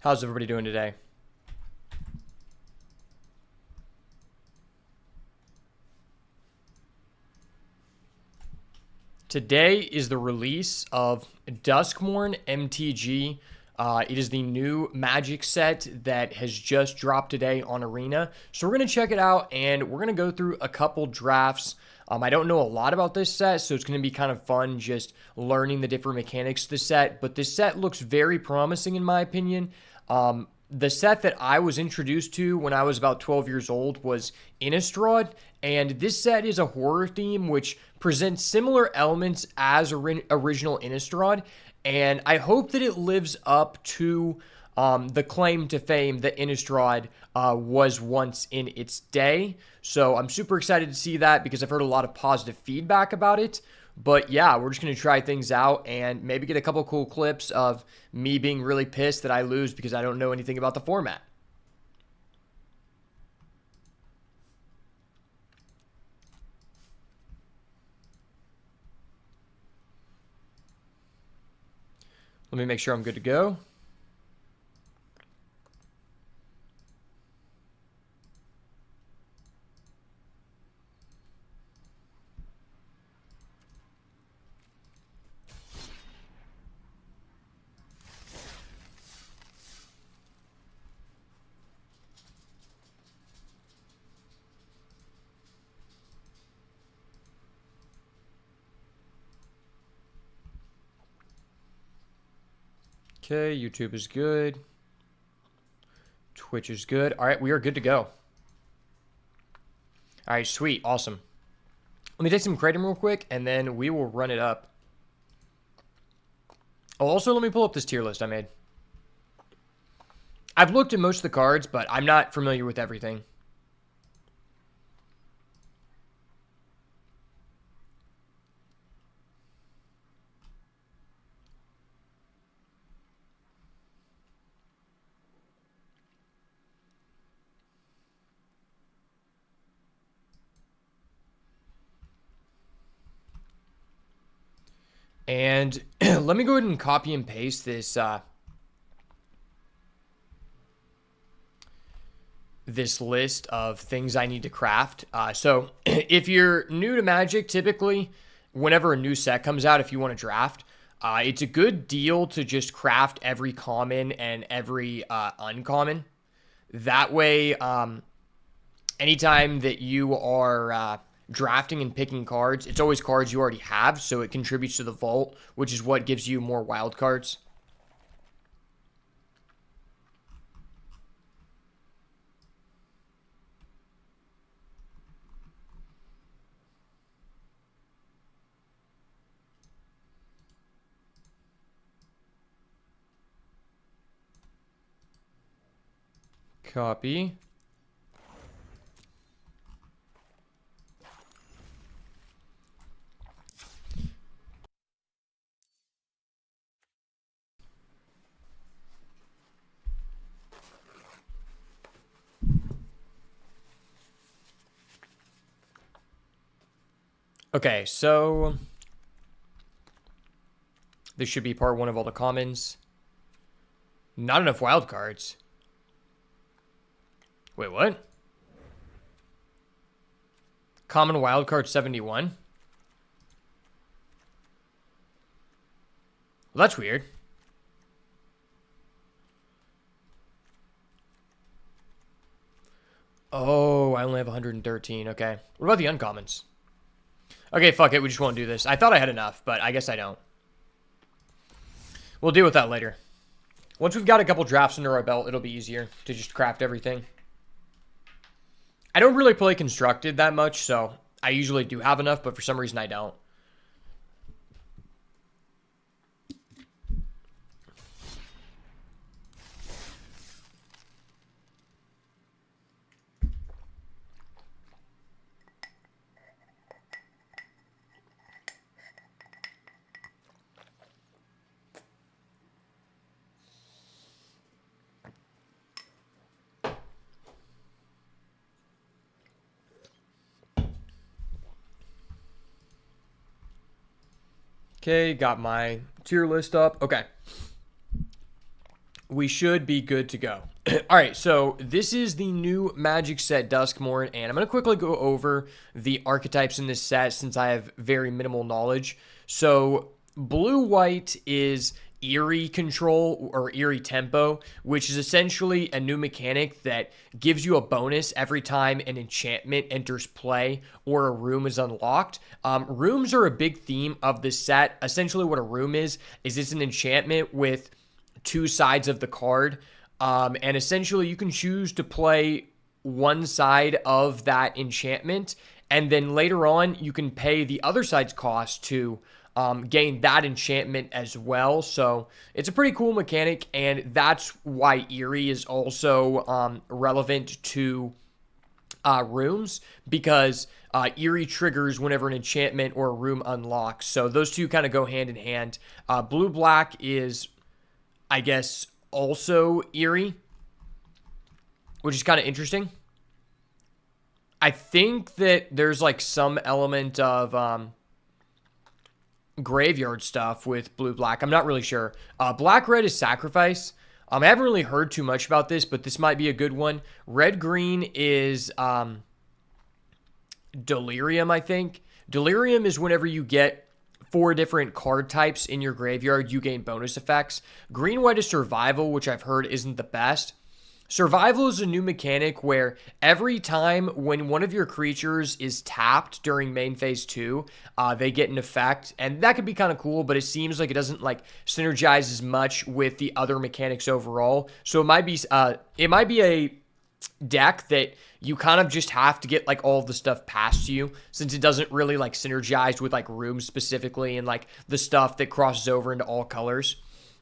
How's everybody doing today? Today is the release of Duskmourn MTG. It is the new Magic set that has just dropped today on Arena. So we're going to check it out and we're going to go through a couple drafts. I don't know a lot about this set, so it's going to be kind of fun just learning the different mechanics of the set. But this set looks very promising in my opinion. The set that I was introduced to when I was about 12 years old was Innistrad, and this set is a horror theme which presents similar elements as original Innistrad, and I hope that it lives up to the claim to fame that Innistrad was once in its day. So I'm super excited to see that because I've heard a lot of positive feedback about it. But yeah, we're just going to try things out and maybe get a couple cool clips of me being really pissed that I lose because I don't know anything about the format. Let me make sure I'm good to go. Okay, YouTube is good. Twitch is good. All right, we are good to go. All right, sweet, awesome. Let me take some kratom real quick, and then we will run it up. Oh, also, let me pull up this tier list I made. I've looked at most of the cards, but I'm not familiar with everything. And let me go ahead and copy and paste this this list of things I need to craft. So if you're new to Magic, typically whenever a new set comes out, if you want to draft, it's a good deal to just craft every common and every uncommon. That way, anytime that you are drafting and picking cards, it's always cards you already have, so it contributes to the vault, which is what gives you more wild cards. Copy. Okay, so this should be part one of all the commons. Not enough wild cards. Wait, what? Common wild card 71? Well, that's weird. Oh, I only have 113. Okay. What about the uncommons? Okay, fuck it. We just won't do this. I thought I had enough, but I guess I don't. We'll deal with that later. Once we've got a couple drafts under our belt, it'll be easier to just craft everything. I don't really play Constructed that much, so I usually do have enough, but for some reason I don't. Okay, got my tier list up. Okay. we should be good to go. All right, so this is the new Magic set Duskmourn, and I'm going to quickly go over the archetypes in this set since I have very minimal knowledge. So blue-white is Eerie Control or Eerie Tempo, which is essentially a new mechanic that gives you a bonus every time an enchantment enters play or a room is unlocked. Rooms are a big theme of this set. Essentially what a room is it's an enchantment with two sides of the card, and essentially you can choose to play one side of that enchantment, and then later on you can pay the other side's cost to gain that enchantment as well. So it's a pretty cool mechanic, and that's why Eerie is also relevant to rooms, because Eerie triggers whenever an enchantment or a room unlocks. So those two kind of go hand in hand. Blue-black is, I guess, also Eerie, which is kind of interesting. I think that there's like some element of graveyard stuff with blue-black. I'm not really sure. Black-red is Sacrifice. I haven't really heard too much about this, but this might be a good one. Red-green is Delirium, I think. Delirium is whenever you get 4 different card types in your graveyard, you gain bonus effects. Green-white is Survival, which I've heard isn't the best. Survival is a new mechanic where every time when one of your creatures is tapped during main phase 2, they get an effect, and that could be kind of cool, but it seems like it doesn't like synergize as much with the other mechanics overall. So it might be a deck that you kind of just have to get like all of the stuff past you, since it doesn't really like synergize with like rooms specifically and like the stuff that crosses over into all colors.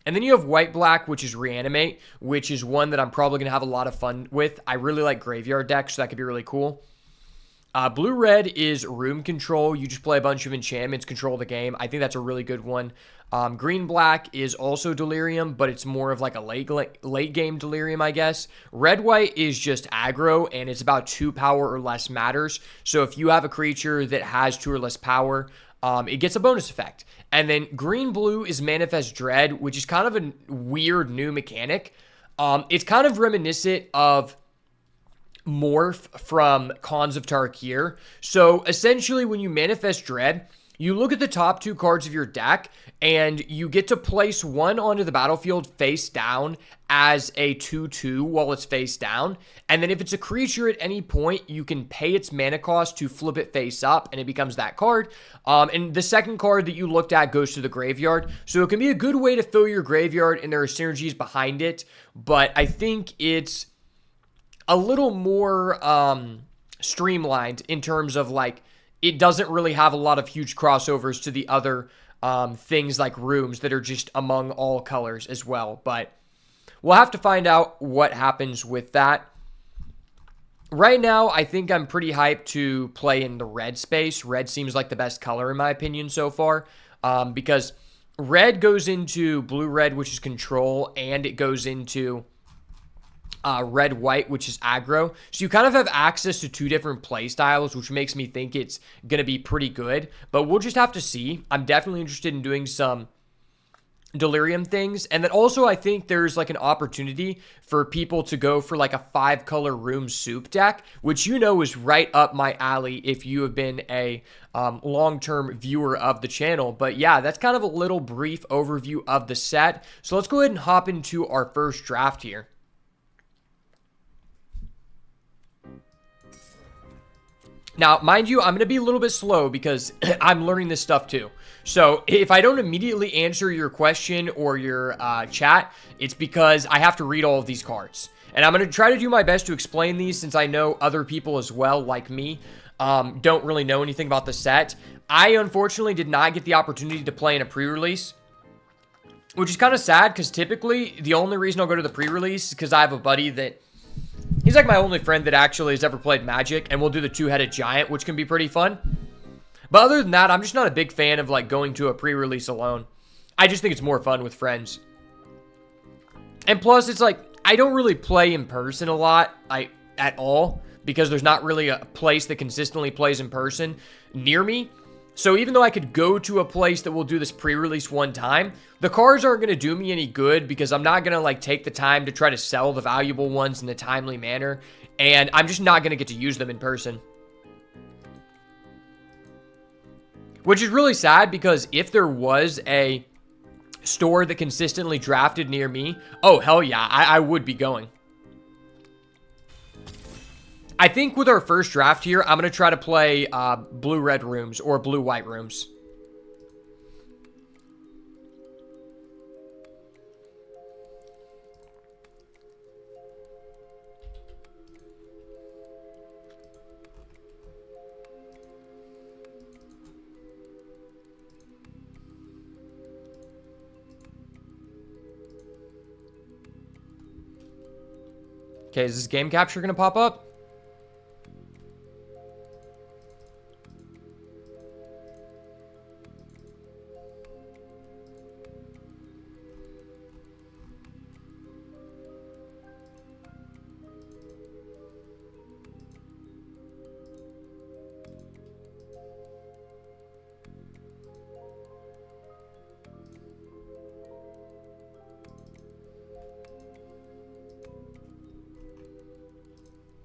And then you have white-black, which is Reanimate, which is one that I'm probably going to have a lot of fun with. I really like graveyard decks, so that could be really cool. Blue-red is Room Control. You just play a bunch of enchantments, control the game. I think that's a really good one. Green-black is also Delirium, but it's more of like a late-game Delirium, I guess. Red-white is just aggro, and it's about 2 power or less matters. So if you have a creature that has 2 or less power, it gets a bonus effect. And then green-blue is Manifest Dread, which is kind of a weird new mechanic. It's kind of reminiscent of Morph from Khans of Tarkir. So essentially when you Manifest Dread, you look at the top 2 cards of your deck, and you get to place one onto the battlefield face down as a 2/2 while it's face down. And then if it's a creature at any point, you can pay its mana cost to flip it face up, and it becomes that card. And the second card that you looked at goes to the graveyard. So it can be a good way to fill your graveyard, and there are synergies behind it. But I think it's a little more streamlined in terms of like, it doesn't really have a lot of huge crossovers to the other things like rooms that are just among all colors as well. But we'll have to find out what happens with that. Right now, I think I'm pretty hyped to play in the red space. Red seems like the best color in my opinion so far, because red goes into blue-red, which is control, and it goes into red-white, which is aggro. So you kind of have access to 2 different play styles, which makes me think it's going to be pretty good. But we'll just have to see. I'm definitely interested in doing some Delirium things. And then also I think there's like an opportunity for people to go for like a 5-color room soup deck, which you know is right up my alley if you have been a long-term viewer of the channel. But yeah, that's kind of a little brief overview of the set. So let's go ahead and hop into our first draft here. Now, mind you, I'm going to be a little bit slow because I'm learning this stuff too. So if I don't immediately answer your question or your chat, it's because I have to read all of these cards. And I'm going to try to do my best to explain these, since I know other people as well, like me, don't really know anything about the set. I unfortunately did not get the opportunity to play in a pre-release, which is kind of sad, because typically the only reason I'll go to the pre-release is because I have a buddy that... he's like my only friend that actually has ever played Magic, and we'll do the 2-headed giant, which can be pretty fun. But other than that, I'm just not a big fan of like going to a pre-release alone. I just think it's more fun with friends. And plus, it's like, I don't really play in person a lot, at all, because there's not really a place that consistently plays in person near me. So even though I could go to a place that will do this pre-release one time, the cards aren't going to do me any good because I'm not going to like take the time to try to sell the valuable ones in a timely manner. And I'm just not going to get to use them in person. Which is really sad because if there was a store that consistently drafted near me, oh, hell yeah, I would be going. I think with our first draft here, I'm going to try to play blue-red rooms or blue-white rooms. Okay, is this game capture going to pop up?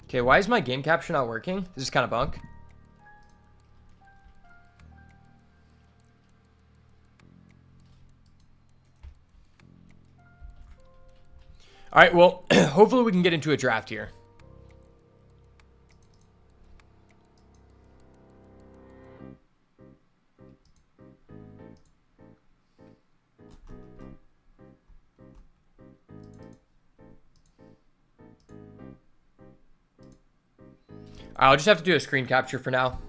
Okay, why is my game capture not working? This is kind of bunk. All right, well, hopefully we can get into a draft here. I'll just have to do a screen capture for now.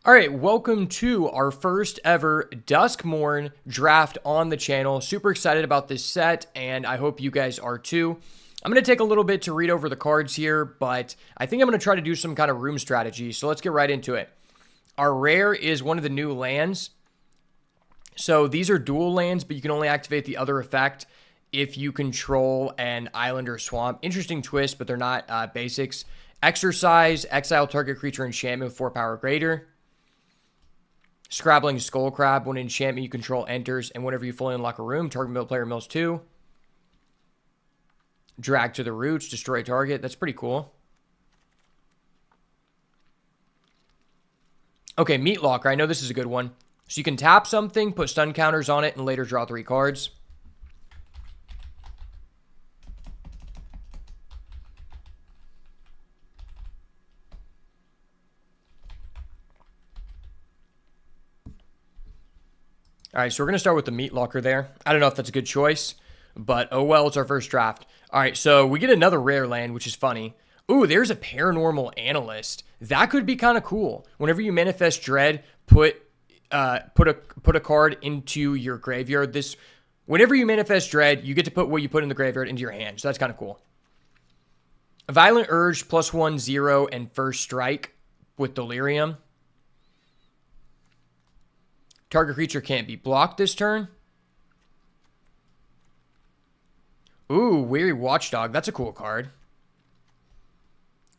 All right, welcome to our first ever Duskmourn draft on the channel. Super excited about this set, and I hope you guys are too. I'm going to take a little bit to read over the cards here, but I think I'm going to try to do some kind of room strategy, so let's get right into it. Our rare is one of the new lands. So these are dual lands, but you can only activate the other effect if you control an island or swamp. Interesting twist, but they're not basics. Exercise, exile target creature enchantment with 4 power or greater. Scrabbling Skullcrab. When an enchantment you control enters, and whenever you fully unlock a room, target player mills 2. Drag to the roots, destroy target. That's pretty cool. Okay, Meat Locker. I know this is a good one. So you can tap something, put stun counters on it, and later draw 3 cards. All right, so we're going to start with the Meat Locker there. I don't know if that's a good choice, but oh well, it's our first draft. All right, so we get another rare land, which is funny. Ooh, there's a Paranormal Analyst. That could be kind of cool. Whenever you manifest Dread, put a card into your graveyard. Whenever you manifest Dread, you get to put what you put in the graveyard into your hand, so that's kind of cool. Violent Urge, +1/0, and First Strike with Delirium. Target creature can't be blocked this turn. Ooh, Weary Watchdog. That's a cool card.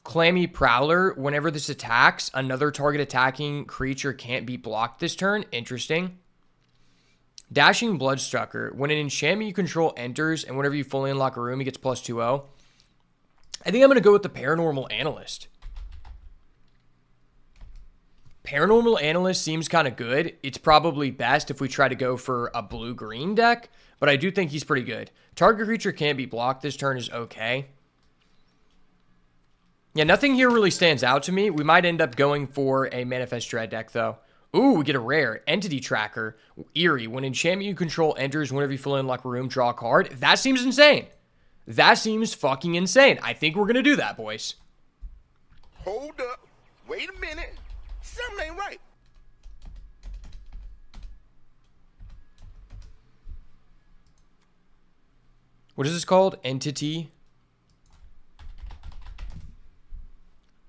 Clammy Prowler. Whenever this attacks, another target attacking creature can't be blocked this turn. Interesting. Dashing Bloodstrucker. When an enchantment you control enters, and whenever you fully unlock a room, he gets +2/0. I think I'm going to go with the Paranormal Analyst. Paranormal Analyst seems kind of good. It's probably best if we try to go for a blue-green deck, but I do think he's pretty good. Target creature can't be blocked this turn is okay. Yeah, nothing here really stands out to me. We might end up going for a Manifest Dread deck, though. Ooh, we get a rare. Entity Tracker. Eerie. When enchantment you control enters, whenever you fully unlock a room, draw a card. That seems insane. That seems fucking insane. I think we're going to do that, boys. Hold up. Wait a minute. Something ain't right. What is this called? Entity.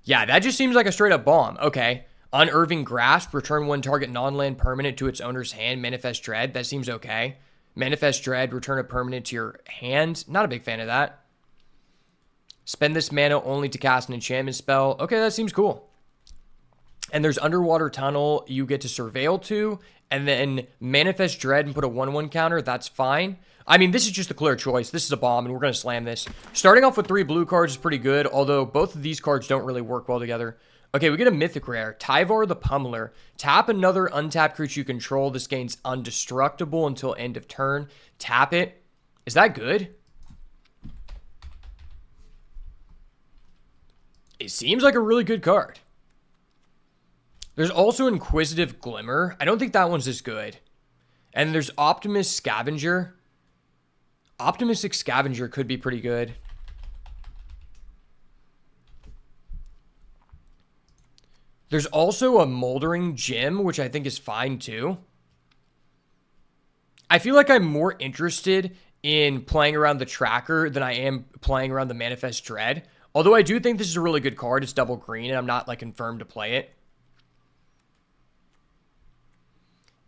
Yeah, that just seems like a straight up bomb. Okay. Unearthing Grasp. Return one target non-land permanent to its owner's hand. Manifest Dread. That seems okay. Manifest Dread. Return a permanent to your hand. Not a big fan of that. Spend this mana only to cast an enchantment spell. Okay, that seems cool. And there's Underwater Tunnel you get to Surveil to. And then Manifest Dread and put a 1/1 counter. That's fine. I mean, this is just a clear choice. This is a bomb, and we're going to slam this. Starting off with 3 blue cards is pretty good, although both of these cards don't really work well together. Okay, we get a Mythic Rare. Tyvar the Pummeler. Tap another untapped creature you control. This gains Undestructible until end of turn. Tap it. Is that good? It seems like a really good card. There's also Inquisitive Glimmer. I don't think that one's as good. And there's Optimus Scavenger. Optimistic Scavenger could be pretty good. There's also a Moldering Gem, which I think is fine too. I feel like I'm more interested in playing around the Tracker than I am playing around the Manifest Dread. Although I do think this is a really good card. It's double green, and I'm not like confirmed to play it.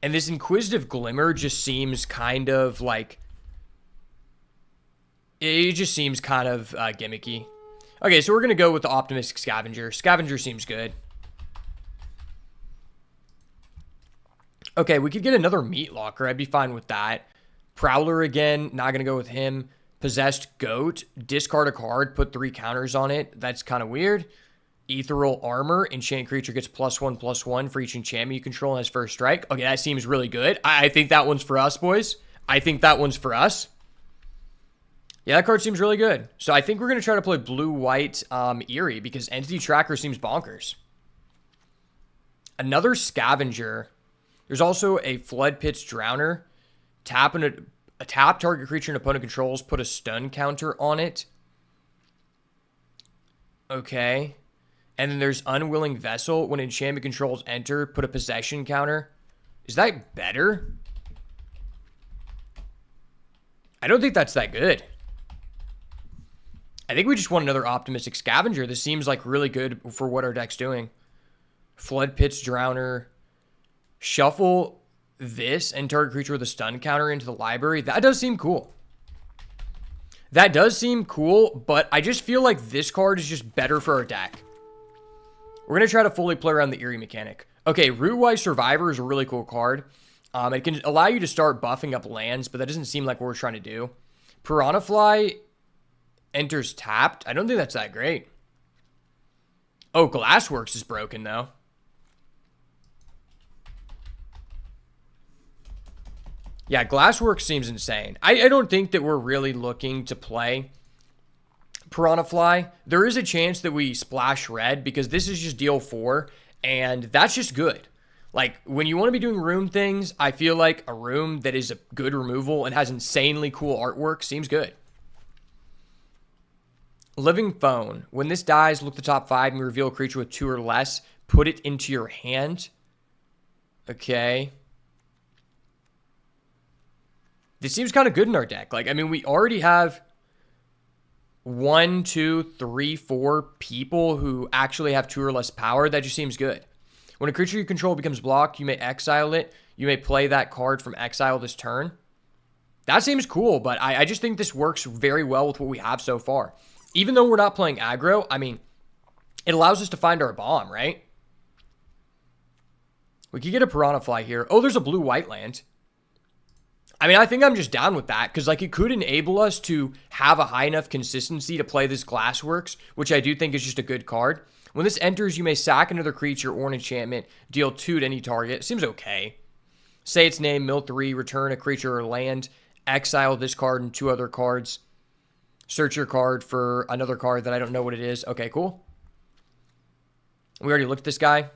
And this Inquisitive Glimmer just seems kind of like... It just seems kind of gimmicky. Okay, so we're going to go with the Optimistic Scavenger. Scavenger seems good. Okay, we could get another Meat Locker. I'd be fine with that. Prowler again. Not going to go with him. Possessed Goat. Discard a card. Put 3 counters on it. That's kind of weird. Ethereal Armor. Enchant creature gets +1/+1 for each enchantment you control on his first strike. Okay, that seems really good. I think that one's for us, boys. I think that one's for us. Yeah, that card seems really good. So I think we're going to try to play blue-white Eerie because Entity Tracker seems bonkers. Another Scavenger. There's also a Flood Pit's Drowner. Tap target creature an opponent controls. Put a stun counter on it. Okay. And then there's Unwilling Vessel. When enchantment controls enter, put a possession counter. Is that better? I don't think that's that good. I think we just want another Optimistic Scavenger. This seems like really good for what our deck's doing. Flood Pit's Drowner. Shuffle this and target creature with a stun counter into the library. That does seem cool. That does seem cool, but I just feel like this card is just better for our deck. We're going to try to fully play around the Eerie mechanic. Okay, Rootwise Survivor is a really cool card. It can allow you to start buffing up lands, but that doesn't seem like what we're trying to do. Piranha Fly enters tapped. I don't think that's that great. Oh, Glassworks is broken, though. Yeah, Glassworks seems insane. I don't think that we're really looking to play Piranha Fly. There is a chance that we splash red because this is just deal 4, and that's just good. Like, when you want to be doing room things, I feel like a room that is a good removal and has insanely cool artwork seems good. Living Phone. When this dies, look the top 5 and reveal a creature with 2 or less. Put it into your hand. Okay. This seems kind of good in our deck. Like, I mean, we already have 1, 2, 3, 4 people who actually have 2 or less power. That just seems good. When a creature you control becomes blocked, you may exile it. You may play that card from exile this turn. That seems cool, but I just think this works very well with what we have so far. Even though we're not playing aggro, I mean, it allows us to find our bomb, right? We could get a Piranha Fly here. Oh, there's a blue-white land. I mean, I think I'm just down with that because, like, it could enable us to have a high enough consistency to play this Glassworks, which I do think is just a good card. When this enters, you may sack another creature or an enchantment, deal 2 to any target. It seems okay. Say its name, mill 3, return a creature or land, exile this card and 2 other cards. Search your card for another card that I don't know what it is. Okay, cool. We already looked at this guy.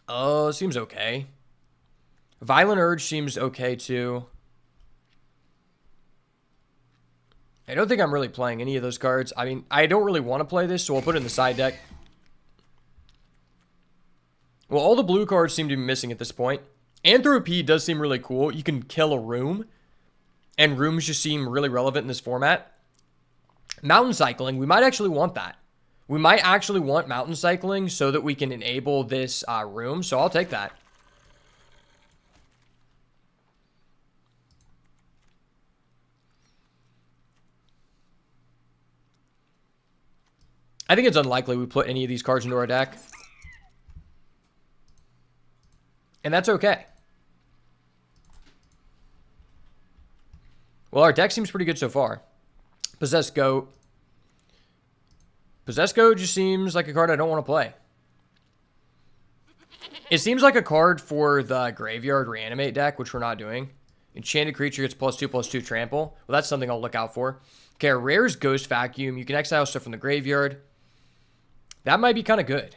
Oh, seems okay. Violent Urge seems okay too. I don't think I'm really playing any of those cards. I mean, I don't really want to play this, so I'll put it in the side deck. Well, all the blue cards seem to be missing at this point. Anthropy does seem really cool. You can kill a room. and rooms just seem really relevant in this format. Mountain cycling, we might actually want that. We might actually want mountain cycling so that we can enable this room, so I'll take that. I think it's unlikely we put any of these cards into our deck. And that's okay. Well, our deck seems pretty good so far. Possessed Goat. Possessed Goat just seems like a card I don't want to play. It seems like a card for the Graveyard Reanimate deck, which we're not doing. Enchanted creature gets +2/+2 trample. Well, that's something I'll look out for. Okay, our rare is Ghost Vacuum. You can exile stuff from the graveyard. That might be kind of good.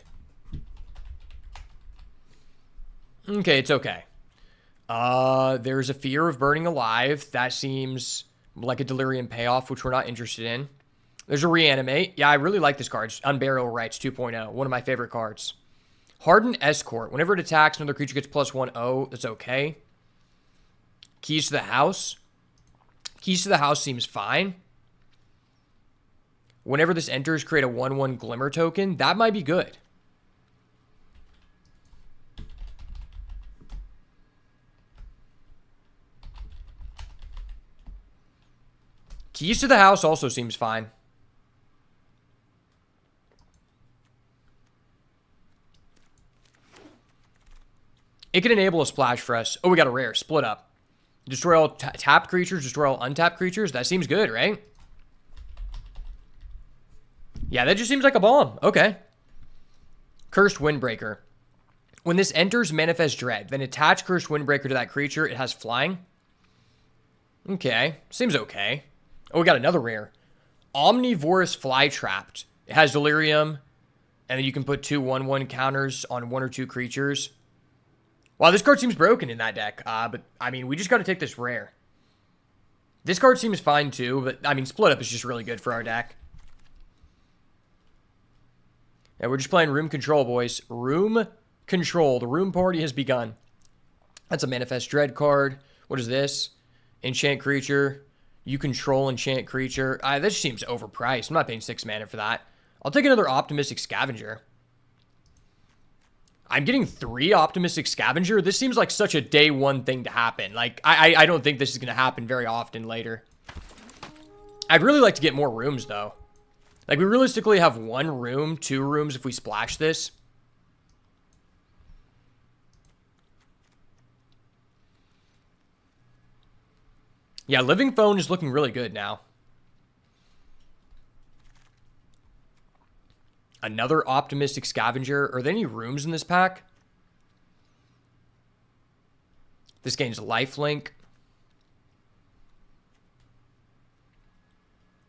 Okay, it's okay. There's a Fear of Burning Alive. That seems like a Delirium payoff, which we're not interested in. There's a Reanimate. Yeah, I really like this card. Unburial Rites 2.0. One of my favorite cards. Hardened Escort. Whenever it attacks, another creature gets +1/0. That's okay. Keys to the House. Keys to the House seems fine. Whenever this enters, create a 1/1 Glimmer token. That might be good. Keys to the House also seems fine. It can enable a splash for us. Oh, we got a rare. Split Up. Destroy all tapped creatures, destroy all untapped creatures. That seems good, right? Yeah, that just seems like a bomb. Okay. Cursed Windbreaker. When this enters, manifest Dread. Then attach Cursed Windbreaker to that creature. It has flying. Okay. Seems okay. Oh, we got another rare. Omnivorous Flytrapped. It has Delirium. And then you can put 2 1/1 counters on 1 or 2 creatures. Wow, this card seems broken in that deck. But, I mean, we just got to take this rare. This card seems fine, too. But, I mean, Split Up is just really good for our deck. Yeah, we're just playing Room Control, boys. Room Control. The Room Party has begun. That's a Manifest Dread card. What is this? Enchant Creature. You control Enchant Creature. This seems overpriced. I'm not paying 6 mana for that. I'll take another Optimistic Scavenger. I'm getting 3 Optimistic Scavenger. This seems like such a day one thing to happen. Like, I don't think this is going to happen very often later. I'd really like to get more rooms, though. Like, we realistically have 1 room, 2 rooms if we splash this. Yeah, Living Phone is looking really good now. Another Optimistic Scavenger. Are there any rooms in this pack? This gains lifelink.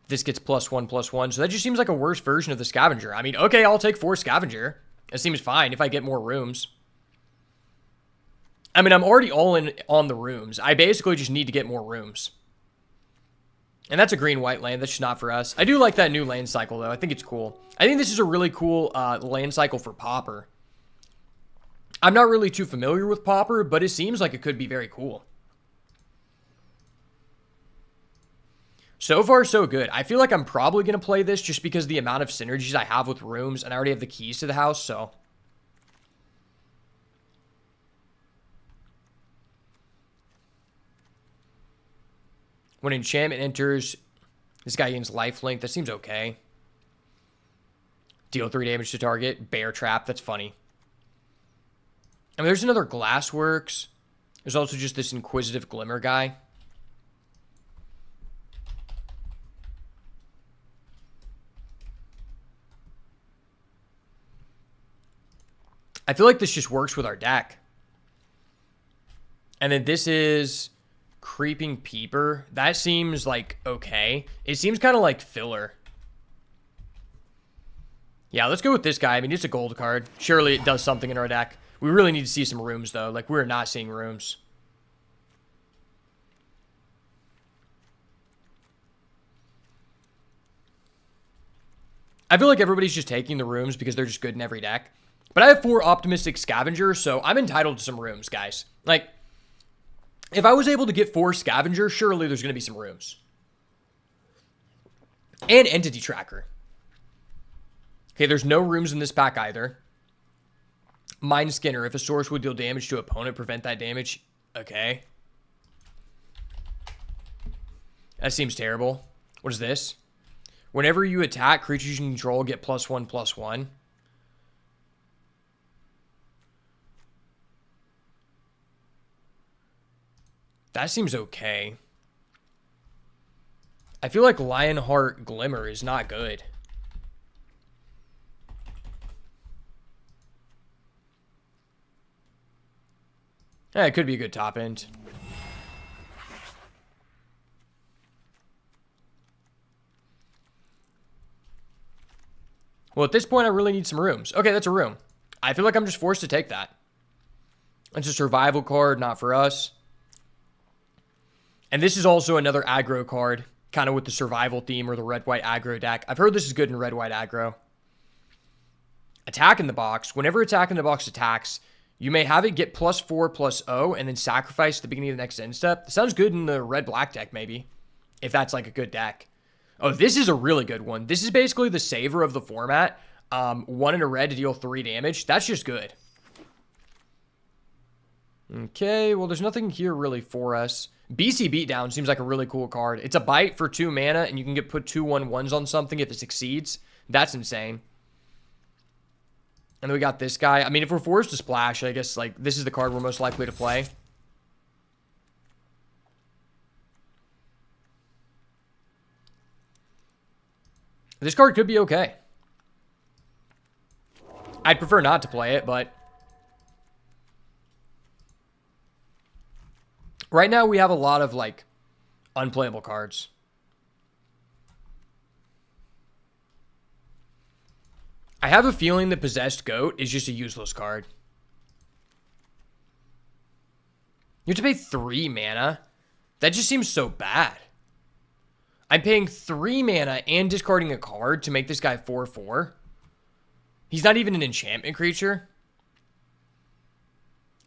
This gets +1/+1. So that just seems like a worse version of the Scavenger. I mean, okay, I'll take 4 Scavenger. It seems fine if I get more rooms. I mean, I'm already all in on the rooms. I basically just need to get more rooms. And that's a green-white land. That's just not for us. I do like that new land cycle, though. I think it's cool. I think this is a really cool land cycle for Pauper. I'm not really too familiar with Pauper, but it seems like it could be very cool. So far, so good. I feel like I'm probably going to play this just because of the amount of synergies I have with rooms, and I already have the keys to the house, so... When enchantment enters, this guy gains lifelink. That seems okay. Deal 3 damage to target. Bear trap. That's funny. I mean, there's another Glassworks. There's also just this Inquisitive Glimmer guy. I feel like this just works with our deck. And then this is... Creeping Peeper. That seems like okay. It seems kind of like filler. Yeah, let's go with this guy. I mean, it's a gold card. Surely it does something in our deck. We really need to see some rooms, though. Like, we're not seeing rooms. I feel like everybody's just taking the rooms because they're just good in every deck. But I have 4 Optimistic Scavengers, so I'm entitled to some rooms, guys. Like... If I was able to get 4 Scavenger, surely there's going to be some rooms. And Entity Tracker. Okay, there's no rooms in this pack either. Mind Skinner. If a source would deal damage to opponent, prevent that damage. Okay. That seems terrible. What is this? Whenever you attack, creatures you control get +1/+1. That seems okay. I feel like Lionheart Glimmer is not good. Yeah, it could be a good top end. Well, at this point, I really need some rooms. Okay, that's a room. I feel like I'm just forced to take that. It's a survival card, not for us. And this is also another aggro card, kind of with the survival theme or the red-white aggro deck. I've heard this is good in red-white aggro. Attack in the box. Whenever attack in the box attacks, you may have it get +4/+0 and then sacrifice at the beginning of the next end step. Sounds good in the red-black deck, maybe, if that's like a good deck. Oh, this is a really good one. This is basically the saver of the format. 1 in a red to deal 3 damage. That's just good. Okay, well, there's nothing here really for us. BC Beatdown seems like a really cool card. It's a bite for 2 mana, and you can put 2/1/1s on something if it succeeds. That's insane. And then we got this guy. I mean, if we're forced to splash, I guess like this is the card we're most likely to play. This card could be okay. I'd prefer not to play it, but right now we have a lot of like unplayable cards. I have a feeling the Possessed Goat is just a useless card. You have to pay 3 mana? That just seems so bad. I'm paying 3 mana and discarding a card to make this guy 4/4. He's not even an enchantment creature.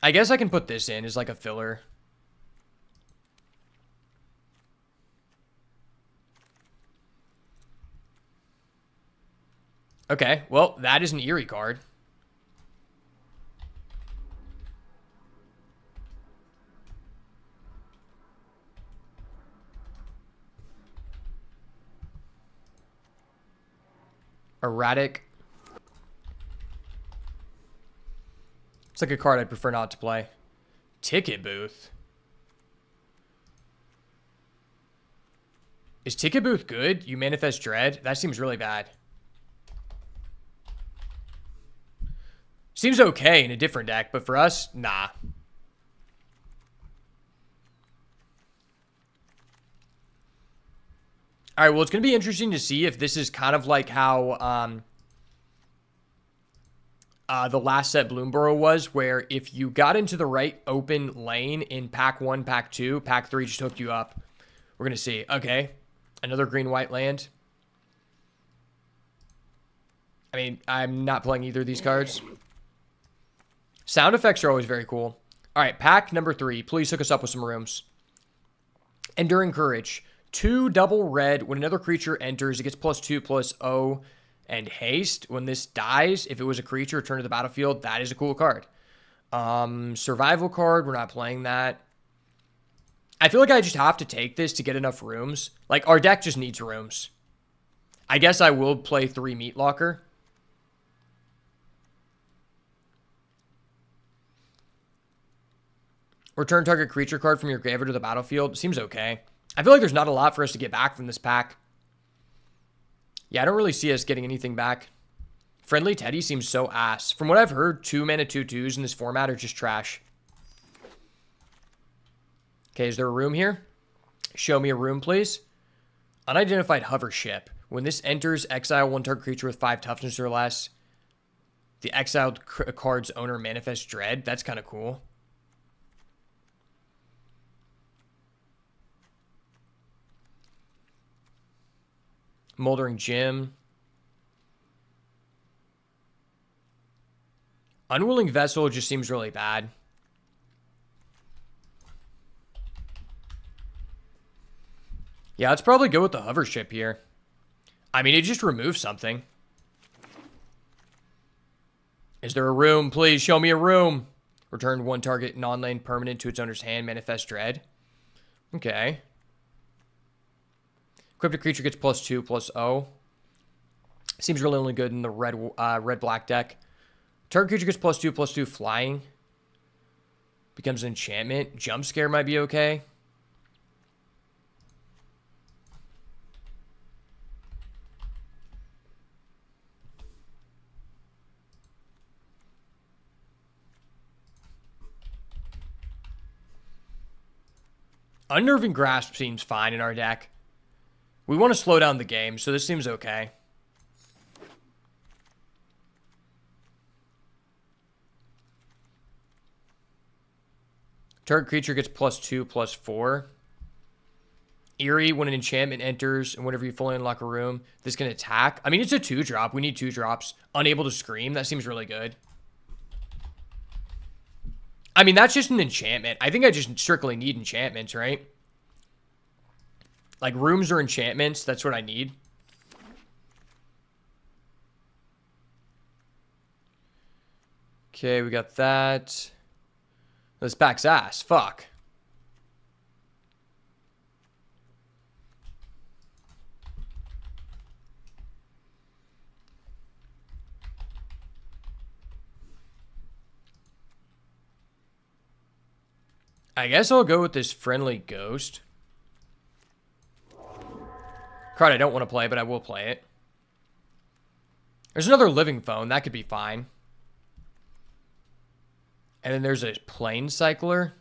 I guess I can put this in as like a filler. Okay, well, that is an Eerie card. Erratic. It's like a card I'd prefer not to play. Ticket Booth. Is Ticket Booth good? You manifest Dread? That seems really bad. Seems okay in a different deck, but for us, nah. All right, well, it's going to be interesting to see if this is kind of like how the last set Bloomborough was, where if you got into the right open lane in pack 1, pack 2, pack 3 just hooked you up. We're going to see. Okay, another green-white land. I mean, I'm not playing either of these cards. Sound effects are always very cool. All right, pack number 3. Please hook us up with some rooms. Enduring Courage. 2 double red. When another creature enters, it gets +2/+0 and haste. When this dies, if it was a creature, return to the battlefield. That is a cool card. Survival card. We're not playing that. I feel like I just have to take this to get enough rooms. Like, our deck just needs rooms. I guess I will play 3 Meat Locker. Return target creature card from your graveyard to the battlefield. Seems okay. I feel like there's not a lot for us to get back from this pack. Yeah, I don't really see us getting anything back. Friendly Teddy seems so ass. From what I've heard, 2 mana 2/2s in this format are just trash. Okay, is there a room here? Show me a room, please. Unidentified hover ship. When this enters, exile 1 target creature with 5 toughness or less. The exiled card's owner manifests dread. That's kind of cool. Moldering Gym. Unwilling Vessel just seems really bad. Yeah, let's probably go with the hover ship here. I mean, it just removes something. Is there a room? Please show me a room. Return one target non-land permanent to its owner's hand. Manifest dread. Okay. Equipped a creature gets +2/+0. Seems really only good in the red-black deck. Target creature gets +2/+2 flying. Becomes an enchantment. Jump scare might be okay. Unnerving Grasp seems fine in our deck. We want to slow down the game, so this seems okay. Target creature gets +2/+4. Eerie, when an enchantment enters and whenever you fully unlock a room, this can attack. I mean, it's a 2-drop. We need 2 drops. Unable to scream. That seems really good. I mean, that's just an enchantment. I think I just strictly need enchantments, right? Like, rooms or enchantments. That's what I need. Okay, we got that. This pack's ass. Fuck. I guess I'll go with this Friendly Ghost. Card I don't want to play, but I will play it. There's another Living Phone. That could be fine. And then there's a Plane Cycler.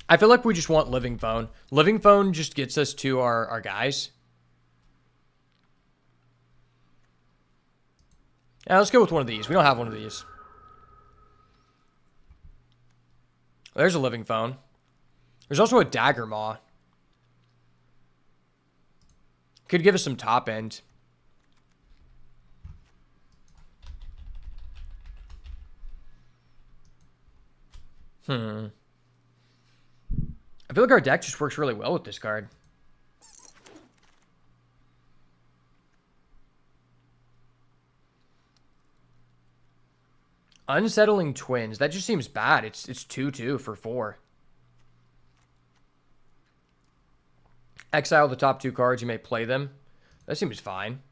I feel like we just want Living Phone. Living Phone just gets us to our guys. Yeah, let's go with one of these. We don't have one of these. There's a Living Phone. There's also a Dagger Maw. Could give us some top end. I feel like our deck just works really well with this card. Unsettling Twins. That just seems bad. It's 2/2 for 4. Exile the top 2 cards. You may play them. That seems fine.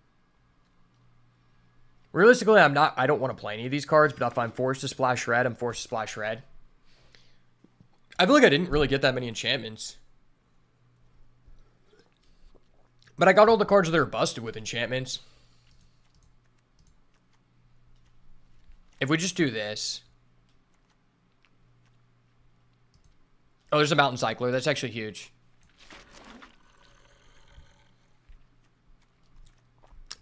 Realistically, I don't want to play any of these cards, but if I'm forced to splash red, I'm forced to splash red. I feel like I didn't really get that many enchantments. But I got all the cards that are busted with enchantments. If we just do this. Oh, there's a Mountain Cycler. That's actually huge.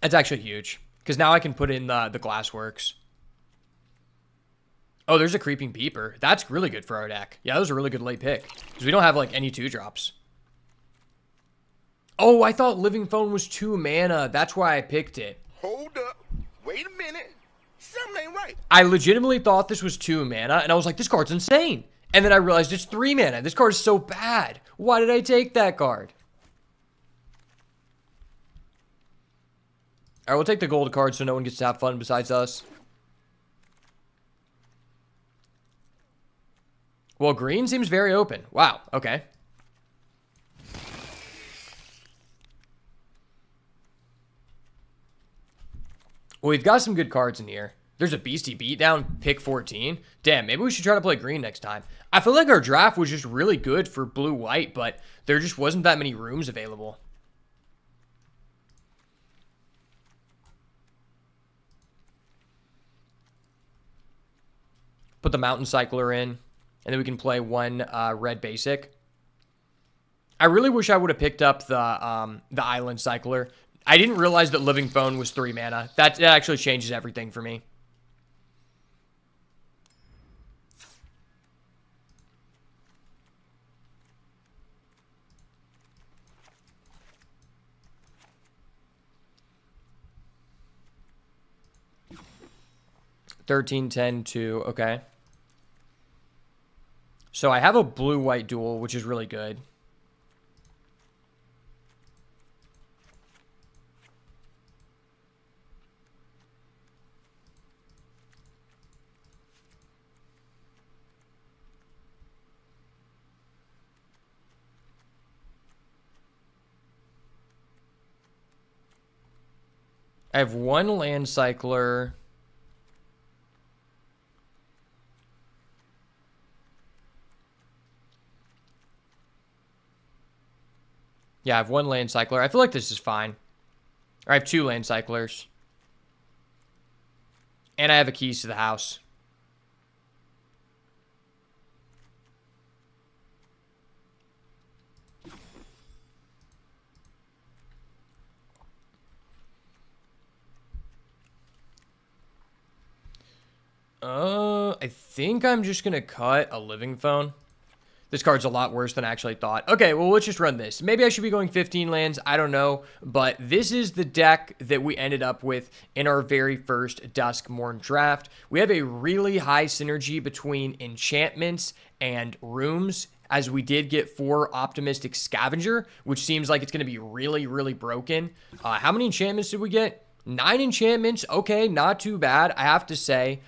That's actually huge. Because now I can put in the Glassworks. Oh, there's a Creeping Peeper. That's really good for our deck. Yeah, that was a really good late pick. Because we don't have, like, any 2-drops. Oh, I thought Living Phone was 2 mana. That's why I picked it. Hold up. Wait a minute. Something ain't right. I legitimately thought this was 2 mana. And I was like, this card's insane. And then I realized it's 3 mana. This card is so bad. Why did I take that card? All right, we'll take the gold card so no one gets to have fun besides us. Well, green seems very open. Wow, okay. Well, we've got some good cards in here. There's a Beastie Beatdown, pick 14. Damn, maybe we should try to play green next time. I feel like our draft was just really good for blue-white, but there just wasn't that many rooms available. Put the Mountain Cycler in, and then we can play 1 red basic. I really wish I would have picked up the Island Cycler. I didn't realize that Living Phone was 3 mana. That actually changes everything for me. 13, 10, 2. Okay. So I have a blue-white duel, which is really good. I have one land cycler. Yeah, I have one land cycler. I feel like this is fine. Or I have two land cyclers. And I have a keys to the house. I think I'm just going to cut a living phone. This card's a lot worse than I actually thought. Okay, well, let's just run this. Maybe I should be going 15 lands. I don't know. But this is the deck that we ended up with in our very first Duskmourn draft. We have a really high synergy between enchantments and rooms, as we did get 4 Optimistic Scavenger, which seems like it's going to be really, really broken. How many enchantments did we get? 9 enchantments. Okay, not too bad, I have to say.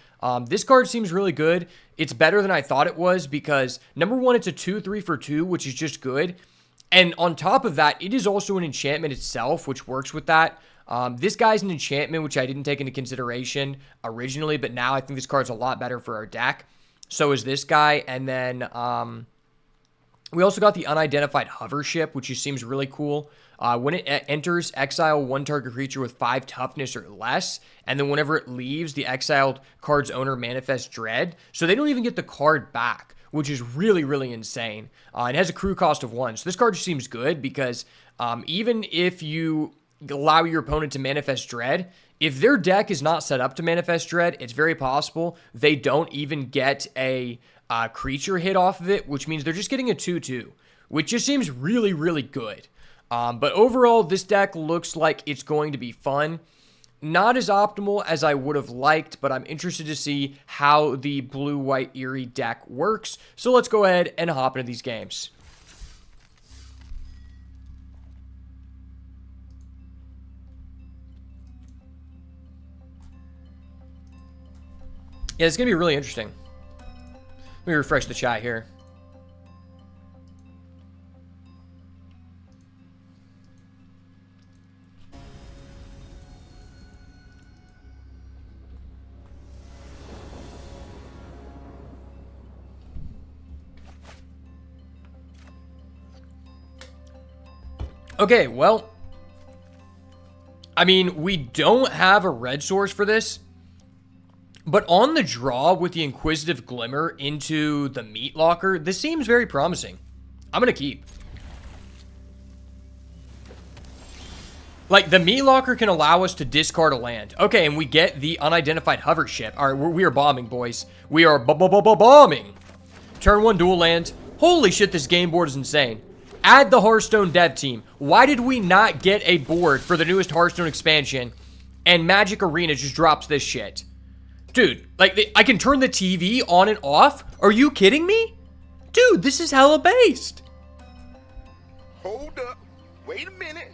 This card seems really good. It's better than I thought it was because, number one, it's a 2/3 for 2, which is just good. And on top of that, it is also an enchantment itself, which works with that. This guy's an enchantment, which I didn't take into consideration originally, but now I think this card's a lot better for our deck. So is this guy. And then we also got the Unidentified Hover Ship, which just seems really cool. When it enters, exile one target creature with 5 toughness or less. And then whenever it leaves, the exiled card's owner manifests dread. So they don't even get the card back, which is really, really insane. It has a crew cost of 1. So this card just seems good because even if you allow your opponent to manifest dread, if their deck is not set up to manifest dread, it's very possible they don't even get a creature hit off of it, which means they're just getting a 2/2, which just seems really, really good. But overall, this deck looks like it's going to be fun. Not as optimal as I would have liked, but I'm interested to see how the blue-white Eerie deck works. So let's go ahead and hop into these games. Yeah, it's going to be really interesting. Let me refresh the chat here. Okay, well, I mean, we don't have a red source for this, but on the draw with the Inquisitive Glimmer into the Meat Locker, this seems very promising. I'm going to keep. Like, the Meat Locker can allow us to discard a land. Okay, and we get the Unidentified Hover Ship. All right, we are bombing, boys. We are bombing. Turn 1 dual land. Holy shit, this game board is insane. Add the Hearthstone dev team. Why did we not get a board for the newest Hearthstone expansion and Magic Arena just drops this shit? Dude, like, I can turn the TV on and off? Are you kidding me? Dude, this is hella based. Hold up. Wait a minute.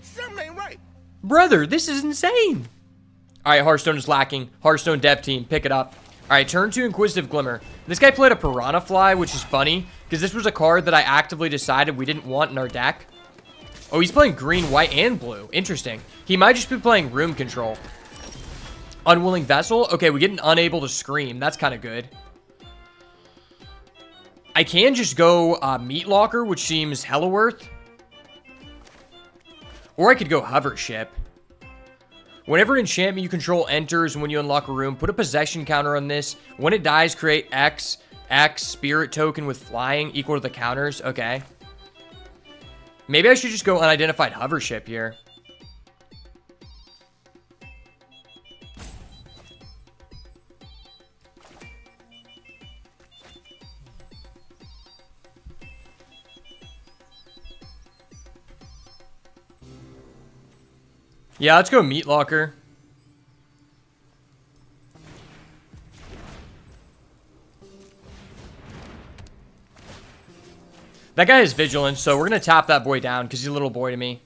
Something ain't right. Brother, this is insane. All right, Hearthstone is lacking. Hearthstone dev team, pick it up. All right, turn 2 Inquisitive Glimmer. This guy played a Piranha Fly, which is funny, because this was a card that I actively decided we didn't want in our deck. Oh, he's playing green, white, and blue. Interesting. He might just be playing Room Control. Unwilling Vessel. Okay, we get an Unable to Scream. That's kind of good. I can just go Meat Locker, which seems hella worth. Or I could go Hover Ship. Whenever an enchantment you control enters and when you unlock a room, put a possession counter on this. When it dies, create X spirit token with flying equal to the counters. Okay. Maybe I should just go Unidentified Hover Ship here. Yeah, let's go Meat Locker. That guy is Vigilance, so we're going to tap that boy down because he's a little boy to me.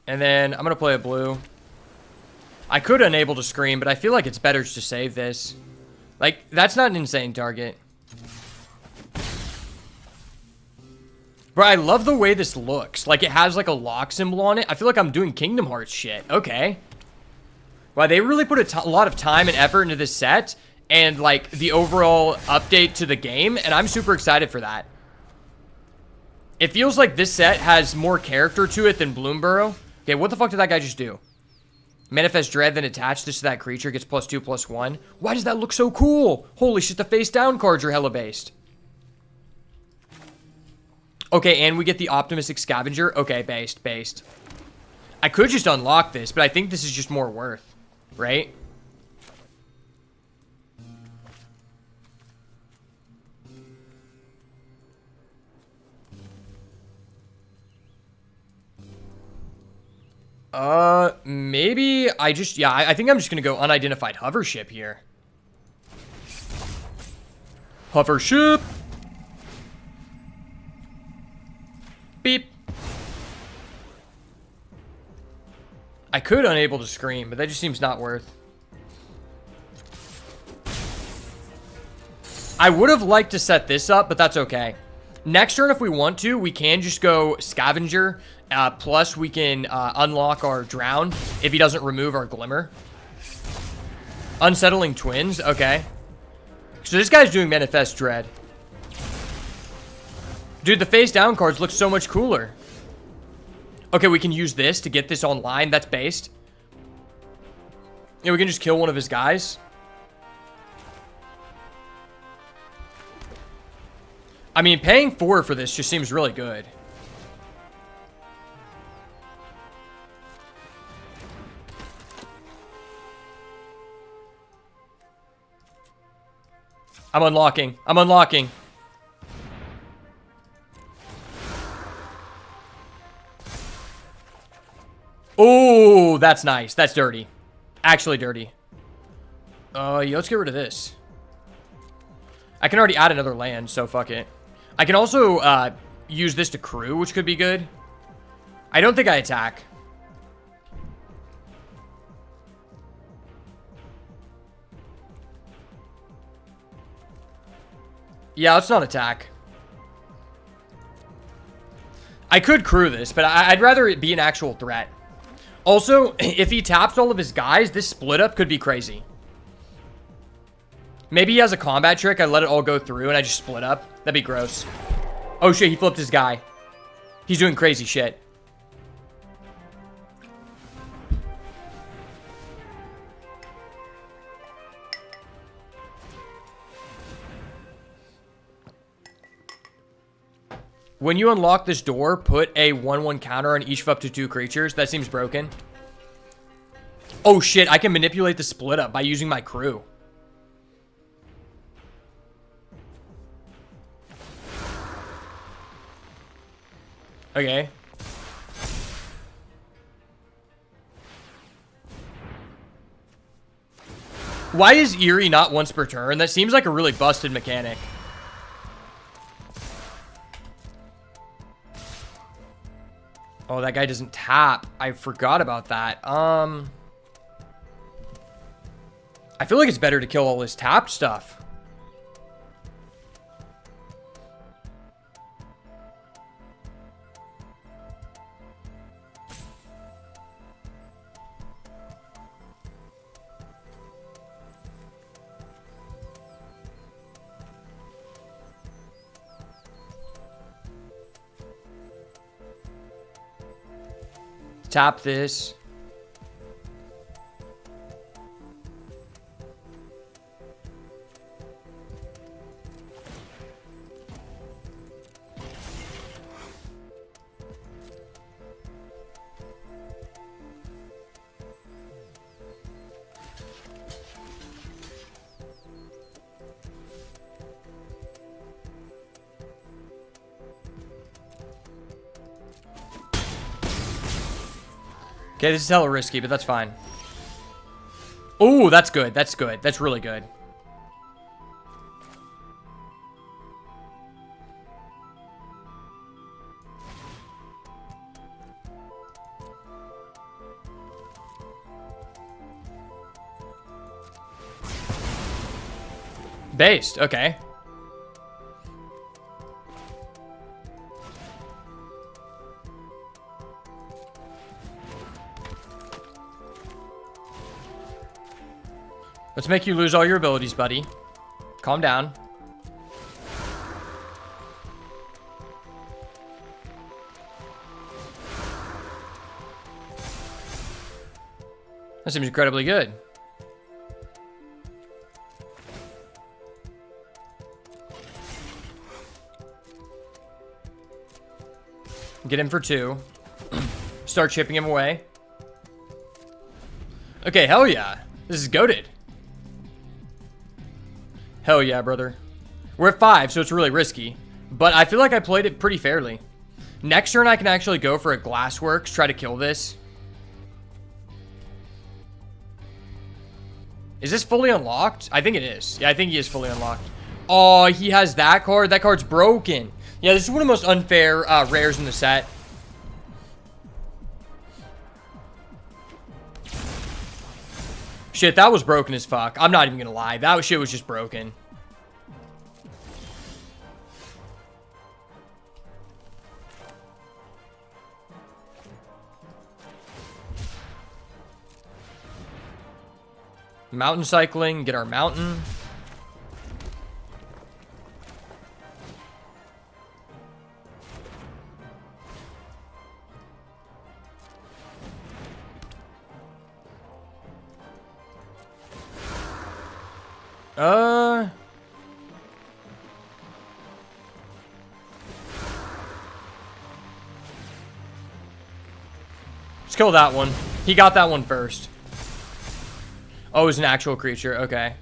And then I'm going to play a blue. I could enable to scream, but I feel like it's better to save this. Like, that's not an insane target. Bro, I love the way this looks. Like, it has, like, a lock symbol on it. I feel like I'm doing Kingdom Hearts shit. Okay. Wow, they really put a lot of time and effort into this set. And, like, the overall update to the game. And I'm super excited for that. It feels like this set has more character to it than Bloomborough. Okay, what the fuck did that guy just do? Manifest Dread, then attach this to that creature. Gets +2/+1. Why does that look so cool? Holy shit, the face down cards are hella based. Okay, and we get the Optimistic Scavenger. Okay, based. I could just unlock this, but I think this is just more worth. Right? Maybe I just, yeah, I think I'm just gonna go Unidentified Hover Ship here. Hover Ship! Beep. I could unable to scream, but that just seems not worth. I would have liked to set this up, but that's okay. Next turn, if we want to, we can just go Scavenger. Plus, we can unlock our Drown if he doesn't remove our Glimmer. Unsettling Twins. Okay. So this guy's doing Manifest Dread. Dude, the face down cards look so much cooler. Okay, we can use this to get this online. That's based. Yeah, we can just kill one of his guys. I mean, paying 4 for this just seems really good. I'm unlocking. Oh, that's nice. That's dirty. Actually dirty. Yeah, let's get rid of this. I can already add another land, so fuck it. I can also use this to crew, which could be good. I don't think I attack. Yeah, let's not attack. I could crew this, but I'd rather it be an actual threat. Also, if he taps all of his guys, this split up could be crazy. Maybe he has a combat trick. I let it all go through and I just split up. That'd be gross. Oh shit, he flipped his guy. He's doing crazy shit. When you unlock this door, put a 1/1 counter on each of up to 2 creatures. That seems broken. Oh shit, I can manipulate the split up by using my crew. Okay. Why is Eerie not once per turn? That seems like a really busted mechanic. Oh, that guy doesn't tap. I forgot about that. I feel like it's better to kill all his tapped stuff. Tap this. Okay, this is hella risky, but that's fine. Oh, that's good. That's good. That's really good. Based. Okay. Let's make you lose all your abilities, buddy. Calm down. That seems incredibly good. Get him for 2. Start chipping him away. Okay, hell yeah. This is goated. Hell yeah, brother. We're at 5, so it's really risky. But I feel like I played it pretty fairly. Next turn, I can actually go for a Glassworks, try to kill this. Is this fully unlocked? I think it is. Yeah, I think he is fully unlocked. Oh, he has that card? That card's broken. Yeah, this is one of the most unfair rares in the set. Shit, that was broken as fuck. I'm not even gonna lie. That shit was just broken. Mountain cycling. Get our mountain. Let's kill that one. He got that one first. Oh, it was an actual creature. Okay.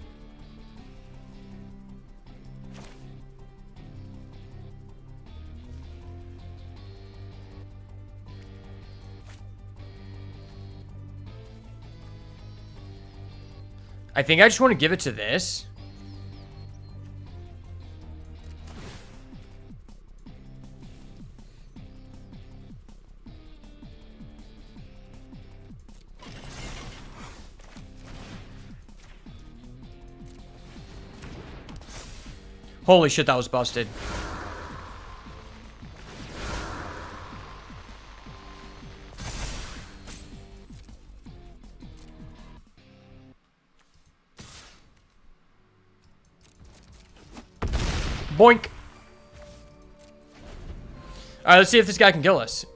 I think I just want to give it to this. Holy shit, that was busted. Boink. Alright, let's see if this guy can kill us.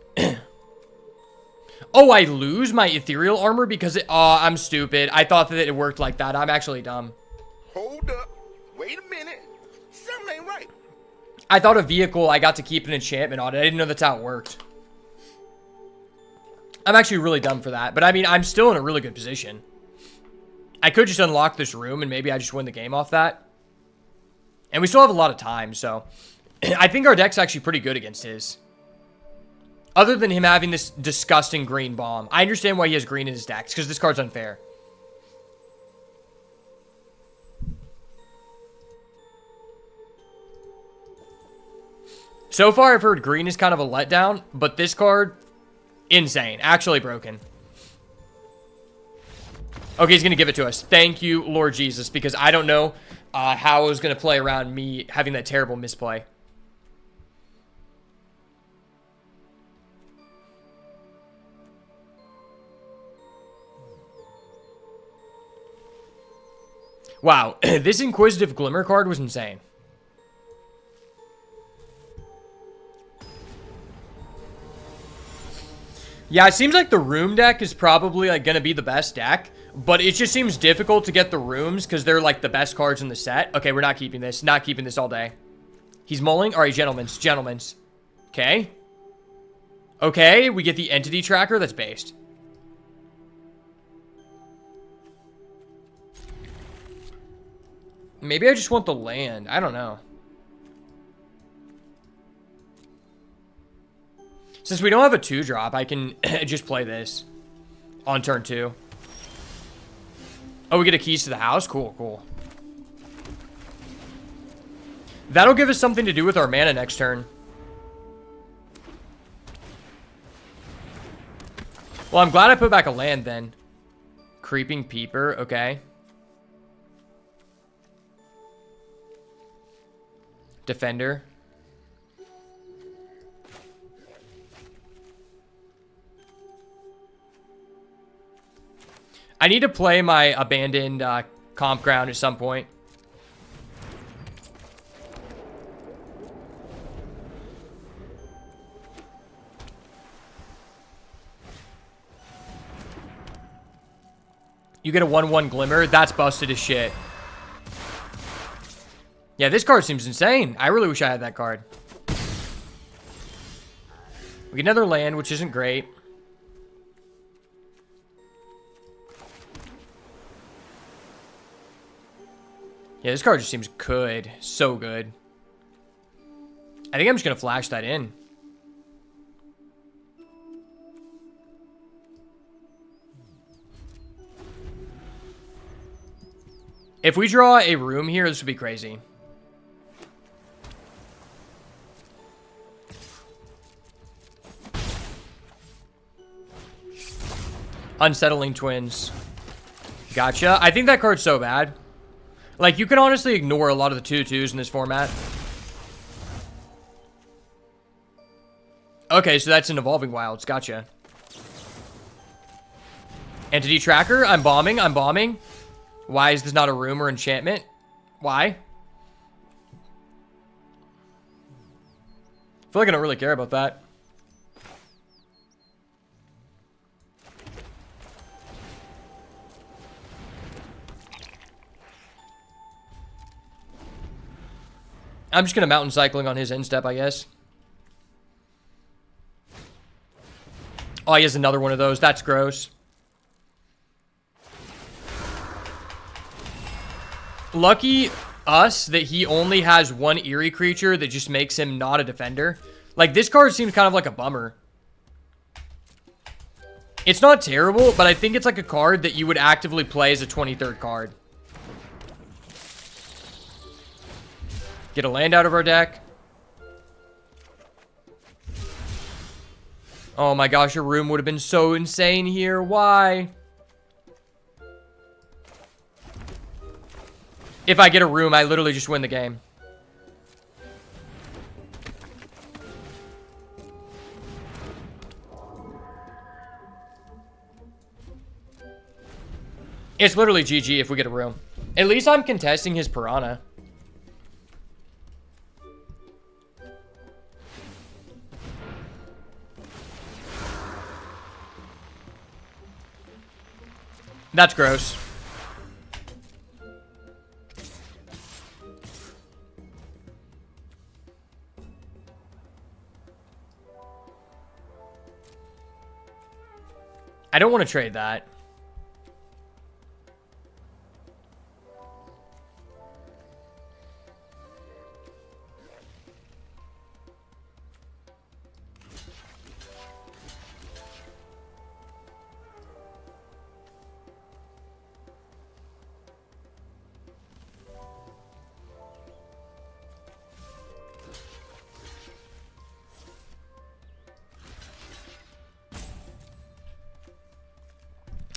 Oh, I lose my ethereal armor because it... Oh, I'm stupid. I thought that it worked like that. I'm actually dumb. Hold up. Wait a minute. Something ain't right. I thought a vehicle, I got to keep an enchantment on it. I didn't know that's how it worked. I'm actually really dumb for that. But I mean, I'm still in a really good position. I could just unlock this room and maybe I just win the game off that. And we still have a lot of time, so... I think our deck's actually pretty good against his. Other than him having this disgusting green bomb. I understand why he has green in his decks, because this card's unfair. So far, I've heard green is kind of a letdown, but this card, insane. Actually broken. Okay, he's going to give it to us. Thank you, Lord Jesus, because I don't know how I was going to play around me having that terrible misplay. Wow, this Inquisitive Glimmer card was insane. Yeah, it seems like the room deck is probably like gonna be the best deck, but it just seems difficult to get the rooms because they're like the best cards in the set. Okay, we're not keeping this. Not keeping this all day. He's mulling. All right, gentlemen's. Okay. Okay, we get the entity tracker that's based. Maybe I just want the land. I don't know. Since we don't have a 2-drop, I can just play this on turn 2. Oh, we get a keys to the house? Cool, cool. That'll give us something to do with our mana next turn. Well, I'm glad I put back a land then. Creeping Peeper, okay. Defender. I need to play my abandoned comp ground at some point. You get a 1/1 Glimmer. That's busted as shit. Yeah, this card seems insane. I really wish I had that card. We get another land, which isn't great. Yeah, this card just seems good. So good. I think I'm just going to flash that in. If we draw a room here, this would be crazy. Unsettling Twins. Gotcha. I think that card's so bad. Like, you can honestly ignore a lot of the 2/2s in this format. Okay, so that's an Evolving Wilds. Gotcha. Entity Tracker. I'm bombing. I'm bombing. Why is this not a room or enchantment? Why? I feel like I don't really care about that. I'm just going to Mountain Cycling on his end step, I guess. Oh, he has another one of those. That's gross. Lucky us that he only has one Eerie creature that just makes him not a defender. Like, this card seems kind of like a bummer. It's not terrible, but I think it's like a card that you would actively play as a 23rd card. Get a land out of our deck. Oh my gosh, a room would have been so insane here. Why? If I get a room, I literally just win the game. It's literally GG if we get a room. At least I'm contesting his Piranha. That's gross. I don't want to trade that.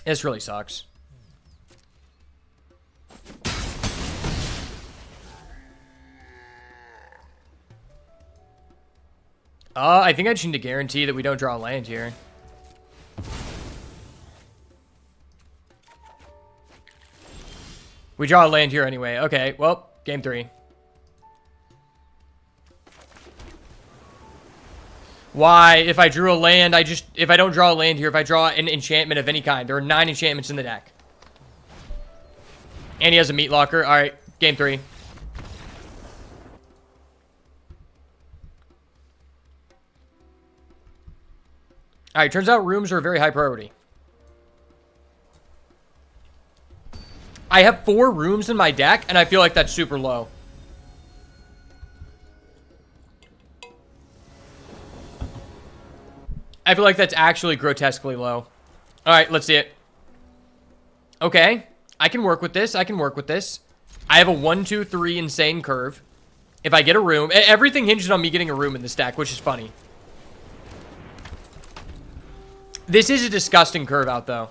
This really sucks. I think I just need to guarantee that we don't draw a land here. We draw a land here anyway. Okay, well, game 3. Why? If I drew a land, if I don't draw a land here, if I draw an enchantment of any kind, there are 9 enchantments in the deck. And he has a meat locker. All right, game 3. All right, turns out rooms are a very high priority. I have 4 rooms in my deck, and I feel like that's super low. I feel like that's actually grotesquely low. All right, let's see it. Okay, I can work with this. I can work with this. I have a 1, 2, 3 insane curve. If I get a room, everything hinges on me getting a room in this deck, which is funny. This is a disgusting curve out, though.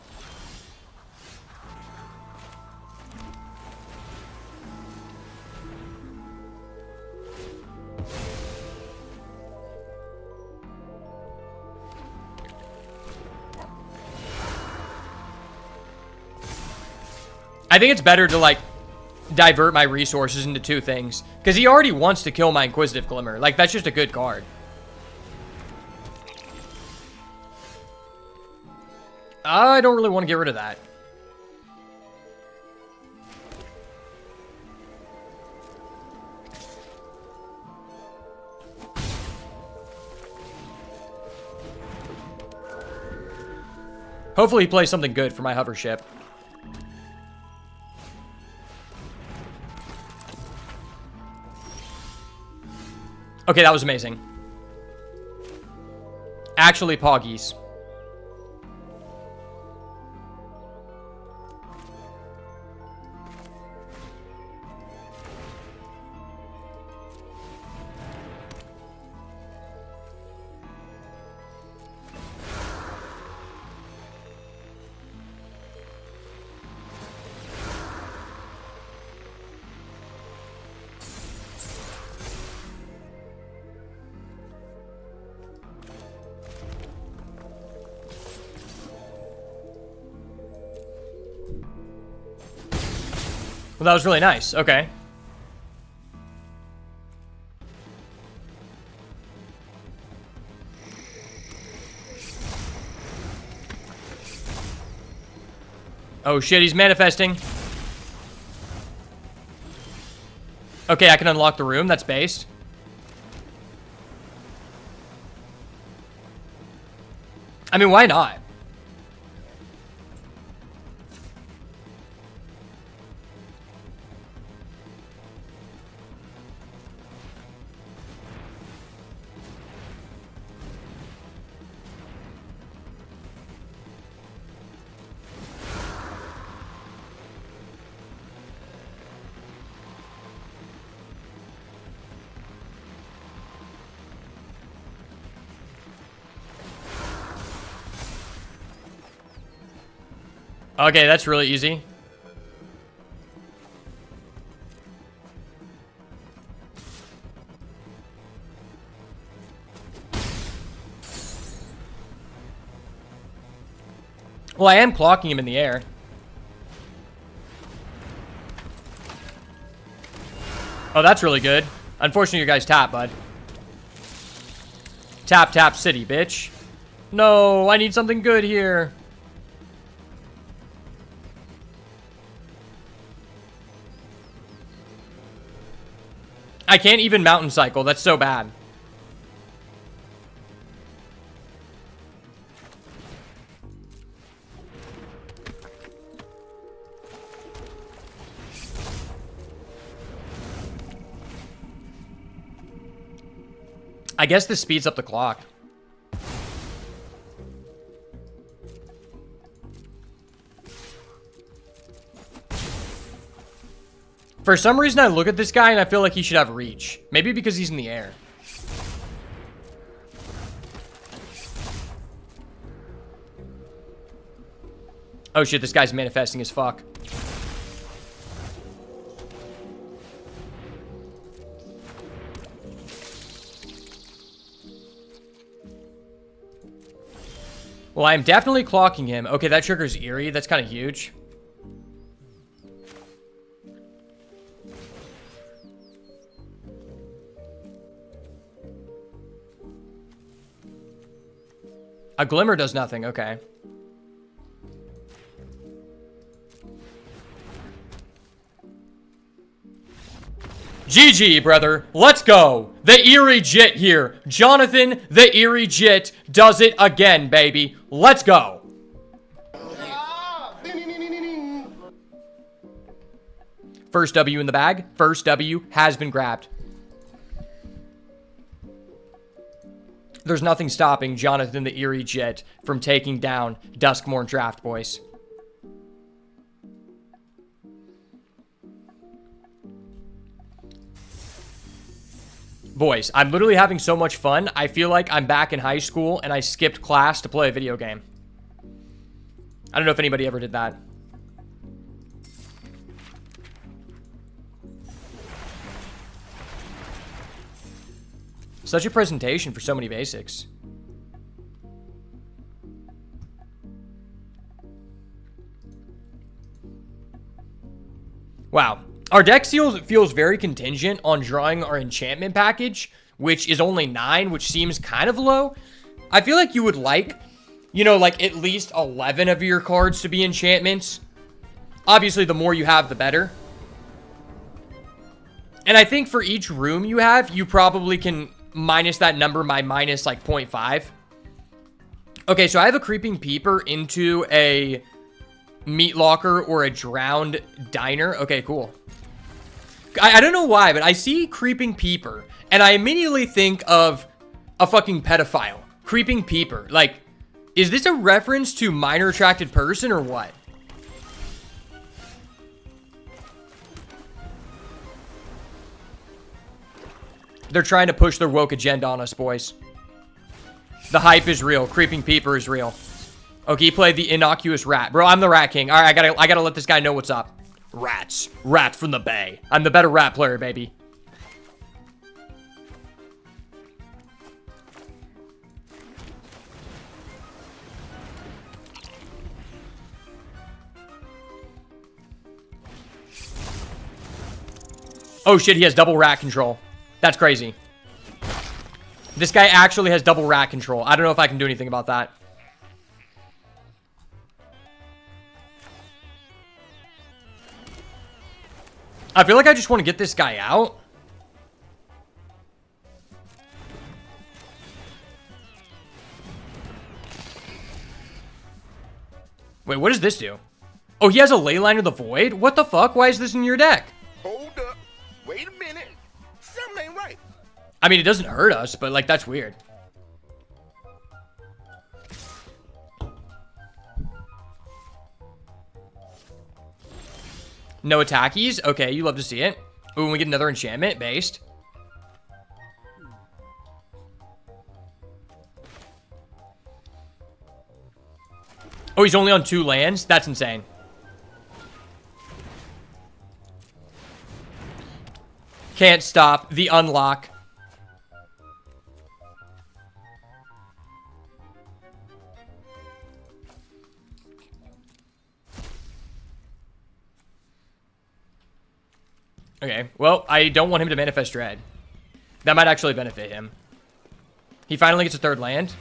I think it's better to, like, divert my resources into two things. Because he already wants to kill my Inquisitive Glimmer. Like, that's just a good card. I don't really want to get rid of that. Hopefully he plays something good for my hover ship. Okay, that was amazing. Actually, Poggies. Well, that was really nice. Okay. Oh shit, he's manifesting. Okay, I can unlock the room. That's based. I mean, why not? Okay, that's really easy. Well, I am clocking him in the air. Oh, that's really good. Unfortunately, your guys tap, bud. Tap, tap, city, bitch. No, I need something good here. I can't even mountain cycle. That's so bad. I guess this speeds up the clock. For some reason, I look at this guy and I feel like he should have reach. Maybe because he's in the air. Oh shit, this guy's manifesting as fuck. Well, I'm definitely clocking him. Okay, that triggers Eerie. That's kind of huge. A Glimmer does nothing. Okay. GG, brother. Let's go. The Eerie Jit here. Jonathan, the Eerie Jit, does it again, baby. Let's go. First W in the bag. First W has been grabbed. There's nothing stopping Jonathan, the Eerie Jit, from taking down Duskmourn Draft Boys. Boys, I'm literally having so much fun. I feel like I'm back in high school and I skipped class to play a video game. I don't know if anybody ever did that. Such a presentation for so many basics. Wow. Our deck feels very contingent on drawing our enchantment package, which is only 9, which seems kind of low. I feel like you would like, you know, like at least 11 of your cards to be enchantments. Obviously, the more you have, the better. And I think for each room you have, you probably can minus that number by minus like 0.5. Okay, so I have a Creeping Peeper into a Meat Locker or a Drowned Diner. Okay, cool. I don't know why, but I see Creeping Peeper, and I immediately think of a fucking pedophile. Creeping Peeper. Like, is this a reference to minor attracted person or what? They're trying to push their woke agenda on us, boys. The hype is real. Creeping Peeper is real. Okay, he played the innocuous rat. Bro, I'm the Rat King. All right, I gotta let this guy know what's up. Rats. Rats from the Bay. I'm the better rat player, baby. Oh shit, he has double rat control. That's crazy. This guy actually has double rat control. I don't know if I can do anything about that. I feel like I just want to get this guy out. Wait, what does this do? Oh, he has a Leyline of the Void? What the fuck? Why is this in your deck? Hold up. Wait a minute. Something ain't right. I mean, it doesn't hurt us, but like, that's weird. No attackies? Okay, you love to see it. Ooh, and we get another enchantment based. Oh, he's only on 2 lands? That's insane. Can't stop the unlock. Okay, well, I don't want him to manifest Dread. That might actually benefit him. He finally gets a 3rd land.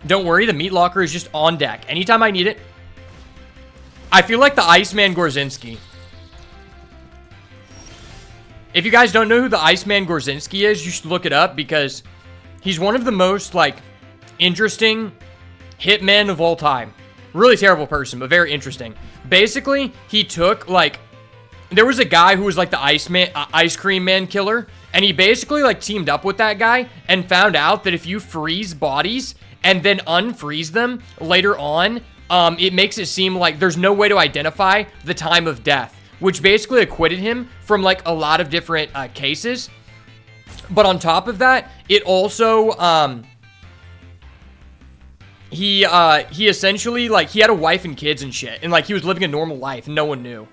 Don't worry, the Meat Locker is just on deck. Anytime I need it. I feel like the Iceman Gorzinski. If you guys don't know who the Iceman Gorzinski is, you should look it up because he's one of the most, like, interesting hitmen of all time. Really terrible person, but very interesting. Basically, he took, like... There was a guy who was like the Ice Cream Man killer, and he basically like teamed up with that guy and found out that if you freeze bodies and then unfreeze them later on, it makes it seem like there's no way to identify the time of death, which basically acquitted him from like a lot of different cases. But on top of that, it also, he essentially like, he had a wife and kids and shit, and like he was living a normal life and no one knew.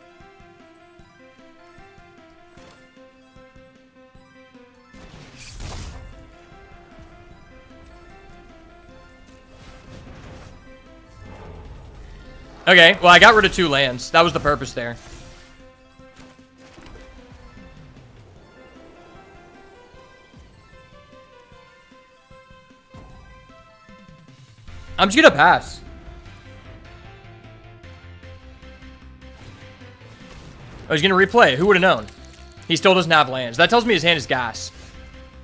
Okay, well, I got rid of 2 lands. That was the purpose there. I'm just gonna pass. Oh, he's gonna replay. Who would have known? He still doesn't have lands. That tells me his hand is gas.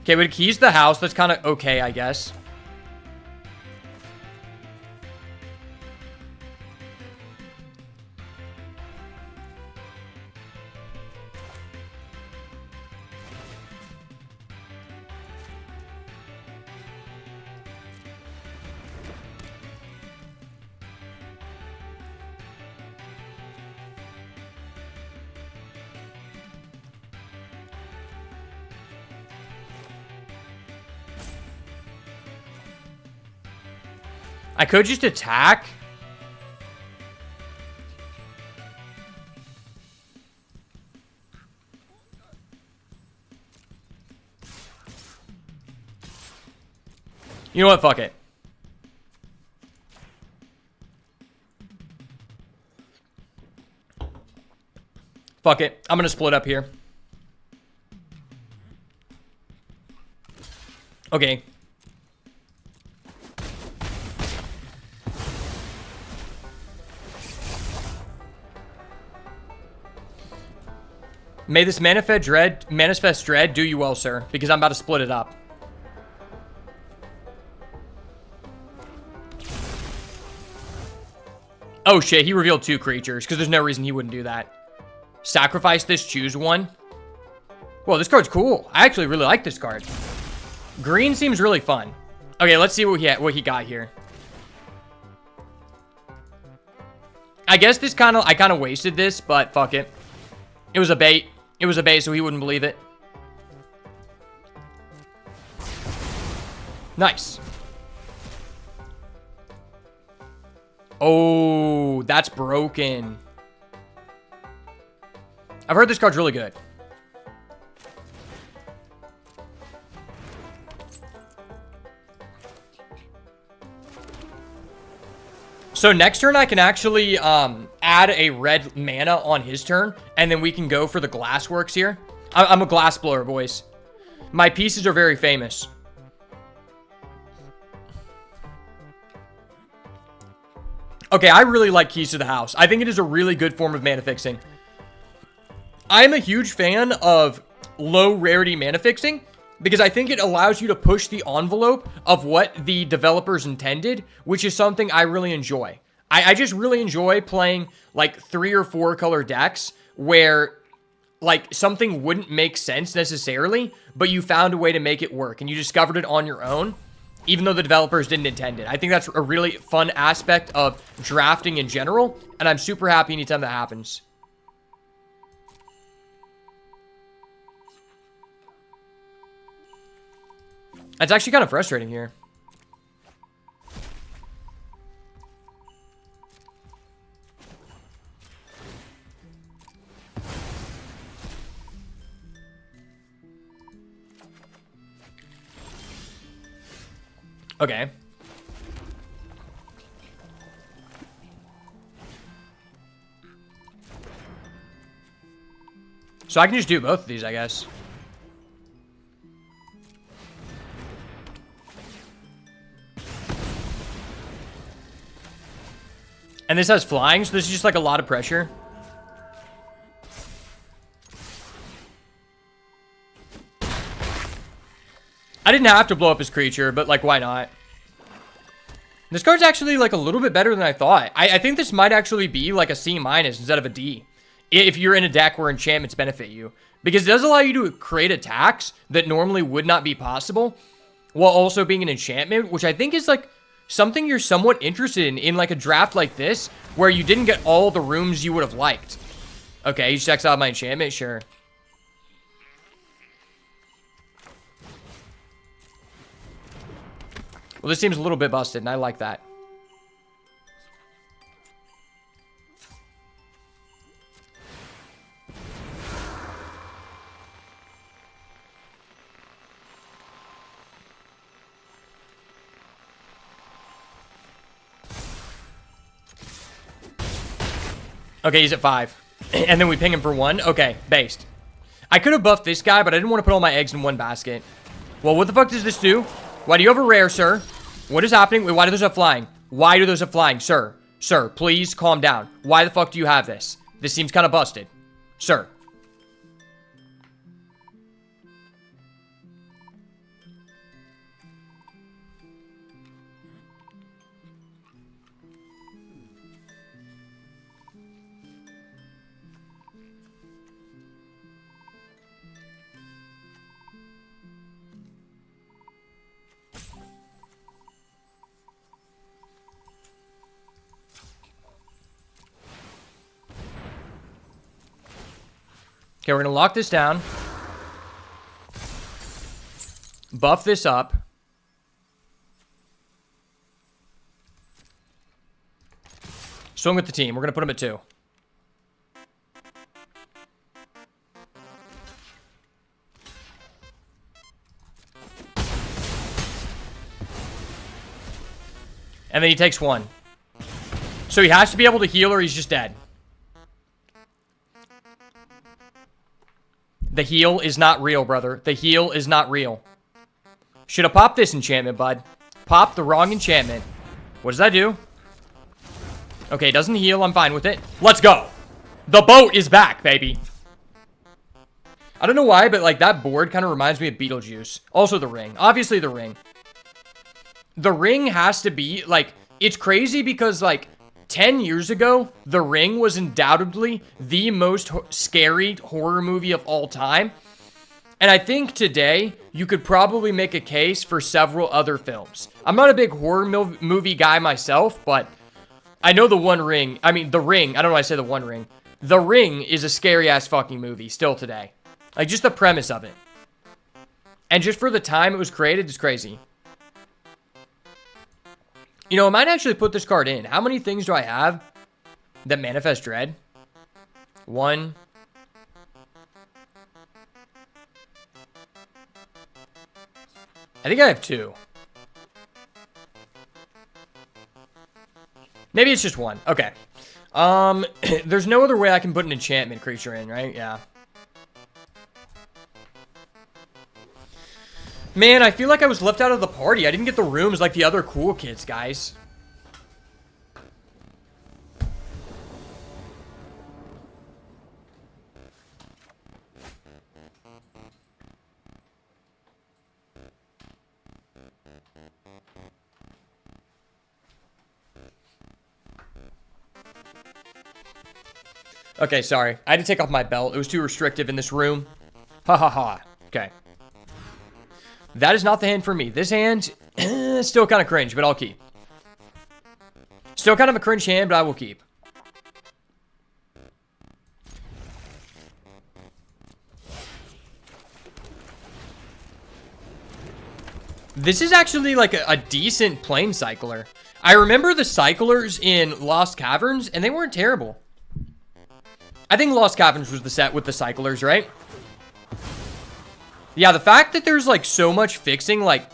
Okay, but keys the house. That's kind of okay, I guess. I could just attack. You know what? Fuck it. Fuck it. I'm going to split up here. Okay. May this manifest dread do you well, sir, because I'm about to split it up. Oh shit, he revealed 2 creatures, because there's no reason he wouldn't do that. Sacrifice this, choose one. Whoa, this card's cool. I actually really like this card. Green seems really fun. Okay, let's see what he got here. I guess this I kind of wasted this, but fuck it. It was a bait. It was a bait, so he wouldn't believe it. Nice. Oh, that's broken. I've heard this card's really good. So next turn, I can actually add a red mana on his turn, and then we can go for the Glassworks here. I'm a glass blower, boys. My pieces are very famous. Okay, I really like Keys to the House. I think it is a really good form of mana fixing. I'm a huge fan of low rarity mana fixing because I think it allows you to push the envelope of what the developers intended, which is something I really enjoy. I just really enjoy playing like 3 or 4 color decks where like something wouldn't make sense necessarily, but you found a way to make it work and you discovered it on your own, even though the developers didn't intend it. I think that's a really fun aspect of drafting in general, and I'm super happy anytime that happens. It's actually kind of frustrating here. Okay. So I can just do both of these, I guess. And this has flying, so this is just like a lot of pressure. I didn't have to blow up his creature, but like, why not? This card's actually like a little bit better than I thought. I think this might actually be like a C- instead of a D. If you're in a deck where enchantments benefit you. Because it does allow you to create attacks that normally would not be possible, while also being an enchantment, which I think is like something you're somewhat interested in like a draft like this, where you didn't get all the rooms you would have liked. Okay, he checks out my enchantment, sure. Well, this seems a little bit busted, and I like that. Okay, he's at 5. And then we ping him for 1. Okay, based. I could have buffed this guy, but I didn't want to put all my eggs in one basket. Well, what the fuck does this do? Why do you have a rare, sir? What is happening? Wait, why do those have flying? Why do those have flying? Sir, please calm down. Why the fuck do you have this? This seems kind of busted. Sir. Okay, we're going to lock this down. Buff this up. Swing with the team. We're going to put him at 2. And then he takes 1. So he has to be able to heal or he's just dead. The heal is not real, brother. The heal is not real. Should have popped this enchantment, bud. Popped the wrong enchantment. What does that do? Okay, it doesn't heal. I'm fine with it. Let's go. The boat is back, baby. I don't know why, but like that board kind of reminds me of Beetlejuice. Also the ring. Obviously the ring. The ring has to be like, it's crazy because like 10 years ago, The Ring was undoubtedly the most scary horror movie of all time. And I think today, you could probably make a case for several other films. I'm not a big horror movie guy myself, but I know The Ring. I don't know why I say The One Ring. The Ring is a scary-ass fucking movie still today. Like, just the premise of it. And just for the time it was created, it's crazy. You know, I might actually put this card in. How many things do I have that manifest dread? 1. I think I have 2. Maybe it's just 1. Okay. There's no other way I can put an enchantment creature in, right? Yeah. Man, I feel like I was left out of the party. I didn't get the rooms like the other cool kids, guys. Okay, sorry. I had to take off my belt. It was too restrictive in this room. Ha ha ha. Okay. That is not the hand for me. This hand, still kind of cringe, but I'll keep. Still kind of a cringe hand, but I will keep. This is actually like a decent plane cycler. I remember the cyclers in Lost Caverns, and they weren't terrible. I think Lost Caverns was the set with the cyclers, right? Yeah, the fact that there's, like, so much fixing, like,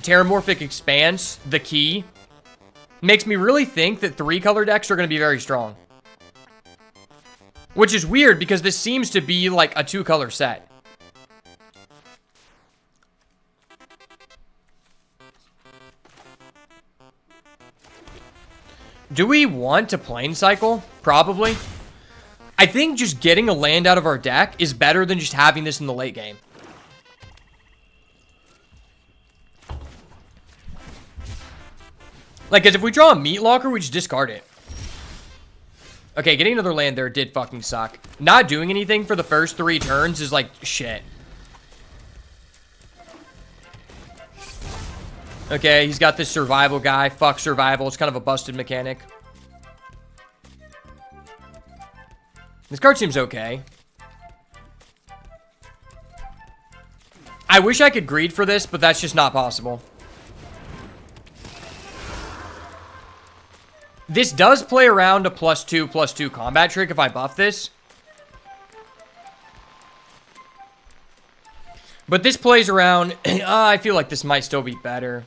Terramorphic Expanse, the key, makes me really think that 3-color decks are going to be very strong. Which is weird, because this seems to be, like, a 2-color set. Do we want to plane cycle? Probably. I think just getting a land out of our deck is better than just having this in the late game. Like, because if we draw a Meat Locker, we just discard it. Okay, getting another land there did fucking suck. Not doing anything for the first 3 turns is like shit. Okay, he's got this survival guy. Fuck survival. It's kind of a busted mechanic. This card seems okay. I wish I could greed for this, but that's just not possible. This does play around a +2/+2 combat trick if I buff this. But this plays around... I feel like this might still be better.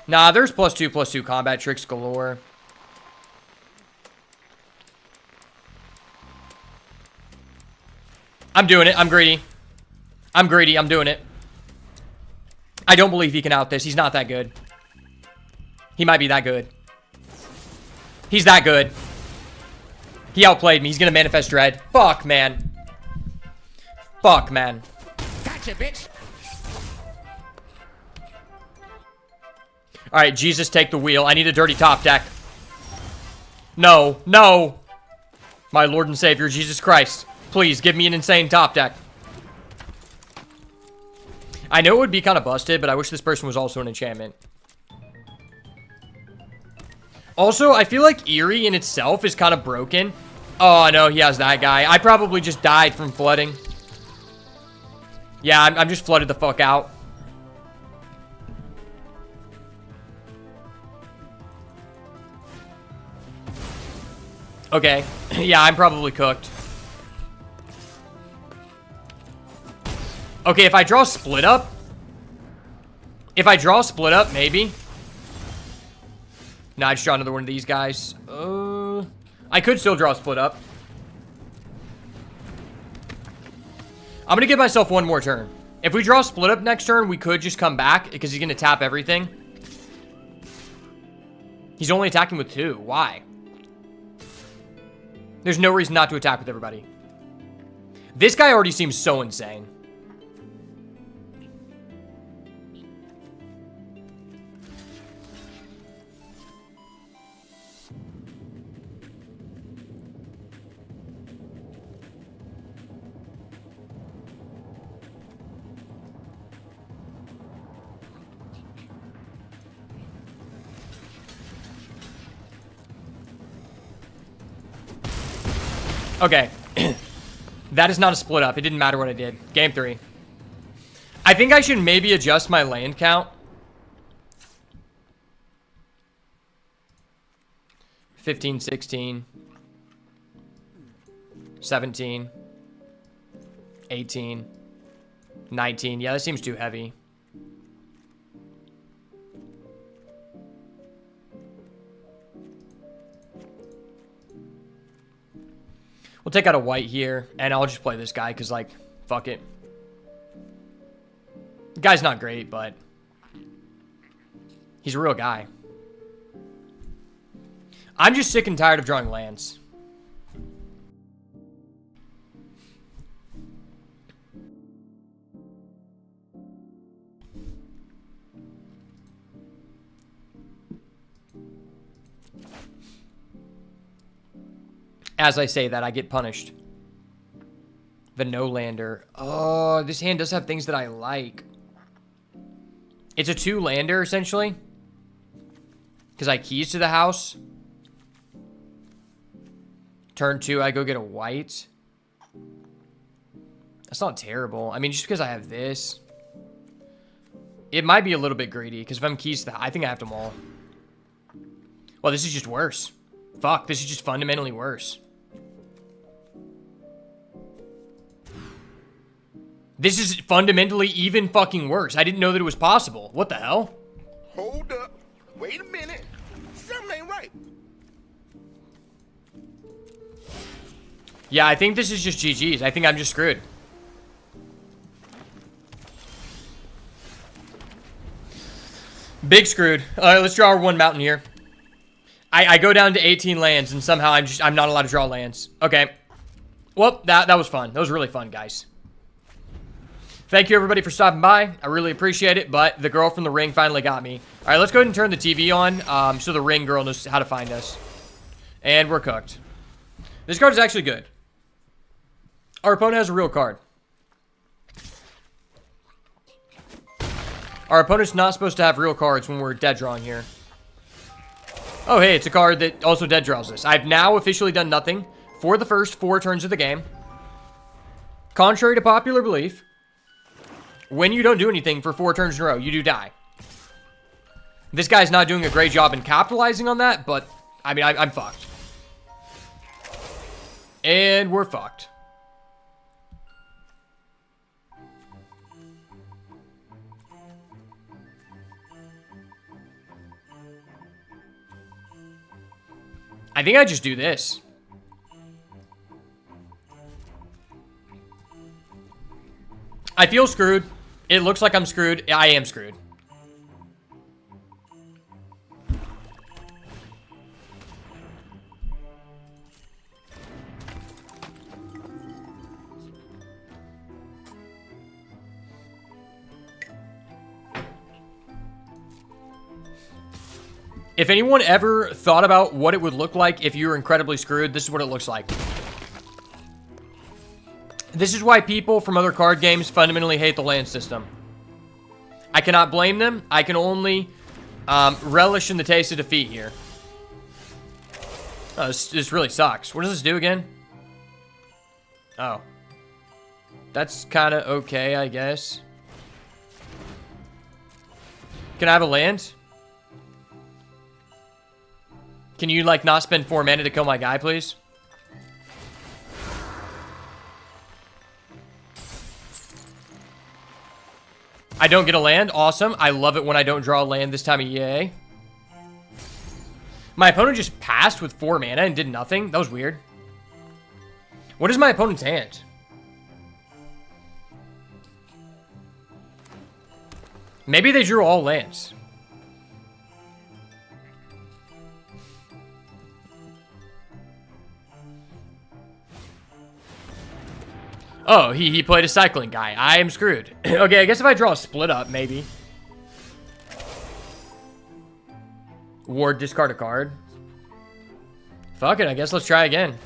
Nah, there's +2/+2 combat tricks galore. I'm doing it. I'm greedy. I'm greedy. I'm doing it. I don't believe he can out this. He's not that good. He might be that good. He's that good. He outplayed me. He's gonna manifest dread. Fuck, man. Fuck, man. Gotcha, bitch. Alright, Jesus, take the wheel. I need a dirty top deck. No. No. My Lord and Savior, Jesus Christ. Please, give me an insane top deck. I know it would be kind of busted, but I wish this person was also an enchantment. Also, I feel like Eerie in itself is kind of broken. Oh, no, he has that guy. I probably just died from flooding. Yeah, I'm just flooded the fuck out. Okay. Yeah, I'm probably cooked. Okay, if I draw split up. If I draw split up, maybe. Nah, I just draw another one of these guys. I could still draw split up. I'm going to give myself one more turn. If we draw split up next turn, we could just come back because he's going to tap everything. He's only attacking with 2. Why? There's no reason not to attack with everybody. This guy already seems so insane. Okay. That is not a split up. It didn't matter what I did. Game 3. I think I should maybe adjust my land count. 15, 16, 17, 18, 19. Yeah, that seems too heavy. We'll take out a white here, and I'll just play this guy, because, like, fuck it. The guy's not great, but he's a real guy. I'm just sick and tired of drawing lands. As I say that, I get punished. The no-lander. Oh, this hand does have things that I like. It's a 2-lander, essentially. Because I keys to the house. Turn 2, I go get a white. That's not terrible. I mean, just because I have this. It might be a little bit greedy. Because if I'm keys to the... I think I have them all. Well, this is just worse. Fuck, this is just fundamentally worse. This is fundamentally even fucking worse. I didn't know that it was possible. What the hell? Hold up. Wait a minute. Something ain't right. Yeah, I think this is just GG's. I think I'm just screwed. Big screwed. All right, let's draw our 1 mountain here. I go down to 18 lands, and somehow I'm not allowed to draw lands. Okay. Well, that was fun. That was really fun, guys. Thank you, everybody, for stopping by. I really appreciate it, but the girl from the ring finally got me. All right, let's go ahead and turn the TV on so the ring girl knows how to find us. And we're cooked. This card is actually good. Our opponent has a real card. Our opponent's not supposed to have real cards when we're dead drawing here. Oh, hey, it's a card that also dead draws us. I've now officially done nothing for the first 4 turns of the game. Contrary to popular belief, when you don't do anything for 4 turns in a row, you do die. This guy's not doing a great job in capitalizing on that, but, I mean, I'm fucked. And we're fucked. I think I just do this. I feel screwed. It looks like I'm screwed. I am screwed. If anyone ever thought about what it would look like if you were incredibly screwed, this is what it looks like. This is why people from other card games fundamentally hate the land system. I cannot blame them. I can only relish in the taste of defeat here. Oh, this really sucks. What does this do again? Oh. That's kind of okay, I guess. Can I have a land? Can you, like, not spend 4 mana to kill my guy, please? I don't get a land. Awesome. I love it when I don't draw a land this time of year. My opponent just passed with 4 mana and did nothing. That was weird. What is my opponent's hand? Maybe they drew all lands. Oh, he played a cycling guy. I am screwed. Okay, I guess if I draw a split up, maybe. Ward, discard a card. Fuck it, I guess let's try again.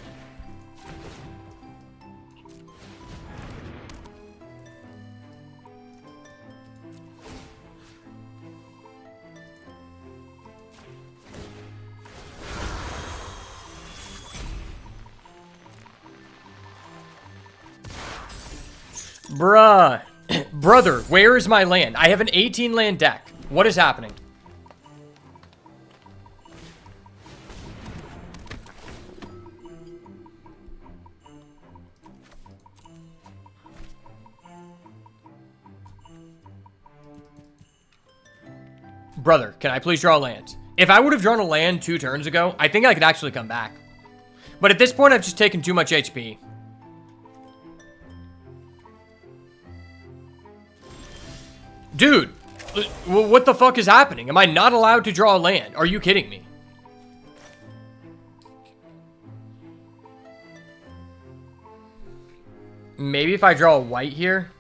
Bruh. Brother, where is my land? I have an 18 land deck. What is happening? Brother, can I please draw a land? If I would have drawn a land 2 turns ago, I think I could actually come back. But at this point, I've just taken too much HP. Dude, what the fuck is happening? Am I not allowed to draw a land? Are you kidding me? Maybe if I draw a white here.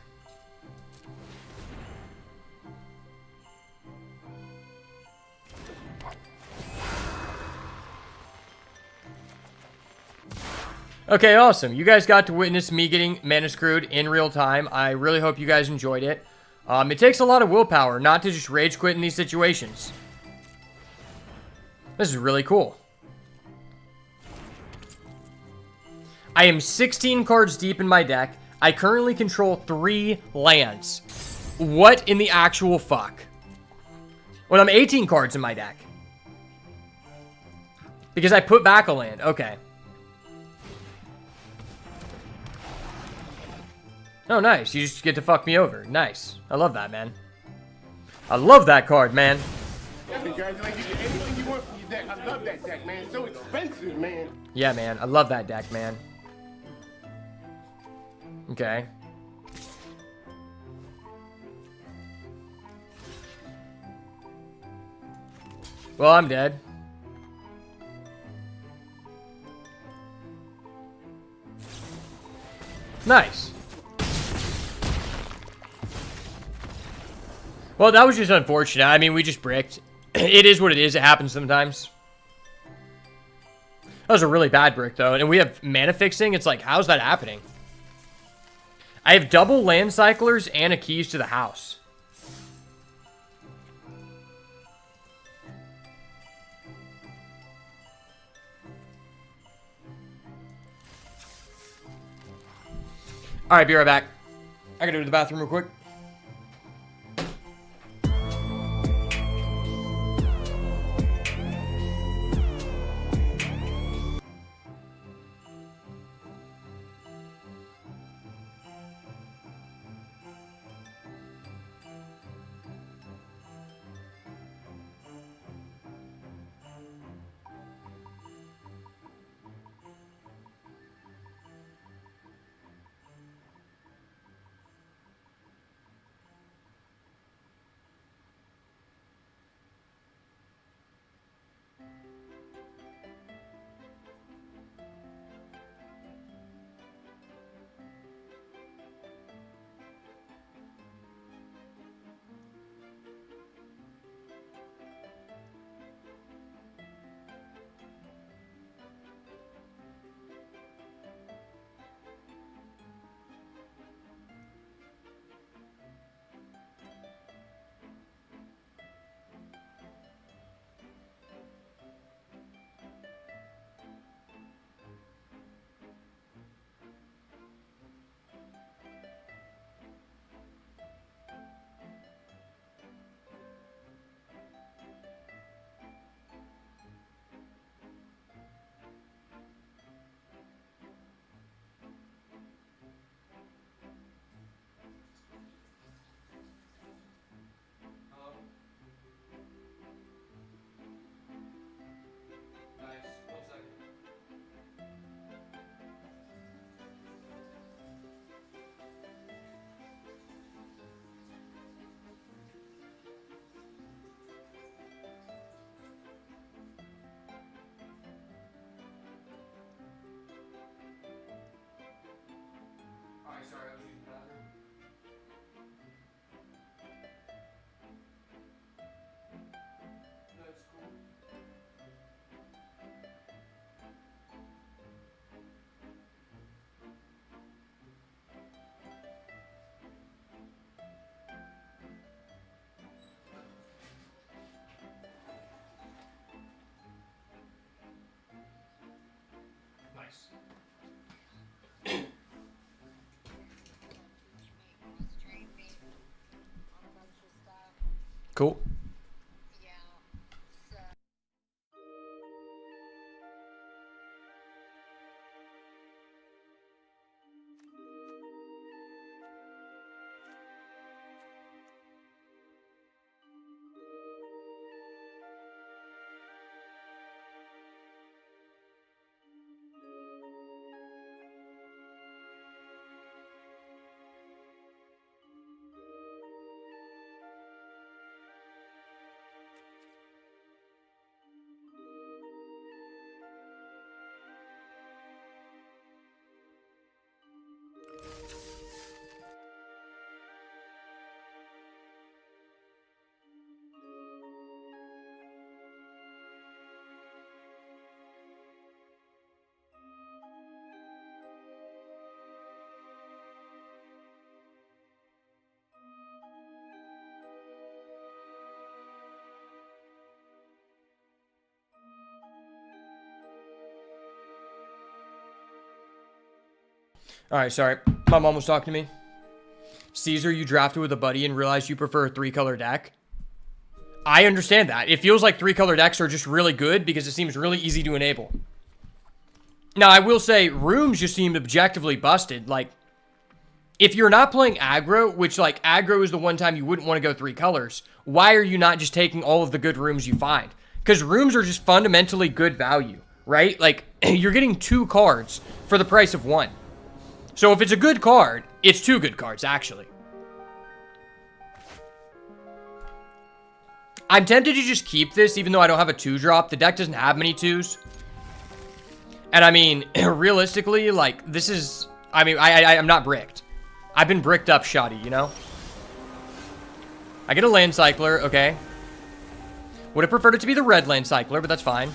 Okay, awesome. You guys got to witness me getting mana screwed in real time. I really hope you guys enjoyed it. It takes a lot of willpower not to just rage quit in these situations. This is really cool. I am 16 cards deep in my deck. I currently control 3 lands. What in the actual fuck? Well, I'm 18 cards in my deck. Because I put back a land. Okay. Oh, nice. You just get to fuck me over. Nice. I love that, man. I love that card, man. Yeah, guys, like, you get anything you want from your deck. I love that deck, man. It's so expensive, man. Yeah, man. I love that deck, man. Okay. Well, I'm dead. Nice. Well, that was just unfortunate. I mean, we just bricked. It is what it is. It happens sometimes. That was a really bad brick, though. And we have mana fixing. It's like, how's that happening? I have double land cyclers and a keys to the house. All right, be right back. I gotta go to the bathroom real quick. Cool. All right, sorry. My mom was talking to me. Caesar, you drafted with a buddy and realized you prefer a 3-color deck. I understand that. It feels like 3-color decks are just really good because it seems really easy to enable. Now, I will say, rooms just seem objectively busted. Like, if you're not playing aggro, which, like, aggro is the one time you wouldn't want to go 3 colors, why are you not just taking all of the good rooms you find? Because rooms are just fundamentally good value, right? Like, you're getting 2 cards for the price of 1. So if it's a good card, it's 2 good cards, actually. I'm tempted to just keep this, even though I don't have a 2-drop. The deck doesn't have many 2s. And I mean, realistically, like, this is... I mean, I'm not bricked. I've been bricked up shoddy, you know? I get a land cycler, okay. Would have preferred it to be the red land cycler, but that's fine.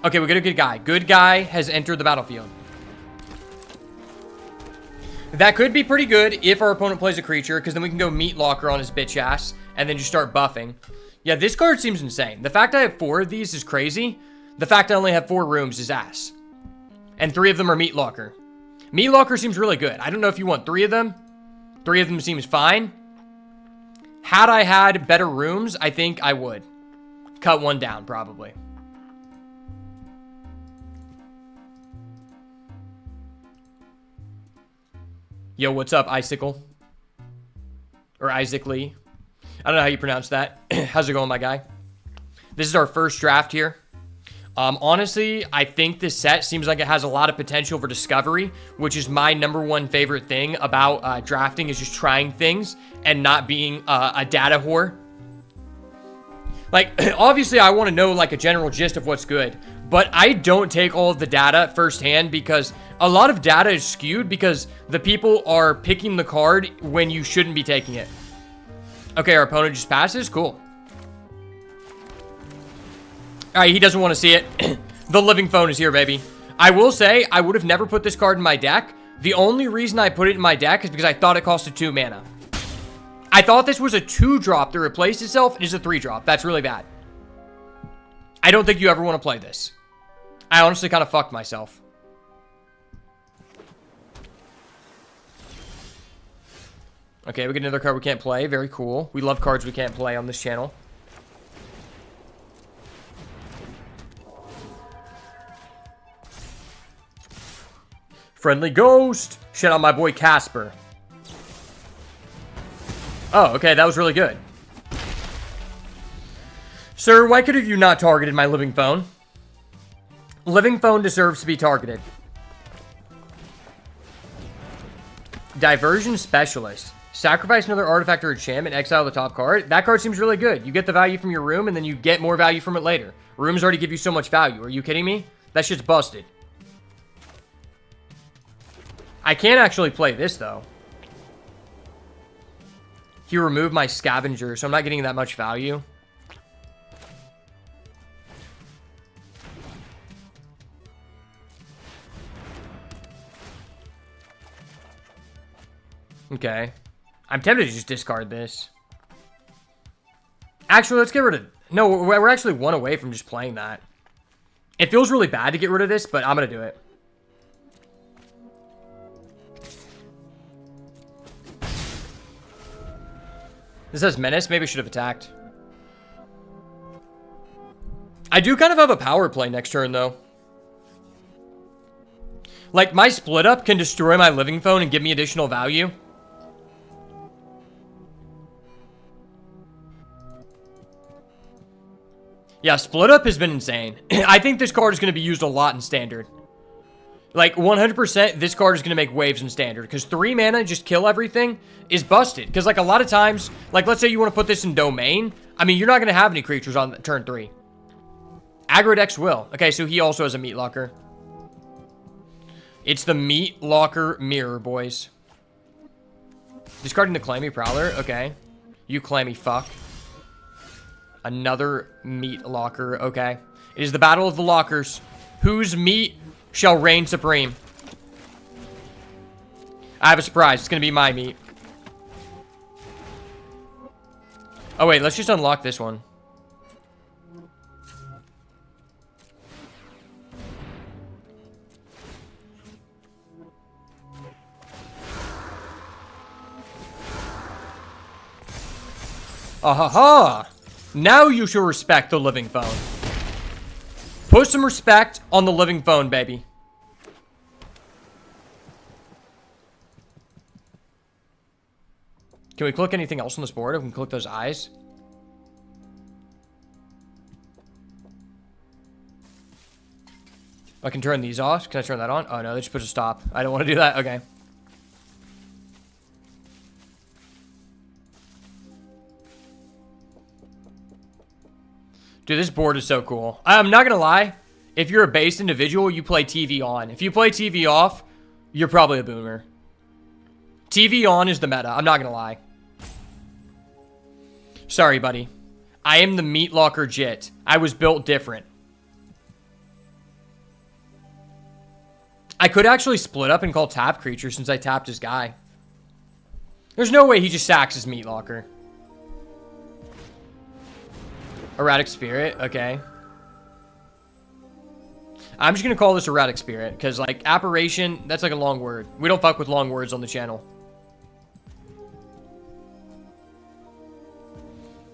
Okay, we get a good guy. Good guy has entered the battlefield. That could be pretty good if our opponent plays a creature, because then we can go Meat Locker on his bitch ass, and then just start buffing. Yeah, this card seems insane. The fact I have 4 of these is crazy. The fact I only have 4 rooms is ass. And 3 of them are Meat Locker. Meat Locker seems really good. I don't know if you want 3 of them. 3 of them seems fine. Had I had better rooms, I think I would. Cut 1 down, probably. Yo, what's up, Icicle? Or Isaac Lee. I don't know how you pronounce that. How's it going, my guy? This is our first draft here. Honestly, I think this set seems like it has a lot of potential for discovery, which is my #1 favorite thing about drafting, is just trying things and not being a data whore. Like, obviously, I want to know, like, a general gist of what's good, but I don't take all of the data firsthand because a lot of data is skewed because the people are picking the card when you shouldn't be taking it. Okay, our opponent just passes. Cool. All right, he doesn't want to see it. The living phone is here, baby. I will say, I would have never put this card in my deck. The only reason I put it in my deck is because I thought it costed 2 mana. I thought this was a 2-drop that replaced itself. It is a 3-drop. That's really bad. I don't think you ever want to play this. I honestly kind of fucked myself. Okay, we get another card we can't play. Very cool. We love cards we can't play on this channel. Friendly Ghost. Shout out my boy Casper. Oh, okay, that was really good. Sir, why could have you not targeted my living phone? Living phone deserves to be targeted. Diversion Specialist. Sacrifice another artifact or enchantment, exile the top card. That card seems really good. You get the value from your room, and then you get more value from it later. Rooms already give you so much value. Are you kidding me? That shit's busted. I can't actually play this, though. He removed my scavenger, so I'm not getting that much value. Okay. I'm tempted to just discard this. Actually, let's get rid of... No, we're actually 1 away from just playing that. It feels really bad to get rid of this, but I'm going to do it. This says menace. Maybe I should have attacked. I do kind of have a power play next turn, though. Like, my split up can destroy my living phone and give me additional value. Yeah, split up has been insane. I think this card is going to be used a lot in standard. Like, 100%, this card is going to make waves in standard. Because 3 mana, just kill everything, is busted. Because, like, a lot of times, like, let's say you want to put this in domain. I mean, you're not going to have any creatures on turn 3. Aggro decks will. Okay, so he also has a meat locker. It's the meat locker mirror, boys. Discarding the clammy prowler. Okay. You clammy fuck. Another meat locker. Okay. It is the battle of the lockers. Whose meat shall reign supreme? I have a surprise. It's going to be my meat. Oh, wait. Let's just unlock this one. Ahaha! Now you shall respect the living phone. Put some respect on the living phone, baby. Can we click anything else on this board? We can click those eyes. I can turn these off. Can I turn that on? Oh no, they just put a stop. I don't want to do that. Okay. Dude, this board is so cool. I'm not gonna lie. If you're a based individual, you play TV on. If you play TV off, you're probably a boomer. TV on is the meta. I'm not gonna lie. Sorry, buddy. I am the meat locker jit. I was built different. I could actually split up and call tap creature since I tapped his guy. There's no way he just sacks his meat locker. Erratic Spirit, okay. I'm just gonna call this Erratic Spirit, because, like, Apparition, that's like a long word. We don't fuck with long words on the channel.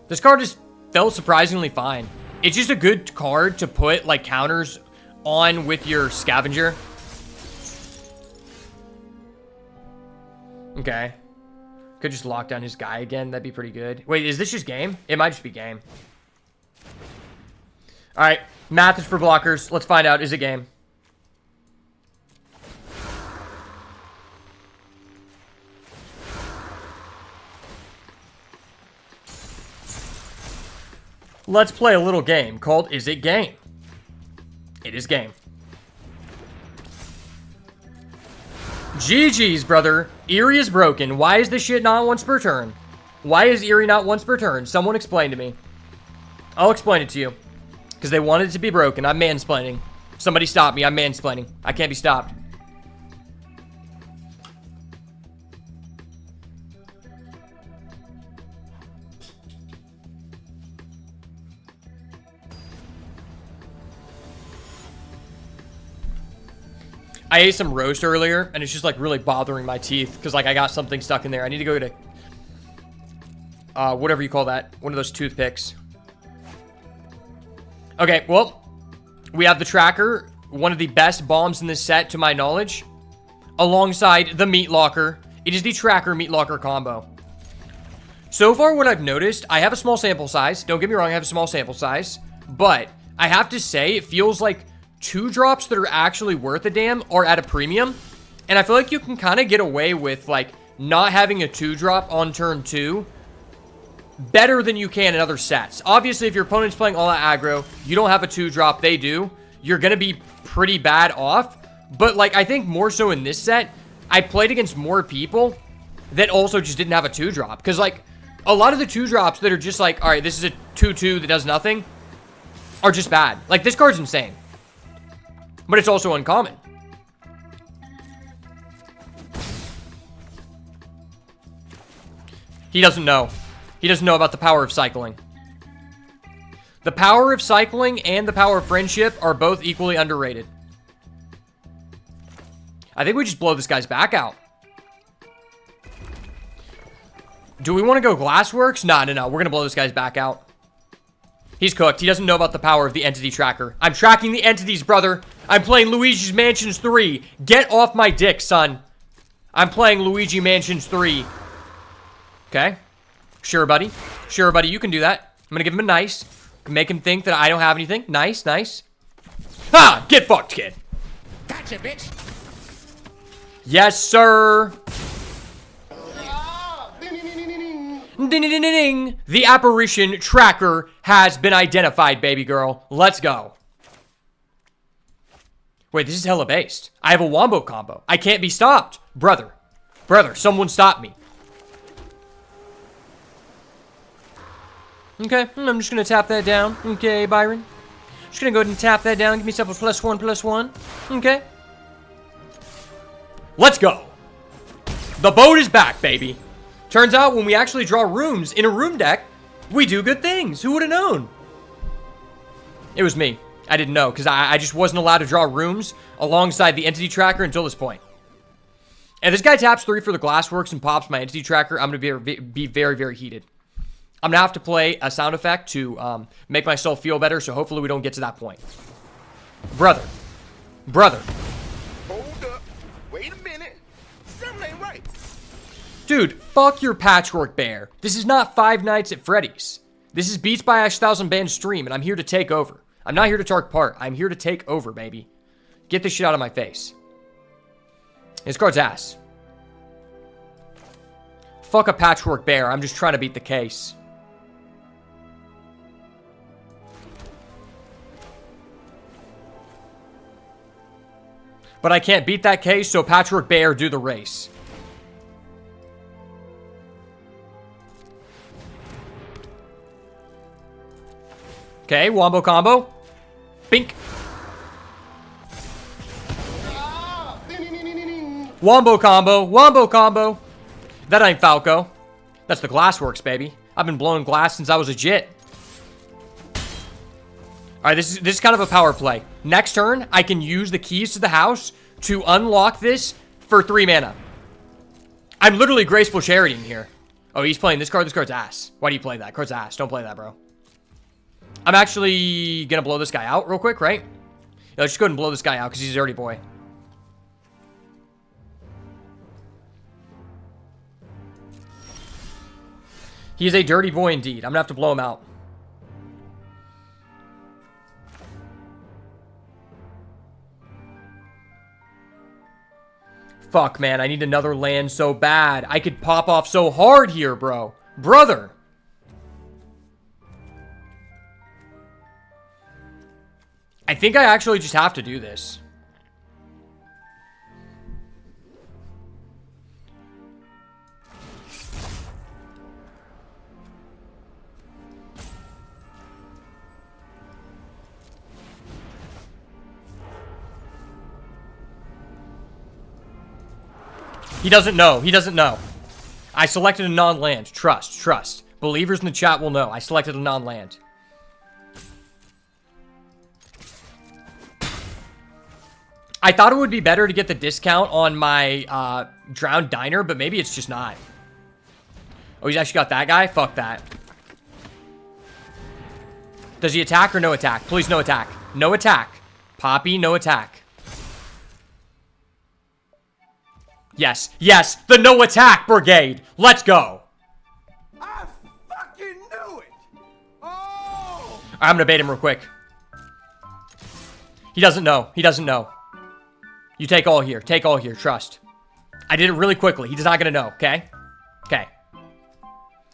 This card just felt surprisingly fine. It's just a good card to put, like, counters on with your Scavenger. Okay. Could just lock down his guy again. That'd be pretty good. Wait, is this just game? It might just be game. All right, math is for blockers. Let's find out. Is it game? Let's play a little game called Is It Game? It is game. GG's, brother. Eerie is broken. Why is this shit not once per turn? Why is Eerie not once per turn? Someone explain to me. I'll explain it to you. Because they wanted it to be broken. I'm mansplaining. Somebody stop me. I'm mansplaining. I can't be stopped. I ate some roast earlier, and it's just, like, really bothering my teeth. Because, like, I got something stuck in there. I need to go to... whatever you call that. One of those toothpicks. Okay, well, we have the Tracker, one of the best bombs in this set, to my knowledge, alongside the Meat Locker. It is the Tracker Meat Locker combo. So far, what I've noticed, I have a small sample size. Don't get me wrong, I have a small sample size. But I have to say, it feels like 2 drops that are actually worth a damn are at a premium. And I feel like you can kind of get away with, like, not having a 2-drop on turn 2 better than you can in other sets. Obviously, if your opponent's playing all that aggro, you don't have a 2-drop, they do, you're gonna be pretty bad off. But, like, I think more so in this set, I played against more people that also just didn't have a 2-drop. Because, like, a lot of the 2-drops that are just like, alright, this is a 2-2 that does nothing, are just bad. Like, this card's insane. But it's also uncommon. He doesn't know. He doesn't know about the power of cycling. The power of cycling and the power of friendship are both equally underrated. I think we just blow this guy's back out. Do we want to go Glassworks? No. We're going to blow this guy's back out. He's cooked. He doesn't know about the power of the entity tracker. I'm tracking the entities, brother. I'm playing Luigi's Mansions 3. Get off my dick, son. I'm playing Luigi Mansions 3. Okay. Sure, buddy. Sure, buddy. You can do that. I'm going to give him a nice. Make him think that I don't have anything. Nice, nice. Ah! Get fucked, kid. Gotcha, bitch. Yes, sir. Ding, ding, ding, ding. The apparition tracker has been identified, baby girl. Let's go. Wait, this is hella based. I have a wombo combo. I can't be stopped. Brother. Brother, someone stop me. Okay, I'm just going to tap that down. Okay, Byron. Just going to go ahead and tap that down. Give myself a +1/+1. Okay. Let's go. The boat is back, baby. Turns out when we actually draw rooms in a room deck, we do good things. Who would have known? It was me. I didn't know because I just wasn't allowed to draw rooms alongside the entity tracker until this point. And this guy taps 3 for the Glassworks and pops my entity tracker. I'm going to be very, very heated. I'm going to have to play a sound effect to make myself feel better, so hopefully we don't get to that point. Brother. Brother. Hold up. Wait a minute. Something ain't right. Dude, fuck your Patchwork Bear. This is not Five Nights at Freddy's. This is Beats by Ash 1000 Band stream, and I'm here to take over. I'm not here to talk part. I'm here to take over, baby. Get this shit out of my face. His card's ass. Fuck a Patchwork Bear. I'm just trying to beat the case. But I can't beat that case, so Patchwork Bear, do the race. Okay, wombo combo. Bink. Wombo combo. Wombo combo. That ain't Falco. That's the Glassworks, baby. I've been blowing glass since I was a jit. Alright, this is kind of a power play. Next turn, I can use the keys to the house to unlock this for 3 mana. I'm literally graceful charitying here. Oh, he's playing this card. This card's ass. Why do you play that? Card's ass. Don't play that, bro. I'm actually gonna blow this guy out real quick, right? Yeah, let's just go ahead and blow this guy out because he's a dirty boy. He is a dirty boy indeed. I'm gonna have to blow him out. Fuck, man. I need another land so bad. I could pop off so hard here, bro. Brother. I think I actually just have to do this. He doesn't know. He doesn't know. I selected a non-land. Trust. Trust. Believers in the chat will know. I selected a non-land. I thought it would be better to get the discount on my Drowned Diner, but maybe it's just not. Oh, he's actually got that guy? Fuck that. Does he attack or no attack? Please, no attack. No attack. Poppy, no attack. Yes. Yes. The no attack brigade. Let's go. I fucking knew it. Oh. I'm gonna bait him real quick. He doesn't know. He doesn't know. You take all here. Take all here. Trust. I did it really quickly. He's not going to know, okay? Okay.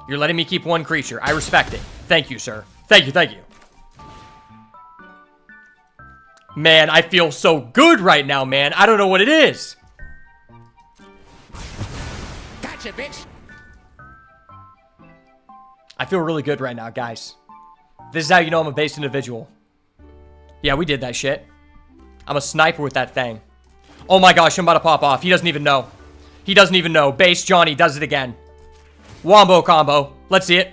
You're letting me keep one creature. I respect it. Thank you, sir. Thank you, thank you. Man, I feel so good right now, man. I don't know what it is. Gotcha, bitch. I feel really good right now, guys. This is how you know I'm a based individual. Yeah, we did that shit. I'm a sniper with that thing. Oh my gosh, I'm about to pop off. He doesn't even know. He doesn't even know. Base Johnny does it again. Wombo combo. Let's see it.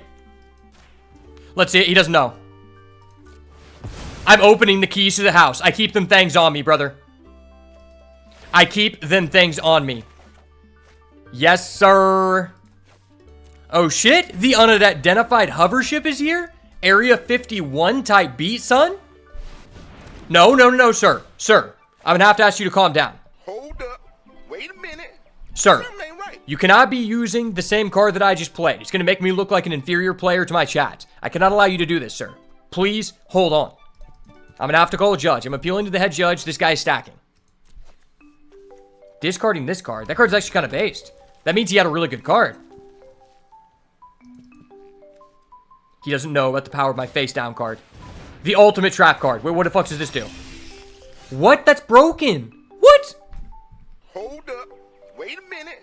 Let's see it. He doesn't know. I'm opening the keys to the house. I keep them things on me, brother. I keep them things on me. Yes, sir. Oh shit, the unidentified hover ship is here? Area 51 type beat, son? No, sir. Sir, I'm gonna have to ask you to calm down. Hold up. Wait a minute. Sir, Something ain't right. you cannot be using the same card that I just played. It's gonna make me look like an inferior player to my chat. I cannot allow you to do this, sir. Please, hold on. I'm gonna have to call a judge. I'm appealing to the head judge. This guy is stacking. Discarding this card. That card's actually kind of based. That means he had a really good card. He doesn't know about the power of my face down card. The ultimate trap card. Wait, what the fuck does this do? What? That's broken. What? Hold up. Wait a minute.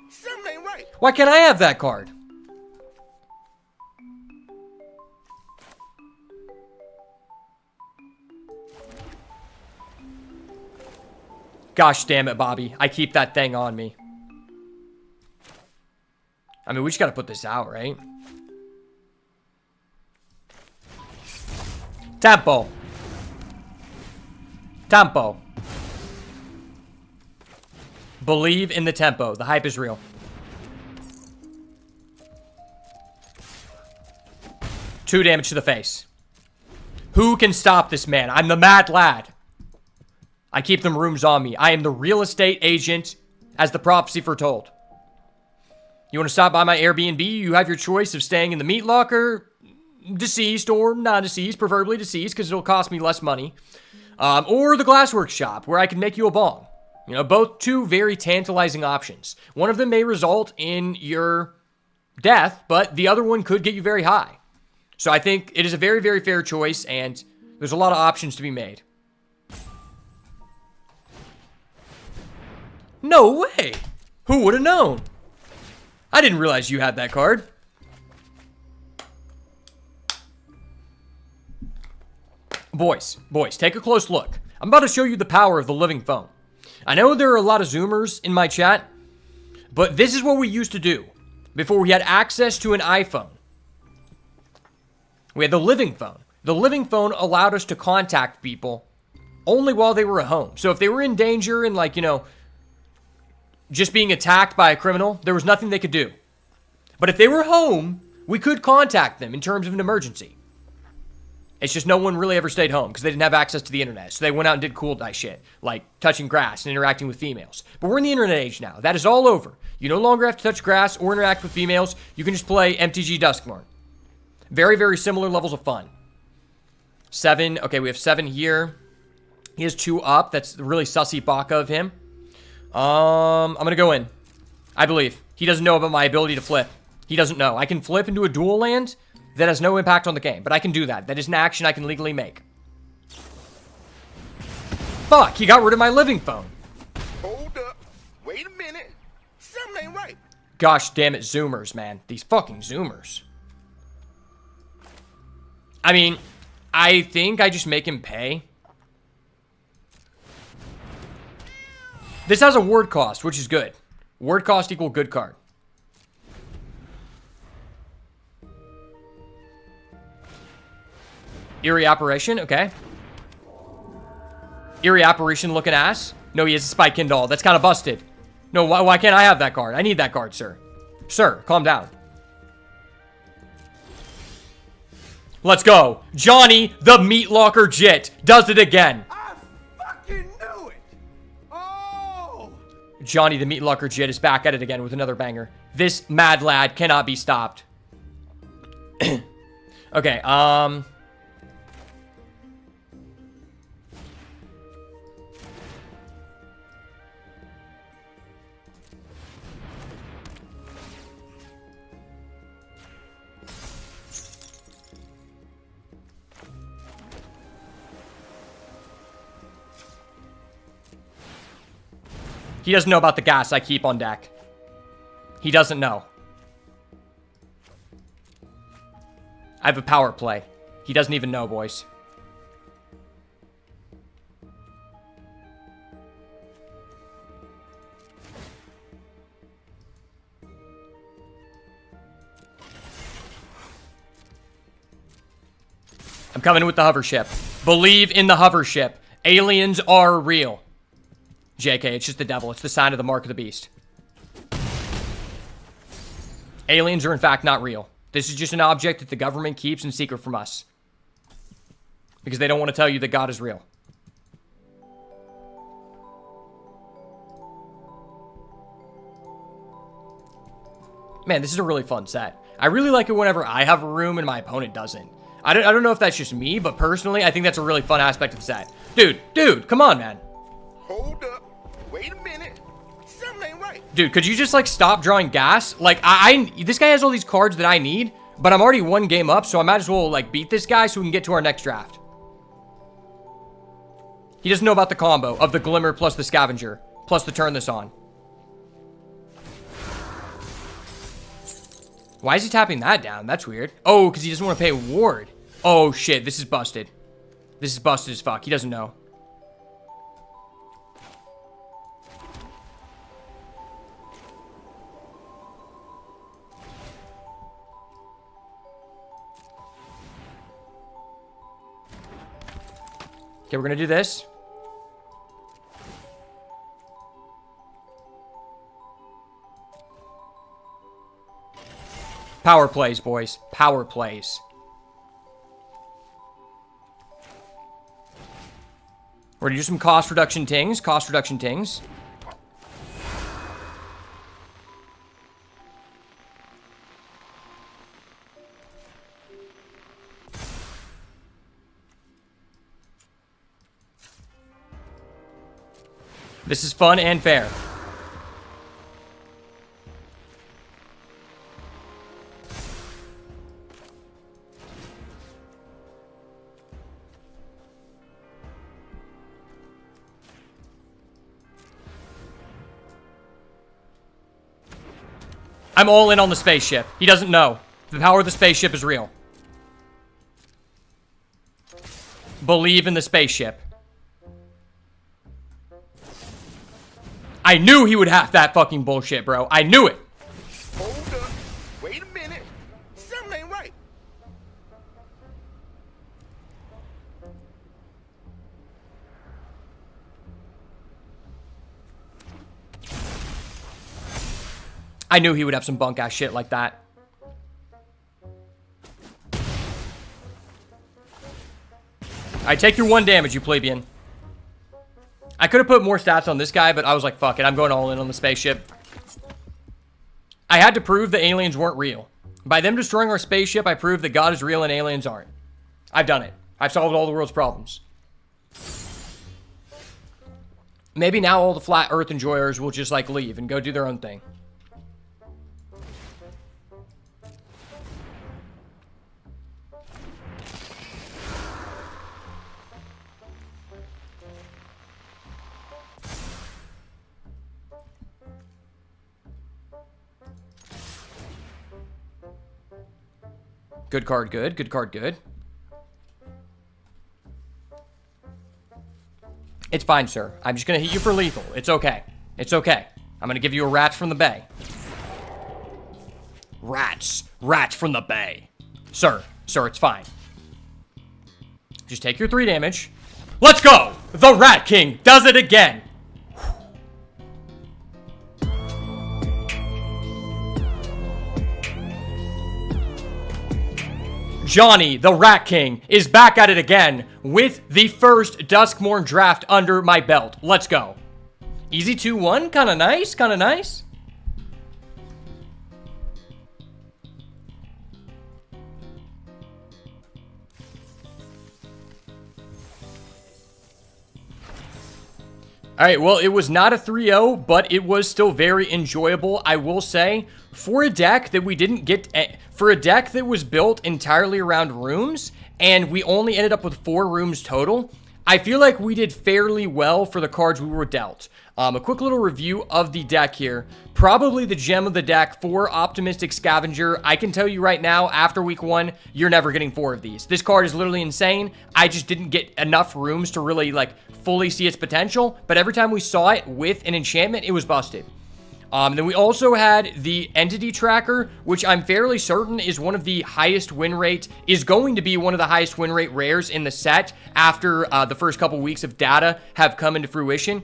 Something ain't right. Why can't I have that card? Gosh damn it, Bobby. I keep that thing on me. I mean, we just gotta put this out, right? Tempo. Tempo. Believe in the tempo. The hype is real. Two damage to the face. Who can stop this man? I'm the mad lad. I keep them rooms on me. I am the real estate agent, as the prophecy foretold. You want to stop by my Airbnb? You have your choice of staying in the meat locker, deceased or non-deceased, preferably deceased, because it'll cost me less money. Or the glasswork shop, where I can make you a bong. You know, both two very tantalizing options. One of them may result in your death, but the other one could get you very high. So I think it is a very, very fair choice, and there's a lot of options to be made. No way! Who would have known? I didn't realize you had that card. Boys, take a close look. I'm about to show you the power of the living phone. I know there are a lot of Zoomers in my chat, but this is what we used to do before we had access to an iPhone. We had the living phone. The living phone allowed us to contact people only while they were at home. So if they were in danger and, like, you know, just being attacked by a criminal, there was nothing they could do. But if they were home, we could contact them in terms of an emergency. It's just no one really ever stayed home because they didn't have access to the internet. So they went out and did cool die shit, like touching grass and interacting with females. But we're in the internet age now. That is all over. You no longer have to touch grass or interact with females. You can just play MTG Duskmourn. Very, very similar levels of fun. 7. Okay, we have 7 here. He has 2 up. That's really sussy baka of him. I'm going to go in. I believe. He doesn't know about my ability to flip. He doesn't know. I can flip into a dual land that has no impact on the game, but I can do that. That is an action I can legally make. Fuck, he got rid of my living phone. Hold up. Wait a minute. Something ain't right. Gosh damn it, Zoomers, man. These fucking Zoomers. I mean, I think I just make him pay. This has a word cost, which is good. Word cost equal good card. Eerie Apparition, okay. Eerie Apparition looking ass. No, he has a Spike Kindle. That's kind of busted. No, why can't I have that card? I need that card, sir. Sir, calm down. Let's go. Johnny, the Meat Locker Jit, does it again. I fucking knew it. Oh. Johnny, the Meat Locker Jit, is back at it again with another banger. This mad lad cannot be stopped. Okay, he doesn't know about the gas I keep on deck. He doesn't know. I have a power play. He doesn't even know, boys. I'm coming with the hover ship. Believe in the hover ship. Aliens are real. JK, it's just the devil. It's the sign of the mark of the beast. Aliens are in fact not real. This is just an object that the government keeps in secret from us. Because they don't want to tell you that God is real. Man, this is a really fun set. I really like it whenever I have a room and my opponent doesn't. I don't know if that's just me, but personally, I think that's a really fun aspect of the set. Dude, come on, man. Hold up. Wait a minute. Something ain't right. Dude, could you just, like, stop drawing gas? Like, this guy has all these cards that I need, but I'm already one game up, so I might as well, like, beat this guy so we can get to our next draft. He doesn't know about the combo of the Glimmer plus the Scavenger, plus the turn this on. Why is he tapping that down? That's weird. Oh, because he doesn't want to pay a ward. Oh, shit. This is busted. This is busted as fuck. He doesn't know. Okay, we're going to do this. Power plays, boys. Power plays. We're gonna do some cost reduction tings. Cost reduction tings. This is fun and fair. I'm all in on the spaceship. He doesn't know. The power of the spaceship is real. Believe in the spaceship. I knew he would have that fucking bullshit, bro. I knew it. Hold up. Wait a minute. Something ain't right. I knew he would have some bunk ass shit like that. Alright, take your 1 damage, you plebeian. I could have put more stats on this guy, but I was like, fuck it. I'm going all in on the spaceship. I had to prove the aliens weren't real. By them destroying our spaceship, I proved that God is real and aliens aren't. I've done it. I've solved all the world's problems. Maybe now all the flat earth enjoyers will just, like, leave and go do their own thing. Good card, good. Good card, good. It's fine, sir. I'm just going to hit you for lethal. It's okay. It's okay. I'm going to give you a rat from the bay. Rats. Rats from the bay. Sir, it's fine. Just take your 3 damage. Let's go! The Rat King does it again! Johnny, the Rat King, is back at it again with the first Duskmourn draft under my belt. Let's go. Easy 2-1. Kind of nice. Kind of nice. All right, well, it was not a 3-0, but it was still very enjoyable, I will say. For a deck that we didn't get... For a deck that was built entirely around rooms, and we only ended up with 4 rooms total, I feel like we did fairly well for the cards we were dealt. A quick little review of the deck here. Probably the gem of the deck for Optimistic Scavenger. I can tell you right now, after week 1, you're never getting 4 of these. This card is literally insane. I just didn't get enough rooms to really, like, fully see its potential. But every time we saw it with an enchantment, it was busted. Then we also had the Entity Tracker, which I'm fairly certain is one of the highest win rate, is going to be one of the highest win rate rares in the set after the first couple weeks of data have come into fruition.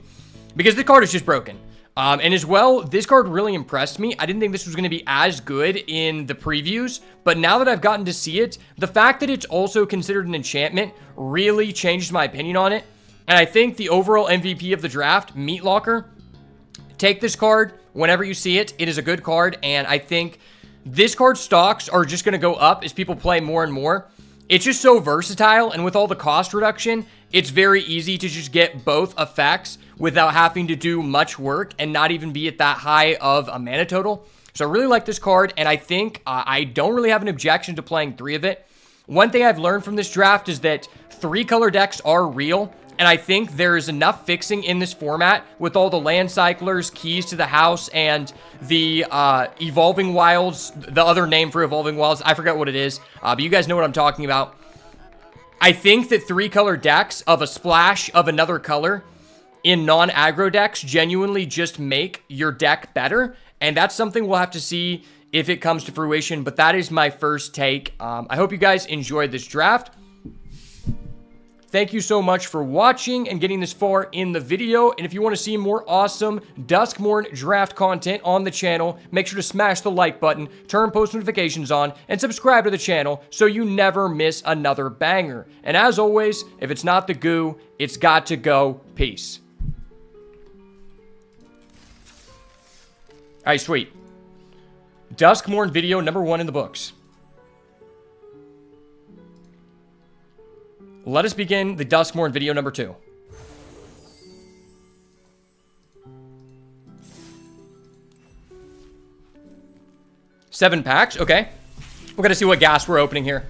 Because the card is just broken. And as well, this card really impressed me. I didn't think this was going to be as good in the previews, but now that I've gotten to see it, the fact that it's also considered an enchantment really changed my opinion on it. And I think the overall MVP of the draft, Meat Locker, take this card whenever you see it. It is a good card, and I think this card's stocks are just going to go up as people play more and more. It's just so versatile, and with all the cost reduction, it's very easy to just get both effects without having to do much work and not even be at that high of a mana total. So I really like this card, and I think I don't really have an objection to playing 3 of it. One thing I've learned from this draft is that 3-color decks are real, and I think there is enough fixing in this format with all the land cyclers, keys to the house, and the Evolving Wilds, the other name for Evolving Wilds. I forget what it is, but you guys know what I'm talking about. I think that 3-color decks of a splash of another color in non-aggro decks genuinely just make your deck better, and that's something we'll have to see if it comes to fruition, but that is my first take. I hope you guys enjoyed this draft. Thank you so much for watching and getting this far in the video. And if you want to see more awesome Duskmourn draft content on the channel, make sure to smash the like button, turn post notifications on, and subscribe to the channel so you never miss another banger. And as always, if it's not the goo, it's got to go. Peace. All right, sweet. Duskmourn video number 1 in the books. Let us begin the Duskmourn video number 2. Seven packs, okay. We're gonna see what gas we're opening here.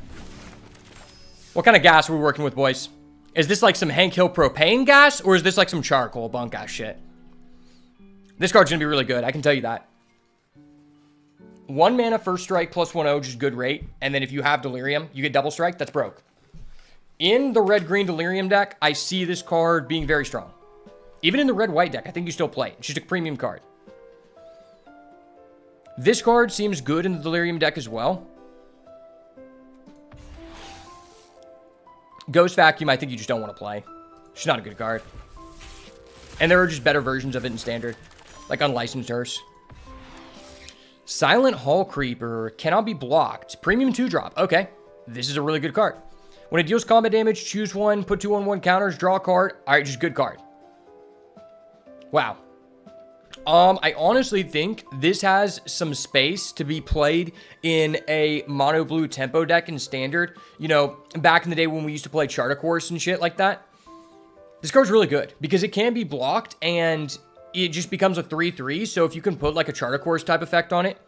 What kind of gas are we working with, boys? Is this like some Hank Hill propane gas, or is this like some charcoal bunk ass shit? This card's gonna be really good, I can tell you that. 1 mana, first strike, plus 1/0, just good rate. And then if you have Delirium, you get double strike, that's broke. In the red-green Delirium deck, I see this card being very strong. Even in the red-white deck, I think you still play it. It's just a premium card. This card seems good in the Delirium deck as well. Ghost Vacuum, I think you just don't want to play. It's not a good card. And there are just better versions of it in Standard. Like Unlicensed Hearse. Silent Hall Creeper cannot be blocked. Premium 2-drop. Okay. This is a really good card. When it deals combat damage, choose one, put 2 on 1 counters, draw a card. All right, just good card. Wow. I honestly think this has some space to be played in a mono blue tempo deck in Standard. You know, back in the day when we used to play Chart Course and shit like that. This card's really good because it can be blocked and it just becomes a 3/3. So if you can put like a Chart Course type effect on it,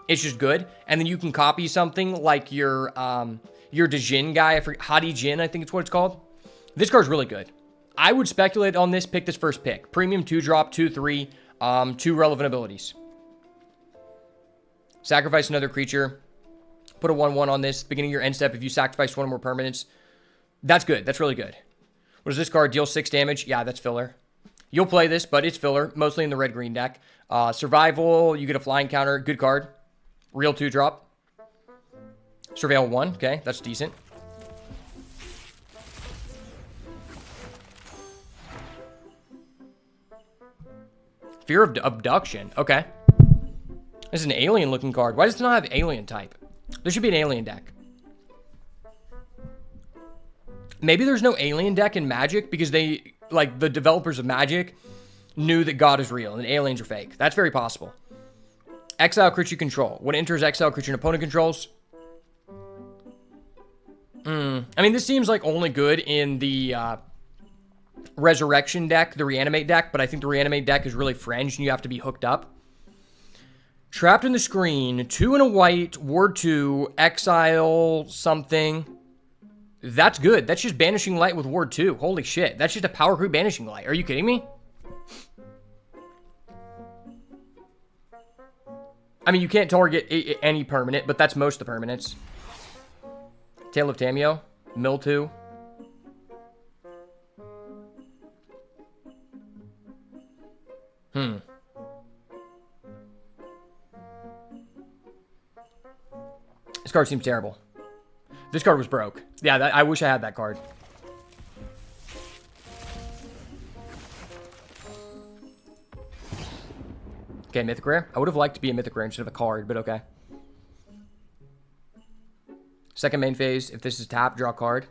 it's just good. And then you can copy something like your Djinn guy, I forget, Hadi Jin, I think it's what it's called. This card's really good. I would speculate on this, pick this first pick. Premium 2-drop, 2/3, 2 relevant abilities. Sacrifice another creature. Put a 1/1 on this. Beginning of your end step, if you sacrifice 1 or more permanents. That's good. That's really good. What does this card? Deal 6 damage. Yeah, that's filler. You'll play this, but it's filler. Mostly in the red-green deck. Survival, you get a flying counter. Good card. Real 2-drop. Surveil 1, okay, that's decent. Fear of Abduction, okay. This is an alien-looking card. Why does it not have alien type? There should be an alien deck. Maybe there's no alien deck in Magic because they, like, the developers of Magic knew that God is real and aliens are fake. That's very possible. Exile creature you control. When it enters exile creature an opponent controls. I mean, this seems like only good in the Resurrection deck, the Reanimate deck, but I think the Reanimate deck is really fringed and you have to be hooked up. Trapped in the Screen, 2 and a white, Ward 2, exile something. That's good. That's just Banishing Light with Ward 2. Holy shit. That's just a power creep Banishing Light. Are you kidding me? I mean, you can't target any permanent, but that's most of the permanents. Tale of Tamio, Mill 2. This card seems terrible. This card was broke. Yeah, I wish I had that card. Okay, Mythic Rare. I would have liked to be a Mythic Rare instead of a card, but okay. Second main phase. If this is tap, draw a card.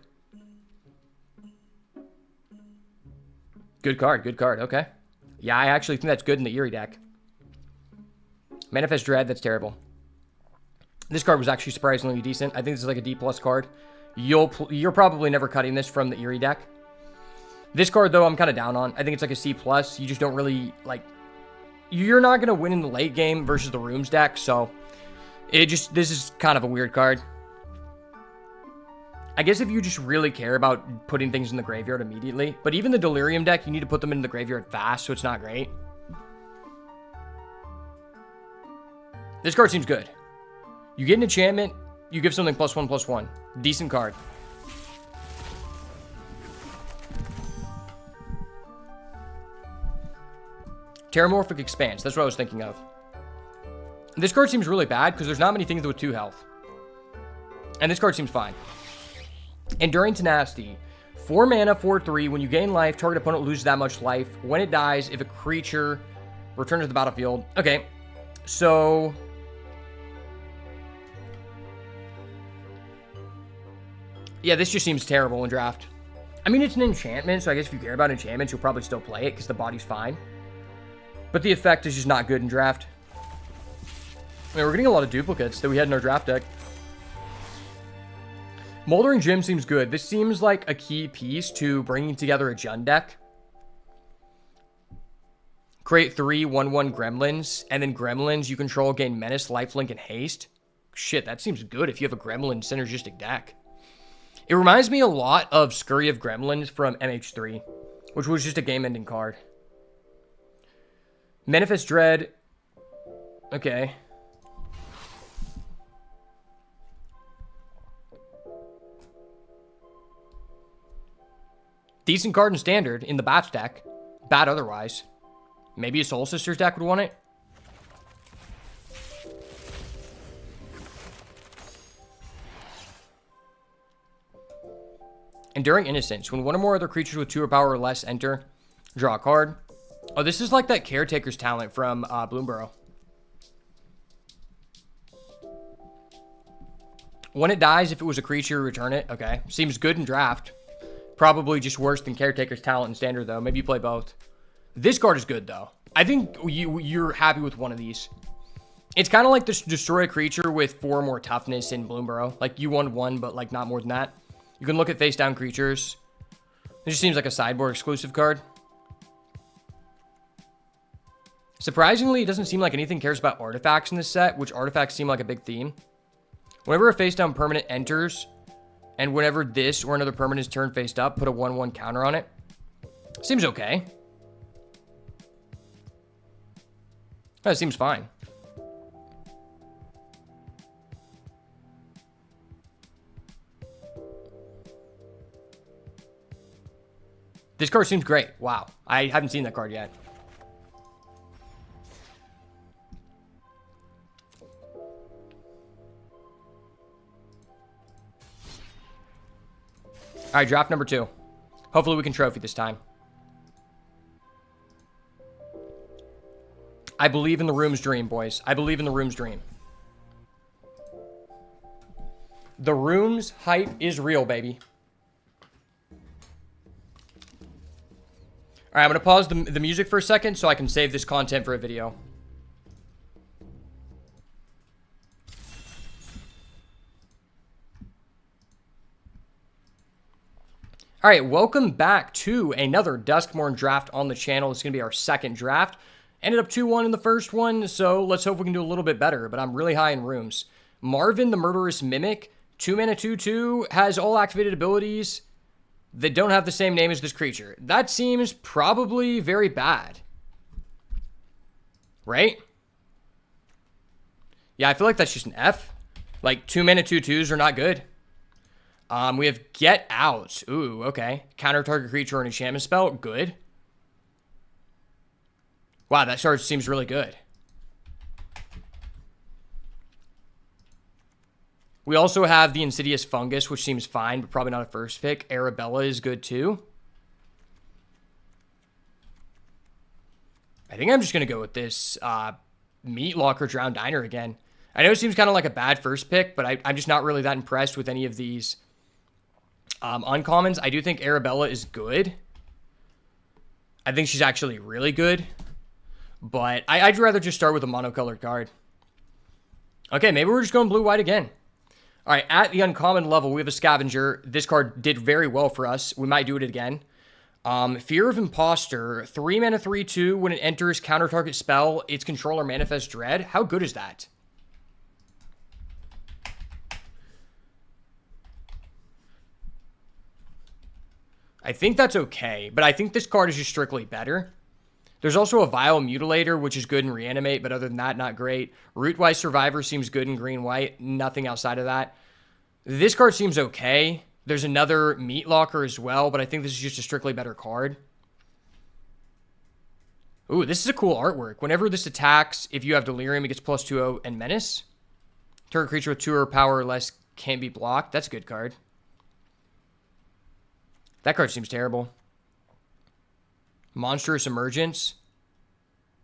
Good card. Good card. Okay. Yeah, I actually think that's good in the Eerie deck. Manifest Dread. That's terrible. This card was actually surprisingly decent. I think this is like a D+ card. You're probably never cutting this from the Eerie deck. This card, though, I'm kind of down on. I think it's like a C+. You just don't really, like... You're not going to win in the late game versus the Rooms deck, so... This is kind of a weird card. I guess if you just really care about putting things in the graveyard immediately. But even the Delirium deck, you need to put them in the graveyard fast, so it's not great. This card seems good. You get an enchantment, you give something +1/+1. Decent card. Terramorphic Expanse. That's what I was thinking of. This card seems really bad because there's not many things with 2 health. And this card seems fine. Enduring Tenacity. 4 mana, 4/3. When you gain life, target opponent loses that much life. When it dies, if a creature returns to the battlefield. Okay. So... yeah, this just seems terrible in draft. I mean, it's an enchantment, so I guess if you care about enchantments, you'll probably still play it because the body's fine. But the effect is just not good in draft. I mean, we're getting a lot of duplicates that we had in our draft deck. Moldering Gem seems good. This seems like a key piece to bringing together a Jund deck. Create 3 1/1 Gremlins, and then Gremlins you control gain Menace, Lifelink, and Haste. Shit, that seems good if you have a Gremlin synergistic deck. It reminds me a lot of Scurry of Gremlins from MH3, which was just a game-ending card. Manifest Dread. Okay. Decent card in Standard in the Bats deck. Bad otherwise. Maybe a Soul Sisters deck would want it. Enduring Innocence. When one or more other creatures with 2 or power or less enter, draw a card. Oh, this is like that Caretaker's Talent from Bloomborough. When it dies, if it was a creature, return it. Okay. Seems good in draft. Probably just worse than Caretaker's Talent in Standard, though. Maybe you play both. This card is good, though. I think you're happy with one of these. It's kind of like this destroy a creature with 4 more toughness in Bloomborough. Like, you won 1, but like not more than that. You can look at face down creatures. It just seems like a sideboard exclusive card. Surprisingly, it doesn't seem like anything cares about artifacts in this set, which artifacts seem like a big theme. Whenever a face down permanent enters, and whenever this or another permanent is turned face up, put a 1/1 counter on it. Seems okay. That seems fine. This card seems great. Wow. I haven't seen that card yet. All right, draft number 2. Hopefully we can trophy this time. I believe in the Room's dream, boys. I believe in the Room's dream. The Room's hype is real, baby. All right, I'm going to pause the music for a second so I can save this content for a video. All right, welcome back to another Duskmourn draft on the channel. It's going to be our second draft. Ended up 2-1 in the first one, so let's hope we can do a little bit better, but I'm really high in Rooms. Marvin the Murderous Mimic, 2 mana 2/2, has all activated abilities that don't have the same name as this creature. That seems probably very bad. Right? Yeah, I feel like that's just an F. Like, 2 mana 2/2s are not good. We have Get Out. Ooh, okay. Counter target creature or an enchantment spell. Good. Wow, that card seems really good. We also have the Insidious Fungus, which seems fine, but probably not a first pick. Arabella is good too. I think I'm just going to go with this Meat Locker Drowned Diner again. I know it seems kind of like a bad first pick, but I'm just not really that impressed with any of these uncommons. I do think Arabella is good. I think she's actually really good. But I'd rather just start with a monocolored card. Okay, maybe we're just going blue-white again. All right, at the uncommon level, we have a Scavenger. This card did very well for us. We might do it again. Fear of Imposter, 3 mana, 3/2. When it enters, counter target spell, its controller manifests dread. How good is that? I think that's okay, but I think this card is just strictly better. There's also a Vile Mutilator, which is good in Reanimate, but other than that, not great. Rootwise Survivor seems good in green-white. Nothing outside of that. This card seems okay. There's another Meat Locker as well, but I think this is just a strictly better card. Ooh, this is a cool artwork. Whenever this attacks, if you have Delirium, it gets +2/0 and Menace. Target creature with 2 or power or less can't be blocked. That's a good card. That card seems terrible. Monstrous Emergence.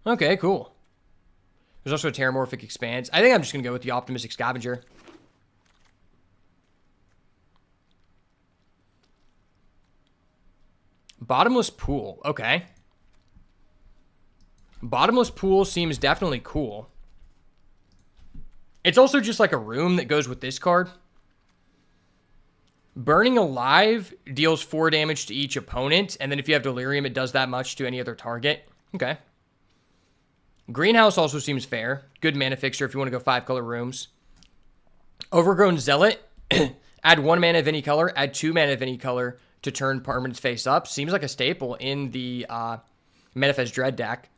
Okay, cool. There's also a Terramorphic Expanse. I think I'm just going to go with the Optimistic Scavenger. Bottomless Pool. Okay. Bottomless Pool seems definitely cool. It's also just like a room that goes with this card. Burning Alive deals 4 damage to each opponent, and then if you have Delirium, it does that much to any other target. Okay. Greenhouse also seems fair. Good mana fixture if you want to go 5-color rooms. Overgrown Zealot. Add 1 mana of any color. Add 2 mana of any color to turn permanents face up. Seems like a staple in the Manifest Dread deck.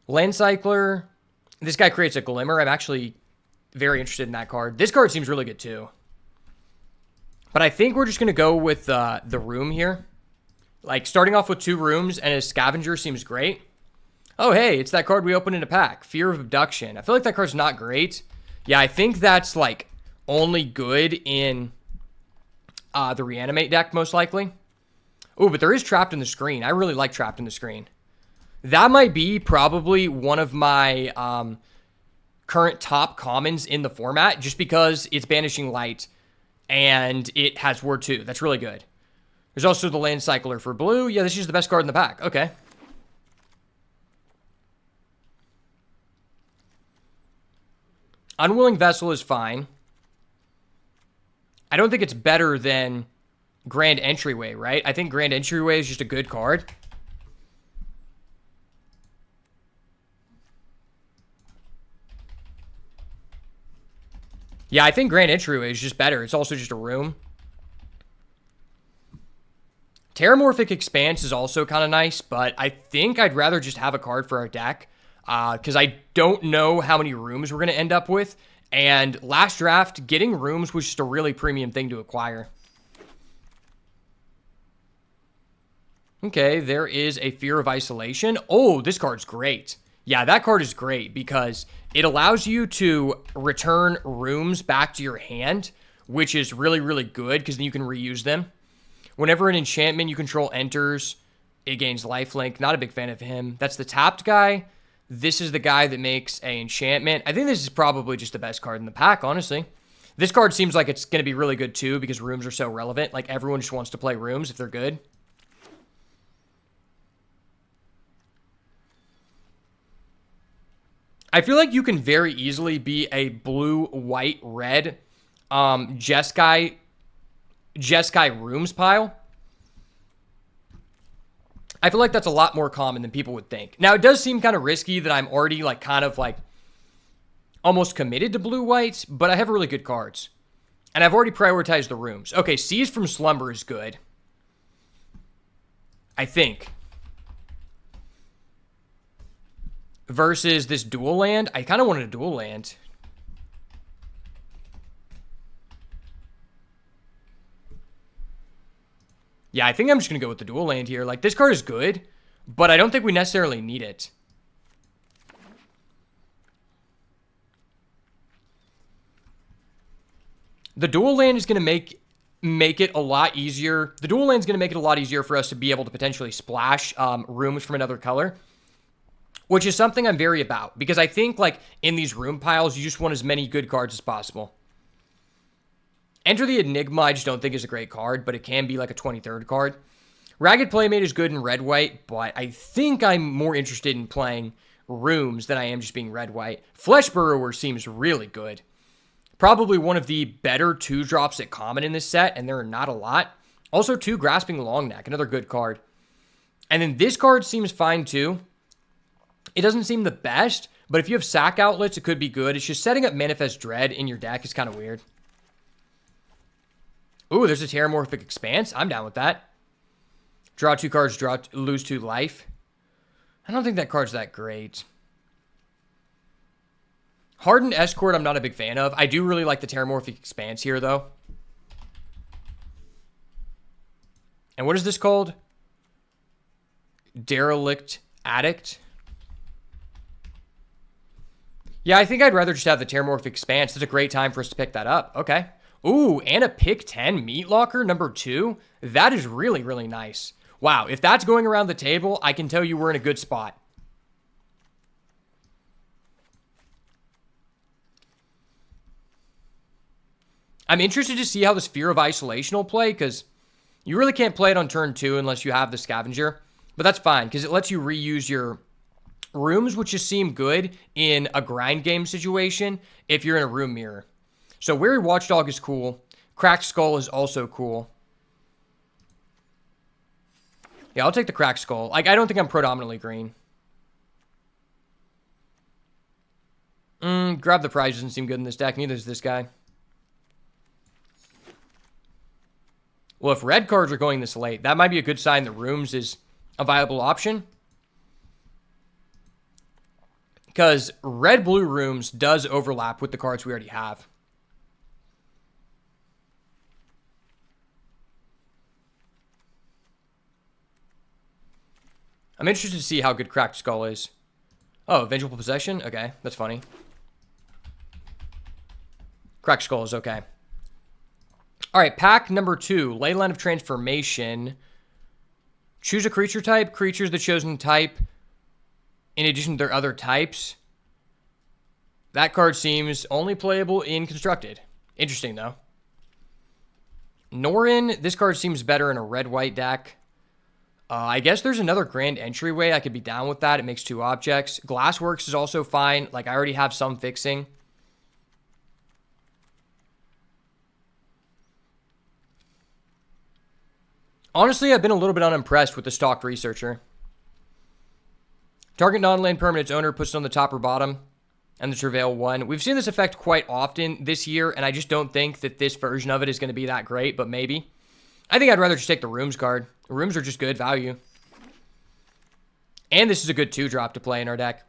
Land Cycler. This guy creates a Glimmer. I'm actually very interested in that card. This card seems really good too. But I think we're just going to go with the room here. Like, starting off with 2 rooms and a Scavenger seems great. Oh, hey, it's that card we opened in a pack. Fear of Abduction. I feel like that card's not great. Yeah, I think that's, like, only good in the Reanimate deck, most likely. Oh, but there is Trapped in the Screen. I really like Trapped in the Screen. That might be probably one of my current top commons in the format, just because it's Banishing Light. And it has Ward 2. That's really good. There's also the Land Cycler for blue. Yeah, this is the best card in the pack. Okay. Unwilling Vessel is fine. I don't think it's better than Grand Entryway, right? I think Grand Entryway is just a good card. Yeah, I think Grand Entryway is just better. It's also just a room. Terramorphic Expanse is also kind of nice, but I think I'd rather just have a card for our deck because I don't know how many rooms we're going to end up with. And last draft, getting rooms was just a really premium thing to acquire. Okay, there is a Fear of Isolation. Oh, this card's great. Yeah, that card is great because it allows you to return rooms back to your hand, which is really, really good because then you can reuse them. Whenever an enchantment you control enters, it gains lifelink. Not a big fan of him. That's the tapped guy. This is the guy that makes an enchantment. I think this is probably just the best card in the pack, honestly. This card seems like it's going to be really good too because rooms are so relevant. Like everyone just wants to play rooms if they're good. I feel like you can very easily be a blue, white, red Jeskai rooms pile. I feel like that's a lot more common than people would think. Now, it does seem kind of risky that I'm already like kind of like almost committed to blue-white, but I have really good cards. And I've already prioritized the rooms. Okay, Seize from Slumber is good. I think. Versus this dual land. I kind of wanted a dual land. Yeah, I think I'm just going to go with the dual land here. Like, this card is good, but I don't think we necessarily need it. The dual land is going to make it a lot easier. The dual land is going to make it a lot easier for us to be able to potentially splash rooms from another color. which is something I'm very about because I think like in these room piles, you just want as many good cards as possible. Enter the Enigma, I just don't think is a great card, but it can be like a 23rd card. Ragged Playmate is good in red-white, but I think I'm more interested in playing rooms than I am just being red-white. Flesh Burrower seems really good. Probably one of the better 2-drops at common in this set, and there are not a lot. Also, 2 Grasping Longneck, another good card. And then this card seems fine too. It doesn't seem the best, but if you have sack outlets, it could be good. It's just setting up Manifest Dread in your deck is kind of weird. Ooh, there's a Terramorphic Expanse. I'm down with that. Draw 2 cards, lose 2 life. I don't think that card's that great. Hardened Escort, I'm not a big fan of. I do really like the Terramorphic Expanse here, though. And what is this called? Derelict Addict. Yeah, I think I'd rather just have the Terramorphic Expanse. It's a great time for us to pick that up. Okay. Ooh, and a pick 10 Meat Locker, number 2. That is really, really nice. Wow, if that's going around the table, I can tell you we're in a good spot. I'm interested to see how the Sphere of Isolation will play, because you really can't play it on turn 2 unless you have the Scavenger. But that's fine, because it lets you reuse your rooms, which just seem good in a grind game situation if you're in a room mirror. So Weary Watchdog is cool. Cracked Skull is also cool. Yeah, I'll take the Cracked Skull. Like, I don't think I'm predominantly green. Grab the Prize doesn't seem good in this deck. Neither does this guy. Well, if red cards are going this late, that might be a good sign that Rooms is a viable option. Because red-blue Rooms does overlap with the cards we already have. I'm interested to see how good Cracked Skull is. Oh, Vengeful Possession? Okay, that's funny. Cracked Skull is okay. All right, pack number 2, Leyline of Transformation. Choose a creature type. Creatures the chosen type, in addition to their other types. That card seems only playable in Constructed. Interesting, though. Norin, this card seems better in a red-white deck. I guess there's another grand entryway. I could be down with that. It makes 2 objects. Glassworks is also fine. Like, I already have some fixing. Honestly, I've been a little bit unimpressed with the Stalked Researcher. Target non-land permanent's owner puts it on the top or bottom, and the Travail 1. We've seen this effect quite often this year, and I just don't think that this version of it is going to be that great, but maybe. I think I'd rather just take the Rooms card. Rooms are just good value. And this is a good 2-drop to play in our deck.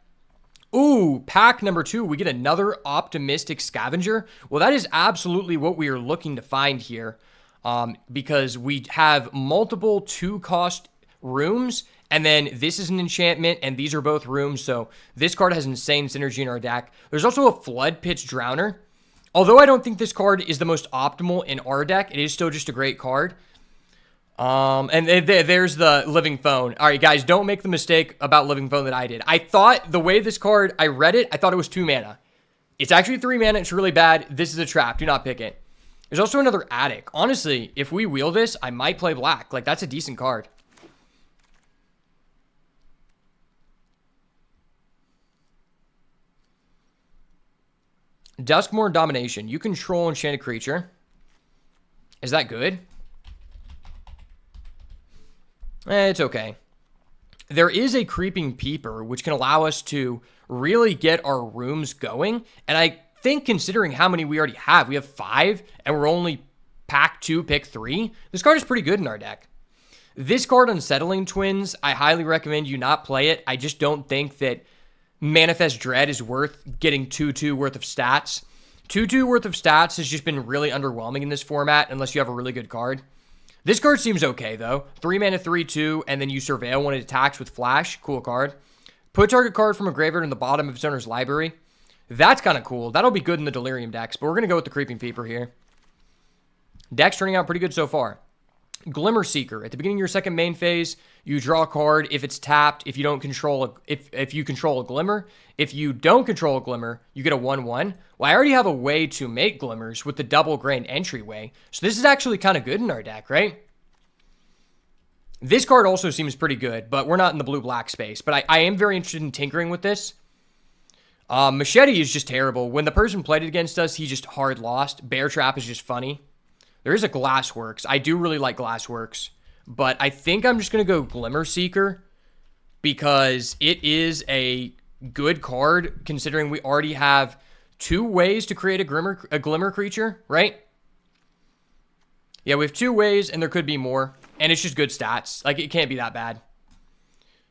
Ooh, pack number 2, we get another Optimistic Scavenger. Well, that is absolutely what we are looking to find here. Because we have multiple 2-cost rooms, and then this is an enchantment, and these are both rooms, so this card has insane synergy in our deck. There's also a Flood Pitch Drowner. Although I don't think this card is the most optimal in our deck, it is still just a great card. And there's the Living Phone. All right, guys, don't make the mistake about Living Phone that I did. I thought the way this card, I read it, I thought it was 2 mana. It's actually 3 mana. It's really bad. This is a trap. Do not pick it. There's also another Attic. Honestly, if we wheel this, I might play black. Like, that's a decent card. Duskmourn Domination. You control enchanted creature. Is that good? It's okay. There is a Creeping Peeper, which can allow us to really get our rooms going. And I think considering how many we already have, we have 5, and we're only pack 2, pick 3. This card is pretty good in our deck. This card, Unsettling Twins, I highly recommend you not play it. I just don't think that Manifest Dread is worth getting 2/2 worth of stats. 2/2 worth of stats has just been really underwhelming in this format unless you have a really good card. This card seems okay, though. 3 mana, 3/2, and then you Surveil when it attacks with Flash. Cool card. Put target card from a graveyard in the bottom of its owner's library. That's kind of cool. That'll be good in the Delirium decks, but we're going to go with the Creeping Peeper here. Deck's turning out pretty good so far. Glimmer Seeker. At the beginning of your second main phase, you draw a card if it's tapped. If you don't control if you control a Glimmer. If you don't control a Glimmer, you get a 1/1. Well, I already have a way to make Glimmers with the double Grand Entryway. So this is actually kind of good in our deck, right? This card also seems pretty good, but we're not in the blue-black space. But I am very interested in tinkering with this. Machete is just terrible. When the person played it against us, he just hard lost. Bear Trap is just funny. There is a Glassworks. I do really like Glassworks. But I think I'm just going to go Glimmer Seeker because it is a good card considering we already have 2 ways to create a Glimmer creature, right? Yeah, we have 2 ways and there could be more. And it's just good stats. Like, it can't be that bad.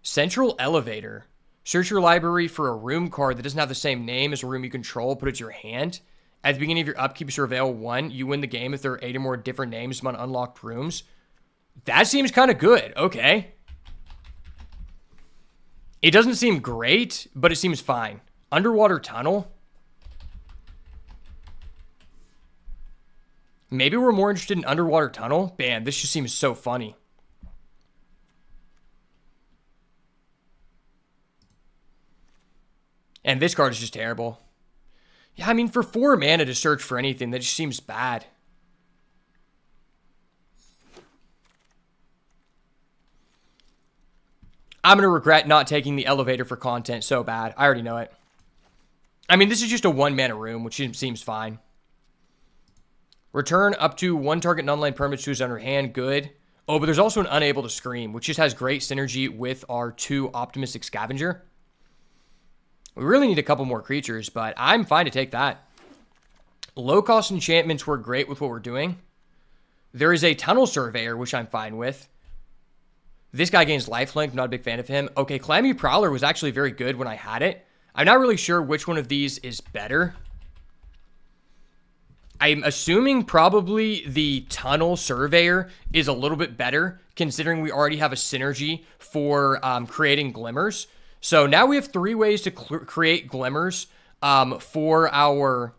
Central Elevator. Search your library for a room card that doesn't have the same name as a room you control. Put it to your hand. At the beginning of your upkeep, surveil 1. You win the game if there are 8 or more different names among unlocked rooms. That seems kind of good. Okay. It doesn't seem great, but it seems fine. Underwater Tunnel. Maybe we're more interested in Underwater Tunnel. Man, this just seems so funny. And this card is just terrible. Yeah, I mean, for 4 mana to search for anything, that just seems bad. I'm going to regret not taking the elevator for content so bad. I already know it. I mean, this is just a 1 mana room, which seems fine. Return up to 1 target non-land permanent to his under hand. Good. Oh, but there's also an Unable to Scream, which just has great synergy with our 2 Optimistic Scavenger. We really need a couple more creatures, but I'm fine to take that. Low-cost enchantments were great with what we're doing. There is a Tunnel Surveyor, which I'm fine with. This guy gains lifelink. Not a big fan of him. Okay, Clammy Prowler was actually very good when I had it. I'm not really sure which one of these is better. I'm assuming probably the Tunnel Surveyor is a little bit better, considering we already have a synergy for creating Glimmers. So now we have 3 ways to create Glimmers for our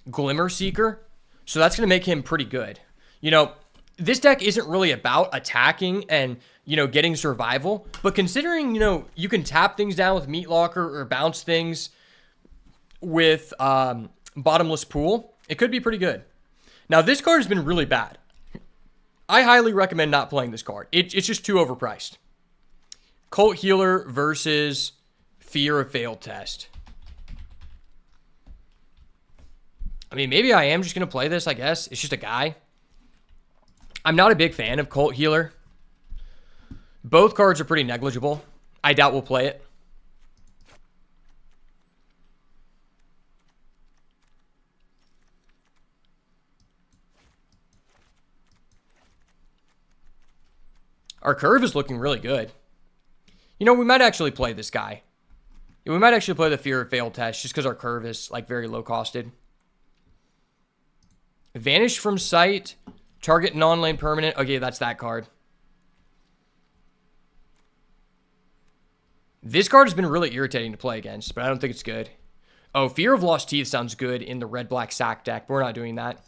Glimmer Seeker. So that's going to make him pretty good. You know, this deck isn't really about attacking and, you know, getting survival. But considering, you know, you can tap things down with Meat Locker or bounce things with Bottomless Pool, it could be pretty good. Now, this card has been really bad. I highly recommend not playing this card. It's just too overpriced. Cult Healer versus Fear of Failed Test. I mean, maybe I am just going to play this, I guess. It's just a guy. I'm not a big fan of Cult Healer. Both cards are pretty negligible. I doubt we'll play it. Our curve is looking really good. You know, we might actually play this guy. Yeah, we might actually play the Fear of Failed Test just because our curve is, like, very low-costed. Vanish from sight. Target non-lane permanent. Okay, that's that card. This card has been really irritating to play against, but I don't think it's good. Oh, Fear of Lost Teeth sounds good in the red-black sack deck, but we're not doing that.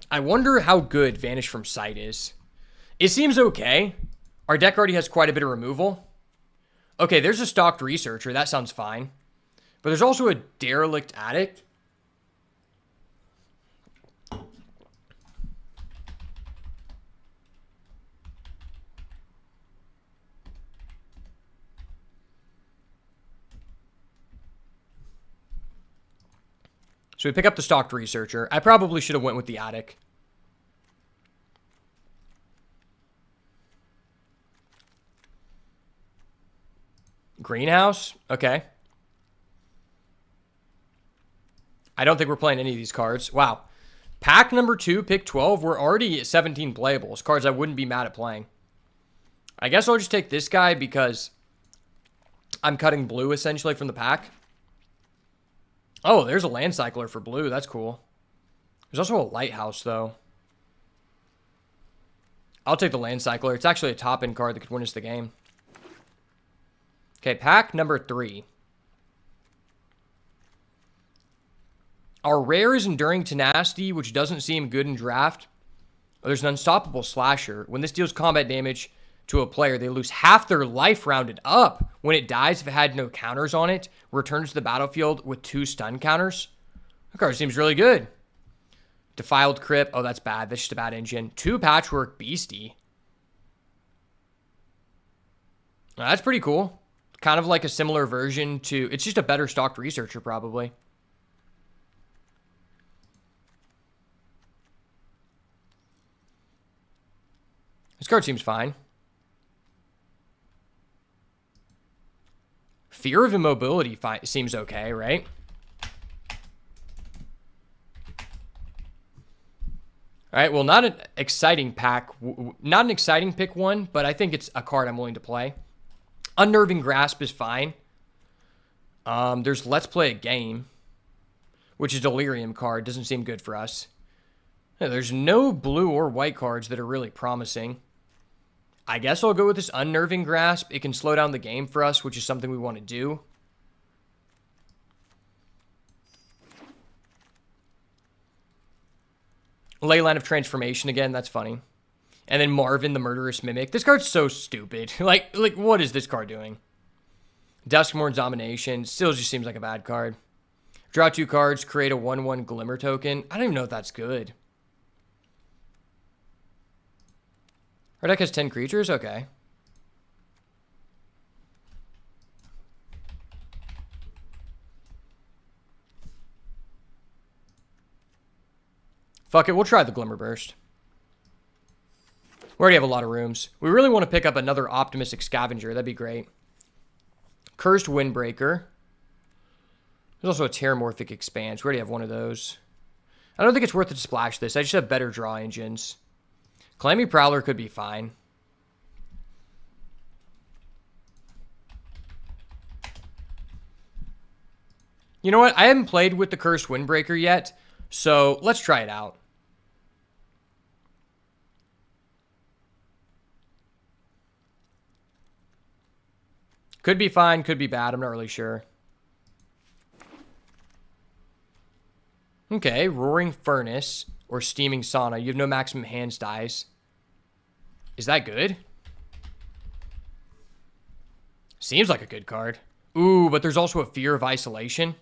I wonder how good Vanish from sight is. It seems okay. Our deck already has quite a bit of removal. Okay, there's a Stalked Researcher. That sounds fine. But there's also a Derelict Addict. So we pick up the Stalked Researcher. I probably should have went with the Attic. Greenhouse? Okay. I don't think we're playing any of these cards. Wow. Pack number 2, pick 12. We're already at 17 playables. Cards I wouldn't be mad at playing. I guess I'll just take this guy because I'm cutting blue essentially from the pack. Oh, there's a Land Cycler for blue. That's cool. There's also a Lighthouse, though. I'll take the Land Cycler. It's actually a top-end card that could win us the game. Okay, pack number 3. Our rare is Enduring Tenacity, which doesn't seem good in draft. Oh, there's an unstoppable slasher. When this deals combat damage to a player, they lose half their life rounded up. When it dies, if it had no counters on it, returns to the battlefield with 2 stun counters. That card seems really good. Defiled Crypt. Oh, that's bad. That's just a bad engine. 2 Patchwork Beastie. That's pretty cool. Kind of like a similar version to... It's just a better stocked Researcher, probably. This card seems fine. Fear of Immobility seems okay, right? All right, well, not an exciting pack. Not an exciting pick one, but I think it's a card I'm willing to play. Unnerving Grasp is fine. There's Let's Play a Game, which is a Delirium card. Doesn't seem good for us. Yeah, there's no blue or white cards that are really promising. I guess I'll go with this Unnerving Grasp. It can slow down the game for us, which is something we want to do. Leyline of Transformation again. That's funny. And then Marvin, the Murderous Mimic. This card's so stupid. like, what is this card doing? Duskmourn's Domination. Still just seems like a bad card. Draw 2 cards. Create a 1/1 Glimmer token. I don't even know if that's good. Our deck has 10 creatures? Okay. Fuck it, we'll try the Glimmer Burst. We already have a lot of rooms. We really want to pick up another Optimistic Scavenger. That'd be great. Cursed Windbreaker. There's also a Terramorphic Expanse. We already have one of those. I don't think it's worth it to splash this. I just have better draw engines. Clammy Prowler could be fine. You know what? I haven't played with the Cursed Windbreaker yet, so let's try it out. Could be fine, could be bad. I'm not really sure. Okay, Roaring Furnace or Steaming Sauna. You have no maximum hands dies. Is that good? Seems like a good card. Ooh, but there's also a Fear of Isolation.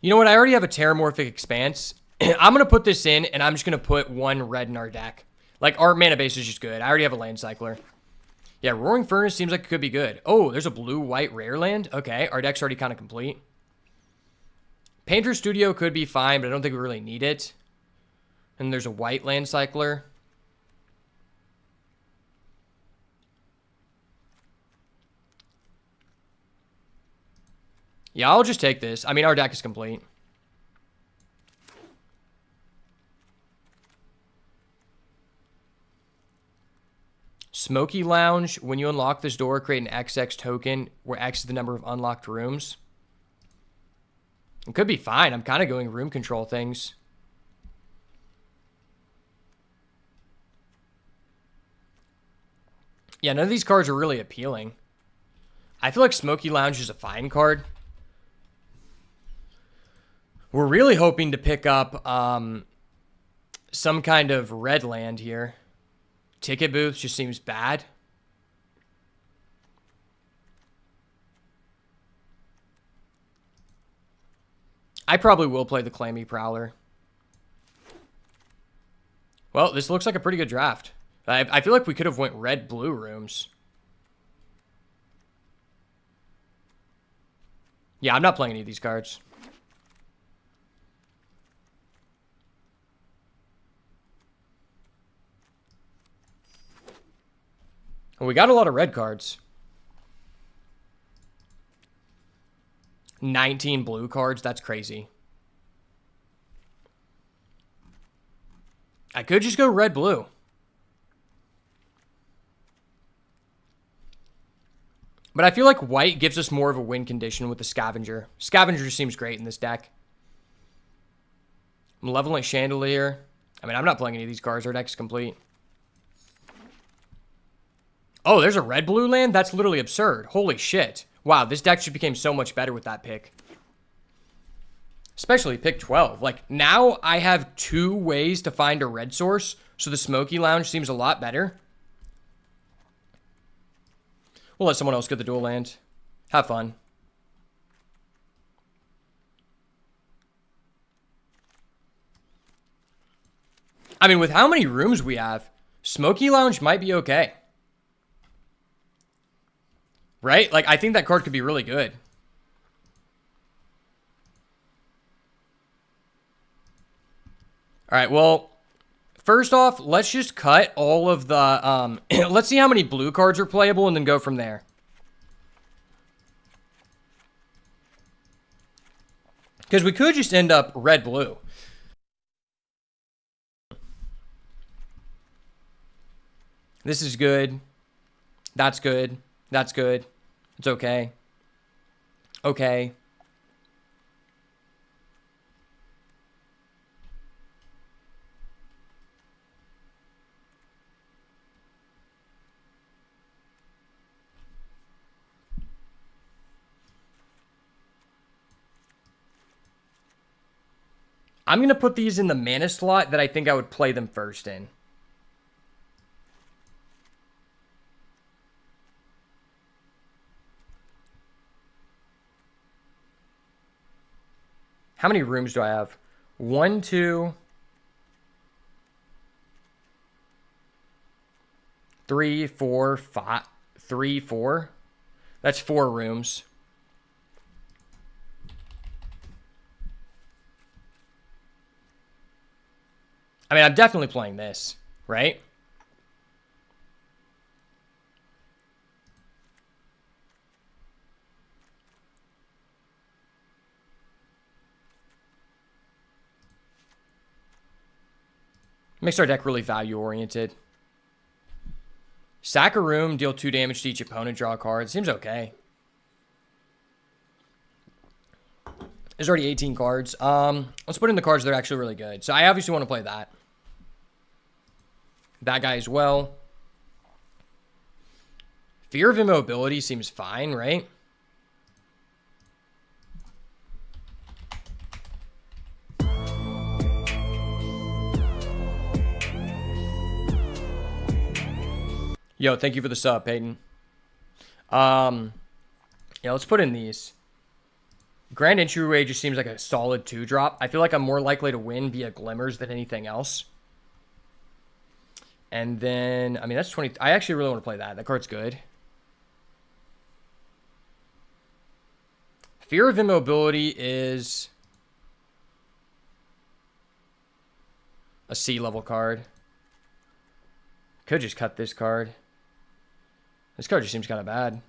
You know what? I already have a Terramorphic Expanse. I'm going to put this in, and I'm just going to put 1 red in our deck. Like, our mana base is just good. I already have a Land Cycler. Yeah, Roaring Furnace seems like it could be good. Oh, there's a blue-white rare land? Okay, our deck's already kind of complete. Painter Studio could be fine, but I don't think we really need it. And there's a white Land Cycler. Yeah, I'll just take this. I mean, our deck is complete. Smoky Lounge. When you unlock this door, create an XX token where X is the number of unlocked rooms. It could be fine. I'm kind of going room control things. Yeah, none of these cards are really appealing. I feel like Smoky Lounge is a fine card. We're really hoping to pick up some kind of red land here. Ticket Booth just seems bad. I probably will play the Clammy Prowler. Well, this looks like a pretty good draft. I feel like we could have went red-blue rooms. Yeah, I'm not playing any of these cards. Well, we got a lot of red cards. 19 blue cards. That's crazy. I could just go red-blue. But I feel like white gives us more of a win condition with the Scavenger. Scavenger seems great in this deck. Malevolent Chandelier. I mean, I'm not playing any of these cards. Our deck's complete. Oh, there's a red-blue land? That's literally absurd. Holy shit. Wow, this deck just became so much better with that pick. Especially pick 12. Like, now I have 2 ways to find a red source, so the Smoky Lounge seems a lot better. We'll let someone else get the dual land. Have fun. I mean, with how many rooms we have, Smoky Lounge might be okay. Right? Like, I think that card could be really good. All right, well, first off, let's just cut all of the... let's see how many blue cards are playable and then go from there. Because we could just end up red-blue. This is good. That's good. That's good. It's okay. Okay. I'm going to put these in the mana slot that I think I would play them first in. How many rooms do I have? 1, 2, 3, 4, 5, 3, 4. That's 4 rooms. I mean, I'm definitely playing this, right? Makes our deck really value-oriented. Sack a room, deal 2 damage to each opponent, draw a card. Seems okay. There's already 18 cards. Let's put in the cards that are actually really good. So I obviously want to play that. That guy as well. Fear of Immobility seems fine, right? Yo, thank you for the sub, Peyton. Yeah, let's put in these. Grand Entryway just seems like a solid 2-drop. I feel like I'm more likely to win via Glimmers than anything else. And then, I mean, that's 20. I actually really want to play that. That card's good. Fear of Immobility is a C-level card. Could just cut this card. This card just seems kind of bad.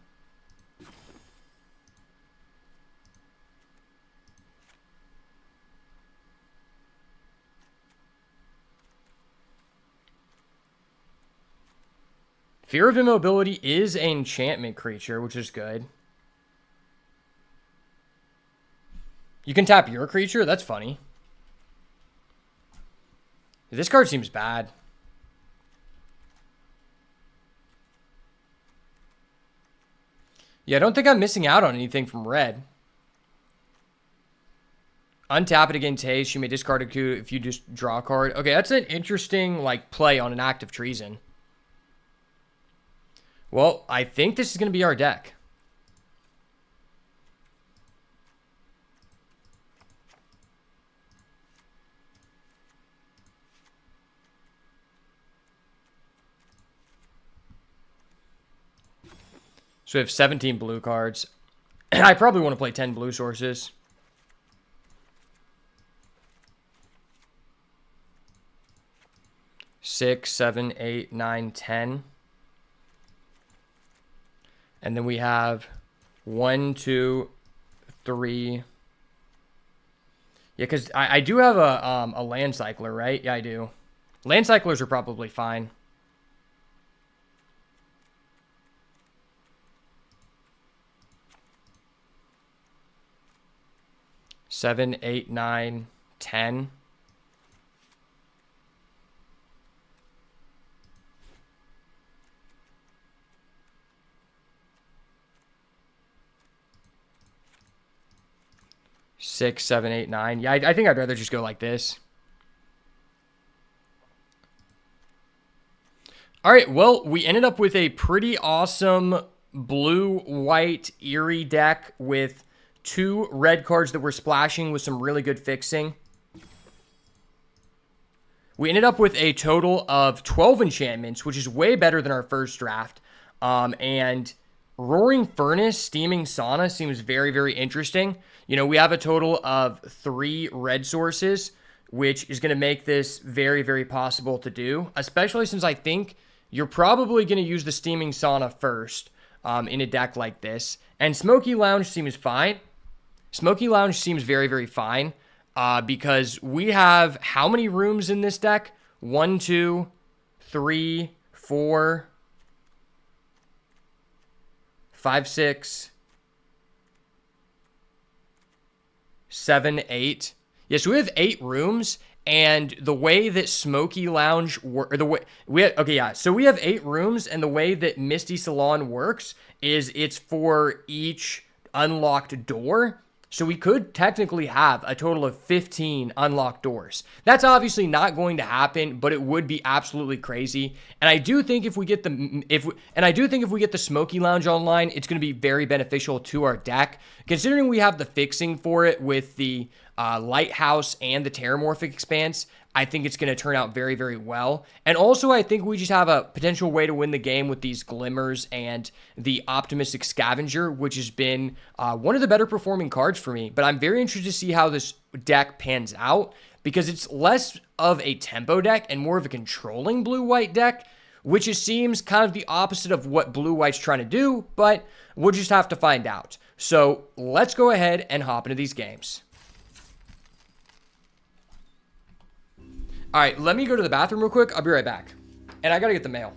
Fear of Immobility is an enchantment creature, which is good. You can tap your creature? That's funny. This card seems bad. Yeah, I don't think I'm missing out on anything from red. Untap it against haste. You may discard a coup if you just draw a card. Okay, that's an interesting like play on an act of treason. Well, I think this is going to be our deck. So we have 17 blue cards. I probably want to play 10 blue sources. Six, 7, 8, 9, 10. And then we have 1, 2, 3. Yeah, because I do have a land cycler, right? Yeah, I do. Land cyclers are probably fine. Seven, 8, 9, 10. 6, 7, 8, 9. Yeah, I think I'd rather just go like this. All right, well, we ended up with a pretty awesome blue-white Eerie deck with 2 red cards that were splashing with some really good fixing. We ended up with a total of 12 enchantments, which is way better than our first draft. And Roaring Furnace, Steaming Sauna seems very, very interesting. You know, we have a total of 3 red sources, which is going to make this very, very possible to do, especially since I think you're probably going to use the Steaming Sauna first in a deck like this. And Smoky Lounge seems fine. Smoky Lounge seems very, very fine because we have how many rooms in this deck? 1, 2, 3, 4, 5, 6, 7, 8. Yeah, so we have 8 rooms, and the way that Smoky Lounge so we have 8 rooms, and the way that Misty Salon works is it's for each unlocked door. So we could technically have a total of 15 unlocked doors. That's obviously not going to happen, but it would be absolutely crazy. And I do think if we get the Smoky Lounge online, it's going to be very beneficial to our deck, considering we have the fixing for it with the Lighthouse and the Terramorphic Expanse. I think it's going to turn out very, very well. And also, I think we just have a potential way to win the game with these Glimmers and the Optimistic Scavenger, which has been one of the better performing cards for me. But I'm very interested to see how this deck pans out, because it's less of a tempo deck and more of a controlling blue-white deck, which it seems kind of the opposite of what blue-white's trying to do, but we'll just have to find out. So let's go ahead and hop into these games. All right, let me go to the bathroom real quick. I'll be right back. And I got to get the mail.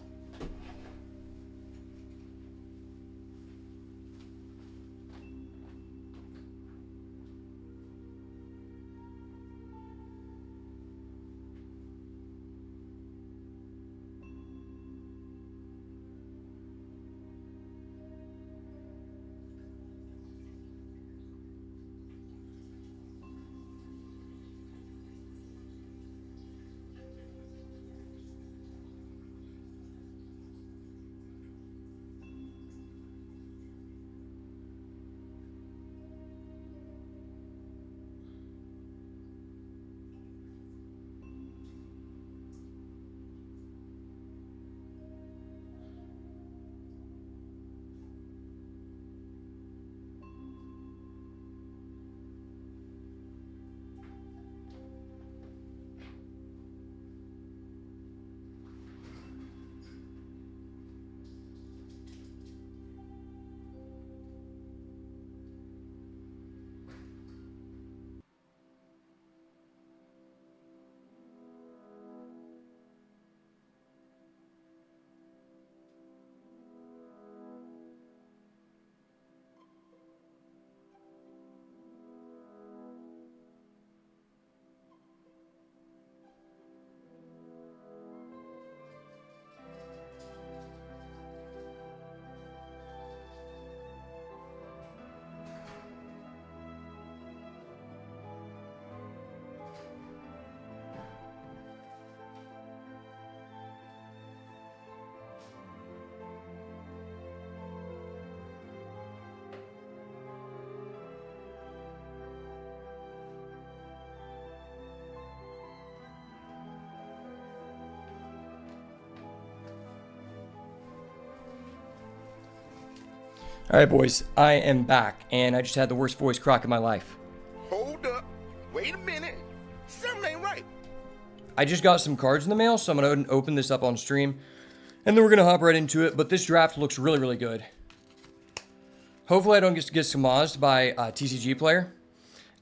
All right, boys, I am back, and I just had the worst voice crack of my life. Hold up. Wait a minute. Something ain't right. I just got some cards in the mail, so I'm going to open this up on stream, and then we're going to hop right into it, but this draft looks really, really good. Hopefully I don't get skamazed by a TCG player.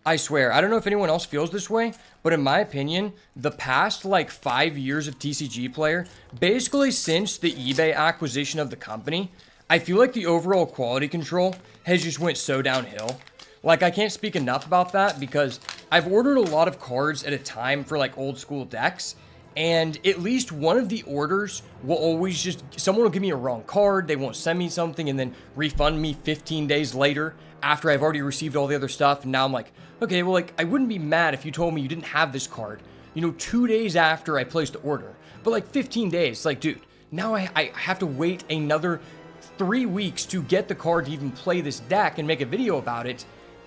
I swear, I don't know if anyone else feels this way, but in my opinion, the past, 5 years of TCG player, basically since the eBay acquisition of the company, I feel like the overall quality control has just went so downhill. I can't speak enough about that because I've ordered a lot of cards at a time for old school decks, And at least one of the orders will always just, someone will give me a wrong card, they won't send me something, and then refund me 15 days later after I've already received all the other stuff. And now I'm like, okay, well, like, I wouldn't be mad if you told me you didn't have this card, 2 days after I placed the order. But like 15 days, like, dude, now I have to wait another 3 weeks to get the card to even play this deck and make a video about it.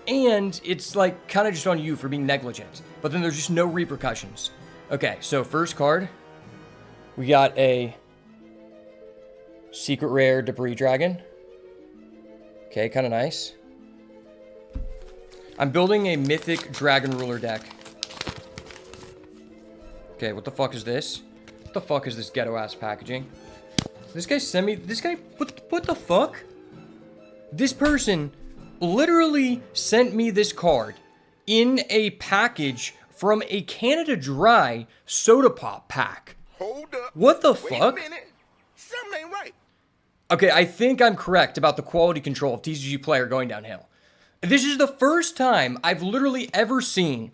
And it's like kind of just on you for being negligent. But then there's just no repercussions. Okay, so first card, we got a secret rare Debris Dragon. Okay, kind of nice. I'm building a mythic Dragon Ruler deck. Okay, what the fuck is this? What the fuck is this ghetto-ass packaging? This guy sent me... This guy... What the fuck? This person literally sent me this card in a package from a Canada Dry soda pop pack. Hold up. What the Wait fuck? a minute. Something ain't right. Okay, I think I'm correct about the quality control of TCG Player going downhill. This is the first time I've literally ever seen...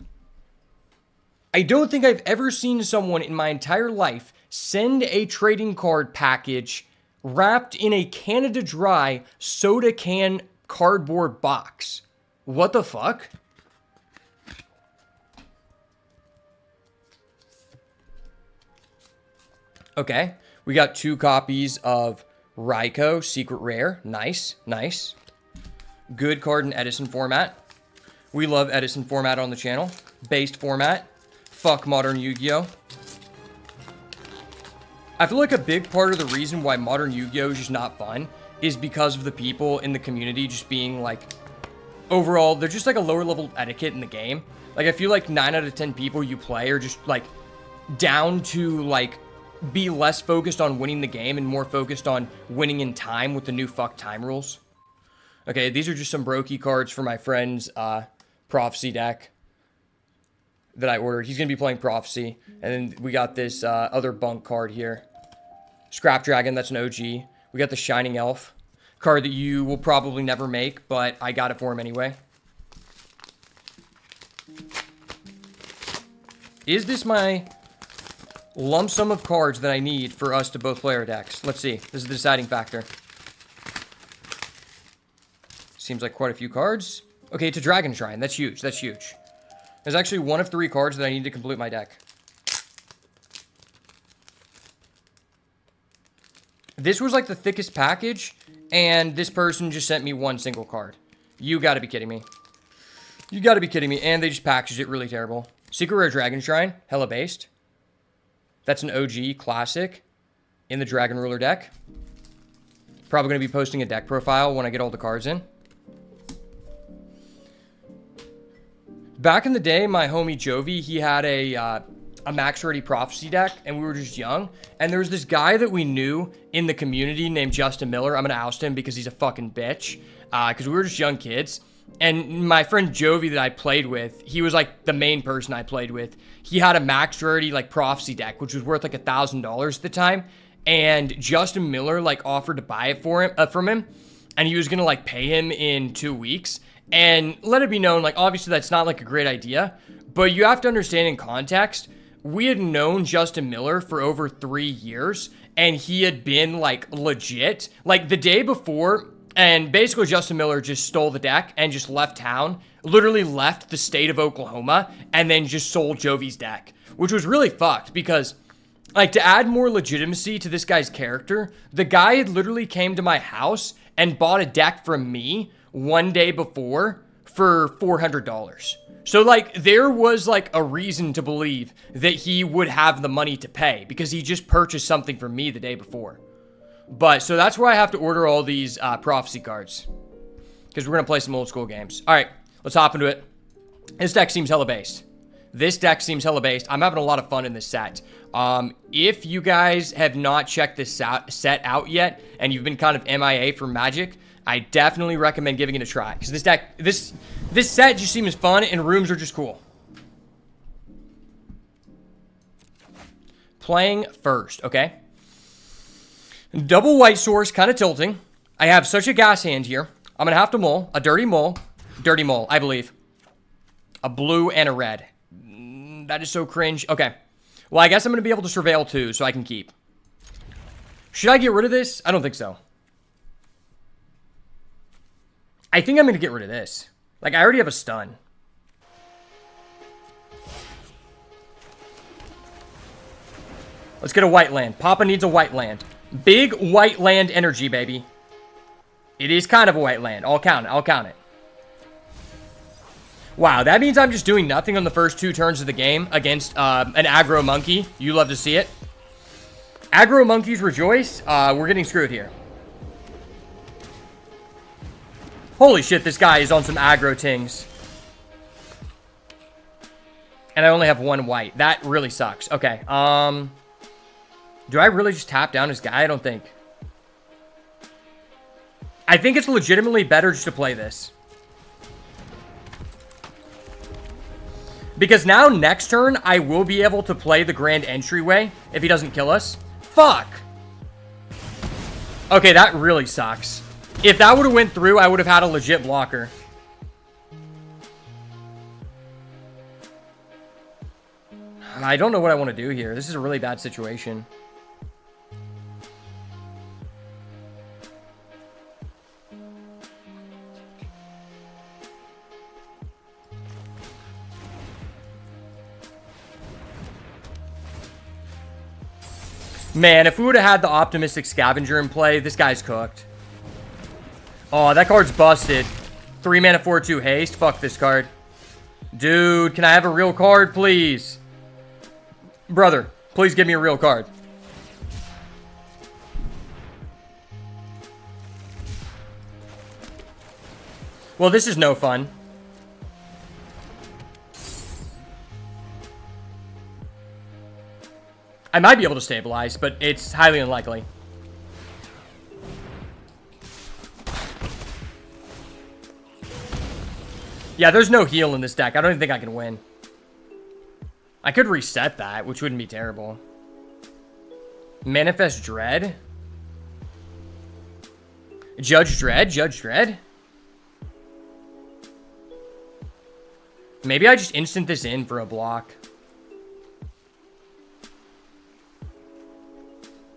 I don't think I've ever seen someone in my entire life send a trading card package wrapped in a Canada Dry soda can cardboard box. What the fuck? Okay, we got 2 copies of Raikou Secret Rare. Nice, nice. Good card in Edison format. We love Edison format on the channel. Based format. Fuck Modern Yu-Gi-Oh! I feel like a big part of the reason why Modern Yu-Gi-Oh! Is just not fun is because of the people in the community just being like, overall, they're just like a lower level etiquette in the game. Like, I feel like 9 out of 10 people you play are just like down to like be less focused on winning the game and more focused on winning in time with the new fuck time rules. Okay, these are just some brokey cards for my friend's Prophecy deck that I ordered. He's going to be playing Prophecy. And then we got this other bunk card here. Scrap Dragon, that's an OG. We got the Shining Elf. Card that you will probably never make, but I got it for him anyway. Is this my lump sum of cards that I need for us to both play our decks? Let's see. This is the deciding factor. Seems like quite a few cards. Okay, it's a Dragon Shrine. That's huge. That's huge. There's actually 1 of 3 cards that I need to complete my deck. This was like the thickest package, and this person just sent me 1 single card. You gotta be kidding me. You gotta be kidding me. And they just packaged it really terrible. Secret Rare Dragon Shrine, hella based. That's an OG classic in the Dragon Ruler deck. Probably gonna be posting a deck profile when I get all the cards in. Back in the day, my homie Jovi, he had a Max Ready Prophecy deck, and we were just young. And there was this guy that we knew in the community named Justin Miller. I'm going to oust him because he's a fucking bitch. Because we were just young kids. And my friend Jovi that I played with, he was like the main person I played with. He had a Max Ready like Prophecy deck, which was worth like $1,000 at the time. And Justin Miller like offered to buy it for him from him. And he was going to like pay him in 2 weeks. And let it be known, like, obviously that's not, like, a great idea. But you have to understand in context, we had known Justin Miller for over 3 years. And he had been, like, legit. Like, the day before, and basically Justin Miller just stole the deck and just left town. Literally left the state of Oklahoma. And then just sold Jovi's deck. Which was really fucked because, like, to add more legitimacy to this guy's character, the guy had literally came to my house and bought a deck from me 1 day before for $400. So, like, there was, like, a reason to believe that he would have the money to pay because he just purchased something from me the day before. But, so that's why I have to order all these Prophecy cards because we're going to play some old school games. All right, let's hop into it. This deck seems hella based. This deck seems hella based. I'm having a lot of fun in this set. If you guys have not checked this set out yet and you've been kind of MIA for Magic, I definitely recommend giving it a try because this deck, this set just seems fun and rooms are just cool. Playing first, okay? Double White Source, kind of tilting. I have such a gas hand here. I'm gonna have to mull a dirty mull, I believe. A blue and a red. That is so cringe. Okay, Well, I guess I'm going to be able to surveil too, so I can keep. Should I get rid of this? I don't think so. I think I'm going to get rid of this. Like, I already have a stun. Let's get a white land. Papa needs a white land. Big white land energy, baby. It is kind of a white land. I'll count it. I'll count it. Wow, that means I'm just doing nothing on the first 2 turns of the game against an aggro monkey. You love to see it. Aggro monkeys rejoice. We're getting screwed here. Holy shit, this guy is on some aggro tings. And I only have 1 white. That really sucks. Okay, do I really just tap down his guy? I don't think. I think it's legitimately better just to play this. Because now, next turn, I will be able to play the grand entryway if he doesn't kill us. Fuck! Okay, that really sucks. If that would have went through, I would have had a legit blocker. I don't know what I want to do here. This is a really bad situation. Man, if we would have had the optimistic scavenger in play, this guy's cooked. Oh, that card's busted. 3 mana 4/2 haste. Fuck this card. Dude, can I have a real card, please? Brother, please give me a real card. Well, this is no fun. I might be able to stabilize, but it's highly unlikely. Yeah, there's no heal in this deck. I don't even think I can win. I could reset that, which wouldn't be terrible. Manifest Dread. Judge Dread? Judge Dread? Maybe I just instant this in for a block.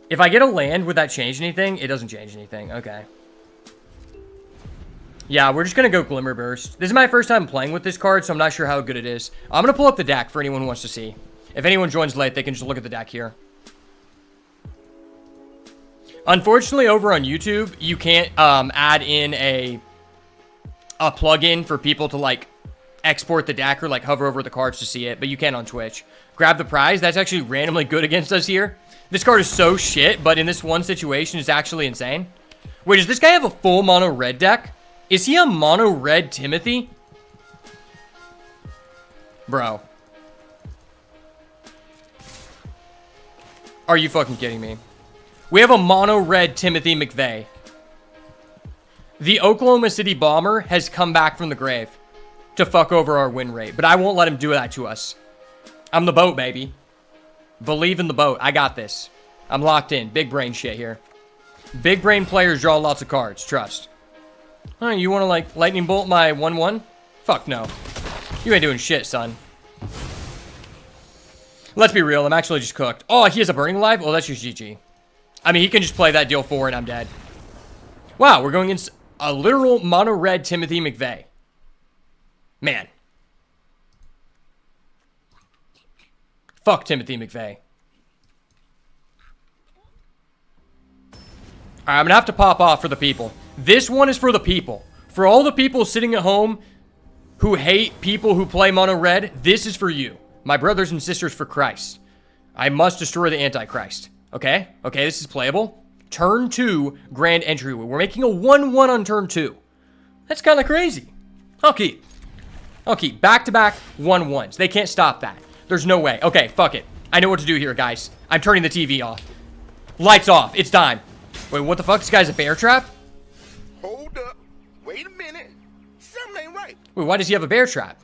If I get a land, would that change anything? It doesn't change anything. Okay. Yeah, we're just going to go Glimmer Burst. This is my first time playing with this card, so I'm not sure how good it is. I'm going to pull up the deck for anyone who wants to see. If anyone joins late, they can just look at the deck here. Unfortunately, over on YouTube, you can't add in a plugin for people to, like, export the deck or, like, hover over the cards to see it, but you can on Twitch. Grab the Prize. That's actually randomly good against us here. This card is so shit, but in this one situation, it's actually insane. Wait, does this guy have a full mono red deck? Is he a mono red Timothy? Bro. Are you fucking kidding me? We have a mono red Timothy McVeigh. The Oklahoma City Bomber has come back from the grave to fuck over our win rate, but I won't let him do that to us. I'm the boat, baby. Believe in the boat. I got this. I'm locked in. Big brain shit here. Big brain players draw lots of cards. Trust. Huh, you want to, like, lightning bolt my 1/1? Fuck no. You ain't doing shit, son. Let's be real. I'm actually just cooked. Oh, he has a Burning Alive? Oh, that's just GG. I mean, he can just play that deal 4 and I'm dead. Wow, we're going against a literal mono red Timothy McVeigh. Man. Fuck Timothy McVeigh. Alright, I'm gonna have to pop off for the people. This one is for the people. For all the people sitting at home who hate people who play mono red, this is for you. My brothers and sisters for Christ. I must destroy the Antichrist. Okay? Okay, this is playable. Turn 2, Grand Entryway. We're making a 1/1 on turn 2. That's kind of crazy. I'll keep. I'll keep. Back-to-back 1/1s. They can't stop that. There's no way. Okay, fuck it. I know what to do here, guys. I'm turning the TV off. Lights off. It's time. Wait, what the fuck? This guy's a bear trap? Hold up. Wait a minute. Something ain't right. Wait, why does he have a bear trap?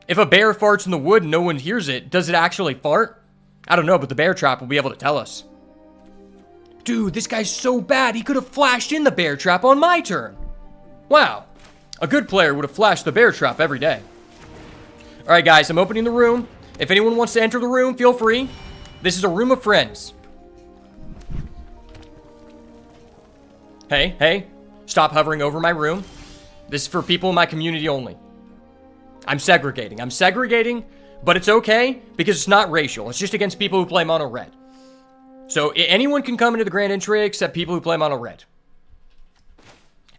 If a bear farts in the wood and no one hears it, does it actually fart? I don't know, but the bear trap will be able to tell us. Dude, this guy's so bad. He could have flashed in the bear trap on my turn. Wow. A good player would have flashed the bear trap every day. All right, guys, I'm opening the room. If anyone wants to enter the room, feel free. This is a room of friends. Hey, hey, stop hovering over my room. This is for people in my community only. I'm segregating, but it's okay because it's not racial. It's just against people who play mono red. So anyone can come into the grand entry except people who play mono red.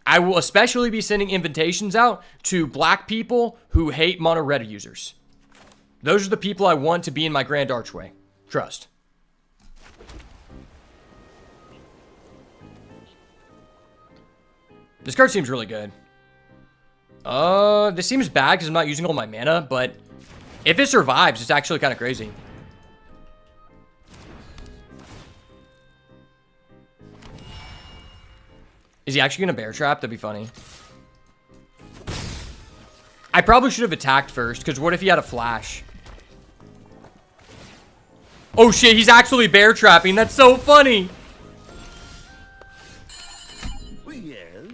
I will especially be sending invitations out to black people who hate mono red users. Those are the people I want to be in my grand archway. Trust. This card seems really good. This seems bad because I'm not using all my mana, but if it survives, it's actually kind of crazy. Is he actually going to bear trap? That'd be funny. I probably should have attacked first, because what if he had a flash? Oh shit, he's actually bear trapping. That's so funny.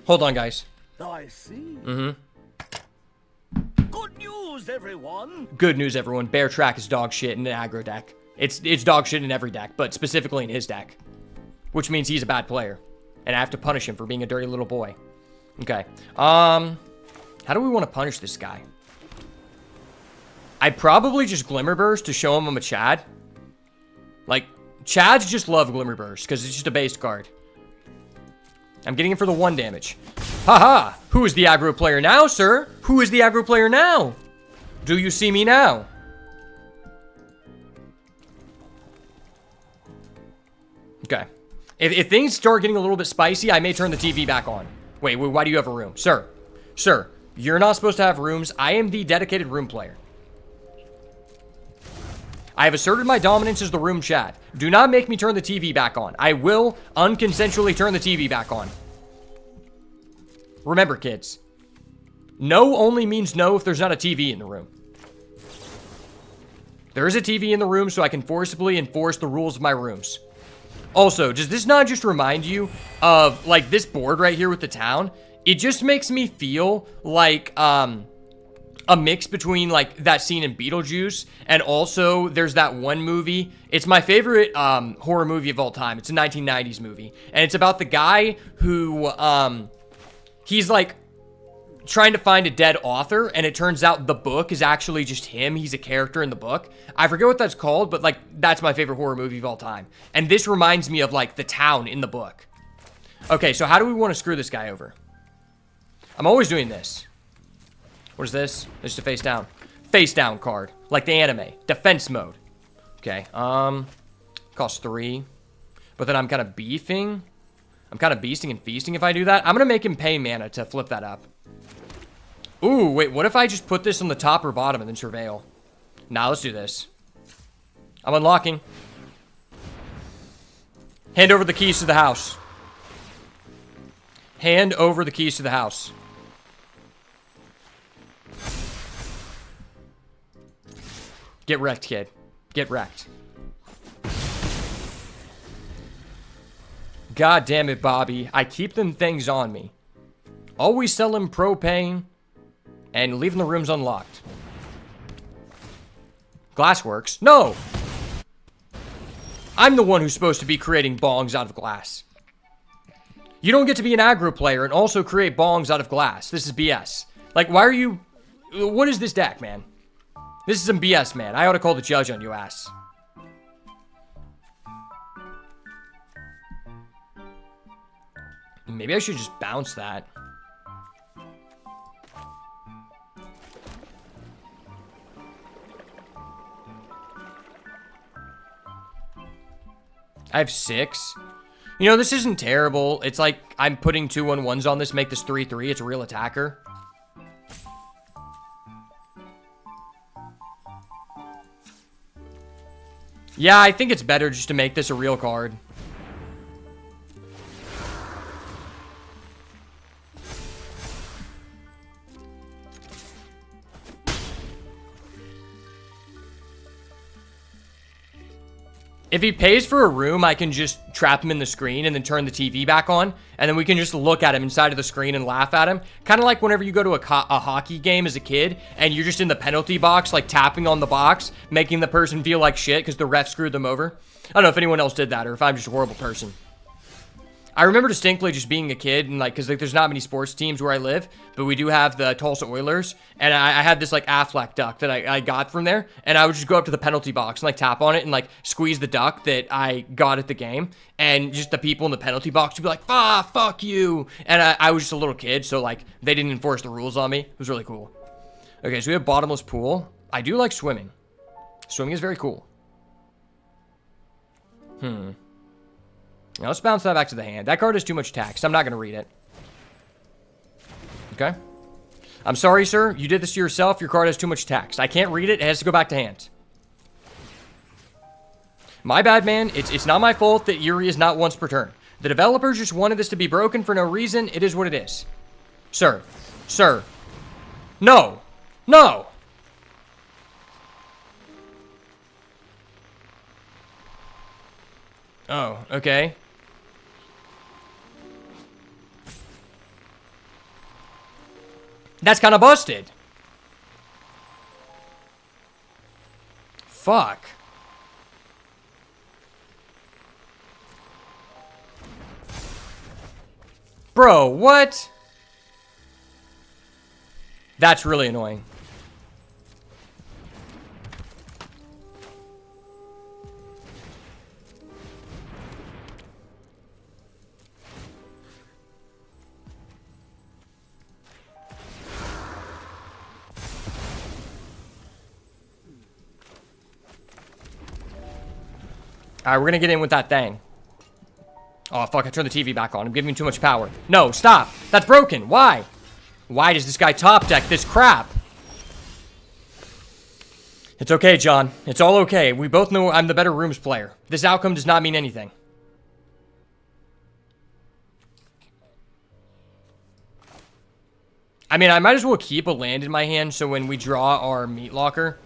Hold on, guys. I see. Mm-hmm. Good news, everyone. Good news, everyone. Bear track is dog shit in an aggro deck. It's dog shit in every deck, but specifically in his deck. Which means he's a bad player. And I have to punish him for being a dirty little boy. Okay. How do we want to punish this guy? I'd probably just Glimmer Burst to show him I'm a Chad. Like, Chads just love Glimmer Burst because it's just a base card. I'm getting him for the 1 damage. Haha! Who is the aggro player now, sir? Who is the aggro player now? Do you see me now? Okay. If things start getting a little bit spicy, I may turn the TV back on. Wait, why do you have a room? Sir, you're not supposed to have rooms. I am the dedicated room player. I have asserted my dominance as the room Chad. Do not make me turn the TV back on. I will unconsensually turn the TV back on. Remember, kids. No only means no if there's not a TV in the room. There is a TV in the room, so I can forcibly enforce the rules of my rooms. Also, does this not just remind you of, like, this board right here with the town? It just makes me feel like, a mix between, like, that scene in Beetlejuice, and also there's that one movie. It's my favorite horror movie of all time. It's a 1990s movie, and it's about the guy who, he's, like, trying to find a dead author, and it turns out the book is actually just him. He's a character in the book. I forget what that's called, but, like, that's my favorite horror movie of all time. And this reminds me of, like, the town in the book. Okay, so how do we want to screw this guy over? I'm always doing this. What is this? This is a face down. Face down card. Like the anime. Defense mode. Okay. Costs 3. But then I'm kind of beefing. I'm kind of beasting and feasting if I do that. I'm going to make him pay mana to flip that up. Ooh, wait. What if I just put this on the top or bottom and then surveil? Nah, let's do this. I'm unlocking. Hand over the keys to the house. Hand over the keys to the house. Get wrecked, kid. Get wrecked. God damn it, Bobby. I keep them things on me. Always selling propane and leaving the rooms unlocked. Glassworks? No! I'm the one who's supposed to be creating bongs out of glass. You don't get to be an aggro player and also create bongs out of glass. This is BS. Like, why are you... What is this deck, man? This is some BS, man. I ought to call the judge on you, ass. Maybe I should just bounce that. I have 6. You know, this isn't terrible. It's like I'm putting 2/1/1s on this, make this 3/3. It's a real attacker. Yeah, I think it's better just to make this a real card. If he pays for a room, I can just trap him in the screen and then turn the TV back on. And then we can just look at him inside of the screen and laugh at him. Kind of like whenever you go to a hockey game as a kid and you're just in the penalty box, like tapping on the box, making the person feel like shit because the ref screwed them over. I don't know if anyone else did that or if I'm just a horrible person. I remember distinctly just being a kid and like, cause like there's not many sports teams where I live, but we do have the Tulsa Oilers, and I had this like Aflac duck that I got from there, and I would just go up to the penalty box and like tap on it and like squeeze the duck that I got at the game, and just the people in the penalty box would be like, ah, fuck you, and I was just a little kid, so like they didn't enforce the rules on me. It was really cool. Okay, so we have bottomless pool. I do like swimming. Swimming is very cool. Now let's bounce that back to the hand. That card is too much text. I'm not going to read it. Okay. I'm sorry, sir. You did this to yourself. Your card has too much text. I can't read it. It has to go back to hand. My bad, man. It's not my fault that Yuri is not once per turn. The developers just wanted this to be broken for no reason. It is what it is. Sir. Sir. No. No. Oh, okay. That's kind of busted. Fuck. Bro, what? That's really annoying. Alright, we're gonna get in with that thing. Oh, fuck, I turned the TV back on. I'm giving you too much power. No, stop. That's broken. Why? Why does this guy top deck this crap? It's okay, John. It's all okay. We both know I'm the better rooms player. This outcome does not mean anything. I mean, I might as well keep a land in my hand so when we draw our meat locker.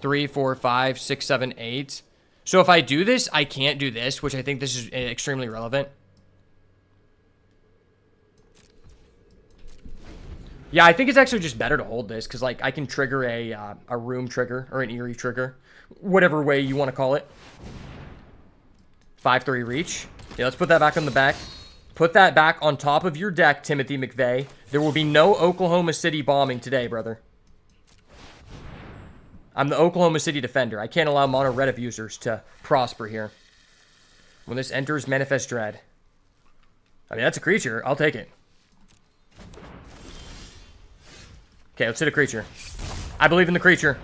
3, 4, 5, 6, 7, 8. So if I do this, I can't do this, which I think this is extremely relevant. Yeah, I think it's actually just better to hold this, because like I can trigger a room trigger, or an Eerie trigger. Whatever way you want to call it. 5-3 reach. Yeah, let's put that back on the back. Put that back on top of your deck, Timothy McVeigh. There will be no Oklahoma City bombing today, brother. I'm the Oklahoma City defender. I can't allow mono red abusers to prosper here. When this enters, manifest dread. I mean, that's a creature. I'll take it. Okay, let's hit a creature. I believe in the creature.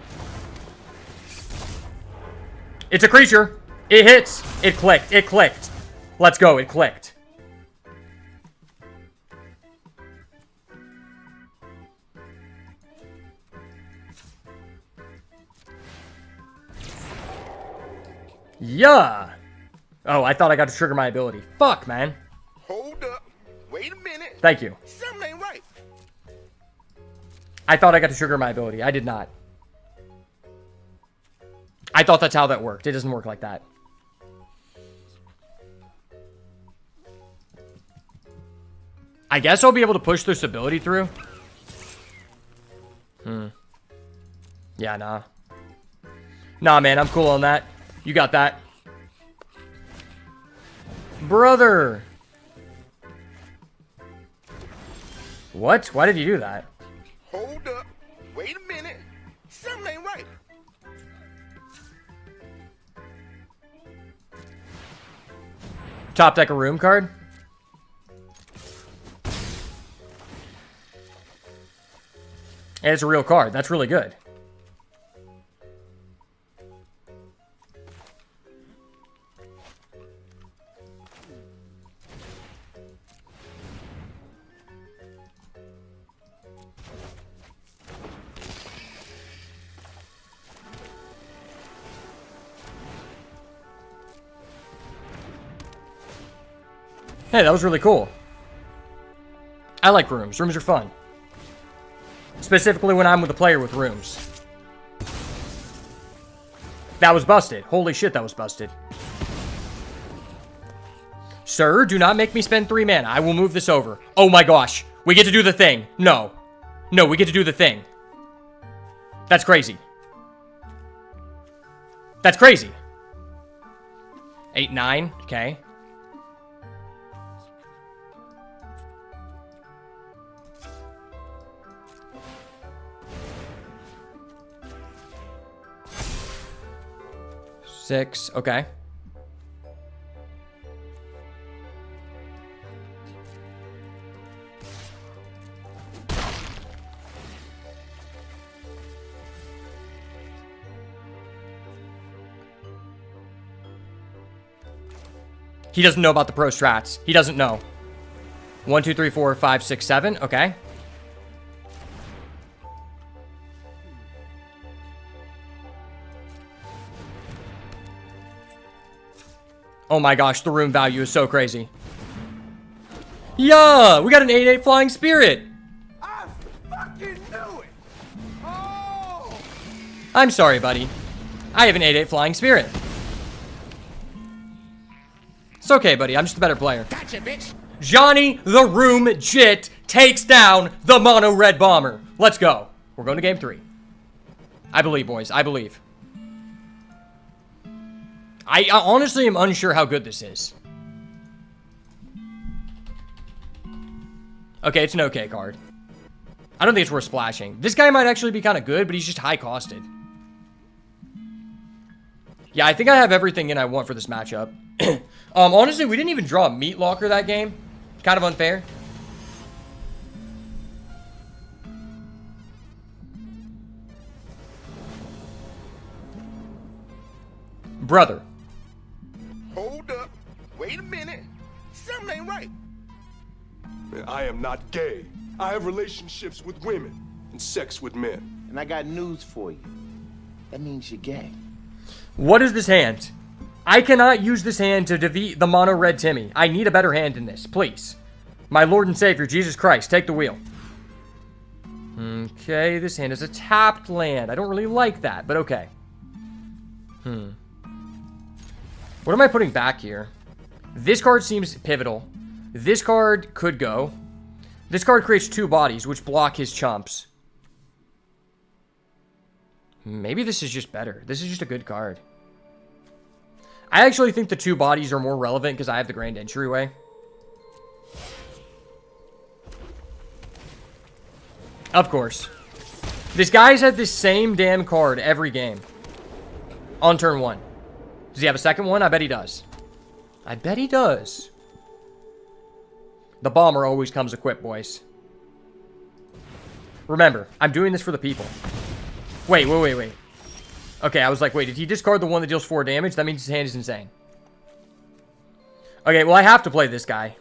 It's a creature. It hits. It clicked. It clicked. Let's go. It clicked. Yeah. Oh, I thought I got to trigger my ability. Fuck, man. Hold up. Wait a minute. Thank you. Something ain't right. I thought I got to trigger my ability. I did not. I thought that's how that worked. It doesn't work like that. I guess I'll be able to push this ability through. Yeah, nah. Nah, man, I'm cool on that. You got that. Brother. What? Why did you do that? Hold up. Wait a minute. Something ain't right. Top deck a room card. And it's a real card. That's really good. Hey, that was really cool. I like rooms. Rooms are fun. Specifically when I'm with a player with rooms. That was busted. Holy shit, that was busted. Sir, do not make me spend 3 mana. I will move this over. Oh my gosh. We get to do the thing. No. No, we get to do the thing. That's crazy. That's crazy. 8, 9. Okay. Six. Okay. He doesn't know about the pro strats. He doesn't know. 1, 2, 3, 4, 5, 6, 7. Okay. Oh my gosh, the room value is so crazy. Yeah, we got an 8/8 flying spirit. I fucking knew it! Oh! I'm sorry, buddy. I have an 8/8 flying spirit. It's okay, buddy. I'm just a better player. Gotcha, bitch! Johnny the Room Jit takes down the Mono Red Bomber. Let's go. We're going to game 3. I believe, boys. I believe. I honestly am unsure how good this is. Okay, it's an okay card. I don't think it's worth splashing. This guy might actually be kind of good, but he's just high costed. Yeah, I think I have everything in I want for this matchup. Honestly, we didn't even draw a Meat Locker that game. Kind of unfair. Brother. Hold up. Wait a minute. Something ain't right. I am not gay. I have relationships with women and sex with men. And I got news for you. That means you're gay. What is this hand? I cannot use this hand to defeat the Mono Red Timmy. I need a better hand than this, please. My Lord and Savior, Jesus Christ, take the wheel. Okay, this hand is a tapped land. I don't really like that, but okay. What am I putting back here? This card seems pivotal. This card could go. This card creates 2 bodies, which block his chumps. Maybe this is just better. This is just a good card. I actually think the 2 bodies are more relevant because I have the Grand Entryway. Of course. This guy's had this same damn card every game. On turn 1. Does he have a second one? I bet he does. I bet he does. The bomber always comes equipped, boys. Remember, I'm doing this for the people. Wait. Okay, I was like, wait, did he discard the one that deals 4 damage? That means his hand is insane. Okay, well, I have to play this guy.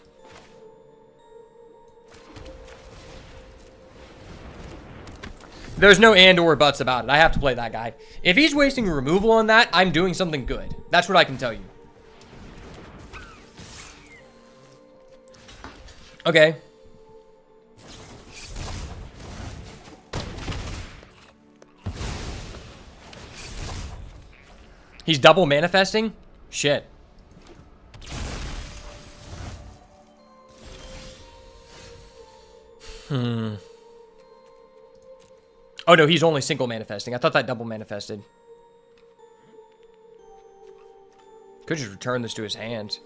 There's no and or buts about it. I have to play that guy. If he's wasting removal on that, I'm doing something good. That's what I can tell you. Okay. He's double manifesting? Shit. Oh no, he's only single manifesting. I thought that double manifested. Could just return this to his hand.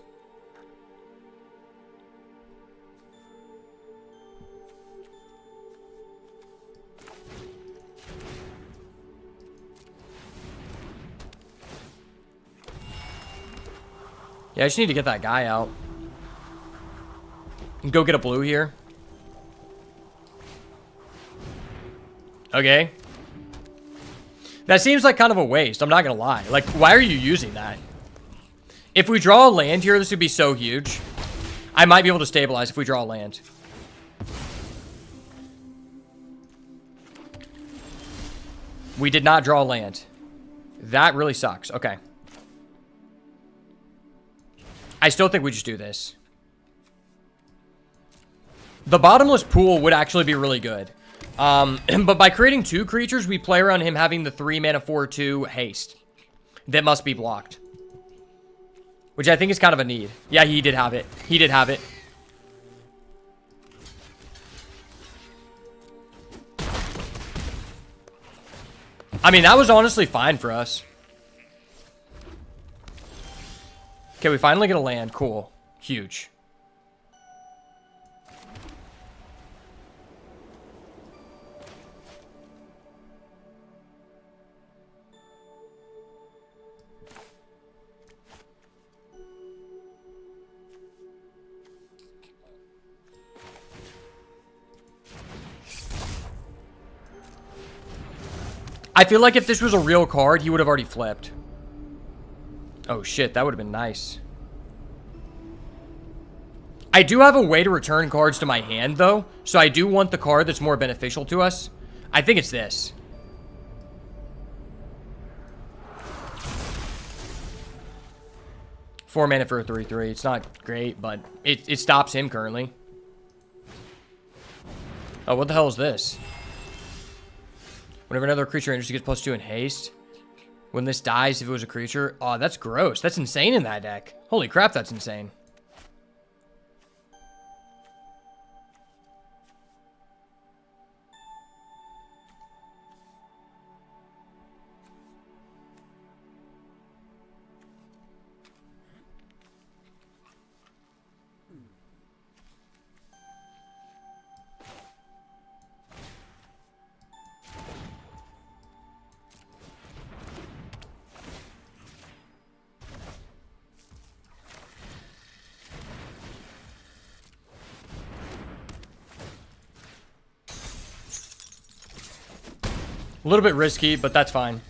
Yeah, I just need to get that guy out. And go get a blue here. Okay. That seems like kind of a waste. I'm not going to lie. Like, why are you using that? If we draw a land here, this would be so huge. I might be able to stabilize if we draw a land. We did not draw a land. That really sucks. Okay. I still think we just do this. The bottomless pool would actually be really good. But by creating 2 creatures, we play around him having the 3 mana 4/2 haste. that must be blocked. Which I think is kind of a need. Yeah, he did have it. He did have it. I mean, that was honestly fine for us. Okay, we finally get a land. Cool. Huge. I feel like if this was a real card, he would have already flipped. Oh shit, that would have been nice. I do have a way to return cards to my hand, though. So I do want the card that's more beneficial to us. I think it's this. Four mana for a 3/3. It's not great, but it stops him currently. Oh, what the hell is this? Whenever another creature enters, he gets +2 in haste. When this dies, if it was a creature. Oh, that's gross. That's insane in that deck. Holy crap, that's insane. A little bit risky, but that's fine.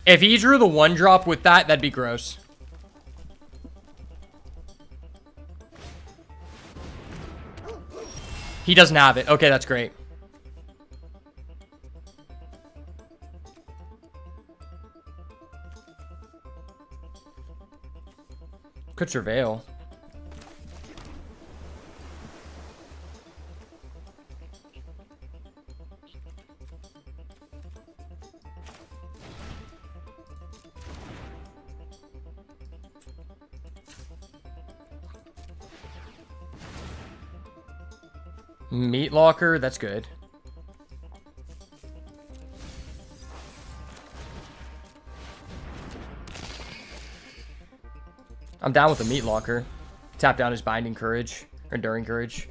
If he drew the 1-drop with that, that'd be gross. He doesn't have it. Okay, that's great. Could surveil. Meat locker, that's good. I'm down with the meat locker. Tap down his binding courage, or enduring courage.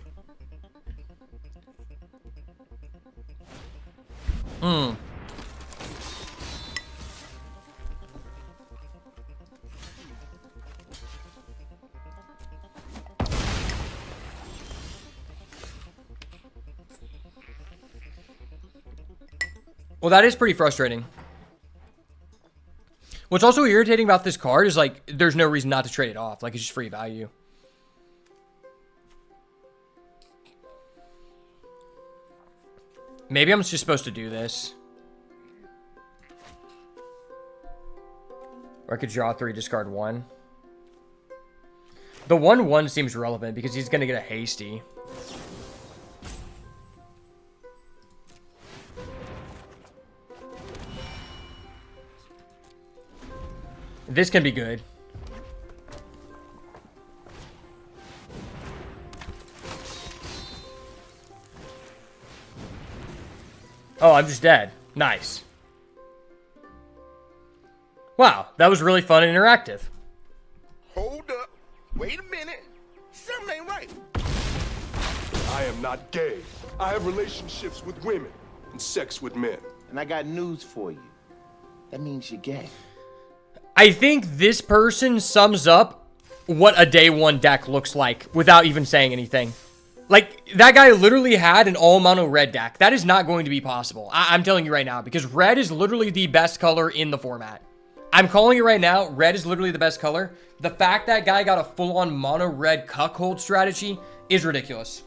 Well, that is pretty frustrating. What's also irritating about this card is, like, there's no reason not to trade it off. Like, it's just free value. Maybe I'm just supposed to do this. Or I could draw 3, discard 1. The 1/1 seems relevant because he's going to get a hasty. This can be good. Oh, I'm just dead. Nice. Wow, that was really fun and interactive. Hold up. Wait a minute. Something ain't right. I am not gay. I have relationships with women and sex with men. And I got news for you. That means you're gay. I think this person sums up what a day 1 deck looks like without even saying anything. Like, that guy literally had an all-mono red deck. That is not going to be possible. I'm telling you right now, because red is literally the best color in the format. I'm calling it right now. Red is literally the best color. The fact that guy got a full-on mono red cuckold strategy is ridiculous.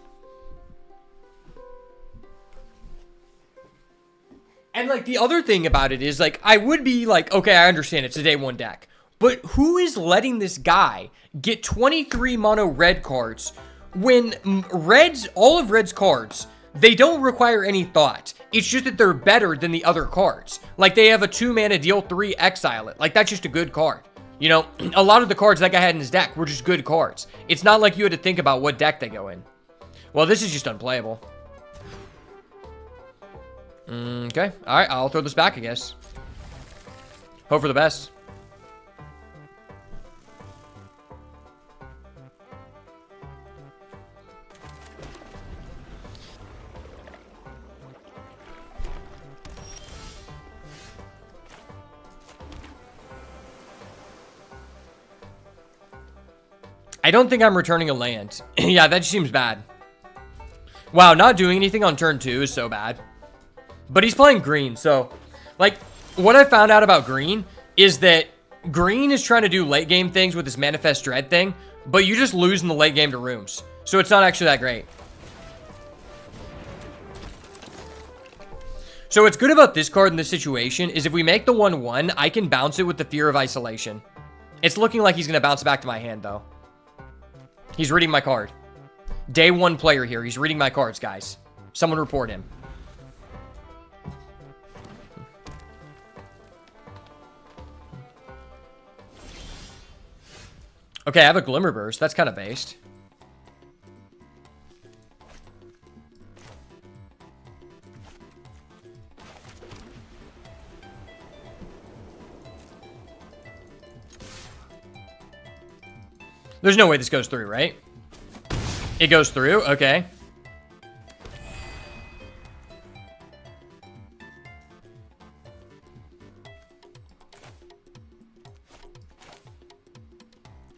And, like, the other thing about it is, like, I would be like, okay, I understand it's a day 1 deck. But who is letting this guy get 23 mono red cards when all of red's cards They don't require any thought. It's just that they're better than the other cards. Like, they have a 2-mana deal 3, exile it. Like, that's just a good card. You know, a lot of the cards that guy had in his deck were just good cards. It's not like you had to think about what deck they go in. Well, this is just unplayable. Okay. All right, I'll throw this back, I guess. Hope for the best. I don't think I'm returning a land. Yeah, that just seems bad. Wow, not doing anything on turn 2 is so bad. But he's playing green, so... Like, what I found out about green is that green is trying to do late game things with this Manifest Dread thing, but you just lose in the late game to rooms. So it's not actually that great. So what's good about this card in this situation is if we make the 1/1, I can bounce it with the Fear of Isolation. It's looking like he's going to bounce back to my hand, though. He's reading my card. Day 1 player here. He's reading my cards, guys. Someone report him. Okay, I have a Glimmer Burst. That's kind of based. There's no way this goes through, right? It goes through? Okay.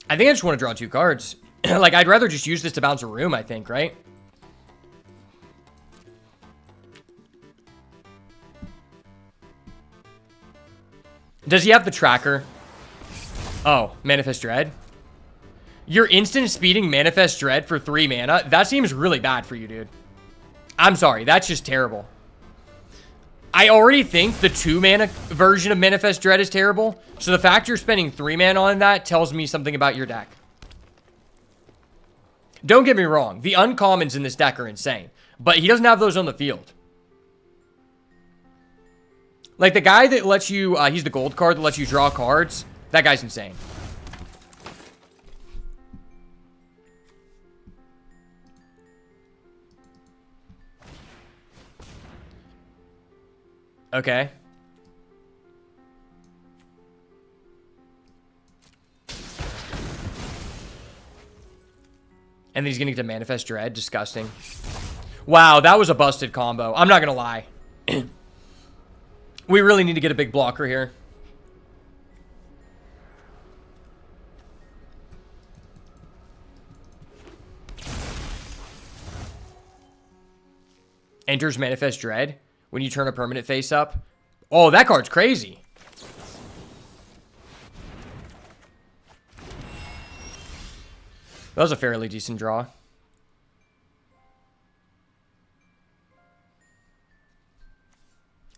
I think I just want to draw 2 cards. Like, I'd rather just use this to bounce a room, I think, right? Does he have the tracker? Oh, Manifest Dread? You're instant speeding Manifest Dread for 3 mana? That seems really bad for you, dude. I'm sorry, that's just terrible. I already think the 2 mana version of Manifest Dread is terrible, so the fact you're spending 3 mana on that tells me something about your deck. Don't get me wrong, the uncommons in this deck are insane, but he doesn't have those on the field. Like, the guy that lets you, he's the gold card that lets you draw cards, that guy's insane. Okay. And then he's gonna get to Manifest Dread. Disgusting. Wow, that was a busted combo. I'm not gonna lie. We really need to get a big blocker here. Enters Manifest Dread when you turn a permanent face up. Oh, that card's crazy. That was a fairly decent draw.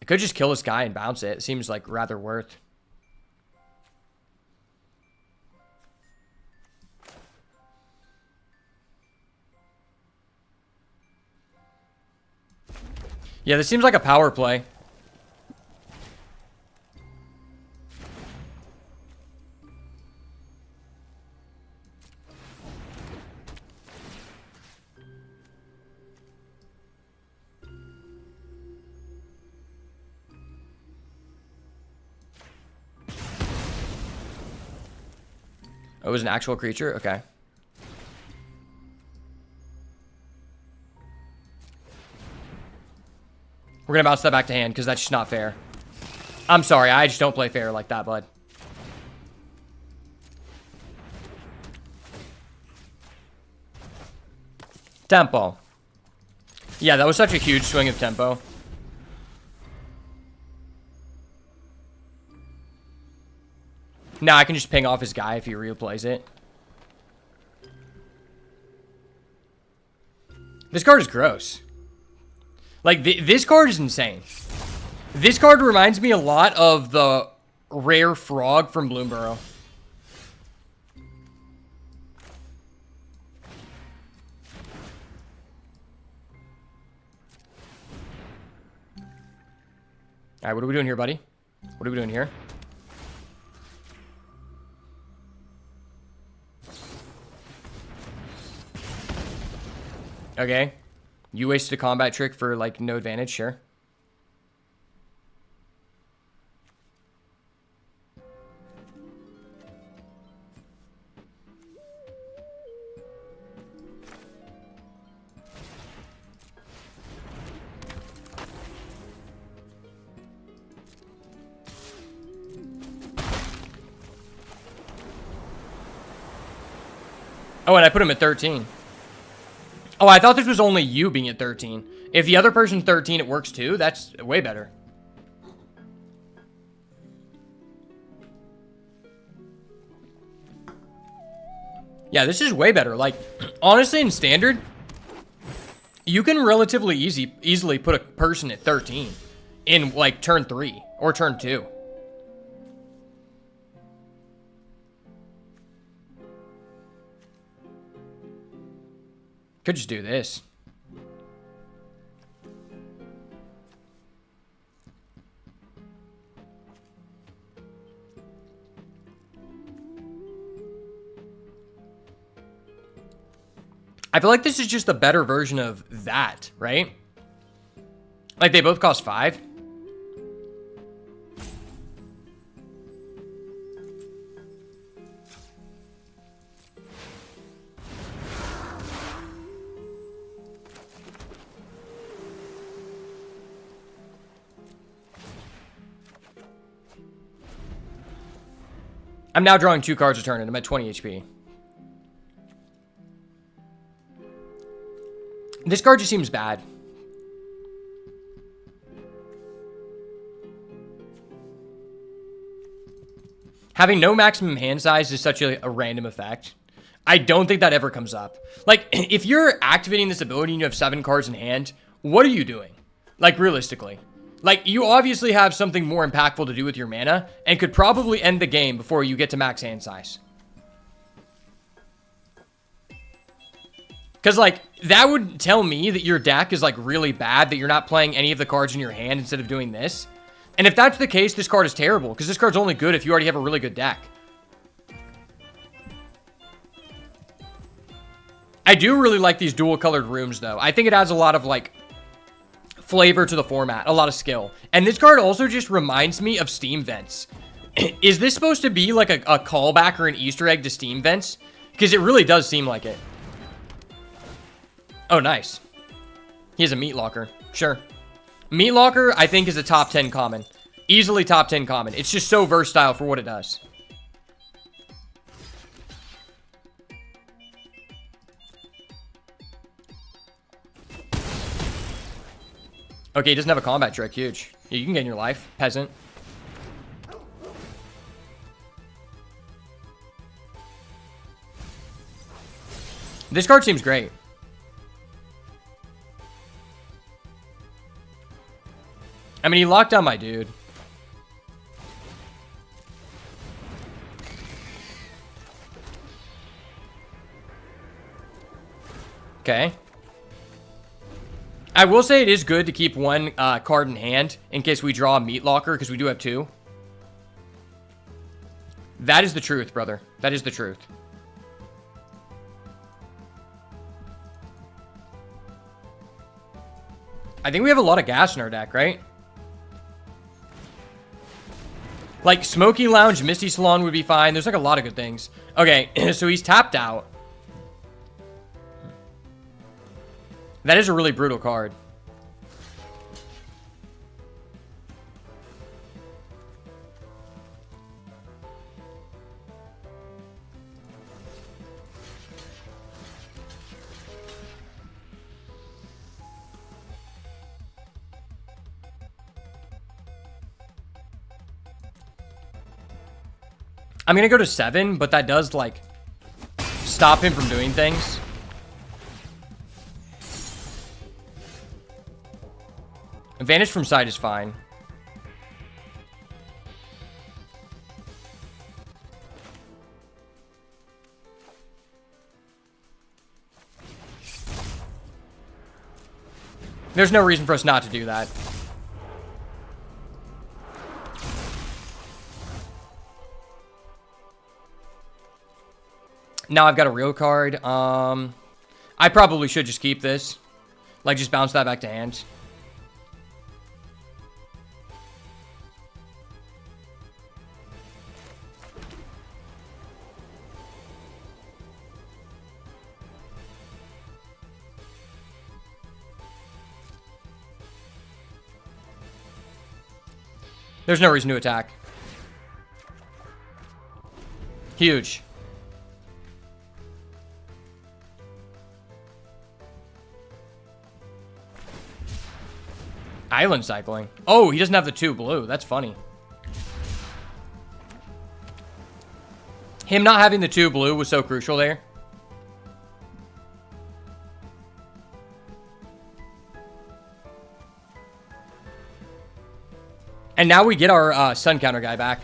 I could just kill this guy and bounce it. It seems like rather worth. Yeah, this seems like a power play. Oh, it was an actual creature? Okay. We're going to bounce that back to hand because that's just not fair. I'm sorry. I just don't play fair like that, bud. Tempo. Yeah, that was such a huge swing of tempo. Now I can just ping off his guy if he replays it. This card is gross. Like, this card is insane. This card reminds me a lot of the rare frog from Bloomborough. All right, what are we doing here, buddy? What are we doing here? Okay. You wasted a combat trick for, like, no advantage, sure. Oh, and I put him at 13. Oh, I thought this was only you being at 13. If the other person's 13, it works too. That's way better. Yeah, this is way better. Like, honestly, in standard, you can relatively easily put a person at 13 in, like, turn 3 or turn 2. Could just do this. I feel like this is just a better version of that, right? Like, they both cost 5. I'm now drawing 2 cards a turn and I'm at 20 HP. This card just seems bad. Having no maximum hand size is such a random effect. I don't think that ever comes up. Like, if you're activating this ability and you have 7 cards in hand, what are you doing? Like, realistically. Like, you obviously have something more impactful to do with your mana and could probably end the game before you get to max hand size. Because, like, that would tell me that your deck is, like, really bad, that you're not playing any of the cards in your hand instead of doing this. And if that's the case, this card is terrible, because this card's only good if you already have a really good deck. I do really like these dual-colored rooms, though. I think it adds a lot of, like, flavor to the format, a lot of skill. And this card also just reminds me of Steam Vents. Is this supposed to be, like, a callback or an Easter egg to Steam Vents? Because it really does seem like it. Oh, nice. He has a Meat Locker. Sure. Meat Locker, I think, is a top 10 common. Easily top 10 common. It's just so versatile for what it does. Okay, he doesn't have a combat trick. Huge. Yeah, you can gain your life, peasant. This card seems great. I mean, he locked down my dude. Okay. I will say it is good to keep 1 card in hand in case we draw a Meat Locker, because we do have 2. That is the truth, brother. That is the truth. I think we have a lot of gas in our deck, right? Like, Smoky Lounge, Misty Salon would be fine. There's, like, a lot of good things. Okay, so he's tapped out. That is a really brutal card. I'm gonna go to 7, but that does, like, stop him from doing things. Advantage from side is fine. There's no reason for us not to do that. Now I've got a real card. I probably should just keep this. Like, just bounce that back to hand. There's no reason to attack. Huge. Island cycling. Oh, he doesn't have the 2 blue. That's funny. Him not having the 2 blue was so crucial there. And now we get our sun counter guy back.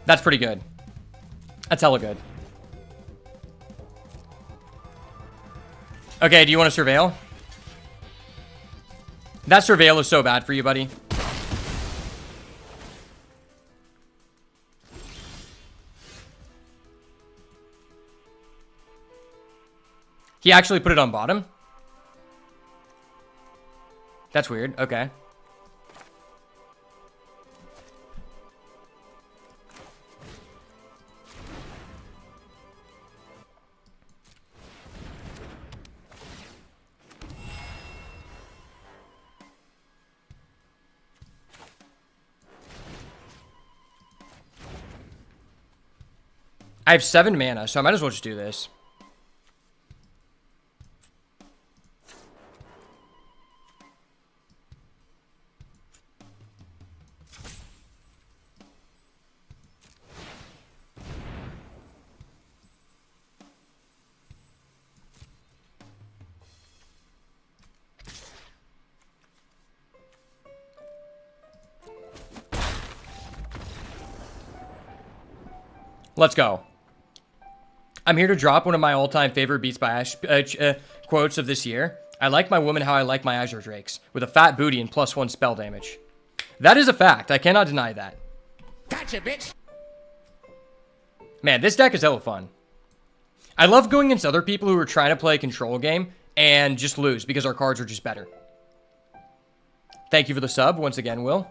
That's pretty good. That's hella good. Okay, do you want to surveil? That surveil is so bad for you, buddy. He actually put it on bottom? That's weird. Okay. I have 7 mana, so I might as well just do this. Let's go. I'm here to drop one of my all-time favorite Beats by Ash quotes of this year. I like my woman how I like my Azure Drakes, with a fat booty and +1 spell damage. That is a fact. I cannot deny that. Gotcha, bitch. Man, this deck is hella fun. I love going against other people who are trying to play a control game and just lose because our cards are just better. Thank you for the sub once again, Will.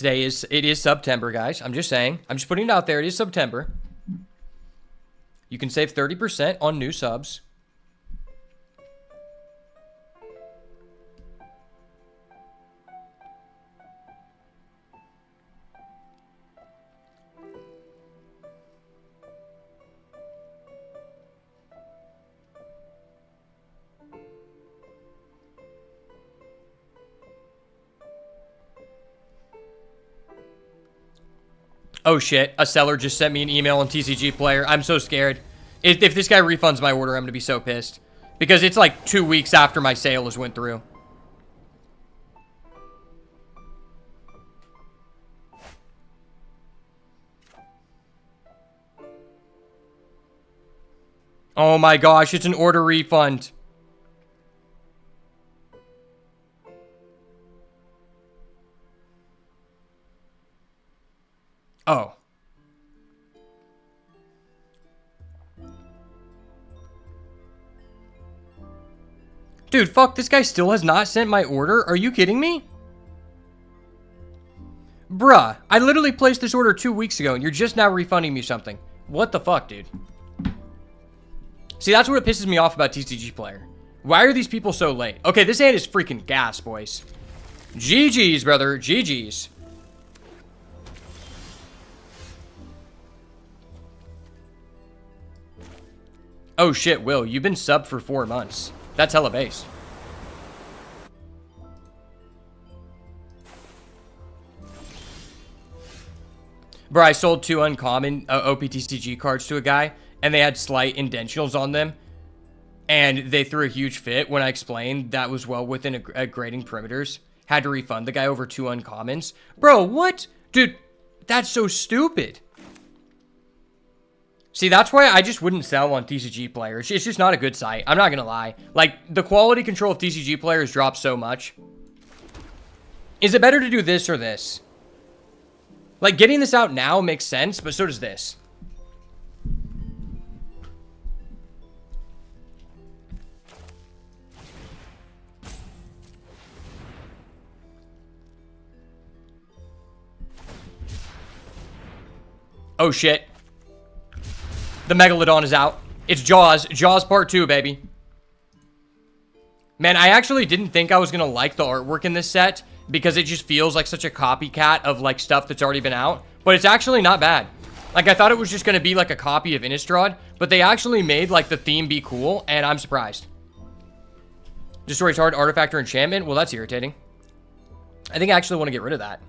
It is September, guys. I'm just saying. I'm just putting it out there. It is September. You can save 30% on new subs. Oh shit, a seller just sent me an email on TCG Player. I'm so scared. If this guy refunds my order, I'm gonna be so pissed. Because it's like 2 weeks after my sale has went through. Oh my gosh, it's an order refund. Oh. Dude, fuck, this guy still has not sent my order? Are you kidding me? Bruh, I literally placed this order 2 weeks ago and you're just now refunding me something. What the fuck, dude? See, that's what pisses me off about TCG Player. Why are these people so late? Okay, this hand is freaking gas, boys. GG's, brother. GG's. Oh shit, Will, you've been subbed for 4 months. That's hella based. Bro, I sold 2 uncommon OPTCG cards to a guy, and they had slight indentials on them, and they threw a huge fit when I explained that was well within a grading perimeters. Had to refund the guy over 2 uncommons. Bro, what? Dude, that's so stupid. See, that's why I just wouldn't sell on TCG players. It's just not a good site. I'm not going to lie. Like, the quality control of TCG players dropped so much. Is it better to do this or this? Like, getting this out now makes sense, but so does this. Oh, shit. The Megalodon is out. It's Jaws. Jaws Part 2, baby. Man, I actually didn't think I was going to like the artwork in this set because it just feels like such a copycat of, like, stuff that's already been out. But it's actually not bad. Like, I thought it was just going to be, like, a copy of Innistrad, but they actually made, like, the theme be cool, and I'm surprised. Destroys hard artifact or enchantment? Well, that's irritating. I think I actually want to get rid of that.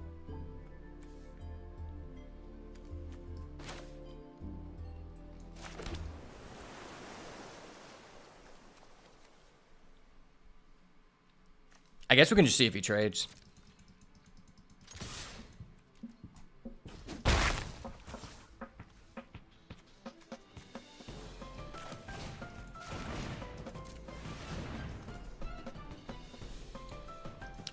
I guess we can just see if he trades.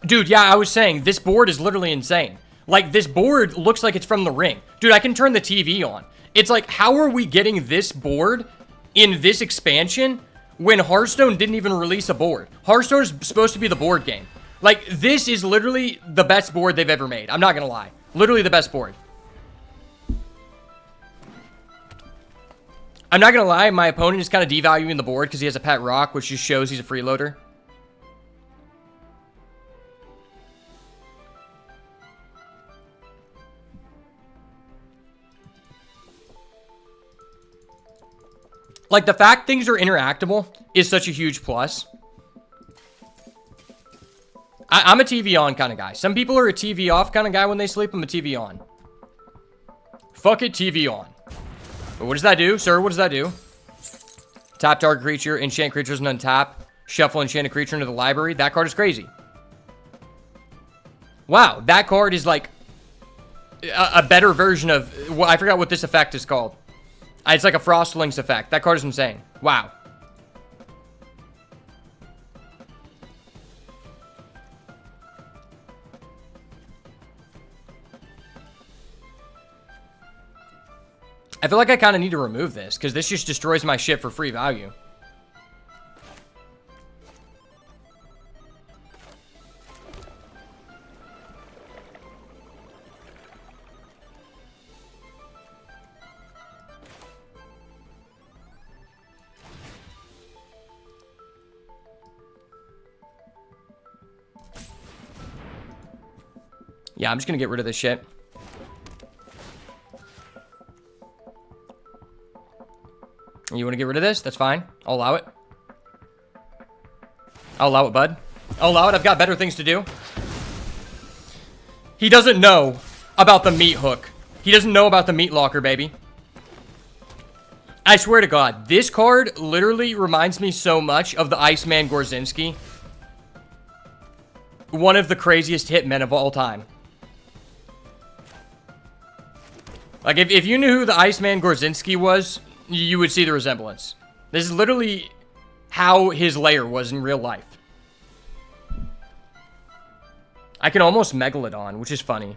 Dude, yeah, I was saying, this board is literally insane. Like, this board looks like it's from the ring. Dude, I can turn the TV on. It's like, how are we getting this board in this expansion when Hearthstone didn't even release a board? Hearthstone is supposed to be the board game. Like, this is literally the best board they've ever made. I'm not gonna lie. Literally the best board. I'm not gonna lie, my opponent is kind of devaluing the board because he has a pet rock, which just shows he's a freeloader. Like, the fact things are interactable is such a huge plus. I'm a TV on kind of guy. Some people are a TV off kind of guy when they sleep. I'm a TV on. Fuck it, TV on. But what does that do, sir? What does that do? Tap target creature, enchant creatures and untap. Shuffle enchanted creature into the library. That card is crazy. Wow, that card is like a better version of... Well, I forgot what this effect is called. It's like a Frostlings effect. That card is insane. Wow. I feel like I kind of need to remove this because this just destroys my shit for free value. Yeah, I'm just going to get rid of this shit. You want to get rid of this? That's fine. I'll allow it. I'll allow it, bud. I'll allow it. I've got better things to do. He doesn't know about the meat hook. He doesn't know about the meat locker, baby. I swear to God, this card literally reminds me so much of the Iceman Gorzinski. One of the craziest hitmen of all time. Like, if you knew who the Iceman Gorzinski was, you would see the resemblance. This is literally how his lair was in real life. I can almost Megalodon, which is funny.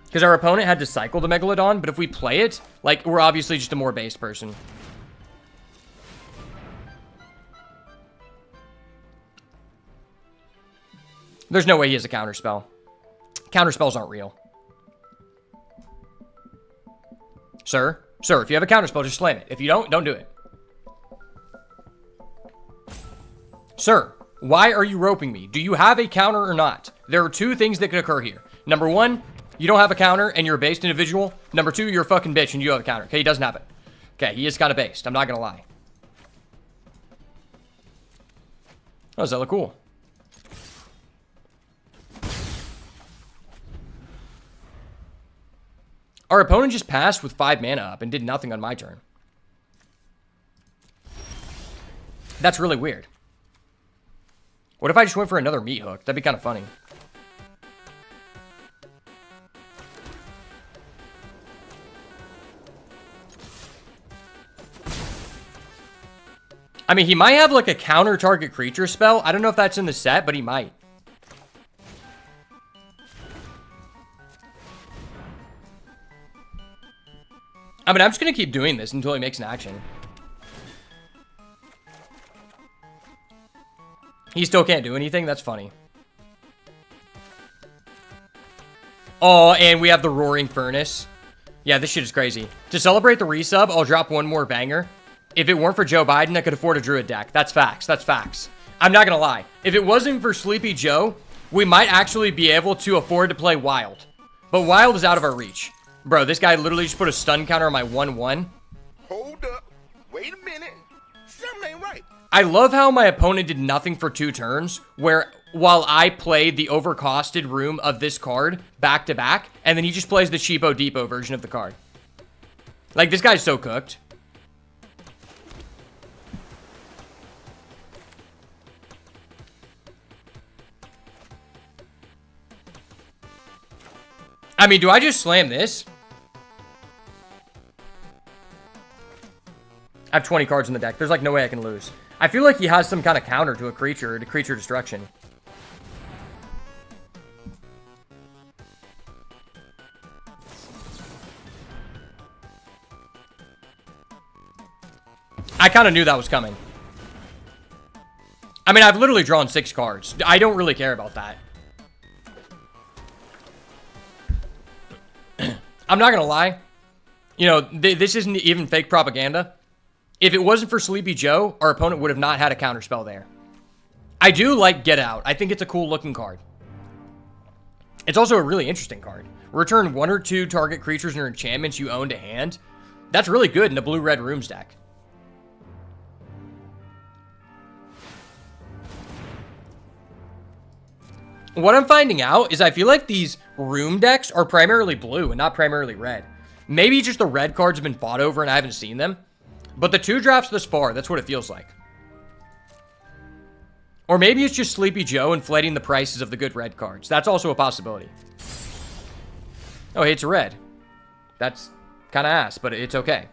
Because our opponent had to cycle the Megalodon, but if we play it, like, we're obviously just a more based person. There's no way he has a counterspell. Counterspells aren't real. Sir? Sir, if you have a counterspell, just slam it. If you don't do it. Sir, why are you roping me? Do you have a counter or not? There are two things that could occur here. Number one, you don't have a counter and you're a based individual. Number two, you're a fucking bitch and you have a counter. Okay, he doesn't have it. Okay, he is kind of based. I'm not going to lie. Oh, does that look cool? Our opponent just passed with 5 mana up and did nothing on my turn. That's really weird. What if I just went for another meat hook? That'd be kind of funny. I mean, he might have like a counter target creature spell. I don't know if that's in the set, but he might. I mean, I'm just going to keep doing this until he makes an action. He still can't do anything? That's funny. Oh, and we have the Roaring Furnace. Yeah, this shit is crazy. To celebrate the resub, I'll drop one more banger. If it weren't for Joe Biden, I could afford a Druid deck. That's facts. That's facts. I'm not going to lie. If it wasn't for Sleepy Joe, we might actually be able to afford to play Wild. But Wild is out of our reach. Bro, this guy literally just put a stun counter on my 1-1. Hold up. Wait a minute. Something ain't right. I love how my opponent did nothing for 2 turns, where while I played the overcosted room of this card back to back, and then he just plays the cheapo depot version of the card. Like, this guy's so cooked. I mean, do I just slam this? I have 20 cards in the deck. There's like no way I can lose. I feel like he has some kind of counter to a creature, to creature destruction. I kind of knew that was coming. I mean, I've literally drawn 6 cards. I don't really care about that. I'm not gonna lie. You know, this isn't even fake propaganda. If it wasn't for Sleepy Joe, our opponent would have not had a counterspell there. I do like Get Out. I think it's a cool looking card. It's also a really interesting card. Return 1 or 2 target creatures or enchantments you own to hand. That's really good in a blue-red rooms deck. What I'm finding out is I feel like these room decks are primarily blue and not primarily red. Maybe just the red cards have been fought over and I haven't seen them. But the 2 drafts thus far, that's what it feels like. Or maybe it's just Sleepy Joe inflating the prices of the good red cards. That's also a possibility. Oh, hey, it's a red. That's kind of ass, but it's okay.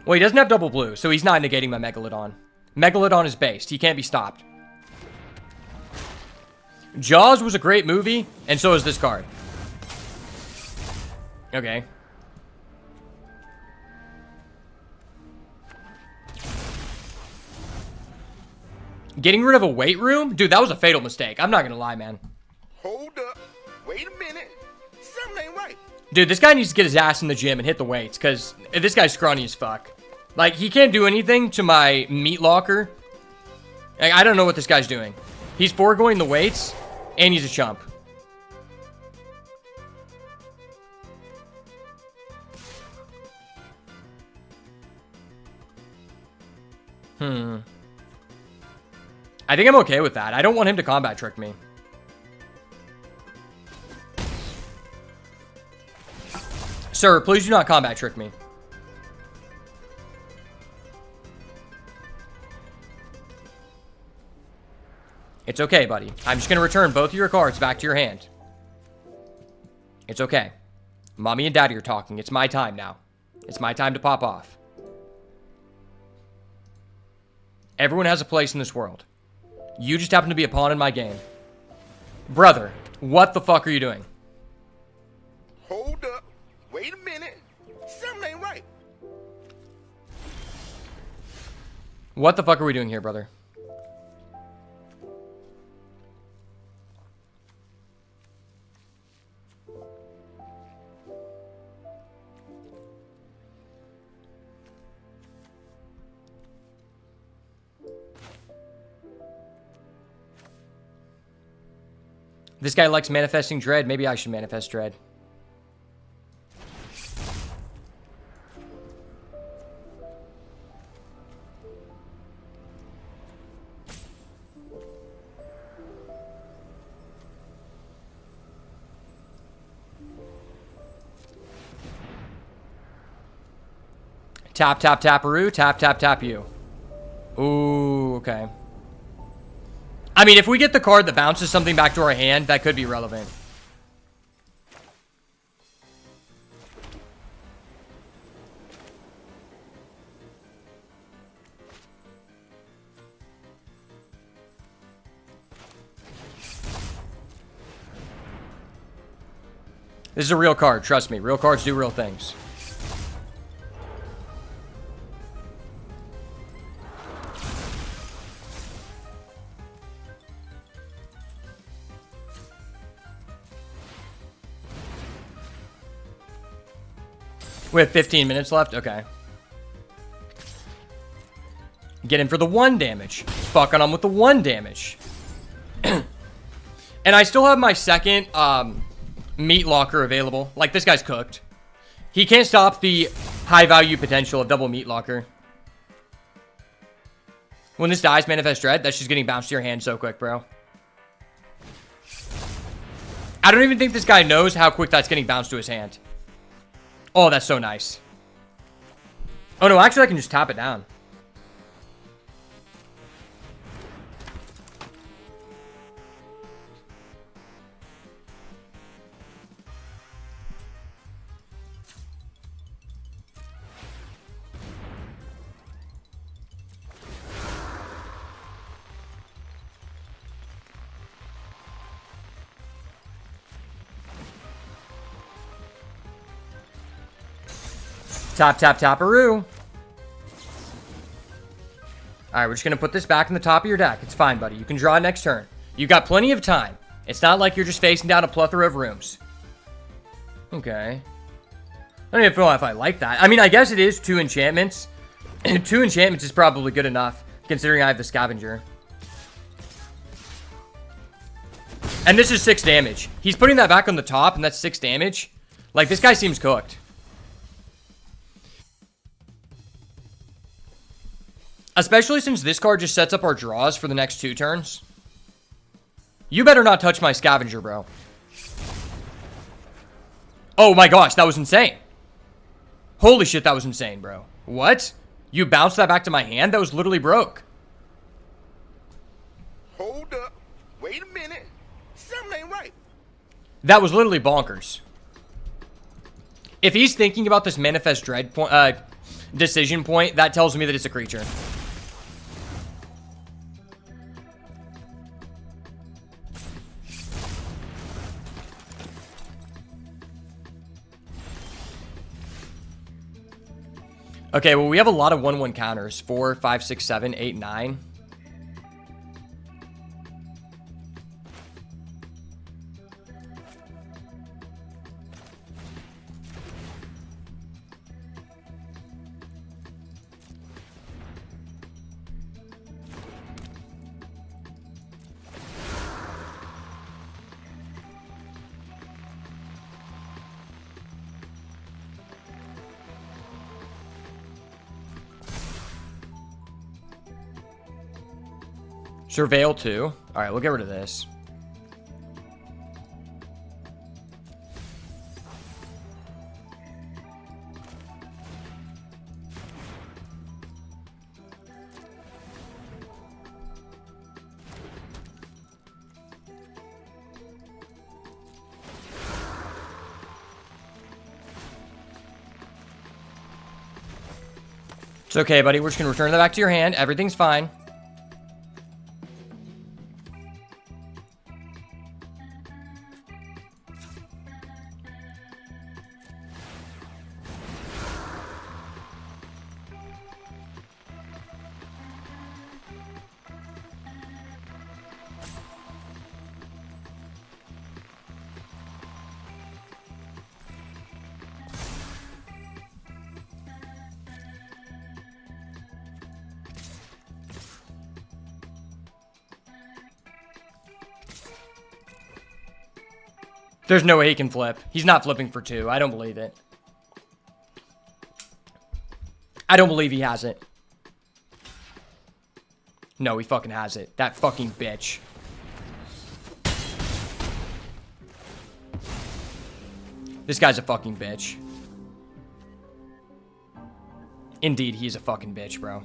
Well, he doesn't have double blue, so he's not negating my Megalodon. Megalodon is based. He can't be stopped. Jaws was a great movie, and so is this card. Okay. Getting rid of a weight room? Dude, that was a fatal mistake. I'm not gonna lie, man. Hold up. Wait a minute. Something ain't right. Dude, this guy needs to get his ass in the gym and hit the weights, because this guy's scrawny as fuck. Like, he can't do anything to my meat locker. Like, I don't know what this guy's doing. He's foregoing the weights, and he's a chump. I think I'm okay with that. I don't want him to combat trick me. Sir, please do not combat trick me. It's okay, buddy. I'm just going to return both of your cards back to your hand. It's okay. Mommy and Daddy are talking. It's my time now. It's my time to pop off. Everyone has a place in this world. You just happen to be a pawn in my game. Brother, what the fuck are you doing? Hold up. Wait a minute. Something ain't right. What the fuck are we doing here, brother? This guy likes manifesting dread. Maybe I should manifest dread. Tap, tap, taparoo. Tap, tap, tap you. Ooh, okay. I mean, if we get the card that bounces something back to our hand, that could be relevant. This is a real card, trust me. Real cards do real things. We have 15 minutes left? Okay. Get in for the 1 damage. Fucking on with the 1 damage. And I still have my second meat locker available. Like, this guy's cooked. He can't stop the high value potential of double meat locker. When this dies, Manifest Dread, that's just getting bounced to your hand so quick, bro. I don't even think this guy knows how quick that's getting bounced to his hand. Oh, that's so nice. Oh, no, actually, I can just tap it down. Tap, tap, taparoo. Alright, we're just going to put this back in the top of your deck. It's fine, buddy. You can draw next turn. You've got plenty of time. It's not like you're just facing down a plethora of rooms. Okay. I don't even know if I like that. I mean, I guess it is 2 enchantments. 2 enchantments is probably good enough, considering I have the Scavenger. And this is 6 damage. He's putting that back on the top, and that's 6 damage. Like, this guy seems cooked. Especially since this card just sets up our draws for the next 2 turns. You better not touch my Scavenger, bro. Oh my gosh, that was insane. Holy shit, that was insane, bro. What? You bounced that back to my hand? That was literally broke. Hold up. Wait a minute. Something ain't right. That was literally bonkers. If he's thinking about this Manifest Dread decision point, that tells me that it's a creature. Okay, well, we have a lot of 1/1 counters. 4, 5, 6, 7, 8, 9. Surveil 2. All right, we'll get rid of this. It's okay, buddy. We're just going to return that back to your hand. Everything's fine. There's no way he can flip. He's not flipping for 2. I don't believe it. I don't believe he has it. No, he fucking has it. That fucking bitch. This guy's a fucking bitch. Indeed, he's a fucking bitch, bro.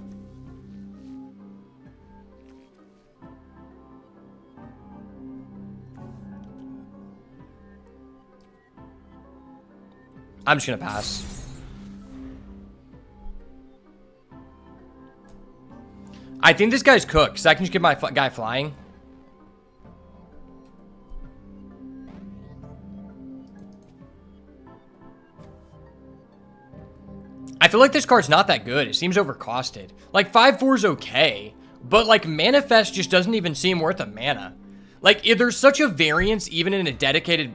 I'm just gonna pass. I think this guy's cooked, so I can just get my guy flying. I feel like this card's not that good. It seems overcosted. Like, 5/4 is okay, but, like, Manifest just doesn't even seem worth a mana. Like, if there's such a variance even in a dedicated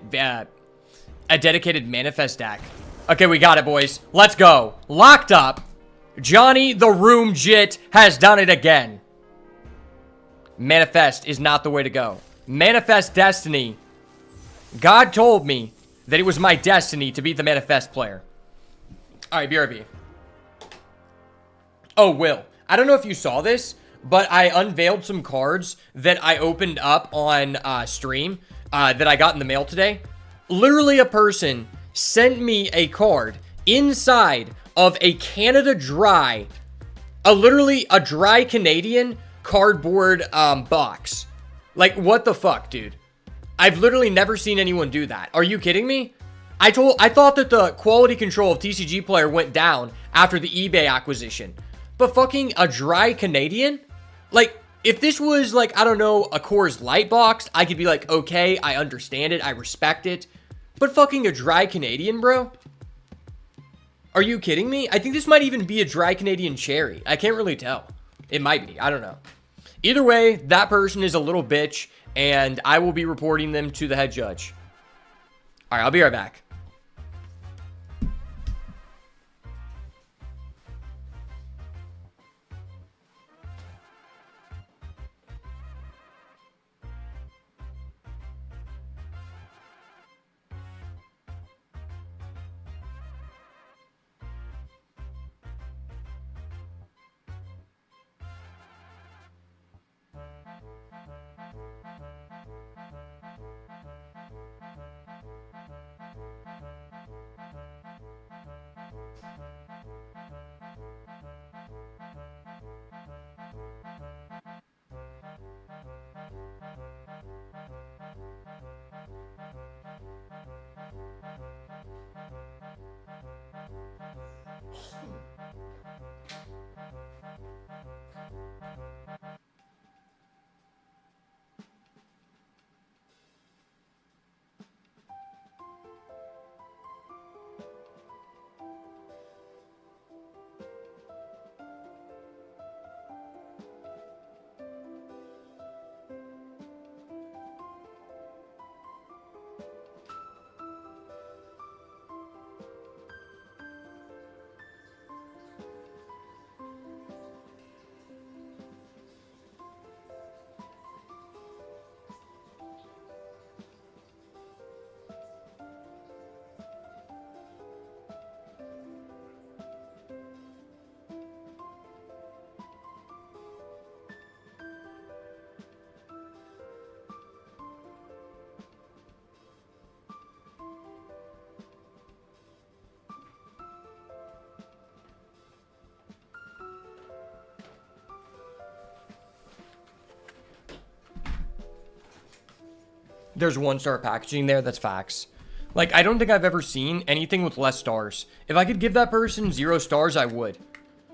Manifest deck. Okay, we got it, boys. Let's go. Locked up. Johnny the Room Jit has done it again. Manifest is not the way to go. Manifest Destiny. God told me that it was my destiny to be the Manifest player. Alright, BRB. Oh, Will. I don't know if you saw this, but I unveiled some cards that I opened up on stream that I got in the mail today. Literally a person sent me a card inside of a Canada Dry, literally a dry Canadian cardboard box. Like, what the fuck, dude? I've literally never seen anyone do that. Are you kidding me? I thought that the quality control of TCG Player went down after the eBay acquisition. But fucking a dry Canadian? Like, if this was like, I don't know, a Coors Light box, I could be like, okay, I understand it, I respect it. But fucking a dry Canadian, bro? Are you kidding me? I think this might even be a dry Canadian cherry. I can't really tell. It might be. I don't know. Either way, that person is a little bitch, and I will be reporting them to the head judge. All right, I'll be right back. There's 1-star packaging there. That's facts. Like, I don't think I've ever seen anything with less stars. If I could give that person 0 stars, I would.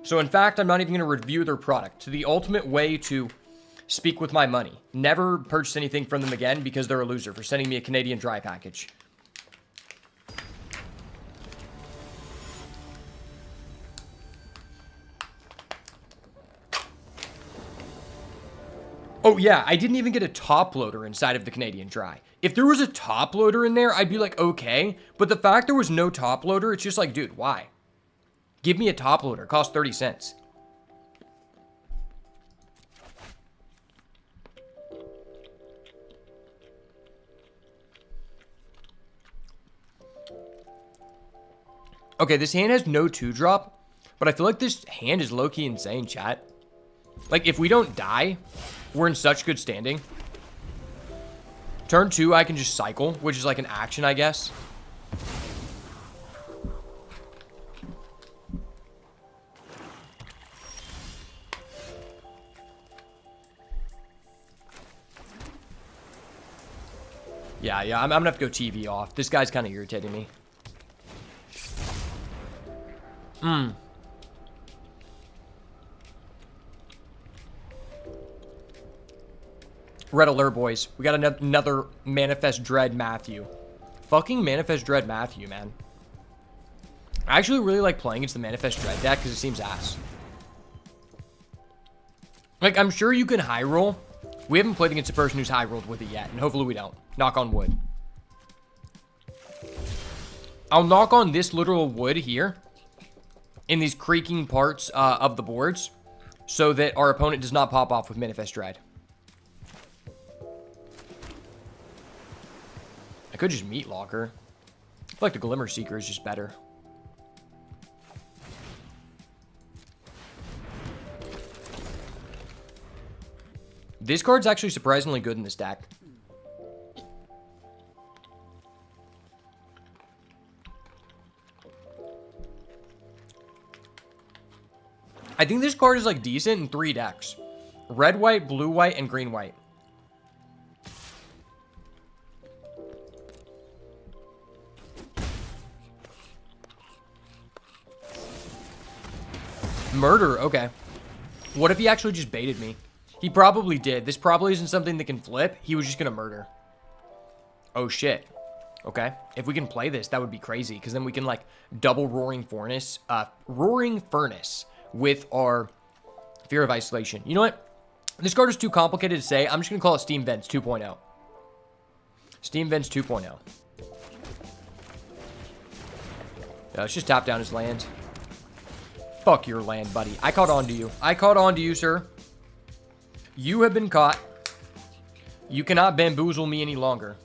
So, in fact, I'm not even going to review their product. The ultimate way to speak with my money. Never purchase anything from them again because they're a loser for sending me a Canadian Dry package. Oh, yeah, I didn't even get a top loader inside of the Canadian Dry. If there was a top loader in there, I'd be like, okay. But the fact there was no top loader, it's just like, dude, why? Give me a top loader. It costs 30 cents. Okay, this hand has no 2-drop, but I feel like this hand is low-key insane, chat. Like, if we don't die, we're in such good standing. Turn 2, I can just cycle, which is like an action, I guess. Yeah, I'm gonna have to go TV off. This guy's kind of irritating me. Red alert, boys. We got another Manifest Dread Matthew. Fucking Manifest Dread Matthew, man. I actually really like playing against the Manifest Dread deck because it seems ass. Like, I'm sure you can high roll. We haven't played against a person who's high rolled with it yet, and hopefully we don't. Knock on wood. I'll knock on this literal wood here in these creaking parts of the boards so that our opponent does not pop off with Manifest Dread. I could just Meat Locker. I feel like the Glimmer Seeker is just better. This card's actually surprisingly good in this deck. I think this card is like decent in 3 decks. Red, white, blue, white, and green, white. Murder, okay. What if he actually just baited me? He probably did. This probably isn't something that can flip. He was just gonna murder. Oh shit. Okay. If we can play this, that would be crazy. Because then we can like double Roaring Furnace with our Fear of Isolation. You know what? This card is too complicated to say. I'm just gonna call it Steam Vents 2.0. Steam Vents 2.0. Yeah, let's just tap down his land. Fuck your land, buddy. I caught on to you. I caught on to you, sir. You have been caught. You cannot bamboozle me any longer.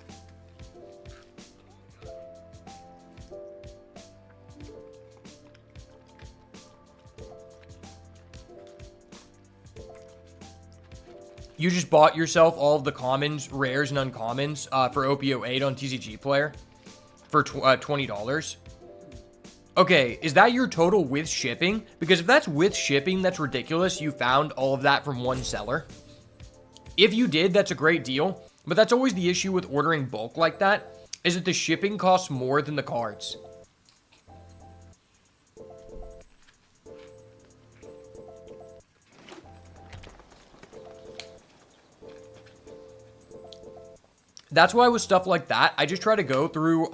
You just bought yourself all of the commons, rares, and uncommons for OPO8 on TCG Player for $20. Okay, is that your total with shipping? Because if that's with shipping, that's ridiculous. You found all of that from one seller. If you did, that's a great deal. But that's always the issue with ordering bulk like that, is that the shipping costs more than the cards. That's why with stuff like that, I just try to go through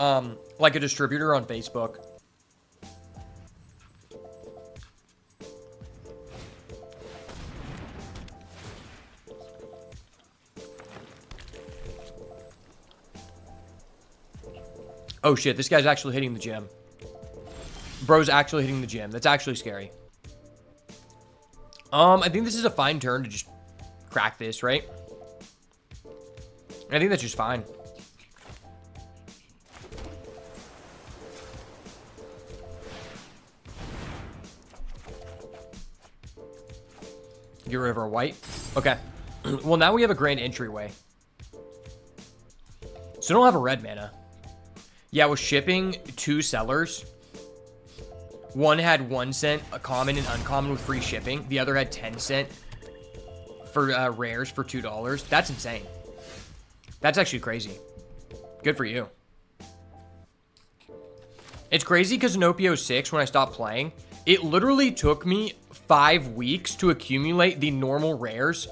like a distributor on Facebook. Oh shit, this guy's actually hitting the gym. Bro's actually hitting the gym. That's actually scary. I think this is a fine turn to just crack this, right? I think that's just fine. Get rid of our white. Okay. Well, now we have a grand entryway. So don't have a red mana. Yeah, with shipping 2 sellers. One had 1 cent, a common and uncommon with free shipping. The other had 10 cent for rares for $2. That's insane. That's actually crazy. Good for you. It's crazy because in OPO6, when I stopped playing, it literally took me 5 weeks to accumulate the normal rares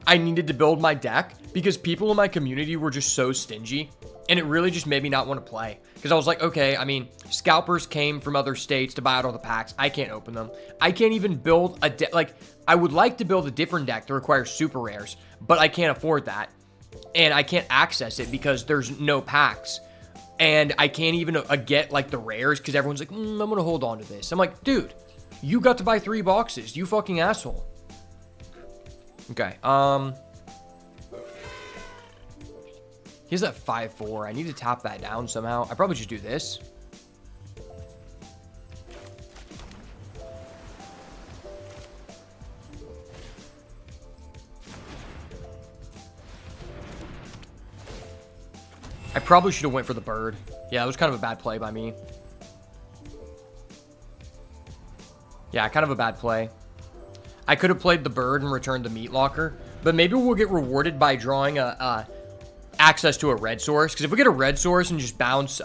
I needed to build my deck because people in my community were just so stingy. And it really just made me not want to play. Because I was like, okay, I mean, scalpers came from other states to buy out all the packs. I can't open them. I can't even build a deck. Like, I would like to build a different deck that requires super rares. But I can't afford that. And I can't access it because there's no packs. And I can't even get, like, the rares because everyone's like, I'm going to hold on to this. I'm like, dude, you got to buy 3 boxes. You fucking asshole. Okay, He's at 5-4. I need to tap that down somehow. I probably just do this. probably should have went for the bird. Yeah, that was kind of a bad play by me. Yeah, kind of a bad play. I could have played the bird and returned the meat locker, but maybe we'll get rewarded by drawing access to a red source. Because if we get a red source and just bounce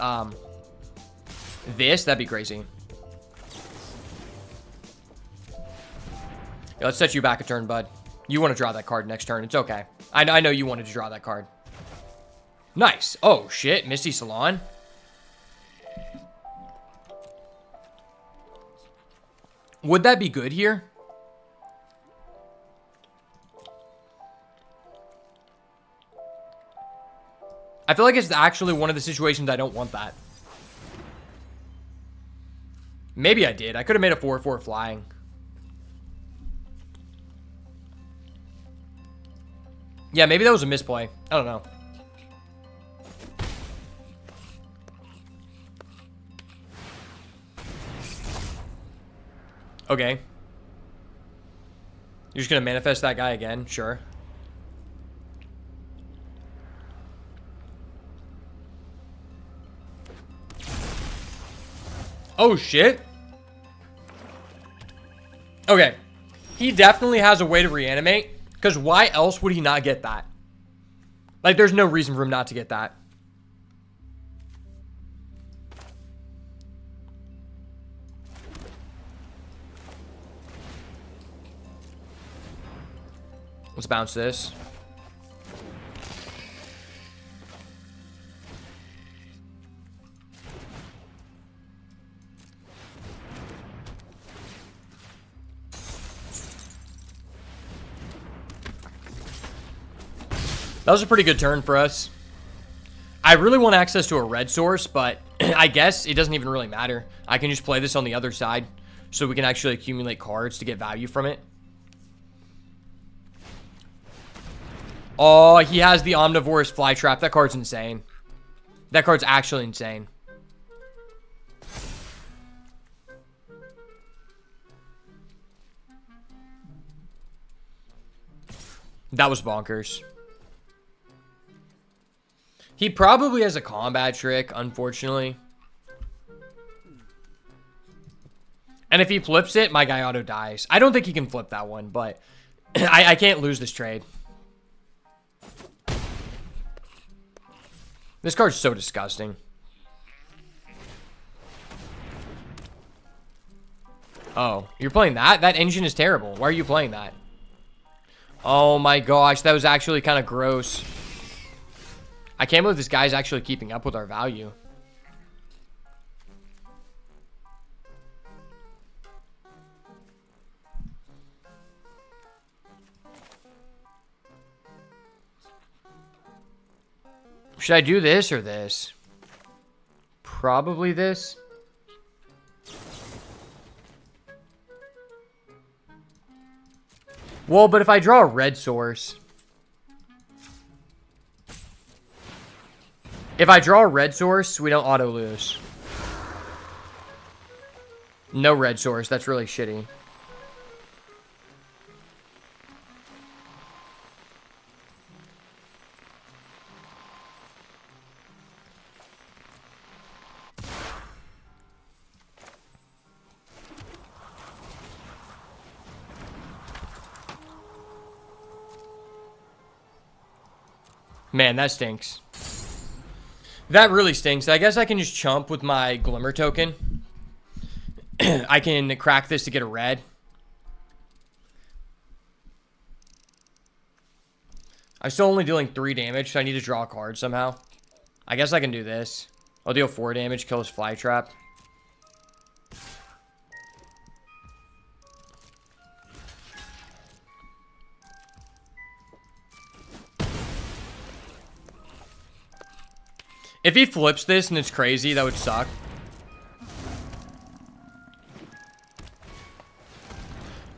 this, that'd be crazy. Yeah, let's set you back a turn, bud. You want to draw that card next turn. It's okay. I know you wanted to draw that card. Nice. Oh, shit. Misty Salon. Would that be good here? I feel like it's actually one of the situations I don't want that. Maybe I did. I could have made a 4/4 flying. Yeah, maybe that was a misplay. I don't know. Okay. You're just gonna manifest that guy again? Sure. Oh, shit. Okay. He definitely has a way to reanimate. Because why else would he not get that? Like, there's no reason for him not to get that. Let's bounce this. That was a pretty good turn for us. I really want access to a red source, but I guess it doesn't even really matter. I can just play this on the other side so we can actually accumulate cards to get value from it. Oh, he has the Omnivorous Flytrap. That card's insane. That card's actually insane. That was bonkers. He probably has a combat trick, unfortunately. And if he flips it, my guy auto dies. I don't think he can flip that one, but I can't lose this trade. This card's so disgusting. Oh, you're playing that? That engine is terrible. Why are you playing that? Oh my gosh, that was actually kind of gross. I can't believe this guy's actually keeping up with our value. Should I do this or this? Probably this. Well, but if I draw a red source... If I draw a red source, we don't auto lose. No red source. That's really shitty. Man, that stinks. That really stinks. I guess I can just chump with my Glimmer token. I can crack this to get a red. I'm still only dealing 3 damage, so I need to draw a card somehow. I guess I can do this. I'll deal 4 damage, kill his Flytrap. If he flips this and it's crazy, that would suck.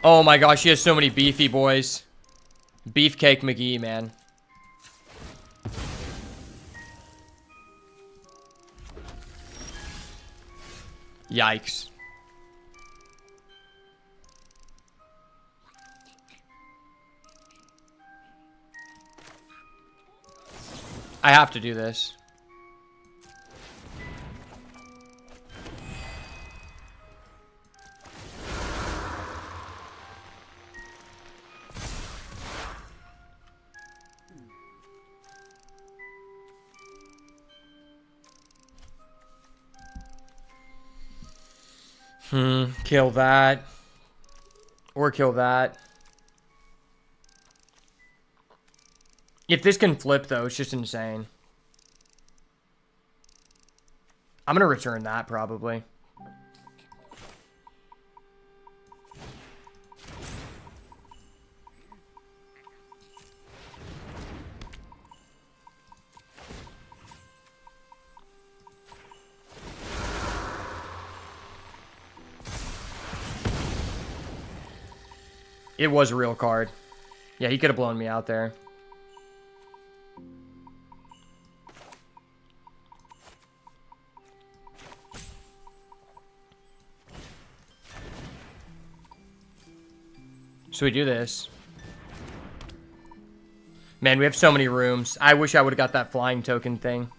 Oh my gosh, he has so many beefy boys. Beefcake McGee, man. Yikes. I have to do this. Kill that. Or kill that. If this can flip, though, it's just insane. I'm going to return that, probably. It was a real card. Yeah, he could have blown me out there. So we do this. Man, we have so many rooms. I wish I would have got that flying token thing.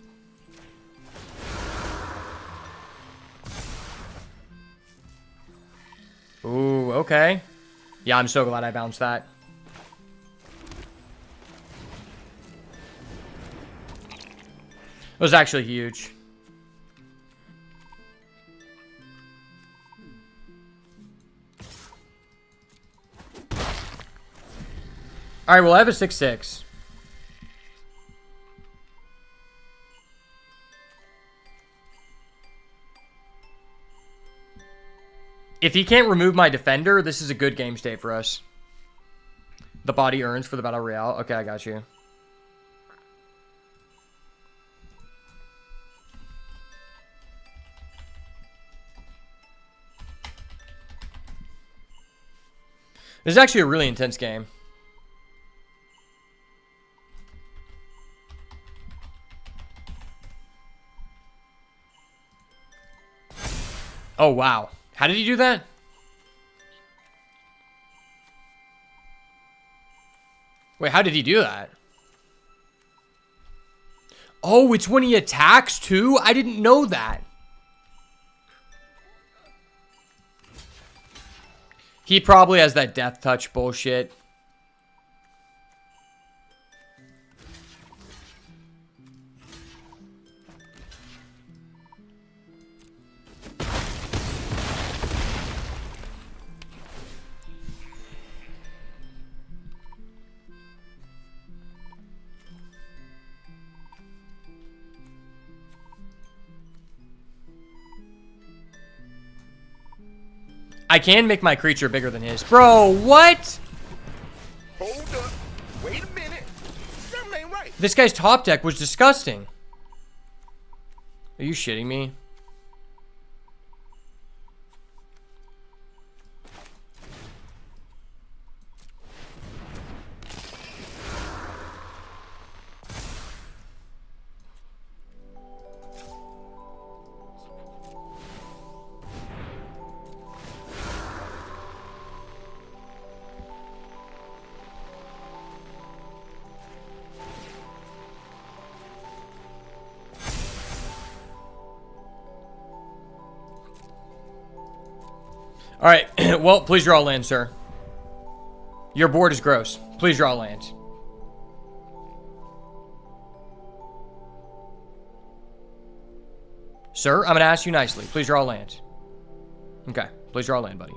Ooh, okay. Yeah, I'm so glad I bounced that. It was actually huge. Alright, well, I have a 6/6. If he can't remove my defender, this is a good game state for us. The body earns for the Battle Royale. Okay, I got you. This is actually a really intense game. Oh, wow. How did he do that? Wait, how did he do that? Oh, it's when he attacks too? I didn't know that. He probably has that death touch bullshit. I can make my creature bigger than his. Bro, what? Hold up. Wait a minute. Something ain't right. This guy's top deck was disgusting. Are you shitting me? All right. Well, please draw a land, sir. Your board is gross. Please draw a land. Sir, I'm going to ask you nicely. Please draw a land. Okay. Please draw a land, buddy.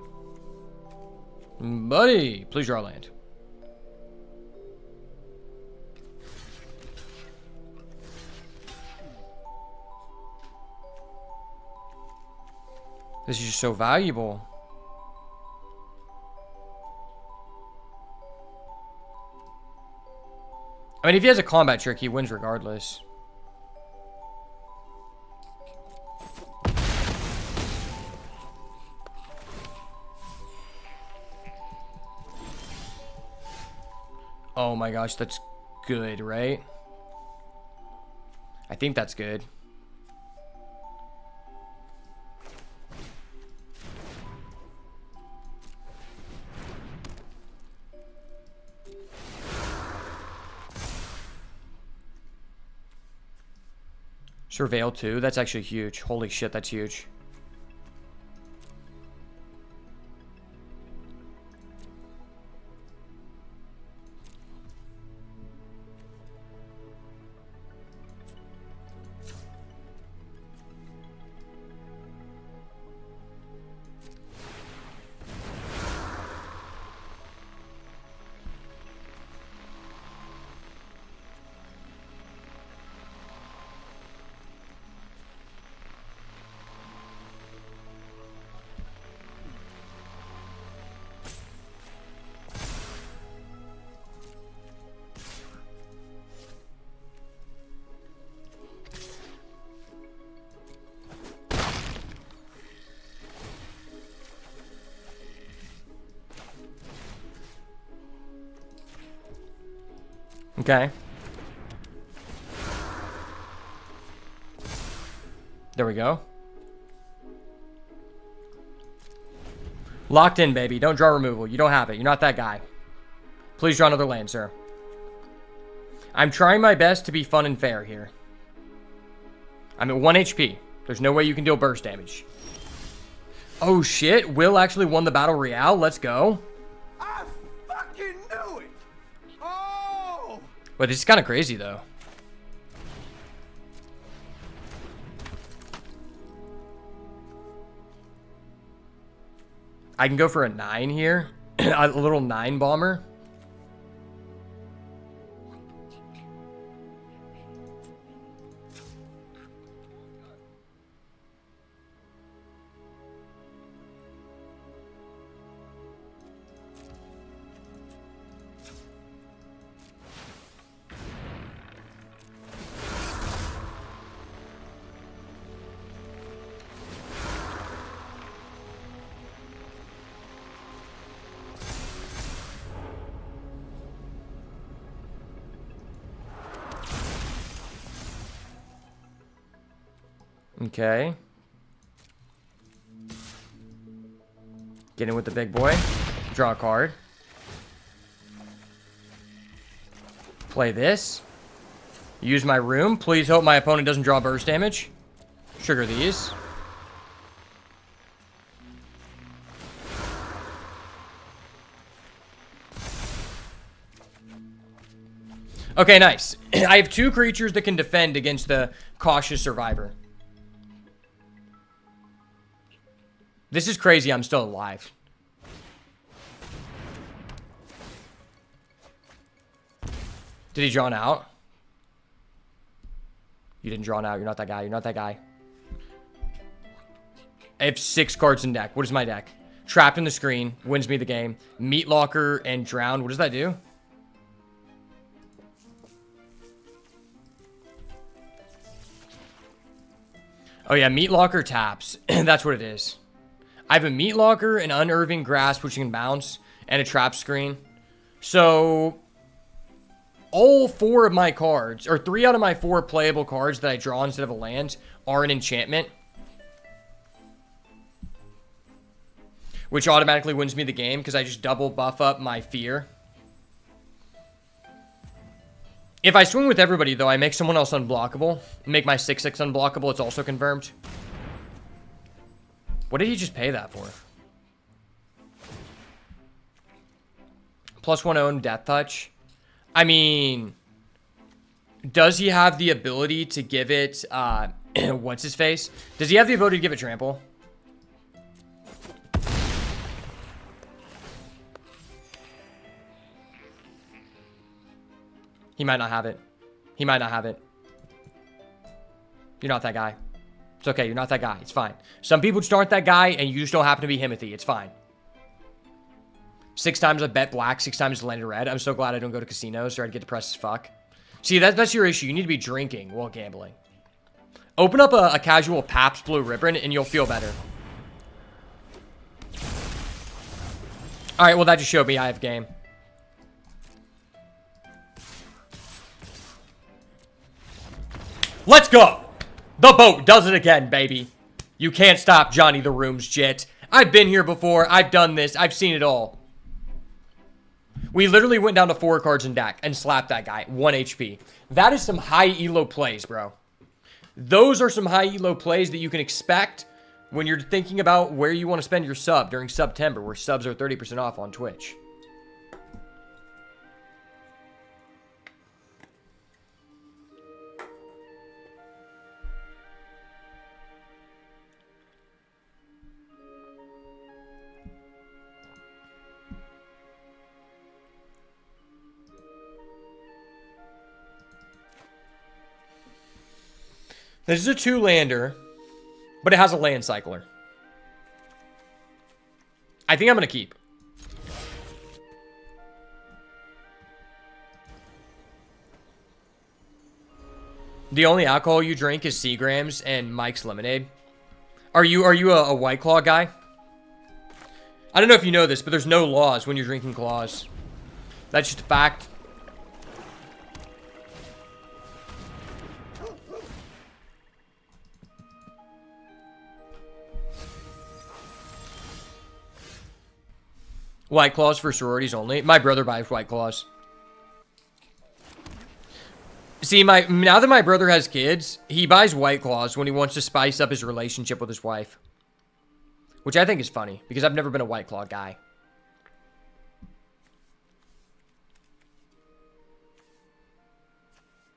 Buddy, please draw a land. This is just so valuable. I mean, if he has a combat trick, he wins regardless. Oh my gosh, that's good, right? I think that's good. Surveil too? That's actually huge. Holy shit, that's huge. Okay. There we go. Locked in, baby. Don't draw removal. You don't have it. You're not that guy. Please draw another land, sir. I'm trying my best to be fun and fair here. I'm at 1 HP. There's no way you can deal burst damage. Oh, shit. Will actually won the Battle Royale. Let's go. I fucking knew it! Oh! But this is kind of crazy, though. I can go for a 9 here. A little 9 bomber. Okay. Get in with the big boy. Draw a card. Play this. Use my room. Please hope my opponent doesn't draw burst damage. Trigger these. Okay, nice. I have 2 creatures that can defend against the cautious survivor. This is crazy. I'm still alive. Did he draw an out? You didn't draw an out. You're not that guy. You're not that guy. I have 6 cards in deck. What is my deck? Trapped in the Screen. Wins me the game. Meat Locker and Drown. What does that do? Oh, yeah. Meat Locker taps. That's what it is. I have a Meat Locker, an Unearthing Grasp, which can bounce, and a Trap Screen. So, all 4 of my cards, or 3 out of my 4 playable cards that I draw instead of a land, are an enchantment. Which automatically wins me the game, because I just double buff up my Fear. If I swing with everybody, though, I make someone else unblockable. Make my 6/6 unblockable, it's also confirmed. What did he just pay that for? +1 own Death Touch. I mean, does he have the ability to give it, what's his face? Does he have the ability to give it Trample? He might not have it. He might not have it. You're not that guy. It's okay. You're not that guy. It's fine. Some people just aren't that guy, and you just don't happen to be Himothy. It's fine. 6 times I bet black, 6 times I landed red. I'm so glad I don't go to casinos or I'd get depressed as fuck. See, that's your issue. You need to be drinking while gambling. Open up a casual Pabst Blue Ribbon, and you'll feel better. All right, well, that just showed me I have game. Let's go! The boat does it again, baby. You can't stop Johnny the Room's Jit. I've been here before. I've done this. I've seen it all. We literally went down to 4 cards in deck and slapped that guy. 1 HP. That is some high elo plays, bro. Those are some high elo plays that you can expect when you're thinking about where you want to spend your sub during September, where subs are 30% off on Twitch. This is a 2-lander, but it has a land cycler. I think I'm going to keep. The only alcohol you drink is Seagrams and Mike's Lemonade. Are you a White Claw guy? I don't know if you know this, but there's no laws when you're drinking claws. That's just a fact. White Claws for sororities only. My brother buys White Claws. See, now that my brother has kids, he buys White Claws when he wants to spice up his relationship with his wife. Which I think is funny, because I've never been a White Claw guy.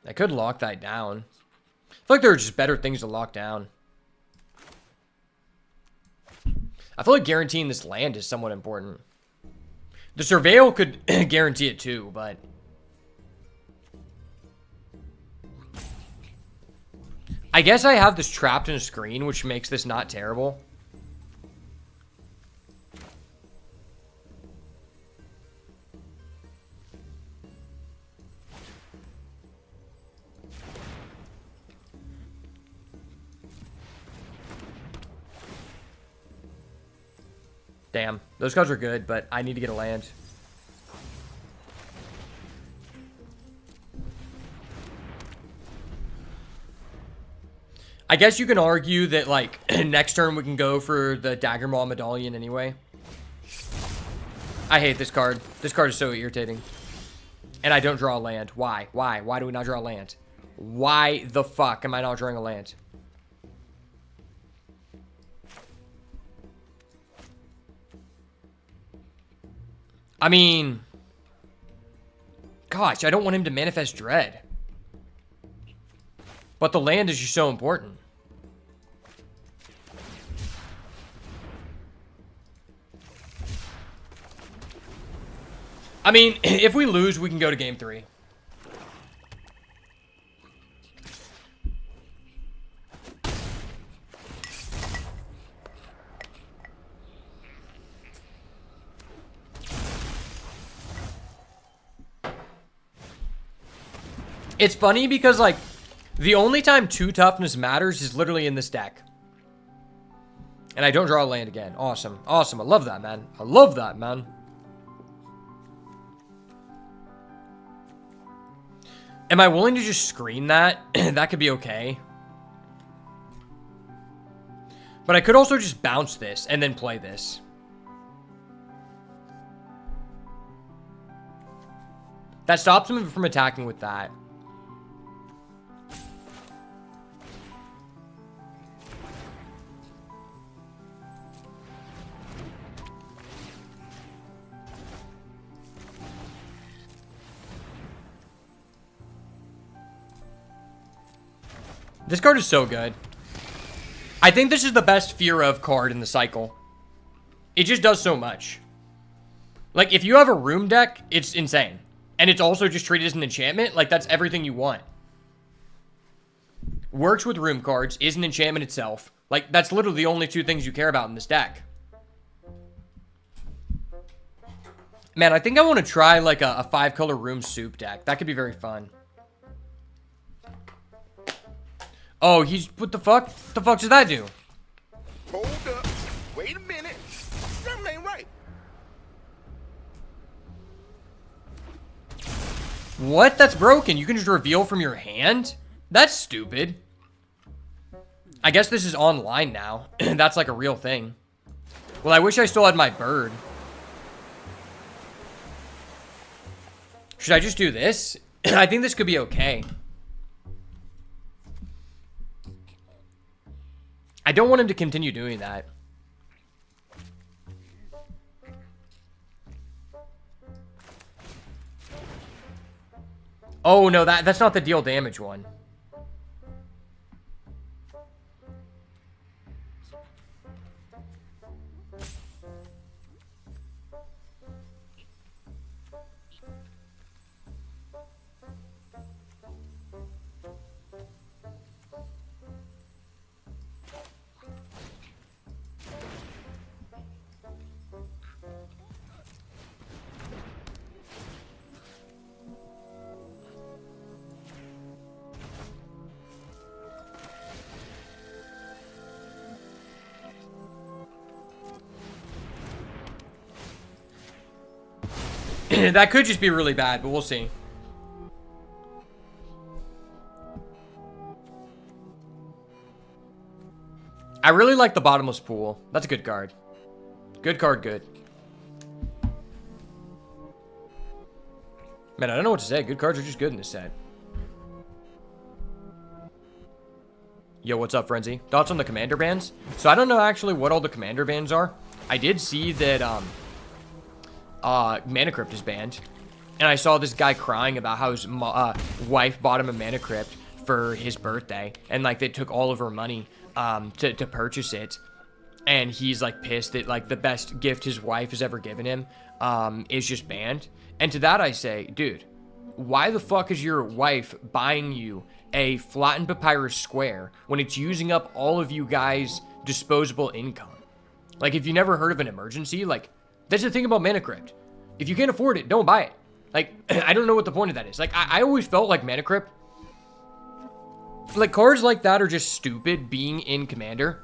I could lock that down. I feel like there are just better things to lock down. I feel like guaranteeing this land is somewhat important. The Surveil could guarantee it too, but... I guess I have this trapped in a screen, which makes this not terrible. Damn, those cards are good, but I need to get a land. I guess you can argue that, like, next turn we can go for the Dagger Maw Medallion anyway. I hate this card. This card is so irritating. And I don't draw a land. Why? Why? Why do we not draw a land? Why the fuck am I not drawing a land? I mean... Gosh, I don't want him to manifest Dread. But the land is just so important. I mean, if we lose, we can go to game 3. It's funny because, like, the only time 2 toughness matters is literally in this deck. And I don't draw a land again. Awesome. Awesome. I love that, man. I love that, man. Am I willing to just screen that? That could be okay. But I could also just bounce this and then play this. That stops him from attacking with that. This card is so good. I think this is the best Fear of card in the cycle. It just does so much. Like, if you have a room deck, it's insane. And it's also just treated as an enchantment. Like, that's everything you want. Works with room cards, is an enchantment itself. Like, that's literally the only 2 things you care about in this deck. Man, I think I want to try, like, a 5-color room soup deck. That could be very fun. Oh, he's... What the fuck? What the fuck does that do? Hold up. Wait a minute. Something ain't right. What? That's broken. You can just reveal from your hand? That's stupid. I guess this is online now. That's like a real thing. Well, I wish I still had my bird. Should I just do this? I think this could be okay. I don't want him to continue doing that. Oh, no, that's not the deal damage one. That could just be really bad, but we'll see. I really like the bottomless pool. That's a good card. Good card, good. Man, I don't know what to say. Good cards are just good in this set. Yo, what's up, Frenzy? Thoughts on the commander bans? So I don't know actually what all the commander bans are. I did see that Mana Crypt is banned. And I saw this guy crying about how his wife bought him a Mana Crypt for his birthday. And, like, they took all of her money to purchase it. And he's, like, pissed that, like, the best gift his wife has ever given him is just banned. And to that I say, dude, why the fuck is your wife buying you a flattened papyrus square when it's using up all of you guys' disposable income? Like, if you never heard of an emergency, like, that's the thing about Mana Crypt. If you can't afford it, don't buy it. Like, I don't know what the point of that is. Like, I always felt like Mana Crypt, like, cards like that are just stupid being in Commander.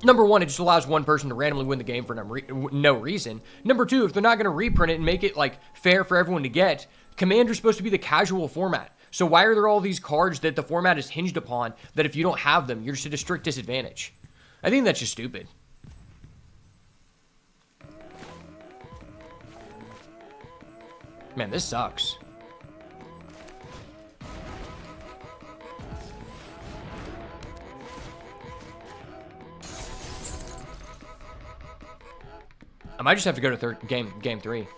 Number one, it just allows one person to randomly win the game for no reason. Number two, if they're not going to reprint it and make it, like, fair for everyone to get, Commander's supposed to be the casual format. So why are there all these cards that the format is hinged upon that if you don't have them, you're just at a strict disadvantage? I think that's just stupid. Man, this sucks. I might just have to go to game 3.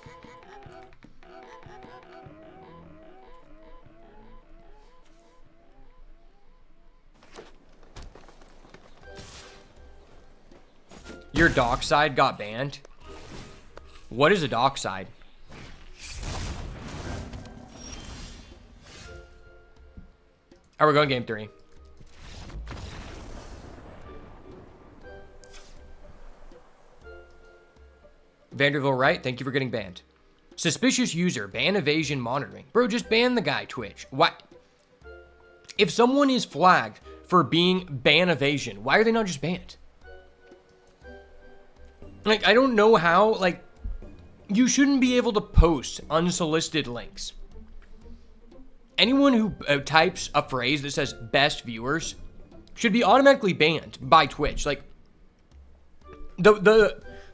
Your dockside got banned? What is a dockside? Alright, we're going game 3. Vanderville Wright, thank you for getting banned. Suspicious user, ban evasion monitoring. Bro, just ban the guy, Twitch. Why? If someone is flagged for being ban evasion, why are they not just banned? Like, I don't know how, like, you shouldn't be able to post unsolicited links. Anyone who types a phrase that says best viewers should be automatically banned by Twitch. Like,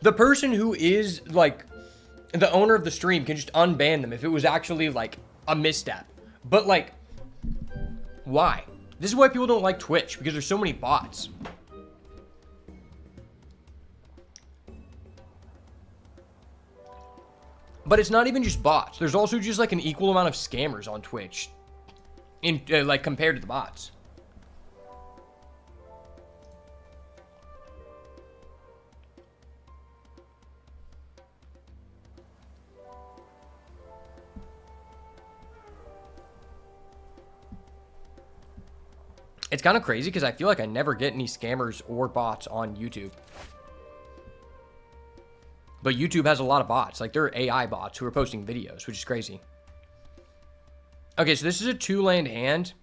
the person who is, like, the owner of the stream can just unban them if it was actually, like, a misstep. But, like, why? This is why people don't like Twitch, because there's so many bots. But it's not even just bots. There's also just, like, an equal amount of scammers on Twitch, in like, compared to the bots. It's kind of crazy because I feel like I never get any scammers or bots on YouTube. But YouTube has a lot of bots. Like, there are AI bots who are posting videos, which is crazy. Okay, so this is a 2-land hand.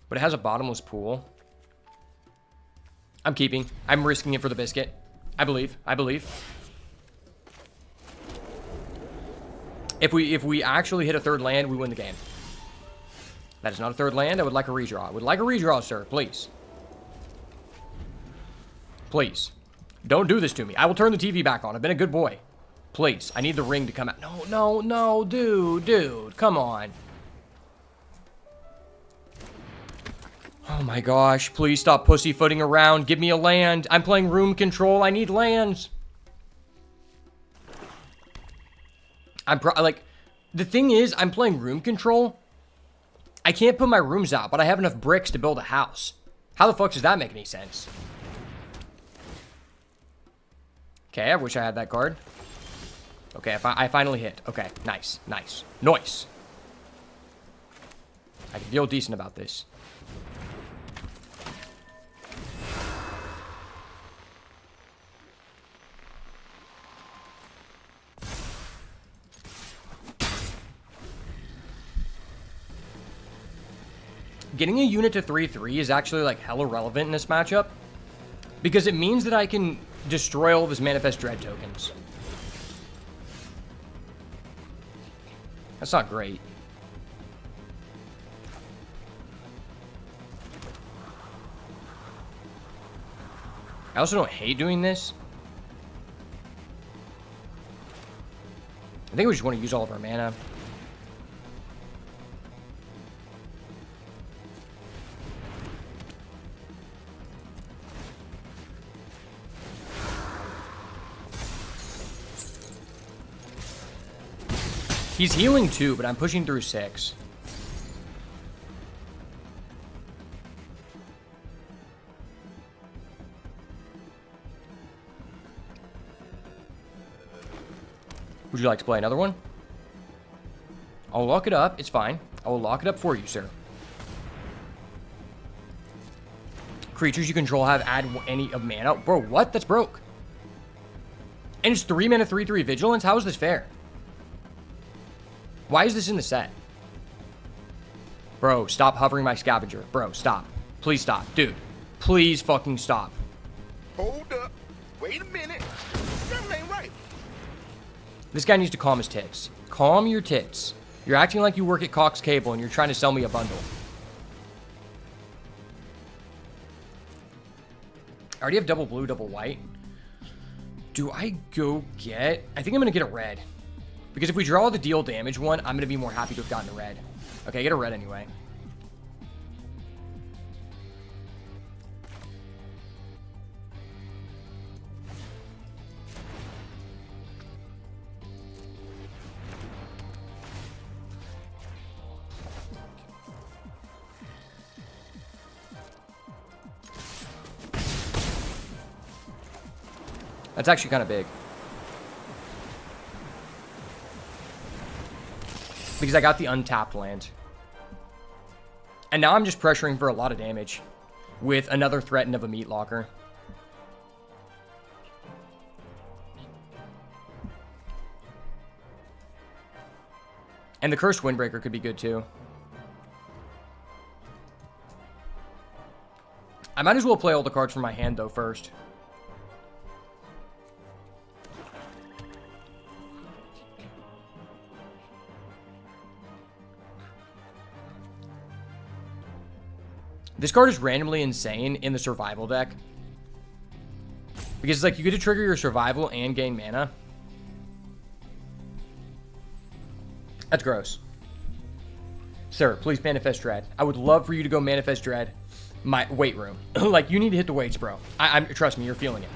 But it has a bottomless pool. I'm keeping. I'm risking it for the biscuit. I believe. I believe. If we actually hit a 3rd land, we win the game. That is not a 3rd land. I would like a redraw. I would like a redraw, sir. Please. Please. Don't do this to me. I will turn the TV back on. I've been a good boy. Please. I need the ring to come out. No, no, no. Dude. Come on. Oh my gosh. Please stop pussyfooting around. Give me a land. I'm playing room control. I need lands. Like, the thing is, I'm playing room control. I can't put my rooms out, but I have enough bricks to build a house. How the fuck does that make any sense? Okay, I wish I had that card. Okay, I finally hit. Okay, nice. Nice. I can feel decent about this. Getting a unit to 3/3 is actually, like, hella relevant in this matchup. Because it means that I can destroy all of his Manifest Dread tokens. That's not great. I also don't hate doing this. think we just want to use all of our mana. He's healing too, but I'm pushing through 6. Would you like to play another one? I'll lock it up. It's fine. I will lock it up for you, sir. Creatures you control have add any of mana. Bro, what? That's broke. And it's 3 mana, 3/3 vigilance? How is this fair? Why is this in the set? Bro, stop hovering my scavenger. Bro, stop. Please stop. Dude, please fucking stop. Hold up. Wait a minute. Something ain't right. This guy needs to calm his tits. Calm your tits. You're acting like you work at Cox Cable and you're trying to sell me a bundle. I already have double blue, double white. Do I go get... I think I'm going to get a red. Because if we draw the deal damage one, I'm going to be more happy to have gotten a red. Okay, get a red anyway. That's actually kind of big. Because I got the untapped land. And now I'm just pressuring for a lot of damage. With another threat of a meat locker. And the Cursed Windbreaker could be good too. I might as well play all the cards from my hand though first. This card is randomly insane in the survival deck. Because it's like you get to trigger your survival and gain mana. That's gross. Sir, please manifest Dread. I would love for you to go manifest Dread my weight room. Like, you need to hit the weights, bro. Trust me, you're feeling it.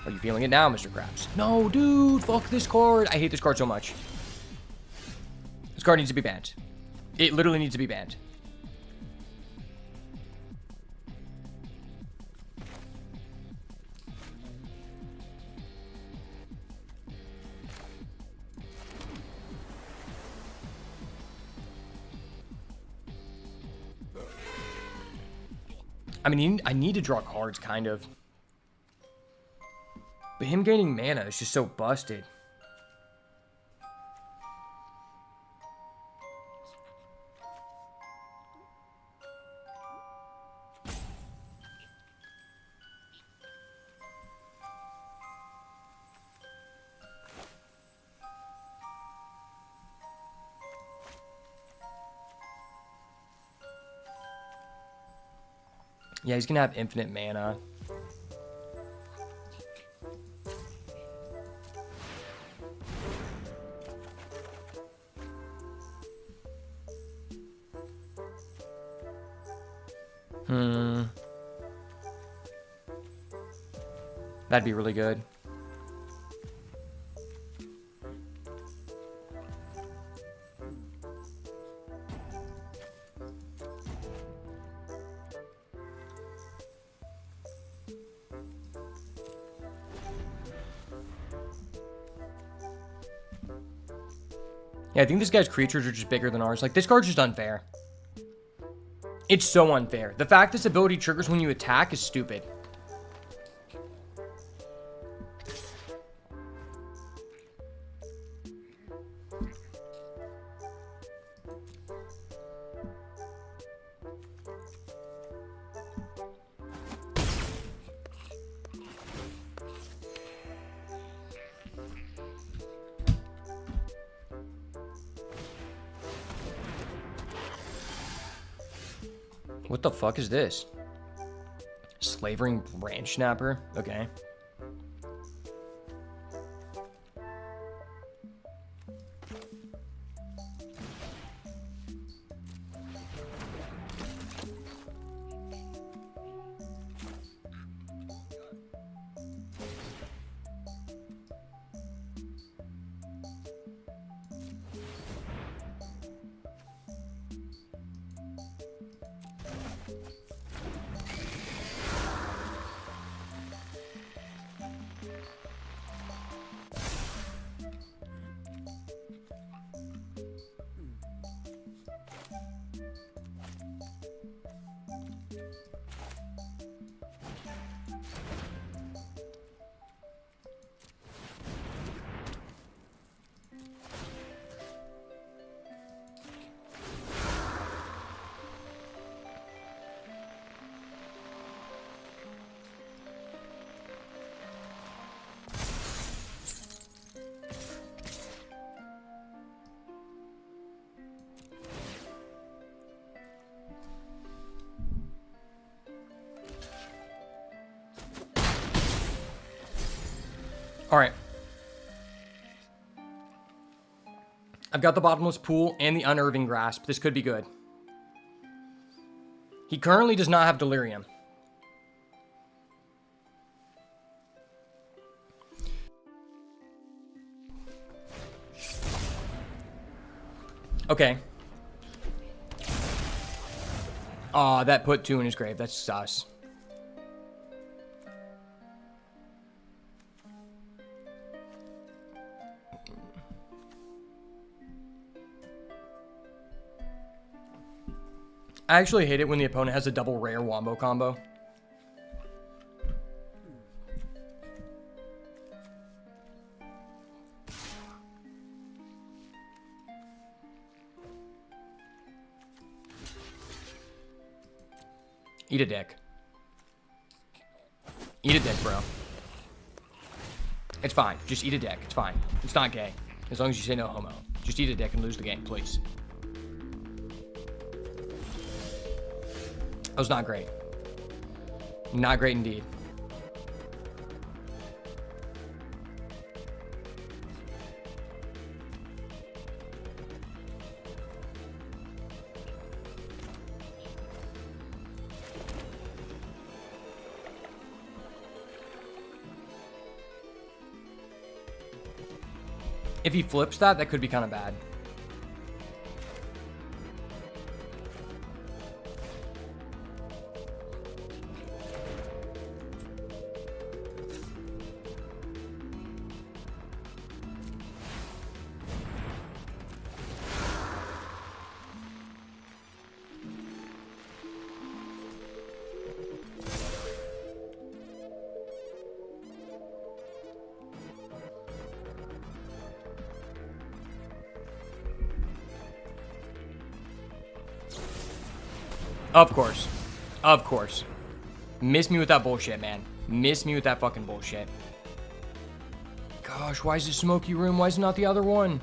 Are you feeling it now, Mr. Krabs? No, dude, fuck this card. I hate this card so much. This card needs to be banned. It literally needs to be banned. I mean, I need to draw cards, kind of. But him gaining mana is just so busted. Yeah, he's gonna have infinite mana. That'd be really good. Yeah, I think this guy's creatures are just bigger than ours. Like, this card's just unfair. It's so unfair. The fact this ability triggers when you attack is stupid. What the fuck is this? Slavering Branch Snapper? Okay. All right. I've got the Bottomless Pool and the Unnerving Grasp. This could be good. He currently does not have Delirium. Okay. Aw, that put 2 in his grave. That's sus. I actually hate it when the opponent has a double rare wombo combo. Eat a dick. Eat a dick, bro. It's fine. Just eat a dick. It's fine. It's not gay. As long as you say no homo. Just eat a dick and lose the game, please. That was not great. Not great indeed. If he flips that, that could be kind of bad. Of course. Of course. Miss me with that bullshit, man. Miss me with that fucking bullshit. Gosh, why is it Smoky Room? Why is it not the other one?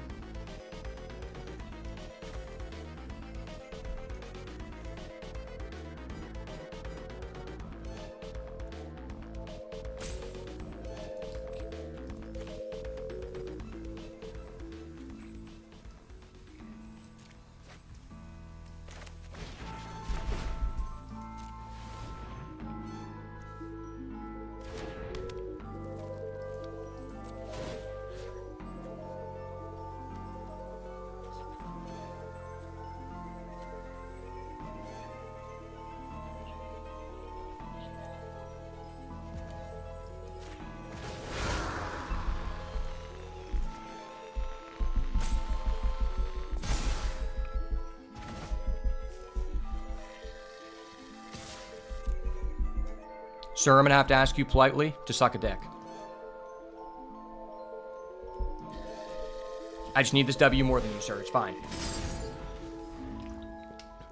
Sir, I'm going to have to ask you politely to suck a dick. I just need this W more than you, sir. It's fine.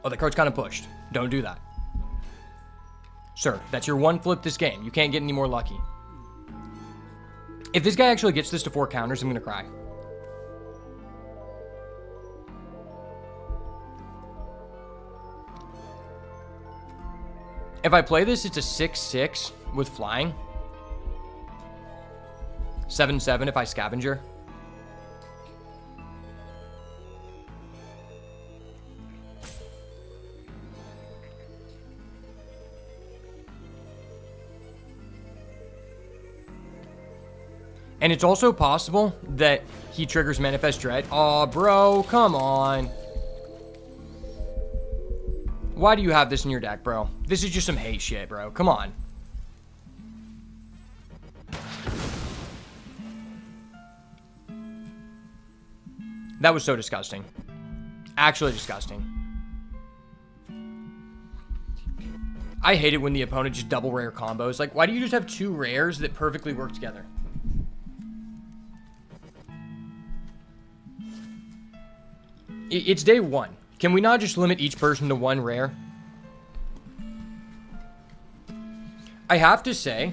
Oh, the card's kind of pushed. Don't do that. Sir, that's your one flip this game. You can't get any more lucky. If this guy actually gets this to 4 counters, I'm going to cry. If I play this, it's a 6-6 with flying. 7-7 if I scavenger. And it's also possible that he triggers Manifest Dread. Aw, bro, come on. Why do you have this in your deck, bro? This is just some hate shit, bro. Come on. That was so disgusting. Actually disgusting. I hate it when the opponent just double rare combos. Like, why do you just have 2 rares that perfectly work together? It's day 1. Can we not just limit each person to 1 rare? I have to say,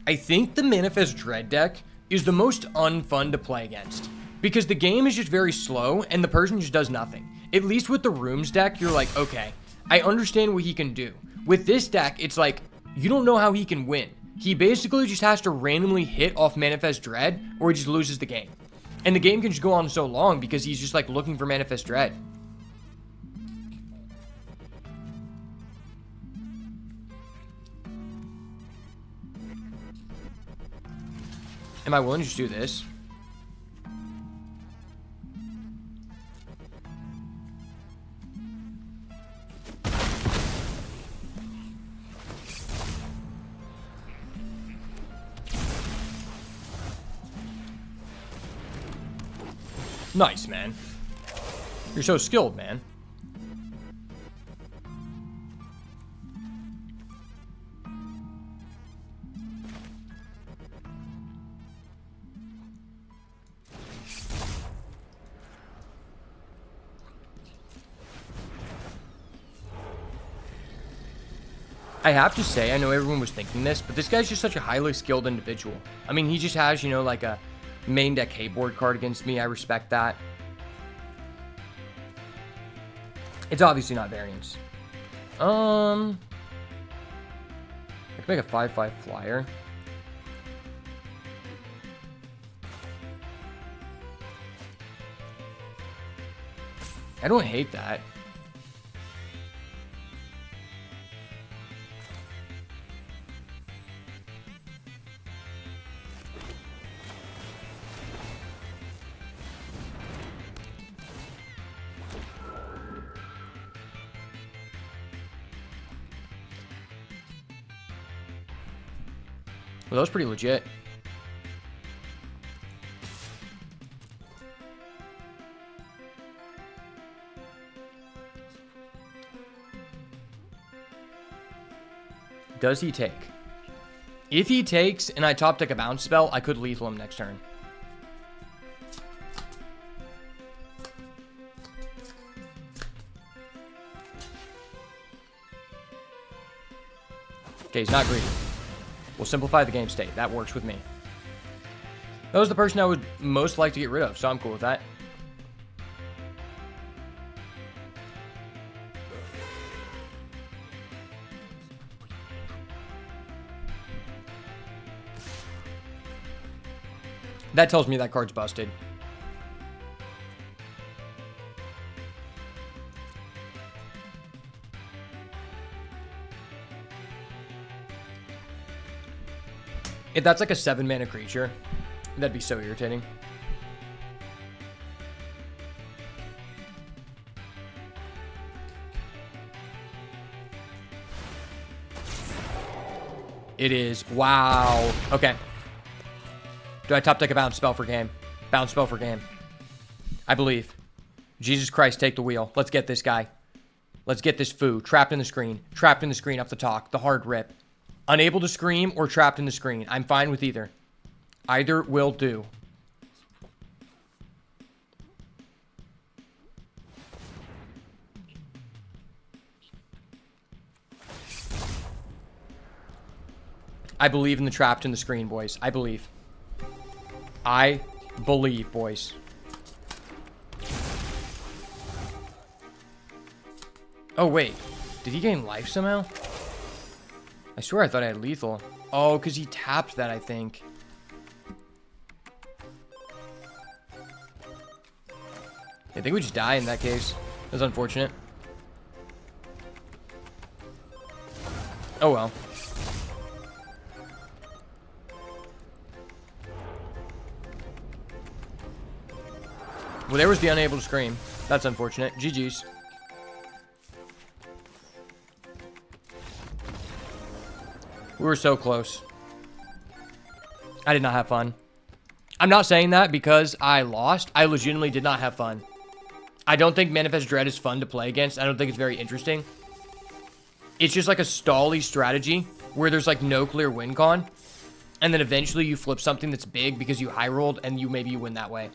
I think the Manifest Dread deck is the most unfun to play against. Because the game is just very slow, and the person just does nothing. At least with the Rooms deck, you're like, okay, I understand what he can do. With this deck, it's like, you don't know how he can win. he basically just has to randomly hit off Manifest Dread, or he just loses the game. And the game can just go on so long because he's just like looking for Manifest Dread. Am I willing to just do this? Nice, man. You're so skilled, man. I have to say, I know everyone was thinking this, but this guy's just such a highly skilled individual. I mean, he just has, you know, like a main deck Hayboard card against me. I respect that. It's obviously not variance. I can make a 5/5 flyer. I don't hate that. Well, that was pretty legit. Does he take? If he takes and I top deck a bounce spell, I could lethal him next turn. Okay, he's not greedy. We'll simplify the game state. That works with me. That was the person I would most like to get rid of, so I'm cool with that. That tells me that card's busted. If that's like a 7-mana creature, that'd be so irritating. It is. Wow. Okay. Do I top deck a bounce spell for game? Bounce spell for game. I believe. Jesus Christ, take the wheel. Let's get this guy. Let's get this foo. Trapped in the screen. Trapped in the screen up the top. The hard rip. Unable to scream or trapped in the screen. I'm fine with either. Either will do. I believe in the trapped in the screen, boys. I believe. I believe, boys. Oh, wait. Did he gain life somehow? I swear I thought I had lethal. Oh, because he tapped that, I think. I think we just die in that case. That's unfortunate. Oh, well. Well, there was the unable to scream. That's unfortunate. GG's. We were so close. I did not have fun. I'm not saying that because I lost. I legitimately did not have fun. I don't think Manifest Dread is fun to play against. I don't think it's very interesting. It's just like a stally strategy where there's like no clear win con. And then eventually you flip something that's big because you high rolled and maybe you win that way.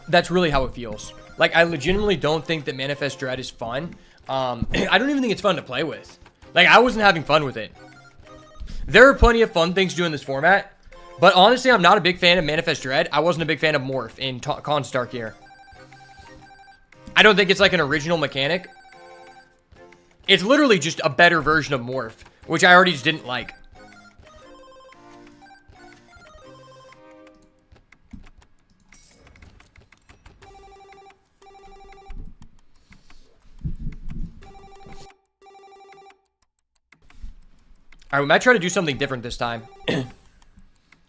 That's really how it feels. Like, I legitimately don't think that Manifest Dread is fun. I don't even think it's fun to play with. Like, I wasn't having fun with it. There are plenty of fun things to do in this format. But honestly, I'm not a big fan of Manifest Dread. I wasn't a big fan of Morph in Con Stark here. I don't think it's like an original mechanic. It's literally just a better version of Morph, which I already just didn't like. Alright, we might try to do something different this time.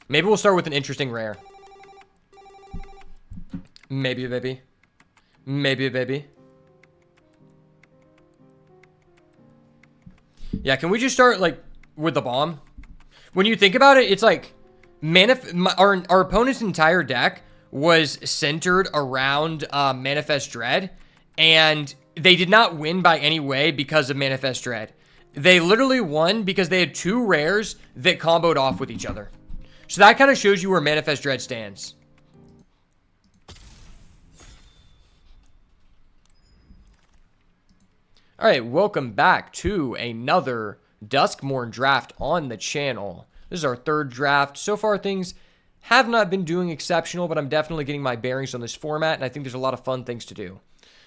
Maybe we'll start with an interesting rare. Maybe, baby. Maybe, baby. Yeah, can we just start, like, with the bomb? When you think about it, it's like... Our opponent's entire deck was centered around Manifest Dread. And they did not win by any way because of Manifest Dread. They literally won because they had 2 rares that comboed off with each other. So that kind of shows you where Manifest Dread stands. Alright, welcome back to another Duskmourn draft on the channel. This is our 3rd draft. So far, things have not been doing exceptional, but I'm definitely getting my bearings on this format, and I think there's a lot of fun things to do.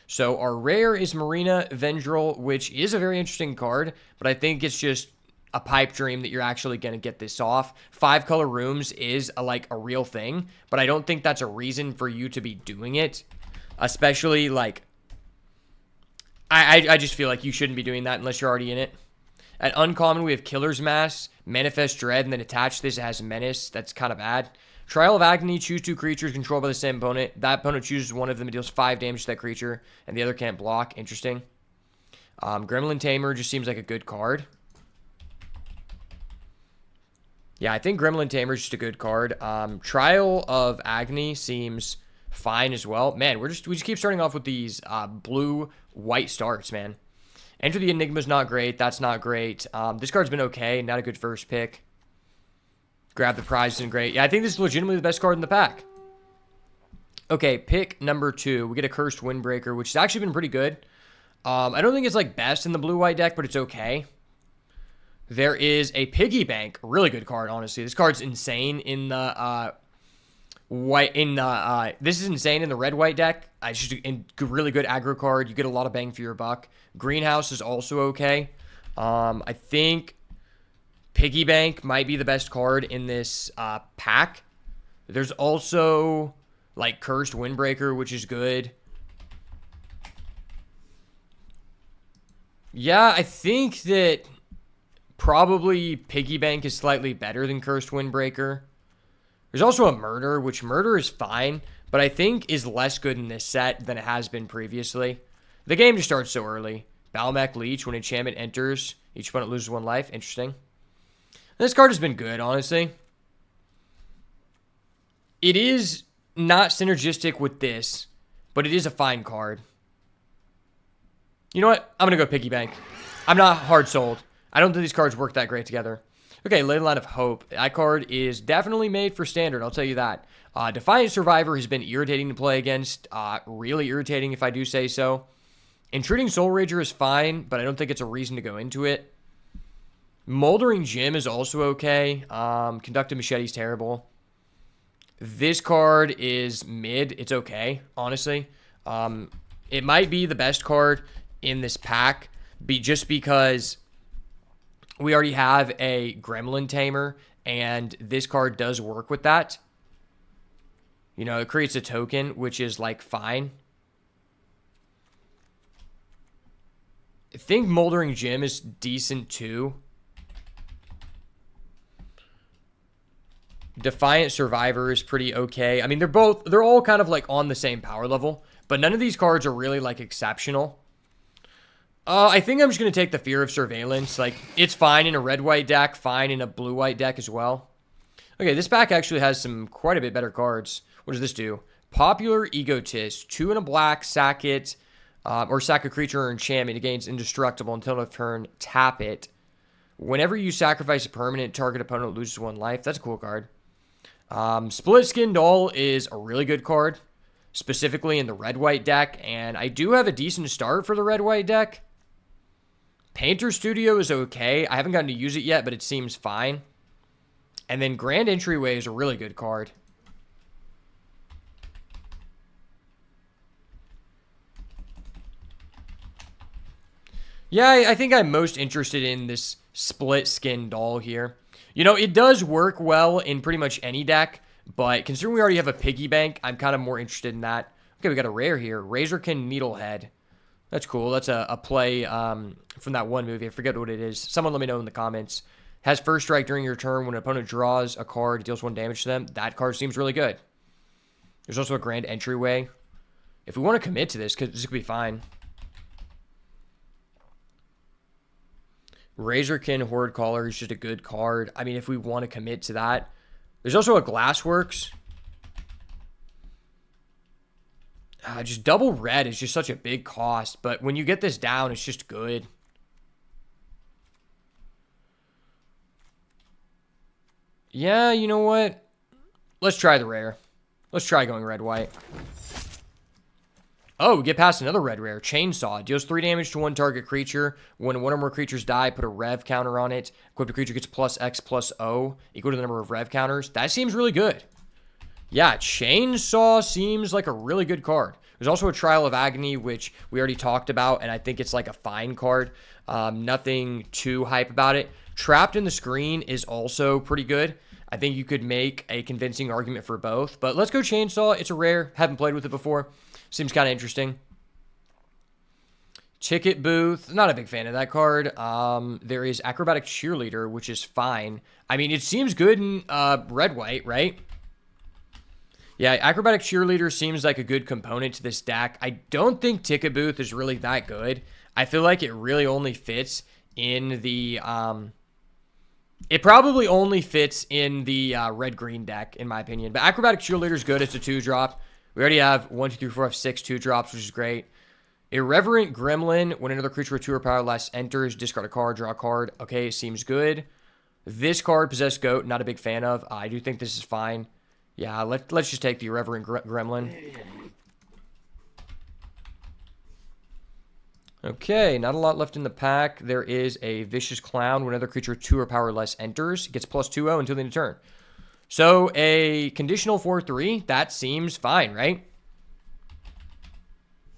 So our rare is Marina Vendrell, which is a very interesting card, but I think it's just a pipe dream that you're actually going to get this off. 5-color rooms is like a real thing, but I don't think that's a reason for you to be doing it. Especially like, I just feel like you shouldn't be doing that unless you're already in it. At uncommon, we have Killer's Mask, Manifest Dread, and then attached this, it has Menace. That's kind of bad. Trial of Agony, choose 2 creatures controlled by the same opponent. That opponent chooses one of them and deals 5 damage to that creature, and the other can't block. Interesting. Gremlin Tamer just seems like a good card. Yeah, I think Gremlin Tamer is just a good card. Trial of Agony seems fine as well. Man, we just keep starting off with these blue-white starts, man. Enter the Enigma's not great. That's not great. This card's been okay. Not a good first pick. Grab the Prize isn't great. Yeah, I think this is legitimately the best card in the pack. Okay, pick number 2. We get a Cursed Windbreaker, which has actually been pretty good. I don't think it's like best in the blue-white deck, but it's okay. There is a Piggy Bank. Really good card, honestly. This card's insane in the this is insane in the red-white deck. It's just a really good aggro card. You get a lot of bang for your buck. Greenhouse is also okay. I think Piggy Bank might be the best card in this pack. There's also like Cursed Windbreaker, which is good. Yeah, I think that probably Piggy Bank is slightly better than Cursed Windbreaker. There's also a Murder, which Murder is fine, but I think is less good in this set than it has been previously. The game just starts so early. Balmec Leech, when enchantment enters, each opponent loses 1 life. Interesting. This card has been good, honestly. It is not synergistic with this, but it is a fine card. You know what? I'm going to go Piggy Bank. I'm not hard sold. I don't think these cards work that great together. Okay, Ley Line of Hope. That card is definitely made for Standard, I'll tell you that. Defiant Survivor has been irritating to play against. Really irritating, if I do say so. Intruding Soul Rager is fine, but I don't think it's a reason to go into it. Moldering Gym is also okay. Conductive Machete is terrible. This card is mid. It's okay, honestly. It might be the best card in this pack, just because we already have a Gremlin Tamer, and this card does work with that. You know, it creates a token, which is, like, fine. I think Moldering Gym is decent, too. Defiant Survivor is pretty okay. I mean, they're all kind of, like, on the same power level, but none of these cards are really, like, exceptional. I think I'm just going to take the Fear of Surveillance. Like, it's fine in a red-white deck, fine in a blue-white deck as well. Okay, this pack actually has quite a bit better cards. What does this do? Popular Egotist. 2 and a black, sack it, or sack a creature or enchantment. It gains indestructible until end of turn. Tap it. Whenever you sacrifice a permanent, target opponent loses 1 life. That's a cool card. Split Skin Doll is a really good card, specifically in the red-white deck, and I do have a decent start for the red-white deck. Painter Studio is okay. I haven't gotten to use it yet, but it seems fine. And then Grand Entryway is a really good card. Yeah, I think I'm most interested in this split skin doll here. You know, it does work well in pretty much any deck, but considering we already have a piggy bank, I'm kind of more interested in that. Okay, we got a rare here. Razorkin Needlehead. That's cool. That's a play from that one movie. I forget what it is. Someone let me know in the comments. Has first strike during your turn. When an opponent draws a card, deals 1 damage to them. That card seems really good. There's also a grand entryway. If we want to commit to this, this could be fine. Razorkin Horde Caller is just a good card. I mean, if we want to commit to that. There's also a Glassworks. Just double red is just such a big cost. But when you get this down, it's just good. Yeah, you know what? Let's try the rare. Let's try going red-white. Oh, we get past another red rare. Chainsaw. Deals 3 damage to 1 target creature. When 1 or more creatures die, put a rev counter on it. Equipped creature gets +X+O, equal to the number of rev counters. That seems really good. Yeah, Chainsaw seems like a really good card. There's also a Trial of Agony, which we already talked about, and I think it's like a fine card. Nothing too hype about it. Trapped in the Screen is also pretty good. I think you could make a convincing argument for both. But let's go Chainsaw. It's a rare. Haven't played with it before. Seems kind of interesting. Ticket Booth. Not a big fan of that card. There is Acrobatic Cheerleader, which is fine. I mean, it seems good in red-white, right? Yeah, Acrobatic Cheerleader seems like a good component to this deck. I don't think Ticket Booth is really that good. I feel like it really only fits in the... It probably only fits in the red-green deck, in my opinion. But Acrobatic Cheerleader is good. It's a 2-drop. We already have 1, 2, 3, 4, 5, 6 2-drops, which is great. Irreverent Gremlin. When another creature with 2 or power less enters, discard a card, draw a card. Okay, seems good. This card, Possessed Goat, not a big fan of. I do think this is fine. Yeah, let's just take the Irreverent Gremlin. Okay, not a lot left in the pack. There is a Vicious Clown. When another creature 2 or power less enters, gets +2/0 until the end of turn. So a conditional 4/3, that seems fine, right?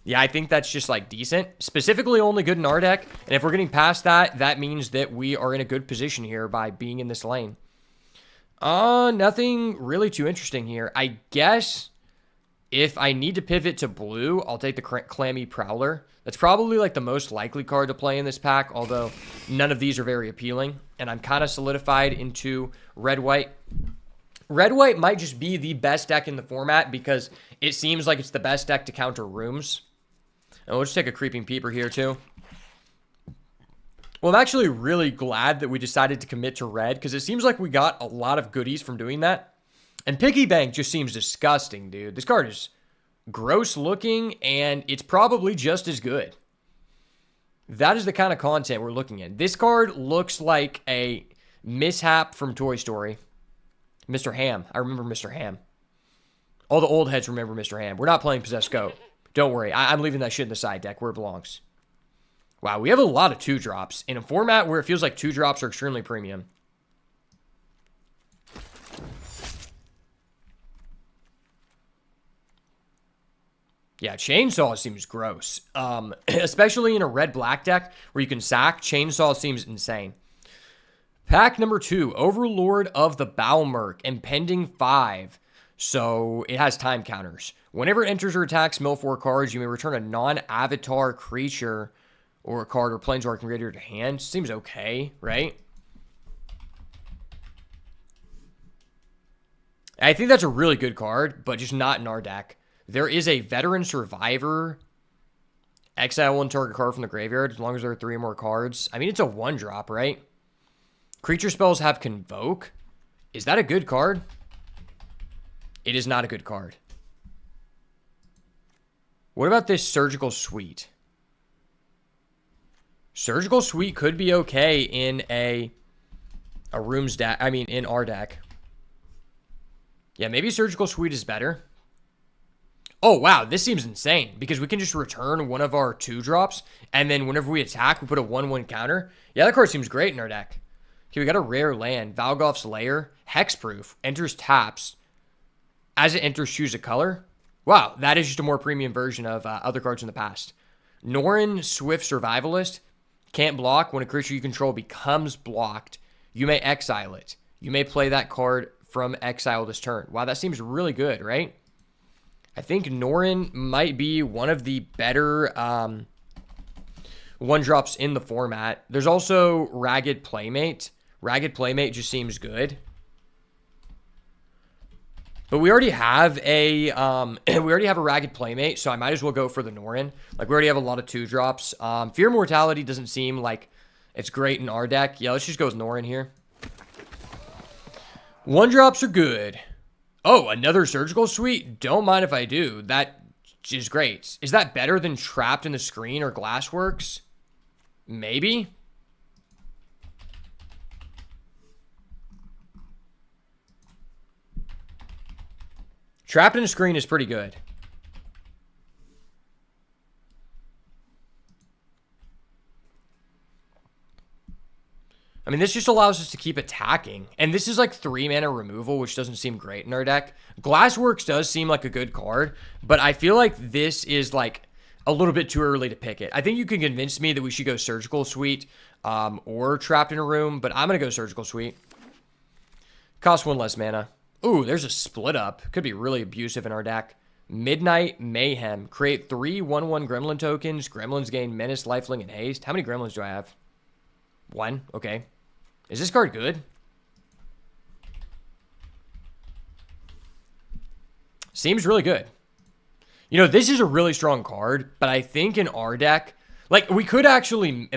Yeah, I think that's just like decent. Specifically only good in our deck. And if we're getting past that, that means that we are in a good position here by being in this lane. Nothing really too interesting here. I guess if I need to pivot to blue, I'll take the Clammy Prowler. That's probably like the most likely card to play in this pack, although none of these are very appealing. And I'm kind of solidified into red-white. Red-white might just be the best deck in the format because it seems like it's the best deck to counter rooms. And we'll just take a Creeping Peeper here too. Well, I'm actually really glad that we decided to commit to red because it seems like we got a lot of goodies from doing that. And Piggy Bank just seems disgusting, dude. This card is gross looking and it's probably just as good. That is the kind of content we're looking at. This card looks like a mishap from Toy Story. Mr. Ham. I remember Mr. Ham. All the old heads remember Mr. Ham. We're not playing Possessed Goat. Don't worry. I'm leaving that shit in the side deck where it belongs. Wow, we have a lot of 2-drops in a format where it feels like 2-drops are extremely premium. Yeah, Chainsaw seems gross. Especially in a red-black deck where you can sack, Chainsaw seems insane. Pack number 2, Overlord of the Balmerk, Impending 5. So it has time counters. Whenever it enters or attacks, mill 4 cards, you may return a non-avatar creature or a card or planeswalker from graveyard to hand. Seems okay, right? I think that's a really good card, but just not in our deck. There is a Veteran Survivor. Exile 1 target card from the graveyard as long as there are 3 or more cards. I mean, it's a 1-drop, right? Creature spells have Convoke. Is that a good card? It is not a good card. What about this Surgical Suite? Surgical Suite could be okay in a room's deck. I mean, in our deck. Yeah, maybe Surgical Suite is better. Oh, wow, this seems insane because we can just return one of our 2-drops, and then whenever we attack, we put a 1/1 counter. Yeah, that card seems great in our deck. Okay, we got a rare land, Valgoth's Lair, Hexproof, enters taps. As it enters, choose a color. Wow, that is just a more premium version of other cards in the past. Norin, Swift Survivalist. can't block. When a creature you control becomes blocked, you may exile it. You may play that card from exile this turn. Wow, that seems really good, right? I think Norin might be one of the better one-drops in the format. There's also Ragged Playmate. Ragged Playmate just seems good. But we already have a Ragged Playmate, so I might as well go for the Norin. Like, we already have a lot of 2-drops. Fear Mortality doesn't seem like it's great in our deck. Yeah, let's just go with Norin here. 1-drops are good. Oh, another Surgical Suite? Don't mind if I do. That is great. Is that better than Trapped in the Screen or Glassworks? Maybe. Trapped in the Screen is pretty good. I mean, this just allows us to keep attacking. And this is like 3 mana removal, which doesn't seem great in our deck. Glassworks does seem like a good card, but I feel like this is like a little bit too early to pick it. I think you can convince me that we should go Surgical Suite or Trapped in a Room, but I'm going to go Surgical Suite. Cost 1 less mana. Ooh, there's a split up. Could be really abusive in our deck. Midnight Mayhem. Create 3 1/1 Gremlin tokens. Gremlins gain Menace, Lifelink, and Haste. How many Gremlins do I have? 1. Okay. Is this card good? Seems really good. You know, this is a really strong card, but I think in our deck, like, we could actually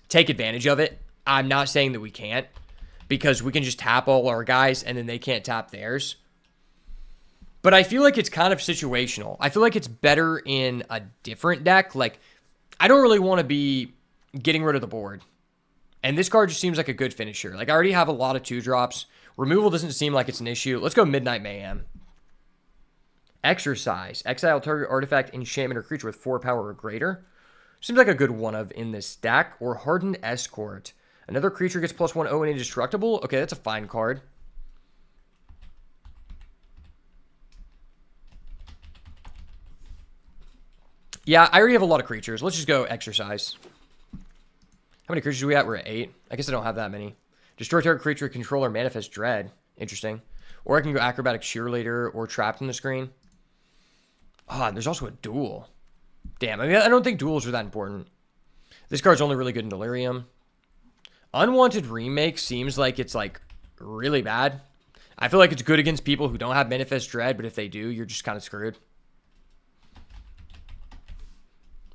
take advantage of it. I'm not saying that we can't, because we can just tap all our guys and then they can't tap theirs. But I feel like it's kind of situational. I feel like it's better in a different deck. Like, I don't really want to be getting rid of the board. And this card just seems like a good finisher. Like, I already have a lot of 2-drops. Removal doesn't seem like it's an issue. Let's go Midnight Mayhem. Exercise. Exile target artifact, enchantment, or creature with 4 power or greater. Seems like a good one of in this stack. Or Hardened Escort. Another creature gets +1/0 and indestructible. Okay, that's a fine card. Yeah, I already have a lot of creatures. Let's just go Exercise. How many creatures are we at? We're at 8. I guess I don't have that many. Destroy target creature, controller, Manifest Dread. Interesting. Or I can go Acrobatic Cheerleader or Trapped in the Screen. Ah, and there's also a duel. Damn, I mean, I don't think duels are that important. This card's only really good in Delirium. Unwanted Remake seems like it's, like, really bad. I feel like it's good against people who don't have Manifest Dread, but if they do, you're just kind of screwed.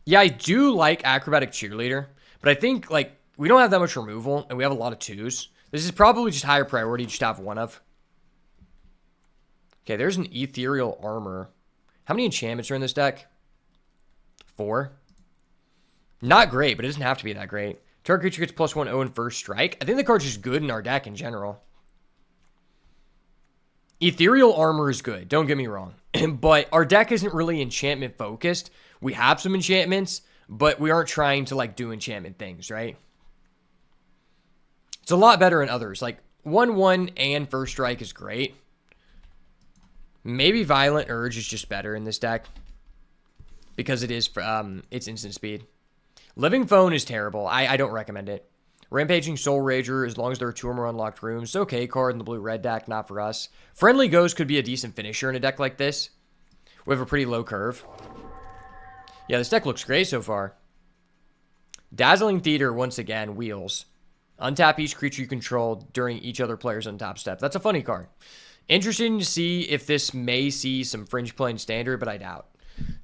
Yeah, I do like Acrobatic Cheerleader, but I think, like, we don't have that much removal, and we have a lot of 2s. This is probably just higher priority just to have one of. Okay, there's an Ethereal Armor. How many enchantments are in this deck? 4. Not great, but it doesn't have to be that great. Target creature gets +1/0 in first strike. I think the card's just good in our deck in general. Ethereal Armor is good, don't get me wrong. But our deck isn't really enchantment focused. We have some enchantments, but we aren't trying to, like, do enchantment things, right? It's a lot better in others. Like, 1/1 and first strike is great. Maybe Violent Urge is just better in this deck because it is it's instant speed. Living Phone is terrible. I don't recommend it. Rampaging Soul Rager, as long as there are 2 or more unlocked rooms. It's an okay card in the blue-red deck, not for us. Friendly Ghost could be a decent finisher in a deck like this. We have a pretty low curve. Yeah, this deck looks great so far. Dazzling Theater, once again, wheels. Untap each creature you control during each other player's untap step. That's a funny card. Interesting to see if this may see some fringe play in Standard, but I doubt.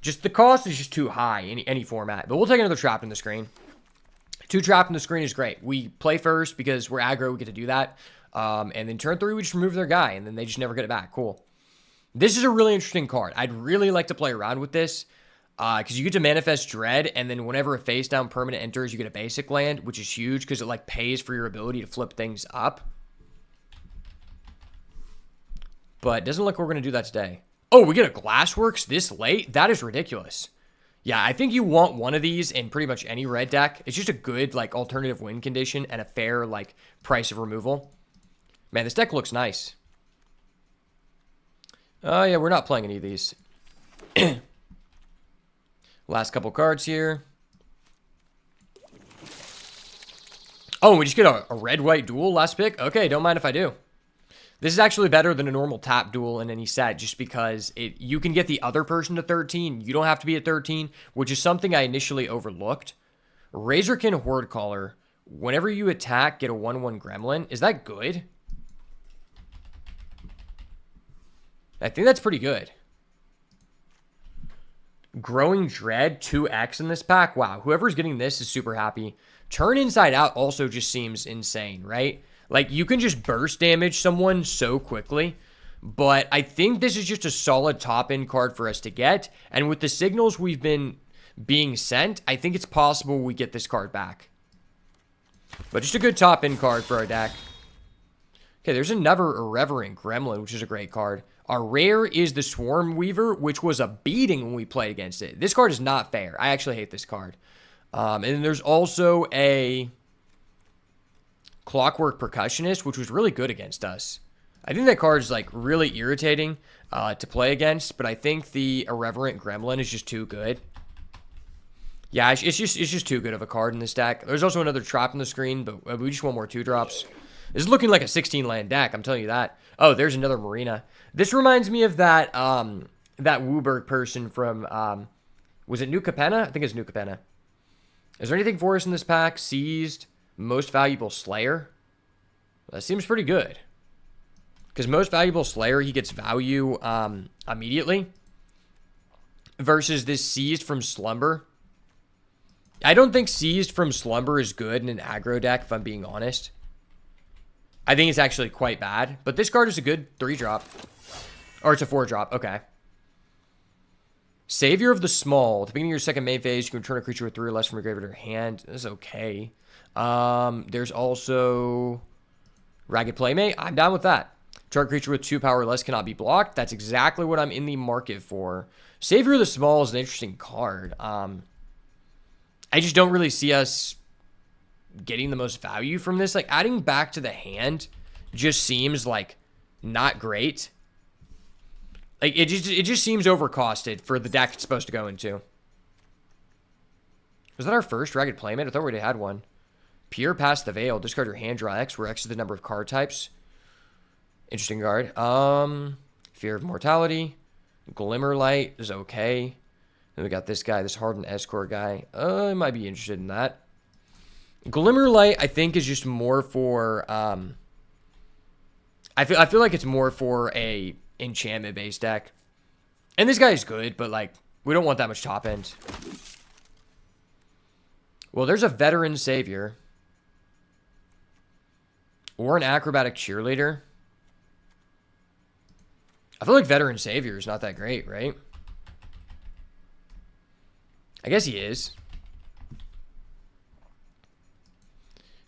Just the cost is just too high in any format. But we'll take another Trapped in the Screen. 2 Trapped in the Screen is great. We play first because we're aggro. We get to do that. And then turn 3, we just remove their guy, and then they just never get it back. Cool. This is a really interesting card. I'd really like to play around with this because you get to Manifest Dread, and then whenever a face-down permanent enters, you get a basic land, which is huge because it, like, pays for your ability to flip things up. But it doesn't look like we're going to do that today. Oh, we get a Glassworks this late? That is ridiculous. Yeah, I think you want one of these in pretty much any red deck. It's just a good, like, alternative win condition and a fair, like, price of removal. Man, this deck looks nice. Oh, yeah, we're not playing any of these. Last couple cards here. Oh, we just get a red-white duel last pick? Okay, don't mind if I do. This is actually better than a normal tap duel in any set just because you can get the other person to 13. You don't have to be at 13, which is something I initially overlooked. Razorkin Horde Caller. Whenever you attack, get a 1/1 gremlin. Is that good? I think that's pretty good. Growing Dread, 2x in this pack. Wow, whoever's getting this is super happy. Turn Inside Out also just seems insane, right? Like, you can just burst damage someone so quickly. But I think this is just a solid top-end card for us to get. And with the signals we've been being sent, I think it's possible we get this card back. But just a good top-end card for our deck. Okay, there's another Irreverent Gremlin, which is a great card. Our rare is the Swarm Weaver, which was a beating when we played against it. This card is not fair. I actually hate this card. And then there's also a Clockwork Percussionist, which was really good against us. I think that card is like really irritating to play against, but I think the Irreverent Gremlin is just too good. Yeah, it's just too good of a card in this deck. There's also another Trap on the screen, but we just want more 2-drops. This is looking like a 16-land deck, I'm telling you that. Oh, there's another Marina. This reminds me of that that Wooburg person from, was it New Capenna? I think it's New Capenna. Is there anything for us in this pack? Seized, Most Valuable Slayer. That seems pretty good. Because Most Valuable Slayer, he gets value immediately. Versus this Seized from Slumber. I don't think Seized from Slumber is good in an aggro deck, if I'm being honest. I think it's actually quite bad. But this card is a good 3-drop. Or it's a 4-drop. Okay. Savior of the Small. At the beginning of your second main phase, you can return a creature with 3 or less from your graveyard to your hand. This is okay. There's also Ragged Playmate. I'm down with that. Target creature with 2 power or less cannot be blocked. That's exactly what I'm in the market for. Savior of the Small is an interesting card. I just don't really see us getting the most value from this. Like, adding back to the hand just seems like not great. Like, it just seems overcosted for the deck it's supposed to go into. Was that our first Ragged Playmate? I thought we already had one. Peer Past the Veil. Discard your hand, draw X, where X is the number of card types. Interesting card. Fear of Mortality. Glimmerlight is okay. Then we got this guy, this Hardened Escort guy. I might be interested in that. Glimmerlight, I think, is just more for... I feel like it's more for a enchantment-based deck. And this guy is good, but, like, we don't want that much top end. Well, there's a Veteran Savior. Or an Acrobatic Cheerleader. I feel like Veteran Savior is not that great, right? I guess he is.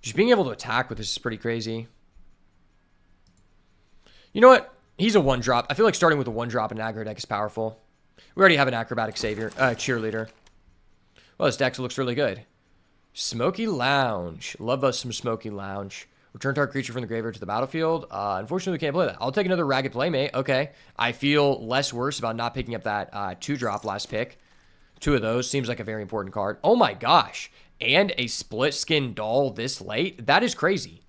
Just being able to attack with this is pretty crazy. You know what? He's a 1-drop. I feel like starting with a 1-drop in an aggro deck is powerful. We already have an Acrobatic Savior, Cheerleader. Well, this deck looks really good. Smoky Lounge. Love us some Smoky Lounge. Return target creature from the graveyard to the battlefield. Unfortunately, we can't play that. I'll take another Ragged Playmate. Okay. I feel less worse about not picking up that 2-drop last pick. 2 of those seems like a very important card. Oh my gosh. And a Split Skin Doll this late? That is crazy.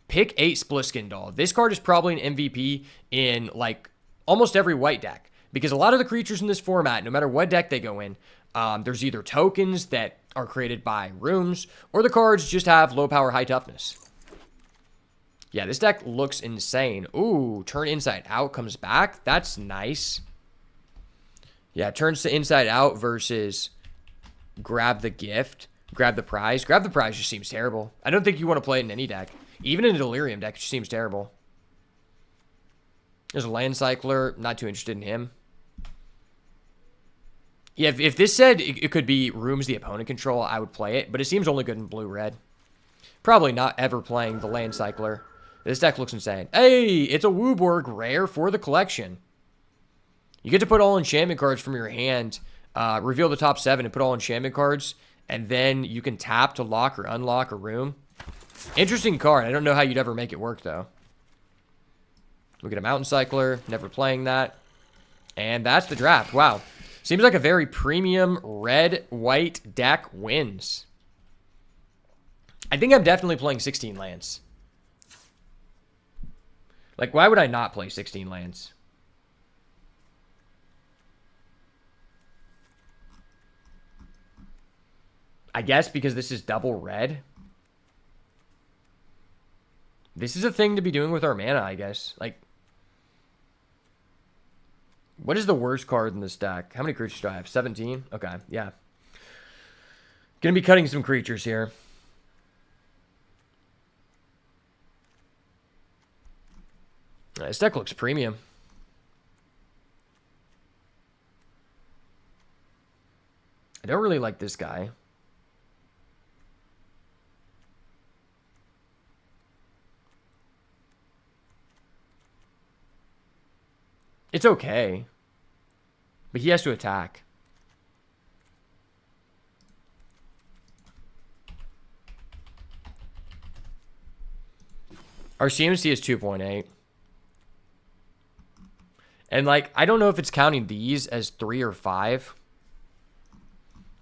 Pick 8 Split Skin Doll. This card is probably an MVP in, like, almost every white deck. Because a lot of the creatures in this format, no matter what deck they go in, there's either tokens that are created by rooms, or the cards just have low power, high toughness. Yeah, this deck looks insane. Ooh, Turn Inside Out comes back. That's nice. Yeah, turns to Inside Out versus Grab the Gift. Grab the Prize. Grab the Prize just seems terrible. I don't think you want to play it in any deck. Even in a Delirium deck, it just seems terrible. There's a Land Cycler. Not too interested in him. Yeah, if this said it could be rooms the opponent control, I would play it. But it seems only good in blue-red. Probably not ever playing the Land Cycler. This deck looks insane. Hey, it's a Wooburg rare for the collection. You get to put all enchantment cards from your hand, reveal the top 7 and put all enchantment cards, and then you can tap to lock or unlock a room. Interesting card. I don't know how you'd ever make it work, though. Look at a Mountain Cycler. Never playing that. And that's the draft. Wow. Seems like a very premium red-white deck wins. I think I'm definitely playing 16 lands. Like, why would I not play 16 lands? I guess because this is double red. This is a thing to be doing with our mana, I guess. Like, what is the worst card in this deck? How many creatures do I have? 17? Okay, yeah. Gonna be cutting some creatures here. This deck looks premium. I don't really like this guy. It's okay. But he has to attack. Our CMC is 2.8. And, like, I don't know if it's counting these as 3 or 5.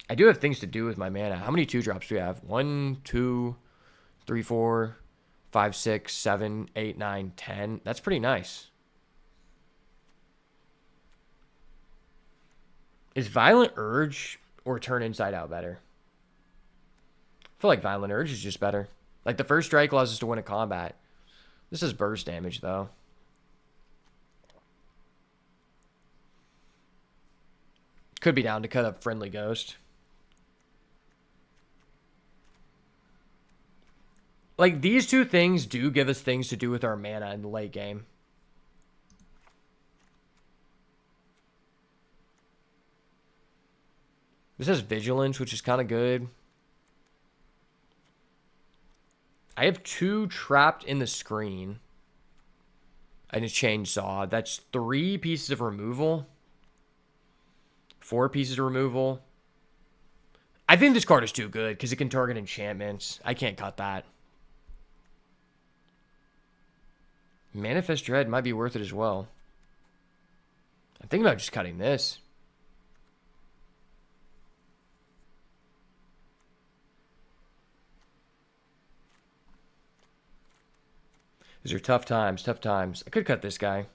I do have things to do with my mana. How many 2-drops do we have? 1, 2, 3, 4, 5, 6, 7, 8, 9, 10. That's pretty nice. Is Violent Urge or Turn Inside Out better? I feel like Violent Urge is just better. Like, the first strike allows us to win a combat. This is burst damage, though. Could be down to cut a Friendly Ghost. Like, these two things do give us things to do with our mana in the late game. This has Vigilance, which is kind of good. I have 2 trapped in the screen. And a Chainsaw. That's 3 pieces of removal. 4 pieces of removal. I think this card is too good because it can target enchantments. I can't cut that. Manifest Dread might be worth it as well. I'm thinking about just cutting this. These are tough times, tough times. I could cut this guy.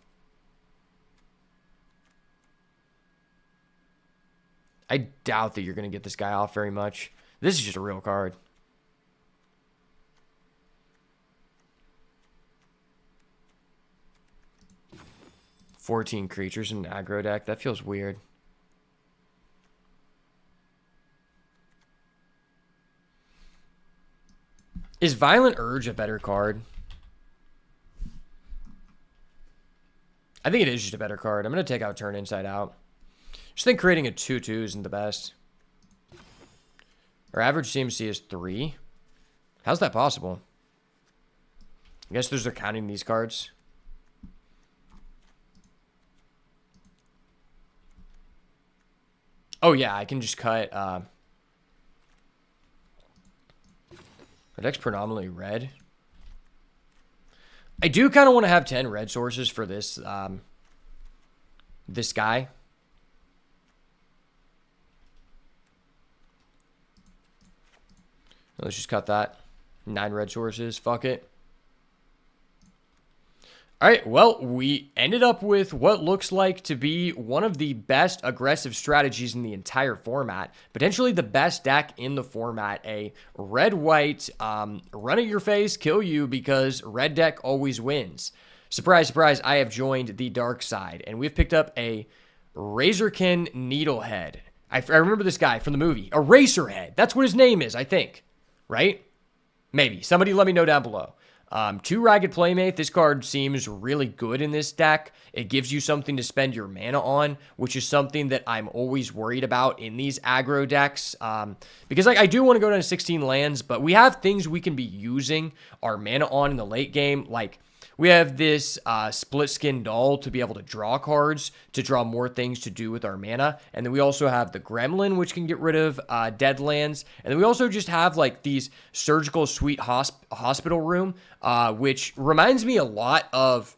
I doubt that you're going to get this guy off very much. This is just a real card. "14 creatures in an aggro deck. That feels weird. Is Violent Urge a better card? I think it is just a better card. I'm going to take out Turn Inside Out. Just think creating a 2/2 isn't the best. Our average CMC is 3. How's that possible? I guess they're counting these cards. Oh, yeah, I can just cut. Our deck's predominantly red. I do kind of want to have 10 red sources for this, this guy. Let's just cut that. 9 red sources. Fuck it. All right, well, we ended up with what looks like to be one of the best aggressive strategies in the entire format. Potentially the best deck in the format. A red-white, run at your face, kill you because red deck always wins. Surprise, surprise, I have joined the dark side. And we've picked up a Razorkin Needlehead. I remember this guy from the movie. Eraserhead. That's what his name is, I think. Right? Maybe. Somebody let me know down below. 2 Ragged Playmate. This card seems really good in this deck. It gives you something to spend your mana on, which is something that I'm always worried about in these aggro decks. Because like I do want to go down to 16 lands, but we have things we can be using our mana on in the late game. Like we have this Split Skin Doll to be able to draw cards, to draw more things to do with our mana. And then we also have the Gremlin, which can get rid of dead lands. And then we also just have like these Surgical Suite Hospital Room, which reminds me a lot of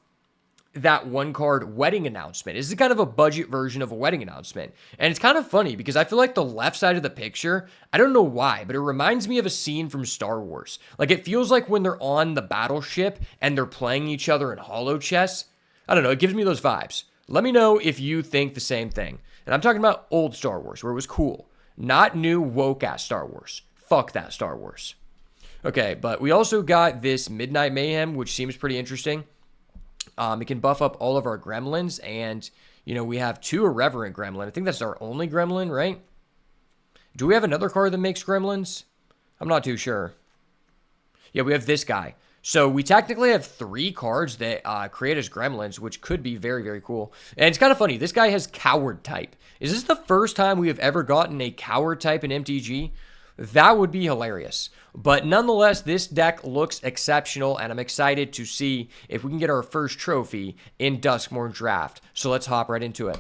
that one card wedding announcement. This is kind of a budget version of a wedding announcement. And it's kind of funny because I feel like the left side of the picture, I don't know why, but it reminds me of a scene from Star Wars. Like it feels like when they're on the battleship and they're playing each other in holo chess. I don't know, it gives me those vibes. Let me know if you think the same thing. And I'm talking about old Star Wars where it was cool, not new woke ass Star Wars. Fuck that Star Wars. Okay, but we also got this Midnight Mayhem, which seems pretty interesting. It can buff up all of our gremlins, and, you know, we have 2 Irreverent Gremlin. I think that's our only gremlin, right? Do we have another card that makes gremlins? I'm not too sure. Yeah, we have this guy. So we technically have 3 cards that create as gremlins, which could be very, very cool. And it's kind of funny. This guy has Coward type. Is this the first time we have ever gotten a Coward type in MTG? That would be hilarious. But nonetheless, this deck looks exceptional, and I'm excited to see if we can get our first trophy in Duskmourn Draft. So let's hop right into it.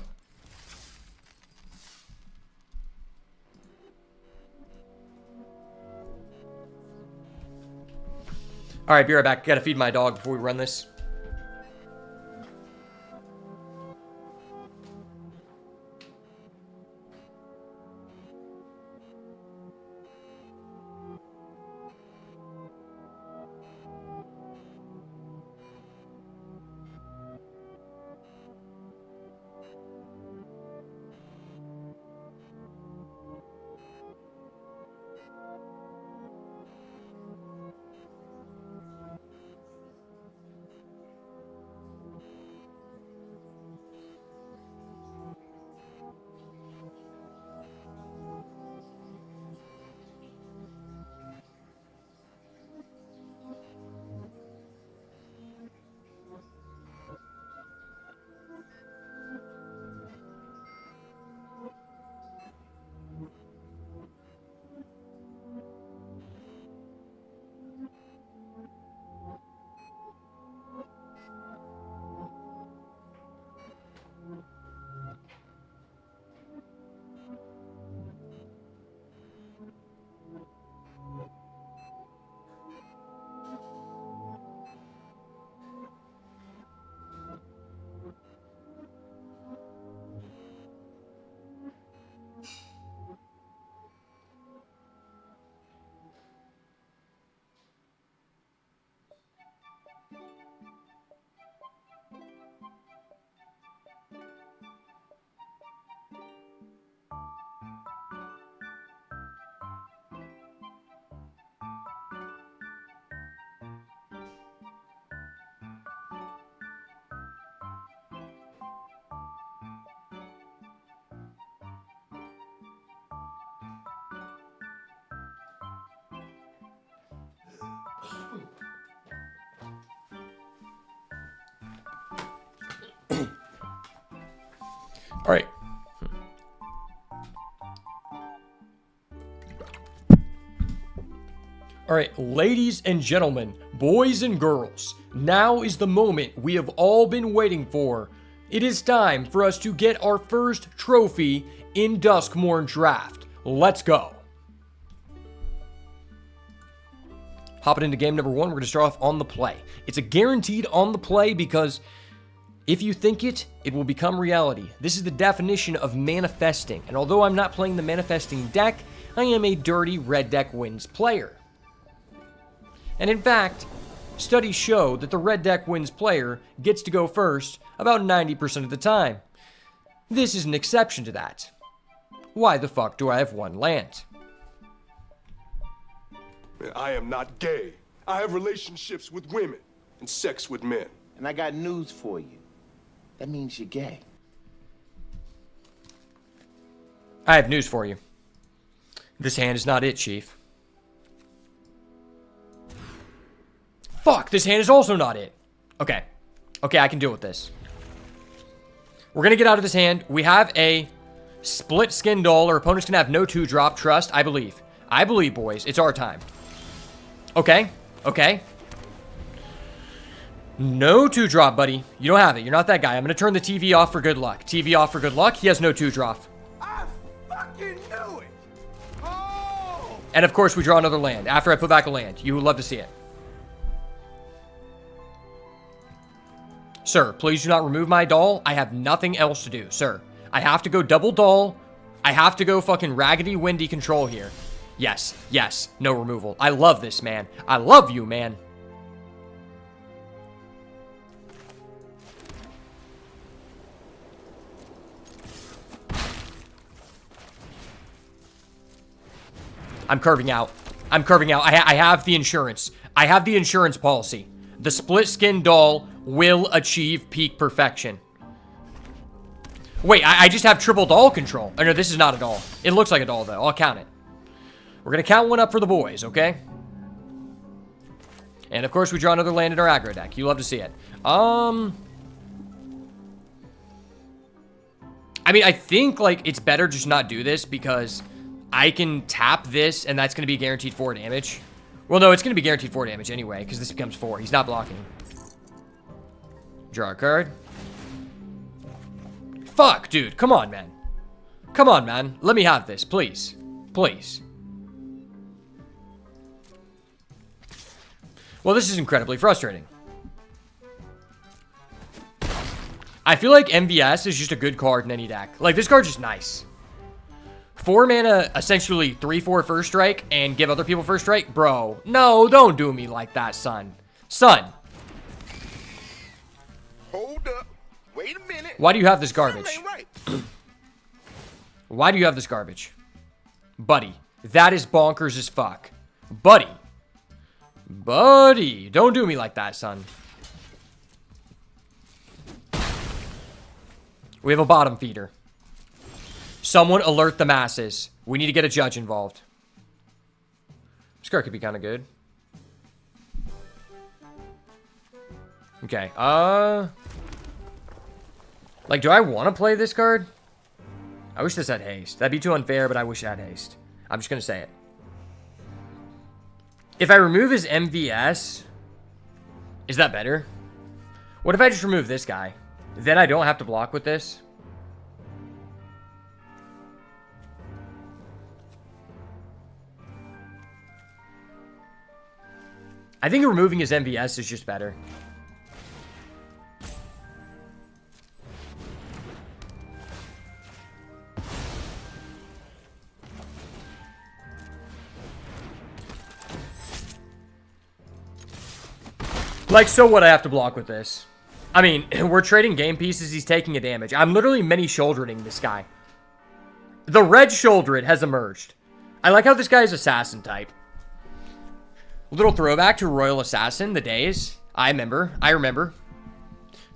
All right, be right back. Got to feed my dog before we run this. All right. All right, ladies and gentlemen, boys and girls, now is the moment we have all been waiting for. It is time for us to get our first trophy in Duskmourn Draft. Let's go. Hopping into game number 1, we're going to start off on the play. It's a guaranteed on the play because if you think it, it will become reality. This is the definition of manifesting. And although I'm not playing the manifesting deck, I am a dirty red deck wins player. And in fact, studies show that the red deck wins player gets to go first about 90% of the time. This is an exception to that. Why the fuck do I have 1 land? I am not gay. I have relationships with women and sex with men. And I got news for you. That means you're gay. I have news for you. This hand is not it, Chief. Fuck, this hand is also not it. Okay. Okay, I can deal with this. We're going to get out of this hand. We have a split skin doll. Our opponent's going to have no 2-drop. Trust, I believe. I believe, boys. It's our time. Okay. Okay. No 2-drop, buddy. You don't have it. You're not that guy. I'm going to turn the TV off for good luck. TV off for good luck. He has no 2-drop. I fucking knew it! Oh! And of course, we draw another land. After I put back a land. You would love to see it. Sir, please do not remove my doll. I have nothing else to do, sir. I have to go double doll. I have to go fucking raggedy windy control here. Yes, yes, no removal. I love this, man. I love you, man. I'm curving out. I'm curving out. I have the insurance. I have the insurance policy. The split skin doll will achieve peak perfection. Wait, I just have triple doll control. Oh, no, this is not a doll. It looks like a doll, though. I'll count it. We're going to count one up for the boys, okay? And, of course, we draw another land in our aggro deck. You love to see it. I mean, I think, like, it's better just not do this because I can tap this, and that's going to be guaranteed 4 damage. Well, no, it's going to be guaranteed 4 damage anyway because this becomes 4. He's not blocking. Draw a card. Fuck, dude. Come on, man. Come on, man. Let me have this, please. Please. Well, this is incredibly frustrating. I feel like MVS is just a good card in any deck. Like, this card's just nice. 4 mana, essentially 3/4 first strike, and give other people first strike? Bro, no, don't do me like that, son. Son. Hold up. Wait a minute. Why do you have this garbage? Something ain't right. Why do you have this garbage? Buddy, that is bonkers as fuck. Buddy. Buddy, don't do me like that, son. We have a bottom feeder. Someone alert the masses. We need to get a judge involved. This card could be kind of good. Okay, like, do I want to play this card? I wish this had haste. That'd be too unfair, but I wish it had haste. I'm just going to say it. If I remove his MVS, is that better? What if I just remove this guy? Then I don't have to block with this. I think removing his MVS is just better. Like, so what? I have to block with this. I mean, we're trading game pieces. He's taking a damage. I'm literally mini shouldering this guy. The red shouldered has emerged. I like how this guy is assassin type. A little throwback to Royal Assassin, the days. I remember.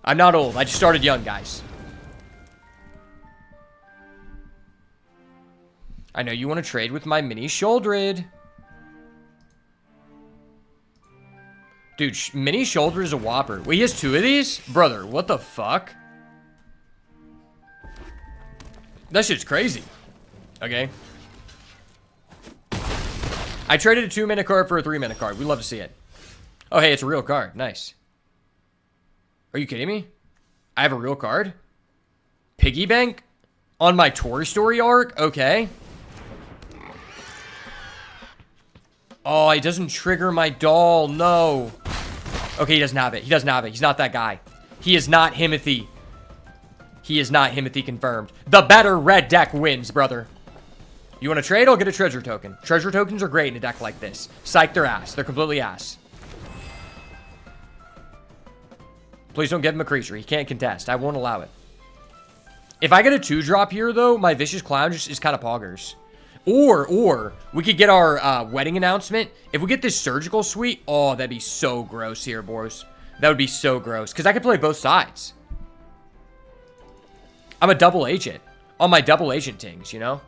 I'm not old. I just started young, guys. I know you want to trade with my mini shouldered. Dude, mini shoulder is a whopper. Wait, he has 2 of these? Brother, what the fuck? That shit's crazy. Okay. I traded a 2-mana card for a 3-mana card. We love to see it. Oh, hey, it's a real card. Nice. Are you kidding me? I have a real card? Piggy bank? On my Toy Story arc? Okay. Oh, it doesn't trigger my doll. No. Okay, he doesn't have it. He doesn't have it. He's not that guy. He is not Himothy. He is not Himothy confirmed. The better red deck wins, brother. You want to trade? I'll get a treasure token. Treasure tokens are great in a deck like this. Psych their ass. They're completely ass. Please don't give him a creature. He can't contest. I won't allow it. If I get a 2-drop here, though, my Vicious Clown just is kind of poggers. Or we could get our wedding announcement. If we get this surgical suite, oh, that'd be so gross here, boys. That would be so gross. Because I could play both sides. I'm a double agent. On my double agent things, you know?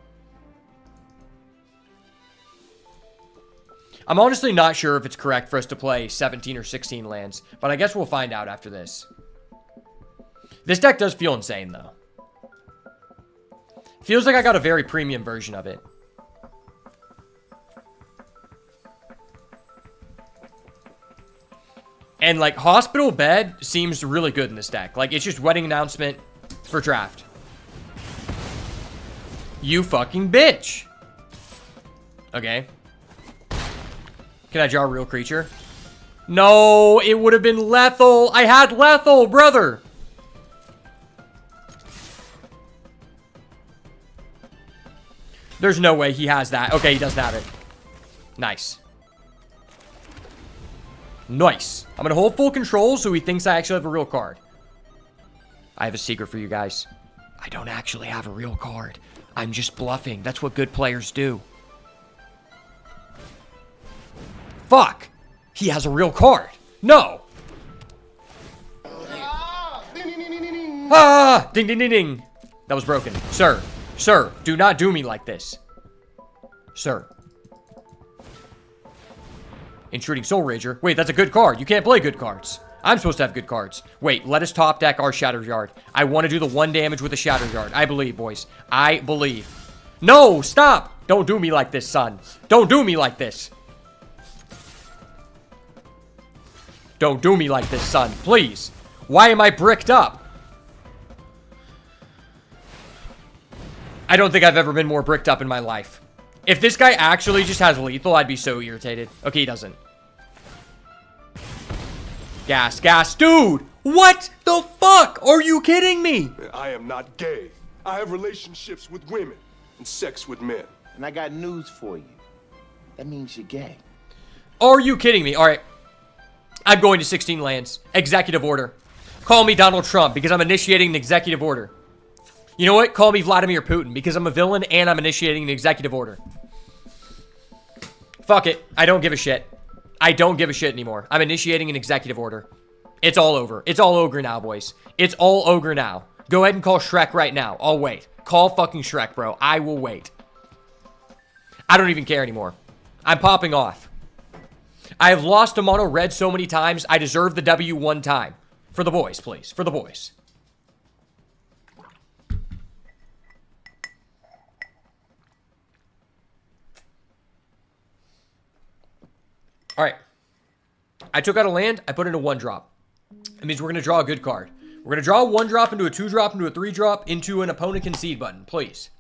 I'm honestly not sure if it's correct for us to play 17 or 16 lands. But I guess we'll find out after this. This deck does feel insane, though. Feels like I got a very premium version of it. And, like, Hospital Bed seems really good in this deck. Like, it's just wedding announcement for draft. You fucking bitch. Okay. Can I draw a real creature? No, it would have been lethal. I had lethal, brother. There's no way he has that. Okay, he doesn't have it. Nice. Nice. I'm going to hold full control so he thinks I actually have a real card. I have a secret for you guys. I don't actually have a real card. I'm just bluffing. That's what good players do. Fuck. He has a real card. No. Ah! Ding, ding, ding, ding. That was broken. Sir. Sir, do not do me like this. Sir. Intruding Soul Rager. Wait, that's a good card. You can't play good cards. I'm supposed to have good cards. Wait, let us top deck our Shattered Yard. I want to do the 1 damage with the Shattered Yard. I believe, boys. I believe. No, stop. Don't do me like this, son. Don't do me like this. Don't do me like this, son. Please. Why am I bricked up? I don't think I've ever been more bricked up in my life. If this guy actually just has lethal, I'd be so irritated. Okay, he doesn't. Gas, gas. Dude, what the fuck? Are you kidding me? I am not gay. I have relationships with women and sex with men. And I got news for you. That means you're gay. Are you kidding me? All right. I'm going to 16 lands. Executive order. Call me Donald Trump because I'm initiating an executive order. You know what? Call me Vladimir Putin because I'm a villain and I'm initiating an executive order. Fuck it. I don't give a shit. I don't give a shit anymore. I'm initiating an executive order. It's all over. It's all ogre now, boys. It's all ogre now. Go ahead and call Shrek right now. I'll wait. Call fucking Shrek, bro. I will wait. I don't even care anymore. I'm popping off. I have lost to mono red so many times. I deserve the W 1 time. For the boys, please. For the boys. All right. I took out a land. I put in a 1-drop. It means we're going to draw a good card. We're going to draw a 1-drop into a 2-drop into a 3-drop into an opponent concede button, please.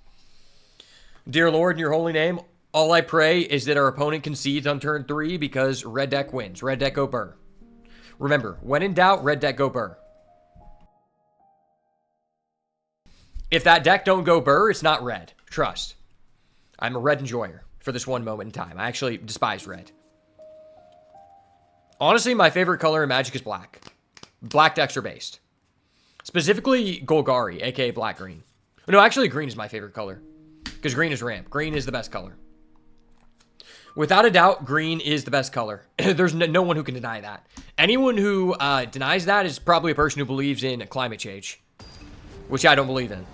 Dear Lord, in your holy name, all I pray is that our opponent concedes on turn 3 because red deck wins. Red deck go burr. Remember, when in doubt, red deck go burr. If that deck don't go burr, it's not red. Trust. I'm a red enjoyer for this one moment in time. I actually despise red. Honestly, my favorite color in Magic is black. Black decks are based. Specifically, Golgari, aka black-green. No, actually, green is my favorite color. Because green is ramp. Green is the best color. Without a doubt, green is the best color. There's no one who can deny that. Anyone who denies that is probably a person who believes in climate change. Which I don't believe in.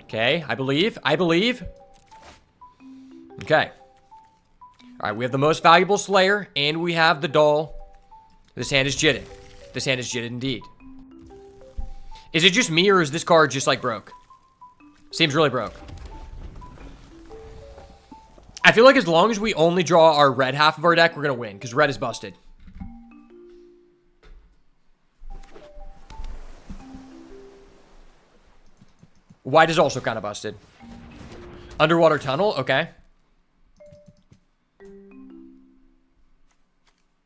Okay, I believe. Okay. All right, we have the most valuable Slayer, and we have the Doll. This hand is jitted. This hand is jitted indeed. Is it just me, or is this card just, like, broke? Seems really broke. I feel like as long as we only draw our red half of our deck, we're going to win, because red is busted. White is also kind of busted. Underwater tunnel, okay.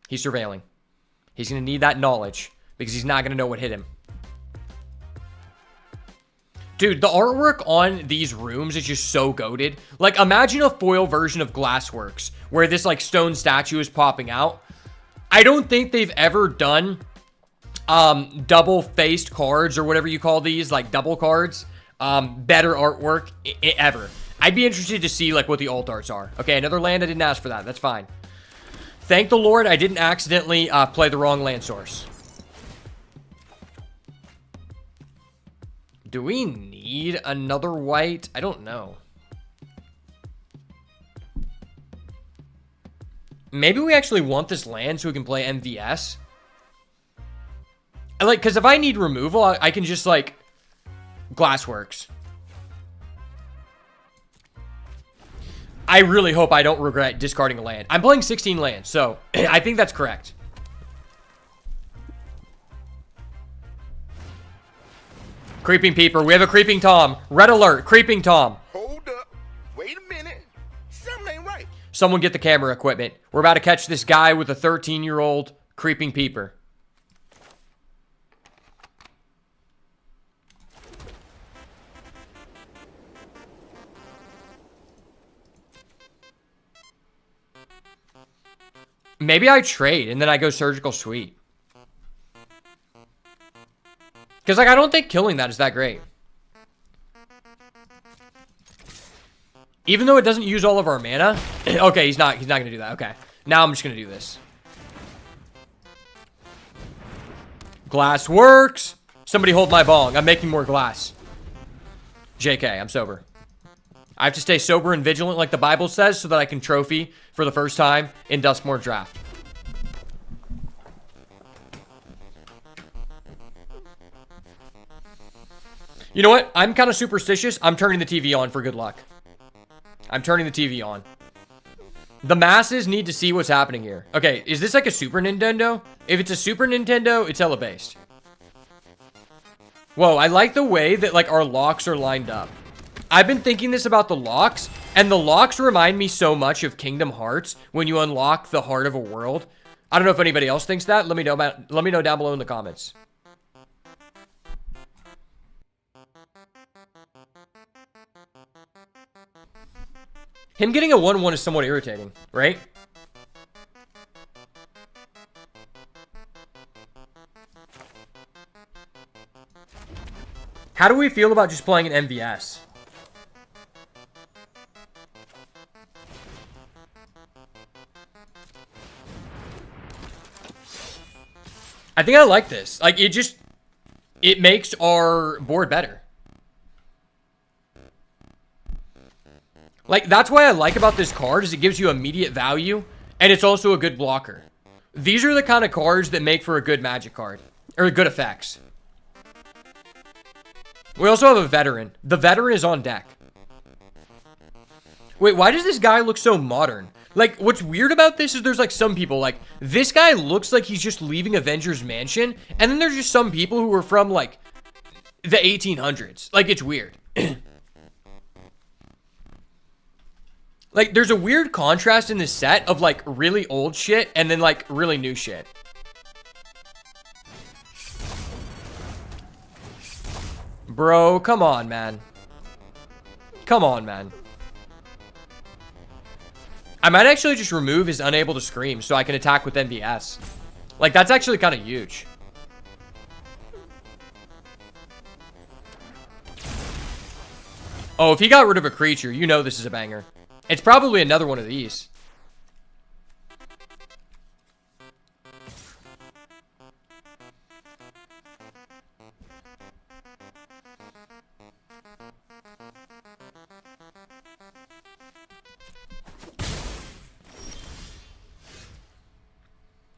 He's surveilling. He's going to need that knowledge because he's not going to know what hit him. Dude, the artwork on these rooms is just so goated. Like, imagine a foil version of Glassworks where this, like, stone statue is popping out. I don't think they've ever done double-faced cards or whatever you call these, like double cards. Better artwork ever. I'd be interested to see, like, what the alt arts are. Okay, another land. I didn't ask for that. That's fine. Thank the Lord I didn't accidentally play the wrong land source. Do we need another white? I don't know. Maybe we actually want this land so we can play MVS. Like, because if I need removal, I can just, like, Glassworks. I really hope I don't regret discarding a land. I'm playing 16 lands, so I think that's correct. Creeping Peeper. We have a Creeping Tom. Red alert. Creeping Tom. Someone get the camera equipment. We're about to catch this guy with a 13-year-old creeping peeper. Maybe I trade and then I go surgical sweep. Because, like, I don't think killing that is that great. Even though it doesn't use all of our mana. Okay, he's not going to do that. Okay. Now I'm just going to do this. Glass works. Somebody hold my bong. I'm making more glass. JK, I'm sober. I have to stay sober and vigilant like the Bible says so that I can trophy for the first time in Duskmourn draft. You know what? I'm kind of superstitious. I'm turning the TV on for good luck. I'm turning the TV on. The masses need to see what's happening here. Okay, is this like a Super Nintendo? If it's a Super Nintendo, it's hella based. Whoa, I like the way that, like, our locks are lined up. I've been thinking this about the locks, and the locks remind me so much of Kingdom Hearts when you unlock the heart of a world. I don't know if anybody else thinks that. Let me know down below in the comments. Him getting a 1-1 is somewhat irritating, right? How do we feel about just playing an MVS? I think I like this. Like, it makes our board better. Like, that's why I like about this card is it gives you immediate value, and it's also a good blocker. These are the kind of cards that make for a good Magic card, or good effects. We also have a veteran. The veteran is on deck. Wait, why does this guy look so modern? Like, what's weird about this is there's, like, some people, like, this guy looks like he's just leaving Avengers Mansion, and then there's just some people who are from, like, the 1800s. Like, it's weird. Like, there's a weird contrast in this set of, like, really old shit and then, like, really new shit. Bro, come on, man. Come on, man. I might actually just remove his unable to scream so I can attack with MVS. Like, that's actually kind of huge. Oh, if he got rid of a creature, you know this is a banger. It's probably another one of these.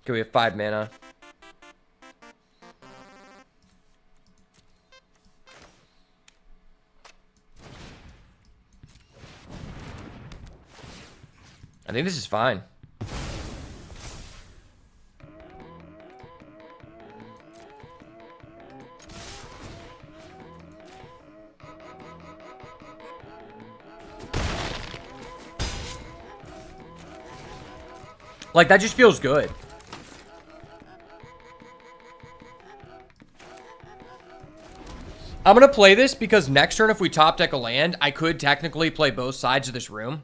Okay, we have 5 mana. I think this is fine. Like, that just feels good. I'm going to play this because next turn, if we top deck a land, I could technically play both sides of this room.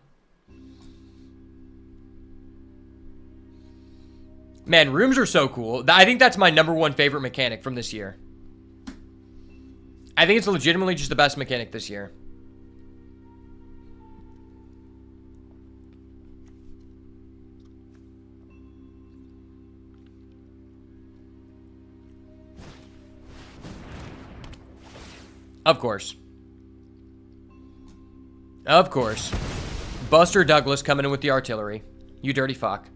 Man, rooms are so cool. I think that's my #1 favorite mechanic from this year. I think it's legitimately just the best mechanic this year. Of course. Of course. Buster Douglas coming in with the artillery. You dirty fuck.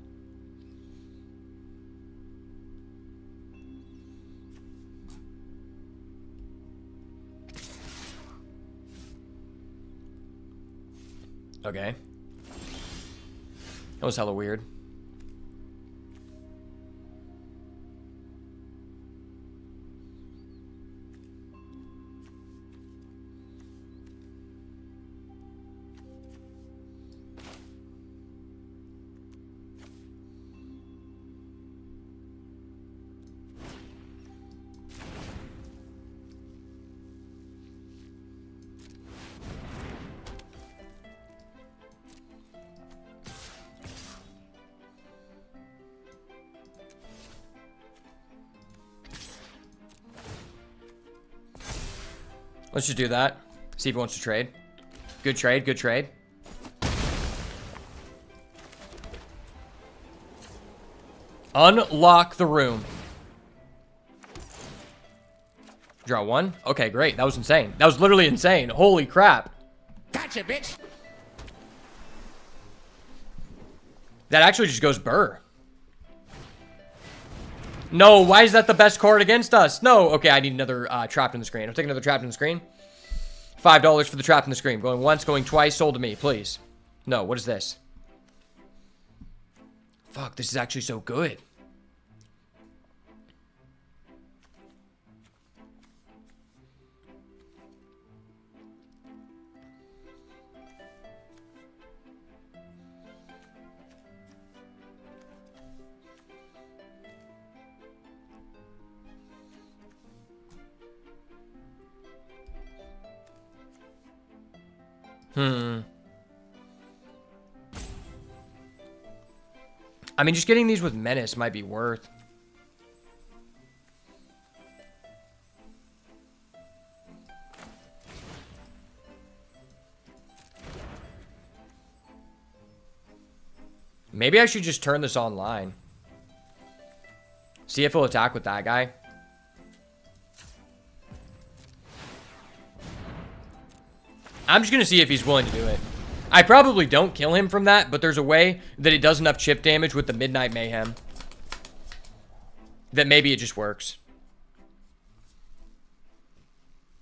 Okay. That was hella weird. Let's just do that. See if he wants to trade. Good trade, good trade. Unlock the room. Draw one. Okay, great. That was insane. That was literally insane. Holy crap. Gotcha, bitch. That actually just goes burr. No, why is that the best card against us? No. Okay, I need another Trapped in the Screen. I'll take another Trapped in the Screen. $5 for the Trapped in the Screen. Going once, going twice. Sold to me, please. No, what is this? Fuck, this is actually so good. I mean, just getting these with Menace might be worth. Maybe I should just turn this online. See if he'll attack with that guy. I'm just going to see if he's willing to do it. I probably don't kill him from that, but there's a way that it does enough chip damage with the Midnight Mayhem that maybe it just works.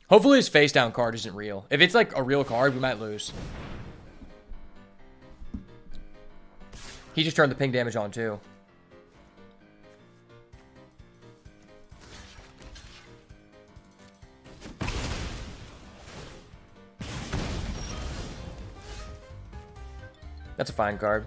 Hopefully his face down card isn't real. If it's like a real card, we might lose. He just turned the ping damage on too. That's a fine card.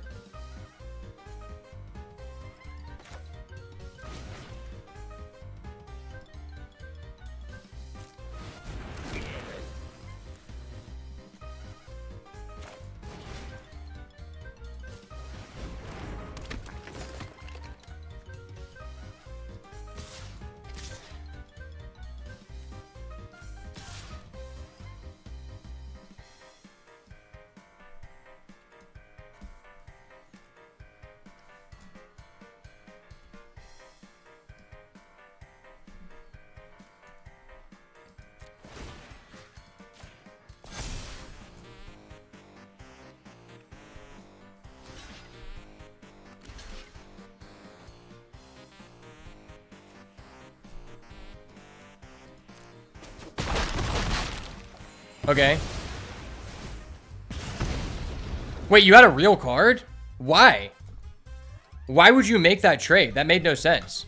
Okay. Wait, you had a real card? Why? Why would you make that trade? That made no sense.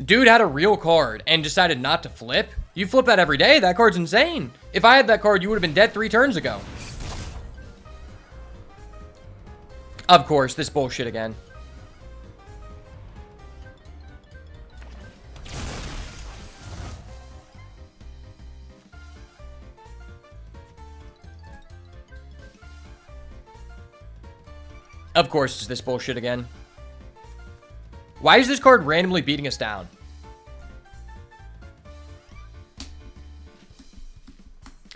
Dude had a real card and decided not to flip? You flip that every day. That card's insane. If I had that card, you would have been dead 3 turns ago. Of course, this bullshit again. Of course, it's this bullshit again. Why is this card randomly beating us down?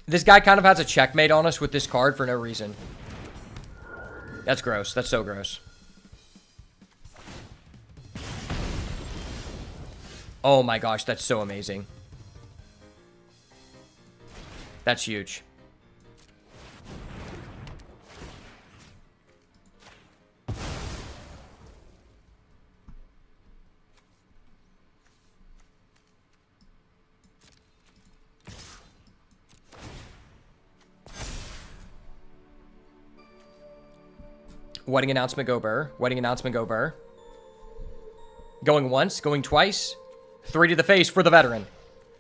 This guy kind of has a checkmate on us with this card for no reason. That's gross. That's so gross. Oh my gosh, that's so amazing. That's huge. Wedding announcement, go burr. Wedding announcement, go burr. Going once, going twice. 3 to the face for the veteran.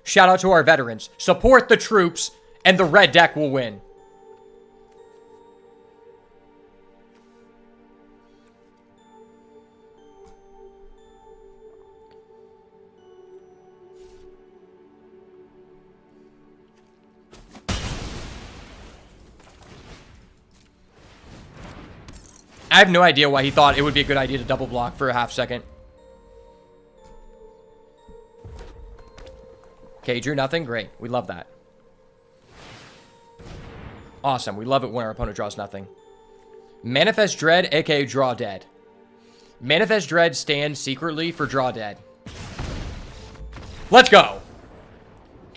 Shout out to our veterans. Support the troops, and the red deck will win. I have no idea why he thought it would be a good idea to double block for a half second. Okay, drew nothing. Great. We love that. Awesome. We love it when our opponent draws nothing. Manifest Dread, aka Draw Dead. Manifest Dread stands secretly for Draw Dead. Let's go. All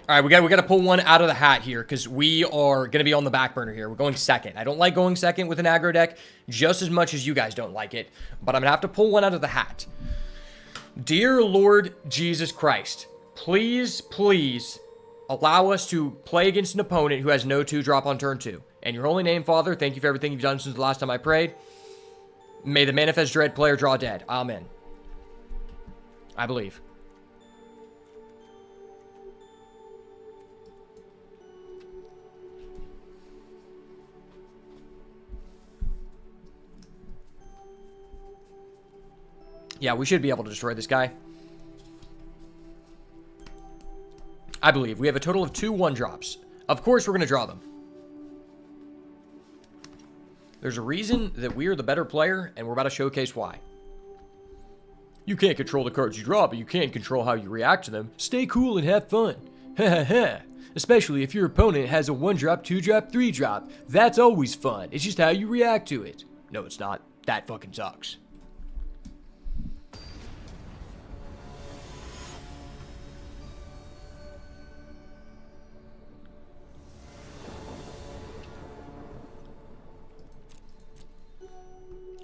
right, we got to pull one out of the hat here because we are going to be on the back burner here. We're going second. I don't like going second with an aggro deck just as much as you guys don't like it, but I'm going to have to pull one out of the hat. Dear Lord Jesus Christ, please, please allow us to play against an opponent who has no 2-drop on turn 2. In your holy name, Father, thank you for everything you've done since the last time I prayed. May the Manifest Dread player draw dead. Amen. I believe. Yeah, we should be able to destroy this guy. I believe. We have a total of 2 1-drops. Of course, we're going to draw them. There's a reason that we are the better player, and we're about to showcase why. You can't control the cards you draw, but you can control how you react to them. Stay cool and have fun. Ha ha ha. Especially if your opponent has a 1-drop, 2-drop, 3-drop. That's always fun. It's just how you react to it. No, it's not. That fucking sucks.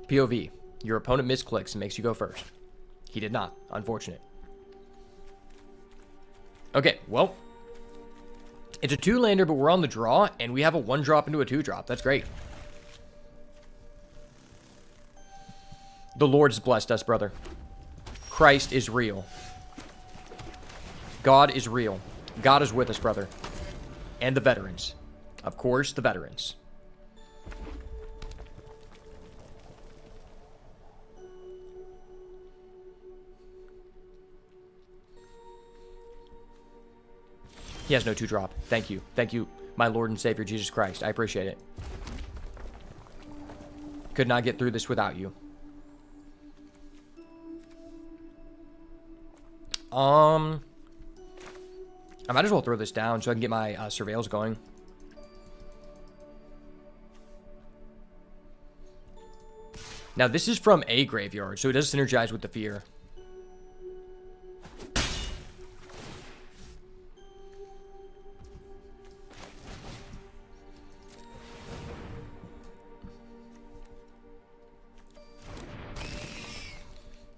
POV. Your opponent misclicks and makes you go first. He did not. Unfortunate. Okay, well. It's a 2-lander, but we're on the draw, and we have a 1-drop into a 2-drop. That's great. The Lord has blessed us, brother. Christ is real. God is real. God is with us, brother. And the veterans. Of course, the veterans. He has no 2-drop. Thank you. Thank you, my Lord and Savior, Jesus Christ. I appreciate it. Could not get through this without you. I might as well throw this down so I can get my surveils going. Now, this is from a graveyard, so it does synergize with the fear.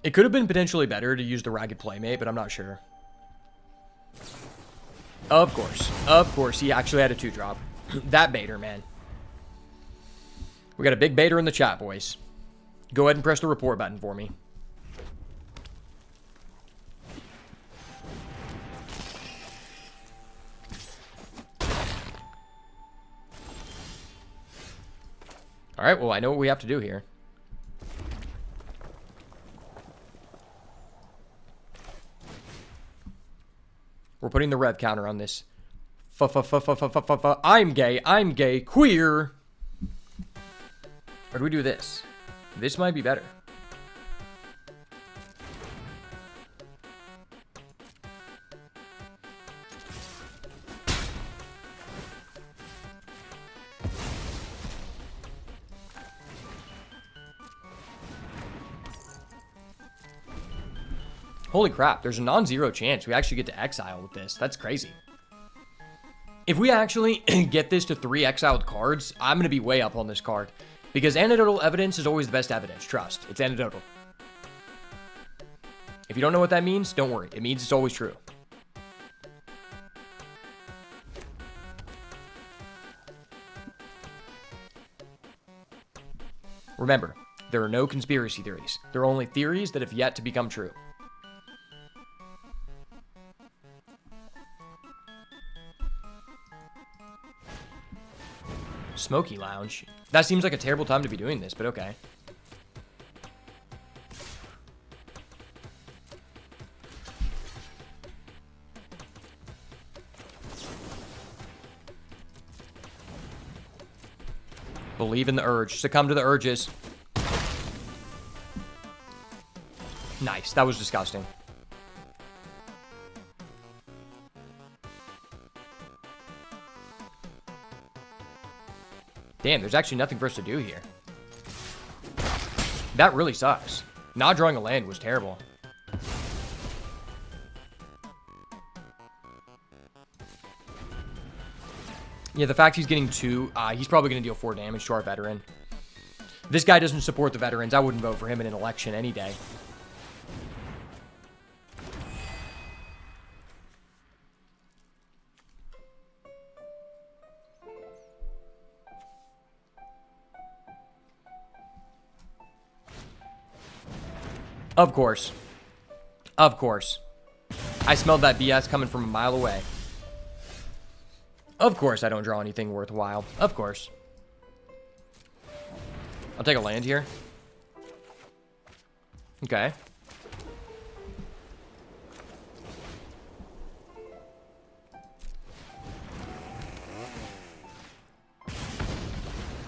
It could have been potentially better to use the Ragged Playmate, but I'm not sure. Of course, he actually had a 2-drop. That baiter, man. We got a big baiter in the chat, boys. Go ahead and press the report button for me. All right, well, I know what we have to do here. We're putting the rev counter on this. I'm gay, queer. Or do we do this? This might be better. Holy crap, there's a non-zero chance we actually get to exile with this. That's crazy. If we actually get this to 3 exiled cards, I'm going to be way up on this card. Because anecdotal evidence is always the best evidence. Trust. It's anecdotal. If you don't know what that means, don't worry. It means it's always true. Remember, there are no conspiracy theories. There are only theories that have yet to become true. Smoky Lounge. That seems like a terrible time to be doing this, but okay. Believe in the urge. Succumb to the urges. Nice. That was disgusting. Damn, there's actually nothing for us to do here. That really sucks. Not drawing a land was terrible. Yeah, the fact he's getting 2, he's probably going to deal 4 damage to our veteran. This guy doesn't support the veterans. I wouldn't vote for him in an election any day. Of course. Of course. I smelled that BS coming from a mile away. Of course I don't draw anything worthwhile. Of course. I'll take a land here. Okay.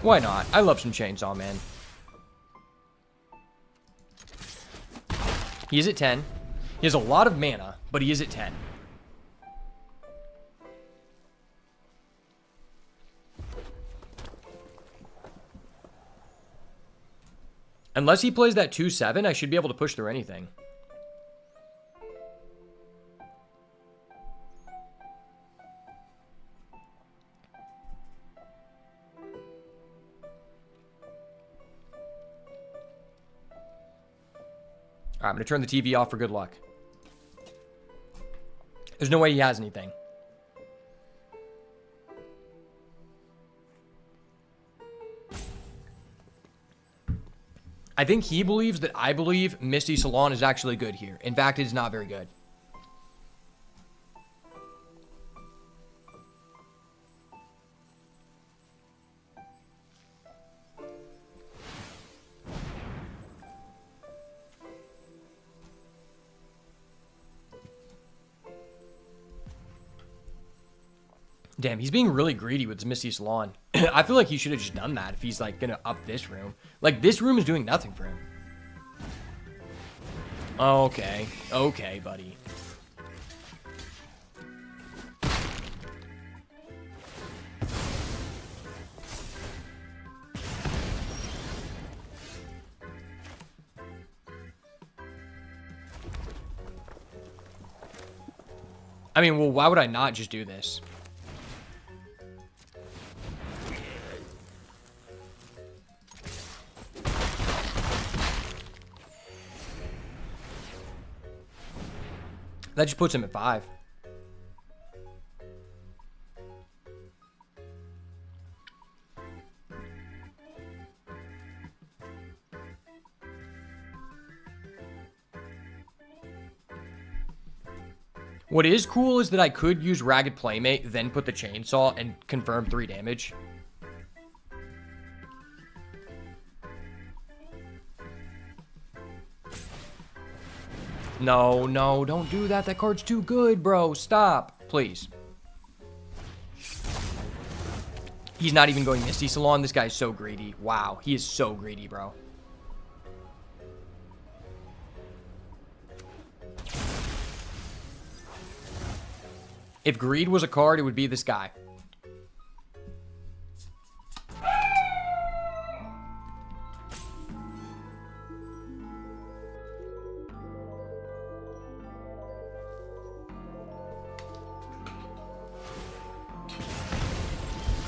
Why not? I love some Chainsaw Man. He is at 10. He has a lot of mana, but he is at 10. Unless he plays that 2/7, I should be able to push through anything. All right, I'm going to turn the TV off for good luck. There's no way he has anything. I think he believes that I believe Misty Salon is actually good here. In fact, it is not very good. Damn, he's being really greedy with his Misty Salon. I feel like he should have just done that if he's, like, gonna up this room. Like, this room is doing nothing for him. Okay. Okay, buddy. I mean, well, why would I not just do this? That just puts him at 5. What is cool is that I could use Ragged Playmate, then put the Chainsaw, and confirm 3 damage. No, no, don't do that. That card's too good, bro. Stop, please. He's not even going Misty Salon. This guy's so greedy. Wow, he is so greedy, bro. If greed was a card, it would be this guy.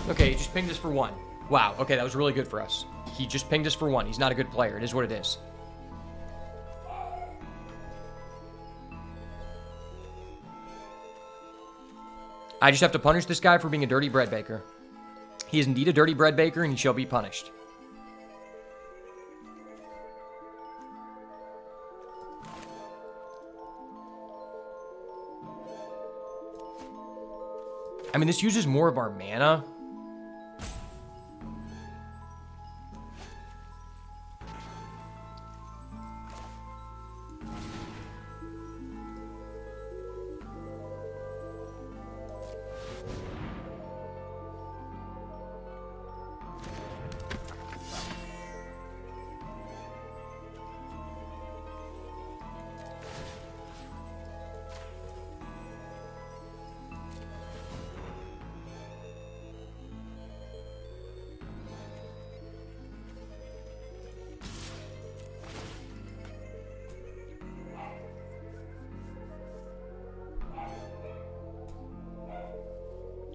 Okay, he just pinged us for 1. Wow, okay, that was really good for us. He just pinged us for 1. He's not a good player. It is what it is. I just have to punish this guy for being a dirty bread baker. He is indeed a dirty bread baker, and he shall be punished. I mean, this uses more of our mana.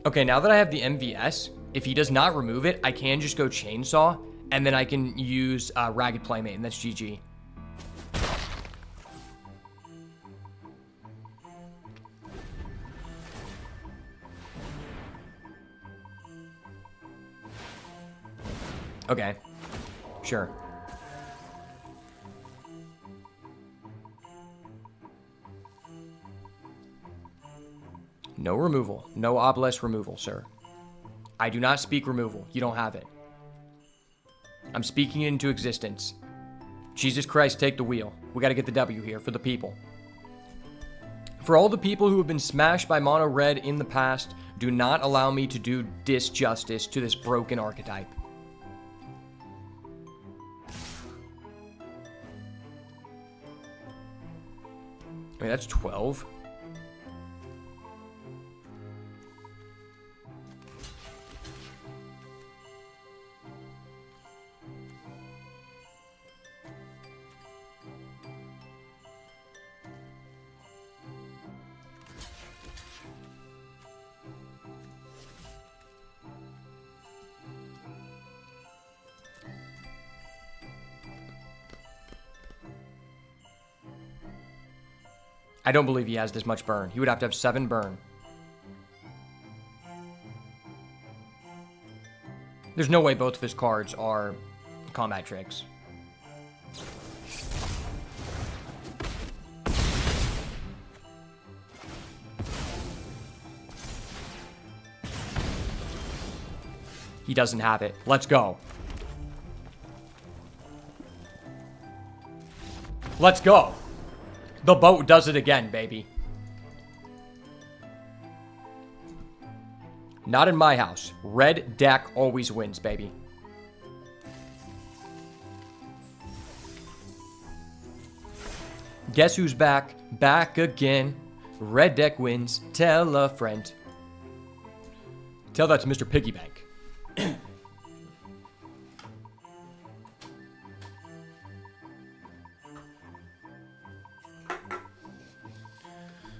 Okay, now that I have the MVS, if he does not remove it, I can just go Chainsaw, and then I can use Ragged Playmate, and that's GG. Okay. Sure. No removal. No obelisk removal, sir. I do not speak removal. You don't have it. I'm speaking it into existence. Jesus Christ, take the wheel. We got to get the W here for the people. For all the people who have been smashed by mono red in the past, do not allow me to do disjustice to this broken archetype. Wait, that's 12? I don't believe he has this much burn. He would have to have 7 burn. There's no way both of his cards are combat tricks. He doesn't have it. Let's go. Let's go. The boat does it again, baby. Not in my house. Red deck always wins, baby. Guess who's back? Back again. Red deck wins. Tell a friend. Tell that to Mr. Piggybank.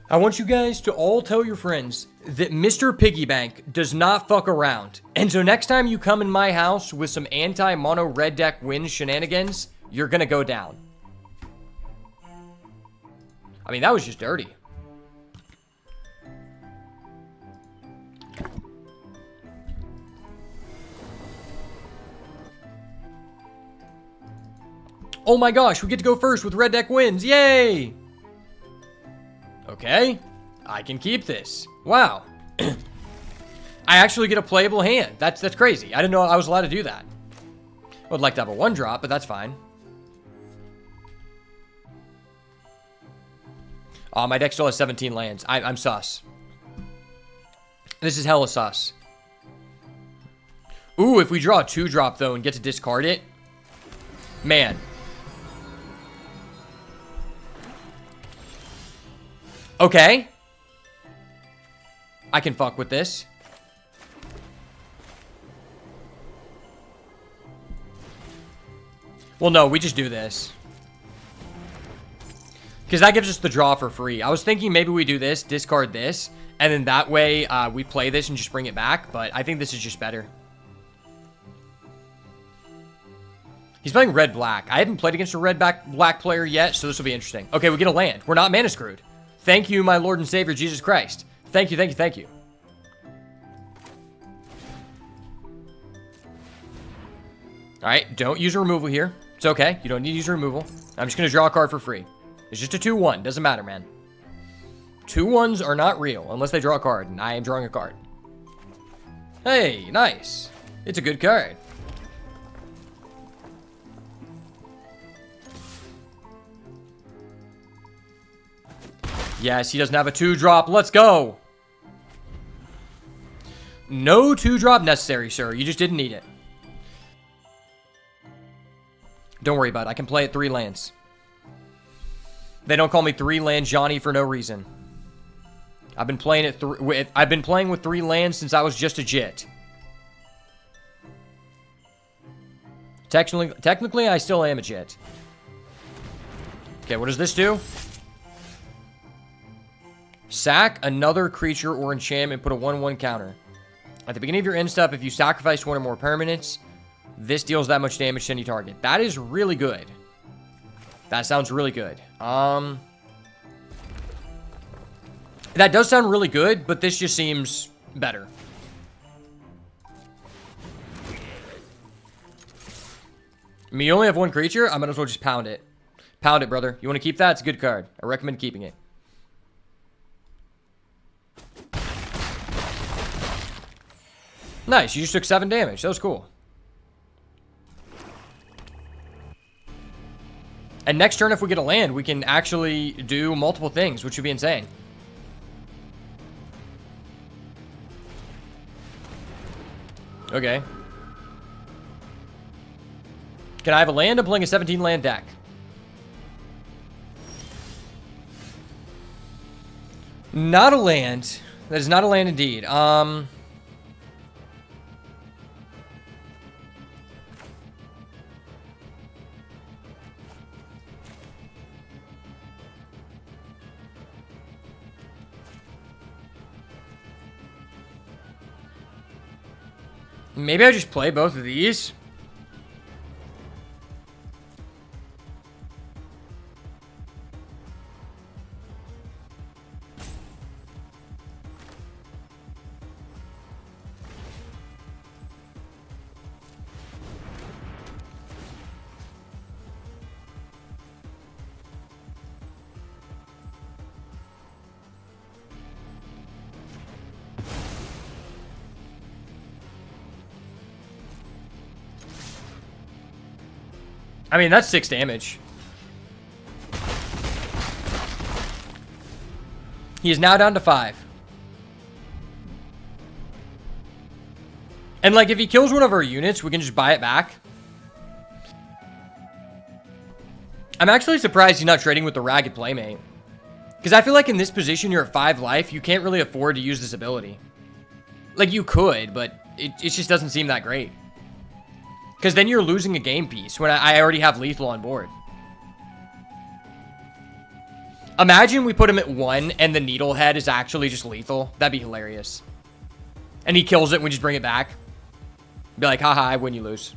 I want you guys to all tell your friends that Mr. Piggybank does not fuck around. And so next time you come in my house with some anti-mono red deck wins shenanigans, you're gonna go down. I mean, that was just dirty. Oh my gosh, we get to go first with red deck wins. Yay! Okay, I can keep this. Wow. I actually get a playable hand. That's crazy. I didn't know I was allowed to do that. I would like to have a 1-drop, but that's fine. Oh, my deck still has 17 lands. I'm sus. This is hella sus. Ooh, if we draw a 2-drop, though, and get to discard it. Man. Okay. I can fuck with this. Well, no, we just do this. Because that gives us the draw for free. I was thinking maybe we do this, discard this, and then that way we play this and just bring it back. But I think this is just better. He's playing red-black. I haven't played against a red-black player yet, so this will be interesting. Okay, we get a land. We're not mana screwed. Thank you, my Lord and Savior, Jesus Christ. Thank you, thank you, thank you. Alright, don't use a removal here. It's okay. You don't need to use a removal. I'm just going to draw a card for free. It's just a 2-1. Doesn't matter, man. 2-1s are not real unless they draw a card, and I am drawing a card. Hey, nice. It's a good card. Yes, he doesn't have a 2-drop. Let's go. No 2-drop necessary, sir. You just didn't need it. Don't worry about it. I can play at 3 lands. They don't call me 3-land Johnny for no reason. I've been playing I've been playing with 3 lands since I was just a jit. Technically, I still am a jit. Okay, what does this do? Sack another creature or enchantment, put a 1/1 counter. At the beginning of your end step, if you sacrifice one or more permanents, this deals that much damage to any target. That is really good. That sounds really good. That does sound really good, but this just seems better. I mean, you only have one creature. I might as well just pound it. Pound it, brother. You want to keep that? It's a good card. I recommend keeping it. Nice. You just took 7 damage. That was cool. And next turn, if we get a land, we can actually do multiple things, which would be insane. Okay. Can I have a land? I'm playing a 17 land deck. Not a land. That is not a land indeed. Maybe I just play both of these. I mean, that's 6 damage. He is now down to 5. And, like, if he kills one of our units, we can just buy it back. I'm actually surprised he's not trading with the Ragged Playmate. Because I feel like in this position, you're at 5 life. You can't really afford to use this ability. Like, you could, but it just doesn't seem that great. Because then you're losing a game piece when I already have lethal on board. Imagine we put him at 1 and the Needlehead is actually just lethal. That'd be hilarious. And he kills it and we just bring it back. Be like, haha, I win, you lose.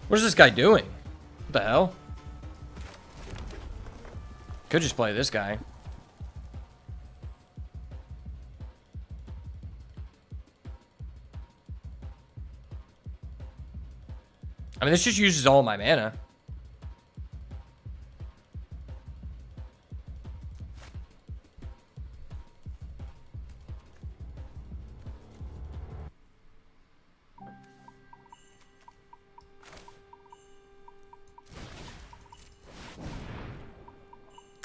What is this guy doing? What the hell? Could just play this guy. I mean, this just uses all my mana.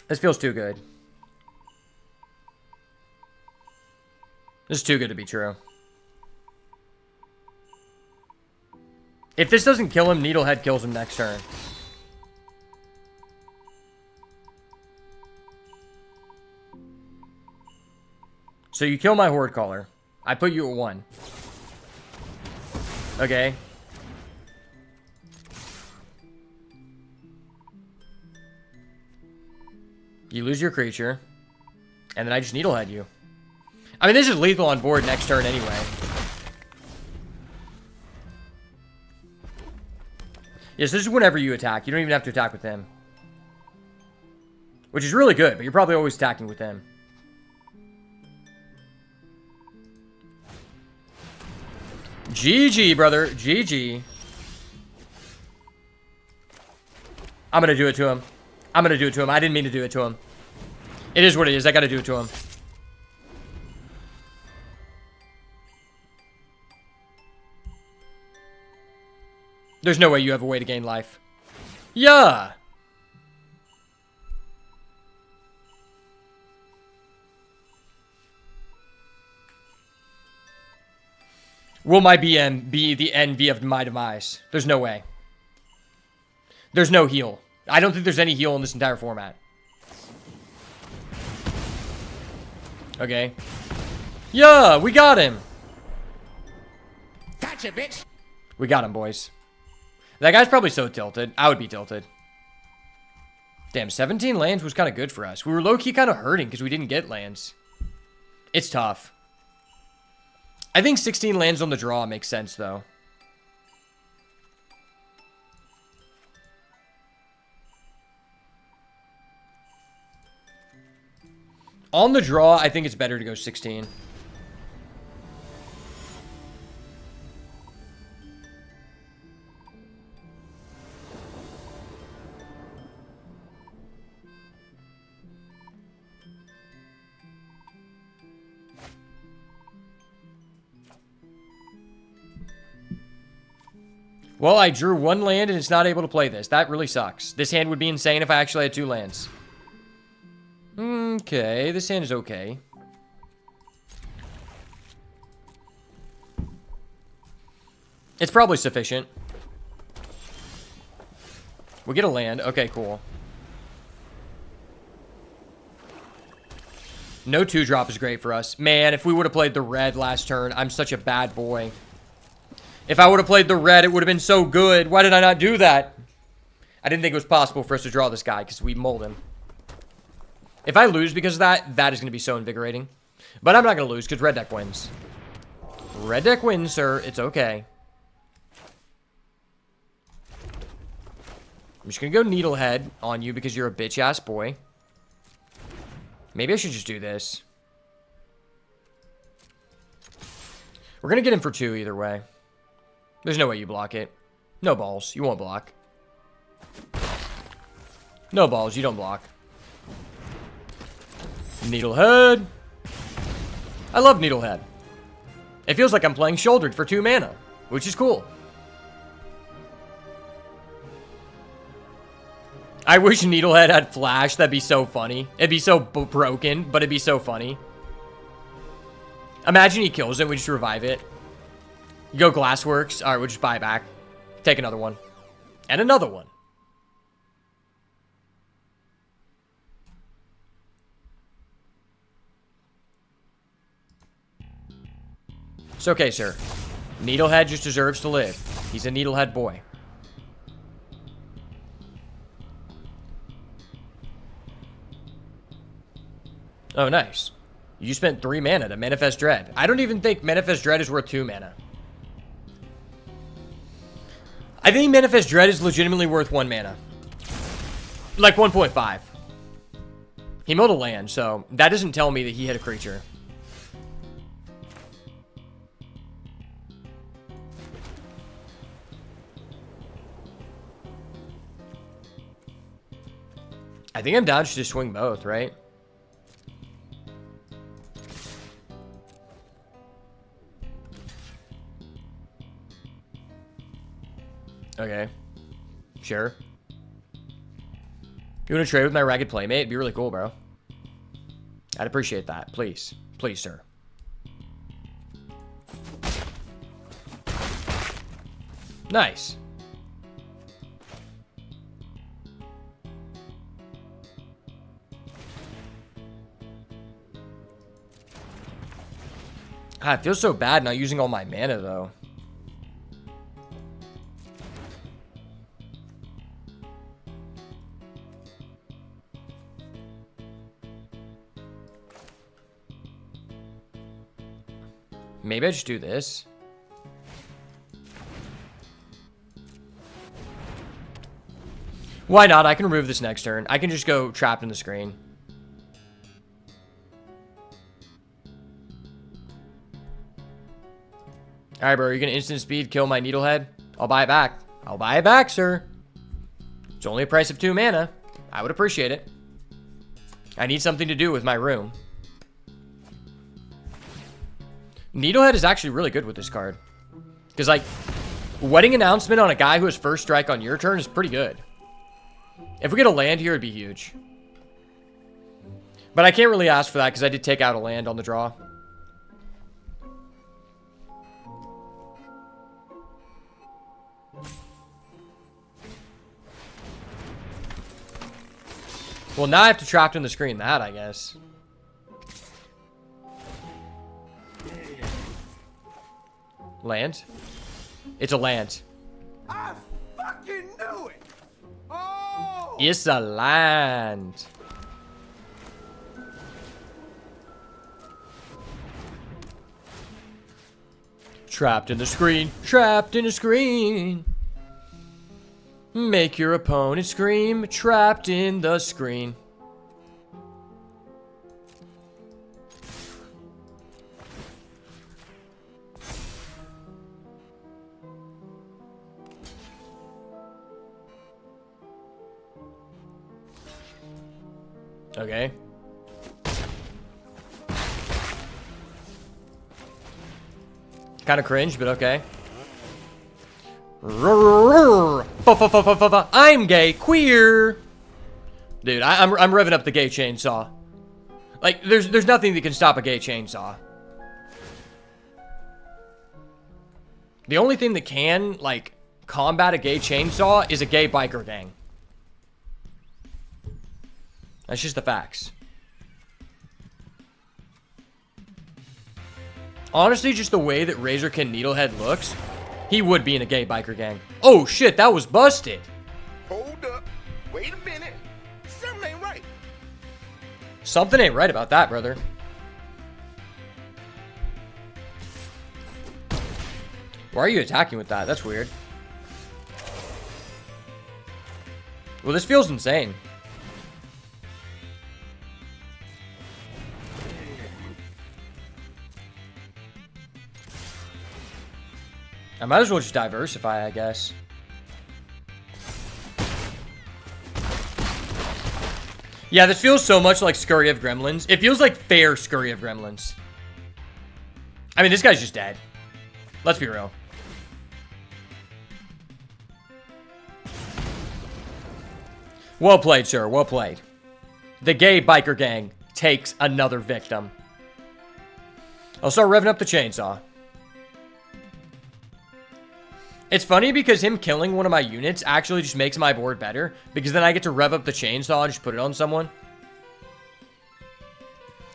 This feels too good. This is too good to be true. If this doesn't kill him, Needlehead kills him next turn. So you kill my Horde Caller. I put you at 1. Okay. You lose your creature. And then I just Needlehead you. I mean, this is lethal on board next turn anyway. Yes, this is whenever you attack. You don't even have to attack with him. Which is really good, but you're probably always attacking with him. GG, brother. GG. I'm going to do it to him. I'm going to do it to him. I didn't mean to do it to him. It is what it is. I got to do it to him. There's no way you have a way to gain life. Yeah. Will my BM be the envy of my demise? There's no way. There's no heal. I don't think there's any heal in this entire format. Okay. Yeah, we got him. Gotcha, bitch. We got him, boys. That guy's probably so tilted. I would be tilted. Damn, 17 lands was kind of good for us. We were low-key kind of hurting because we didn't get lands. It's tough. I think 16 lands on the draw makes sense, though. On the draw, I think it's better to go 16. Well, I drew one land and it's not able to play this. That really sucks. This hand would be insane if I actually had 2 lands. Okay, this hand is okay. It's probably sufficient. We get a land. Okay, cool. No 2-drop is great for us. Man, if we would have played the red last turn, I'm such a bad boy. If I would have played the red, it would have been so good. Why did I not do that? I didn't think it was possible for us to draw this guy because we mulled him. If I lose because of that, that is going to be so invigorating. But I'm not going to lose because red deck wins. Red deck wins, sir. It's okay. I'm just going to go Needlehead on you because you're a bitch-ass boy. Maybe I should just do this. We're going to get him for 2 either way. There's no way you block it. No balls. You won't block. No balls. You don't block. Needlehead. I love Needlehead. It feels like I'm playing Shouldered for 2 mana, which is cool. I wish Needlehead had Flash. That'd be so funny. It'd be so broken, but it'd be so funny. Imagine he kills it. We just revive it. You go Glassworks. All right, we'll just buy back. Take another one. And another one. It's okay, sir. Needlehead just deserves to live. He's a Needlehead boy. Oh, nice. You spent 3 mana to Manifest Dread. I don't even think Manifest Dread is worth 2 mana. I think Manifest Dread is legitimately worth 1 mana. Like 1.5. He milled a land, so that doesn't tell me that he hit a creature. I think I'm down to just swing both, right? Okay. Sure. You want to trade with my Ragged Playmate? It'd be really cool, bro. I'd appreciate that. Please. Please, sir. Nice. Ah, it feels so bad not using all my mana, though. Maybe I just do this. Why not? I can remove this next turn. I can just go Trapped in the Screen. Alright, bro. You're going to instant speed kill my Needlehead? I'll buy it back. I'll buy it back, sir. It's only a price of 2 mana. I would appreciate it. I need something to do with my room. Needlehead is actually really good with this card. Because, like, Wedding Announcement on a guy who has first strike on your turn is pretty good. If we get a land here, it'd be huge. But I can't really ask for that because I did take out a land on the draw. Well, now I have to Trapped in the Screen that, I guess. Land? It's a land. I fuck It's a land. Trapped in the screen. Trapped in the screen. Make your opponent scream. Trapped in the screen. Okay. Kind of cringe, but okay. I'm gay, queer. Dude, I'm revving up the gay chainsaw. Like, there's nothing that can stop a gay chainsaw. The only thing that can, like, combat a gay chainsaw is a gay biker gang. That's just the facts. Honestly, just the way that Razorkin Needlehead looks, he would be in a gay biker gang. Oh shit, that was busted. Hold up. Wait a minute. Something ain't right. Something ain't right about that, brother. Why are you attacking with that? That's weird. Well, this feels insane. I might as well just diversify, I guess. Yeah, this feels so much like Scurry of Gremlins. It feels like fair Scurry of Gremlins. I mean, this guy's just dead. Let's be real. Well played, sir. Well played. The gay biker gang takes another victim. I'll start revving up the chainsaw. It's funny because him killing one of my units actually just makes my board better, because then I get to rev up the chainsaw and just put it on someone.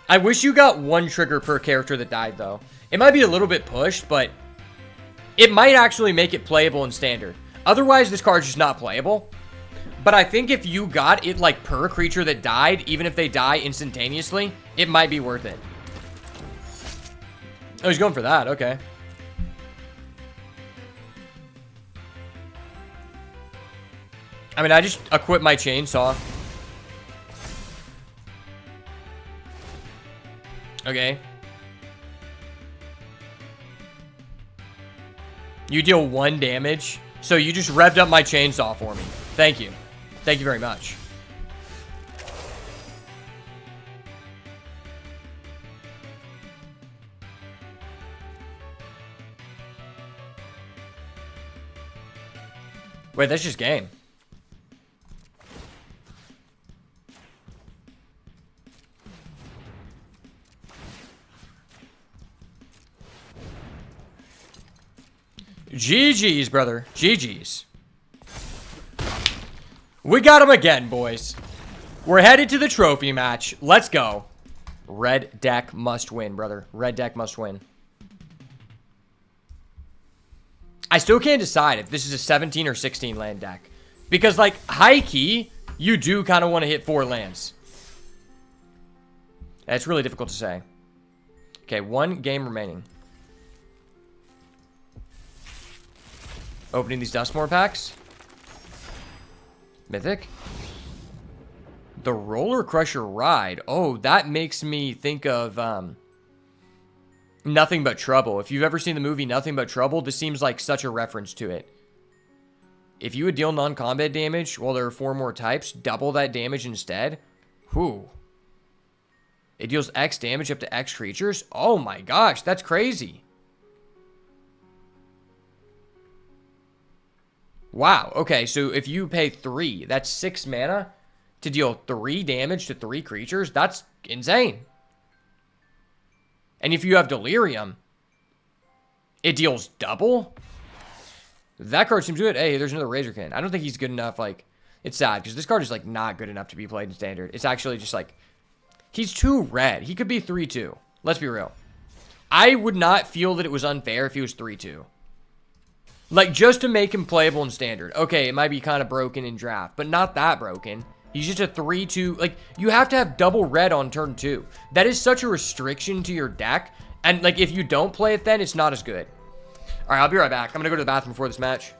I wish you got one trigger per character that died, though. It might be a little bit pushed, but it might actually make it playable in standard. Otherwise, this card's just not playable. But I think if you got it, like, per creature that died, even if they die instantaneously, it might be worth it. Oh, he's going for that. Okay. I mean, I just equip my chainsaw. Okay. You deal 1 damage. So you just revved up my chainsaw for me. Thank you. Thank you very much. Wait, that's just game. GG's, brother. GG's. We got him again, boys. We're headed to the trophy match. Let's go. Red deck must win, brother. Red deck must win. I still can't decide if this is a 17 or 16 land deck. Because, like, high key, you do kind of want to hit 4 lands. It's really difficult to say. Okay, 1 game remaining. Opening these Duskmourn packs. Mythic. The Roller Crusher Ride. Oh, that makes me think of Nothing But Trouble. If you've ever seen the movie Nothing But Trouble, this seems like such a reference to it. If you would deal non-combat damage while there are 4 more types, double that damage instead. Whew. It deals X damage up to X creatures. Oh my gosh, that's crazy. Wow, okay, so if you pay 3, that's 6 mana to deal 3 damage to 3 creatures. That's insane. And if you have Delirium, it deals double? That card seems good. Hey, there's another Razorkin. I don't think he's good enough, like, it's sad, because this card is, like, not good enough to be played in standard. It's actually just, like, he's too red. He could be 3-2. Let's be real. I would not feel that it was unfair if he was 3-2. Like, just to make him playable in Standard. Okay, it might be kind of broken in Draft, but not that broken. He's just a 3-2. Like, you have to have double red on turn 2. That is such a restriction to your deck. And, like, if you don't play it then, it's not as good. All right, I'll be right back. I'm going to go to the bathroom before this match.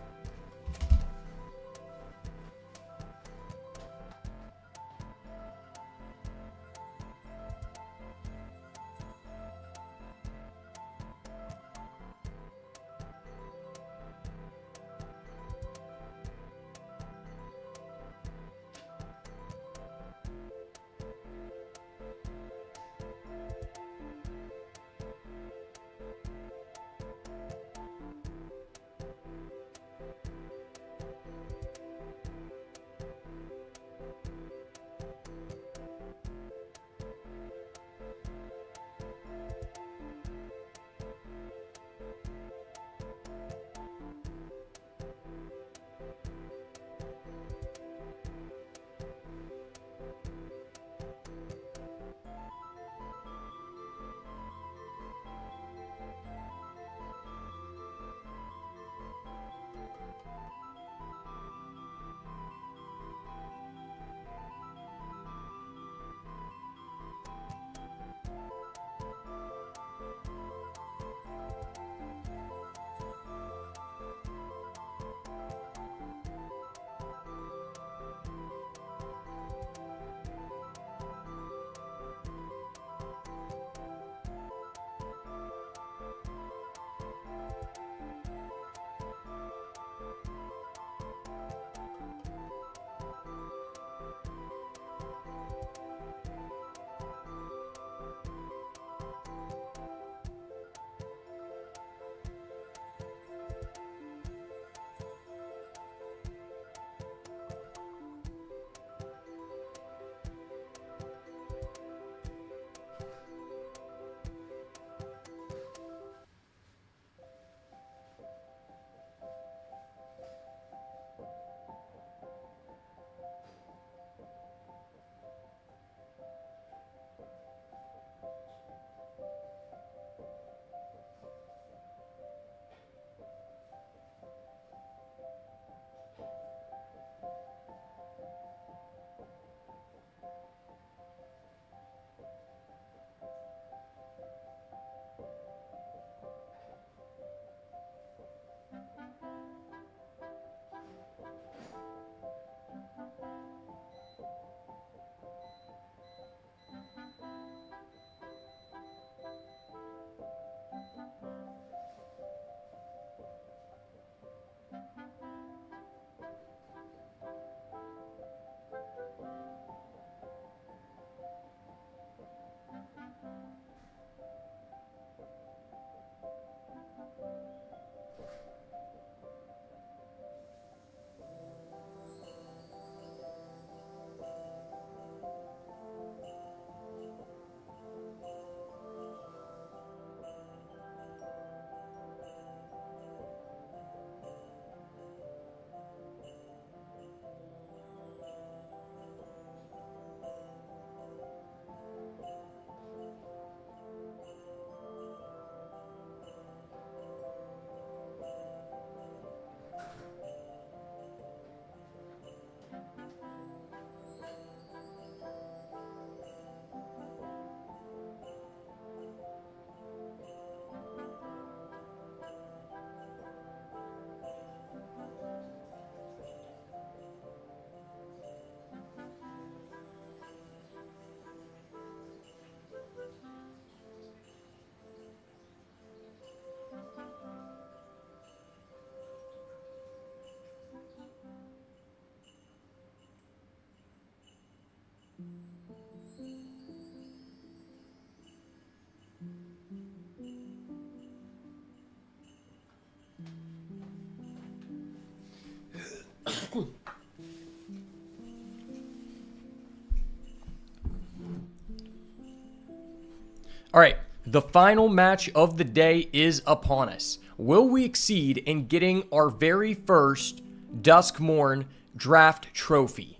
All right, the final match of the day is upon us. Will we exceed in getting our very first Duskmourn draft trophy?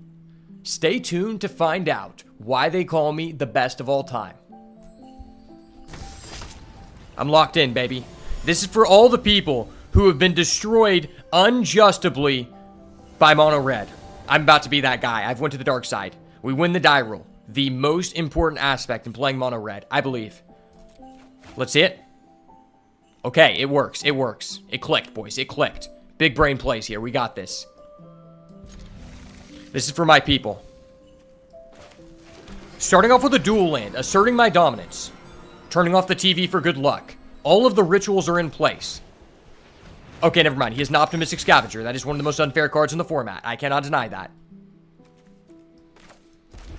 Stay tuned to find out why they call me the best of all time. I'm locked in, baby. This is for all the people who have been destroyed unjustably by mono red. I'm about to be that guy. I've went to the dark side. We win the die roll. The most important aspect in playing mono red, I believe. Let's see it. Okay, it works. It works. It clicked, boys. It clicked. Big brain plays here. We got this. This is for my people. Starting off with a dual land, asserting my dominance. Turning off the TV for good luck. All of the rituals are in place. Okay, never mind. He is an optimistic scavenger. That is one of the most unfair cards in the format. I cannot deny that.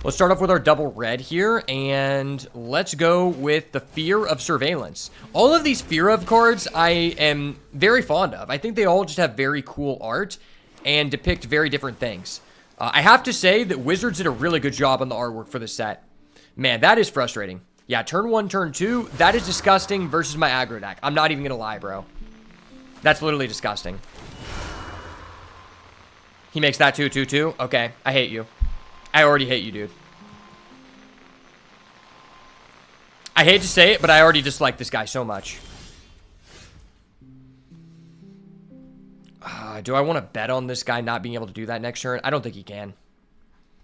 Let's start off with our double red here, and let's go with the Fear of Surveillance. All of these Fear of cards I am very fond of. I think they all just have very cool art and depict very different things. I have to say that Wizards did a really good job on the artwork for this set. Man, that is frustrating. Yeah, turn 1, turn 2, that is disgusting versus my aggro deck. I'm not even going to lie, bro. That's literally disgusting. He makes that 2/2/2. Okay, I hate you. I already hate you, dude. I hate to say it, but I already dislike this guy so much. Do I want to bet on this guy not being able to do that next turn? I don't think he can.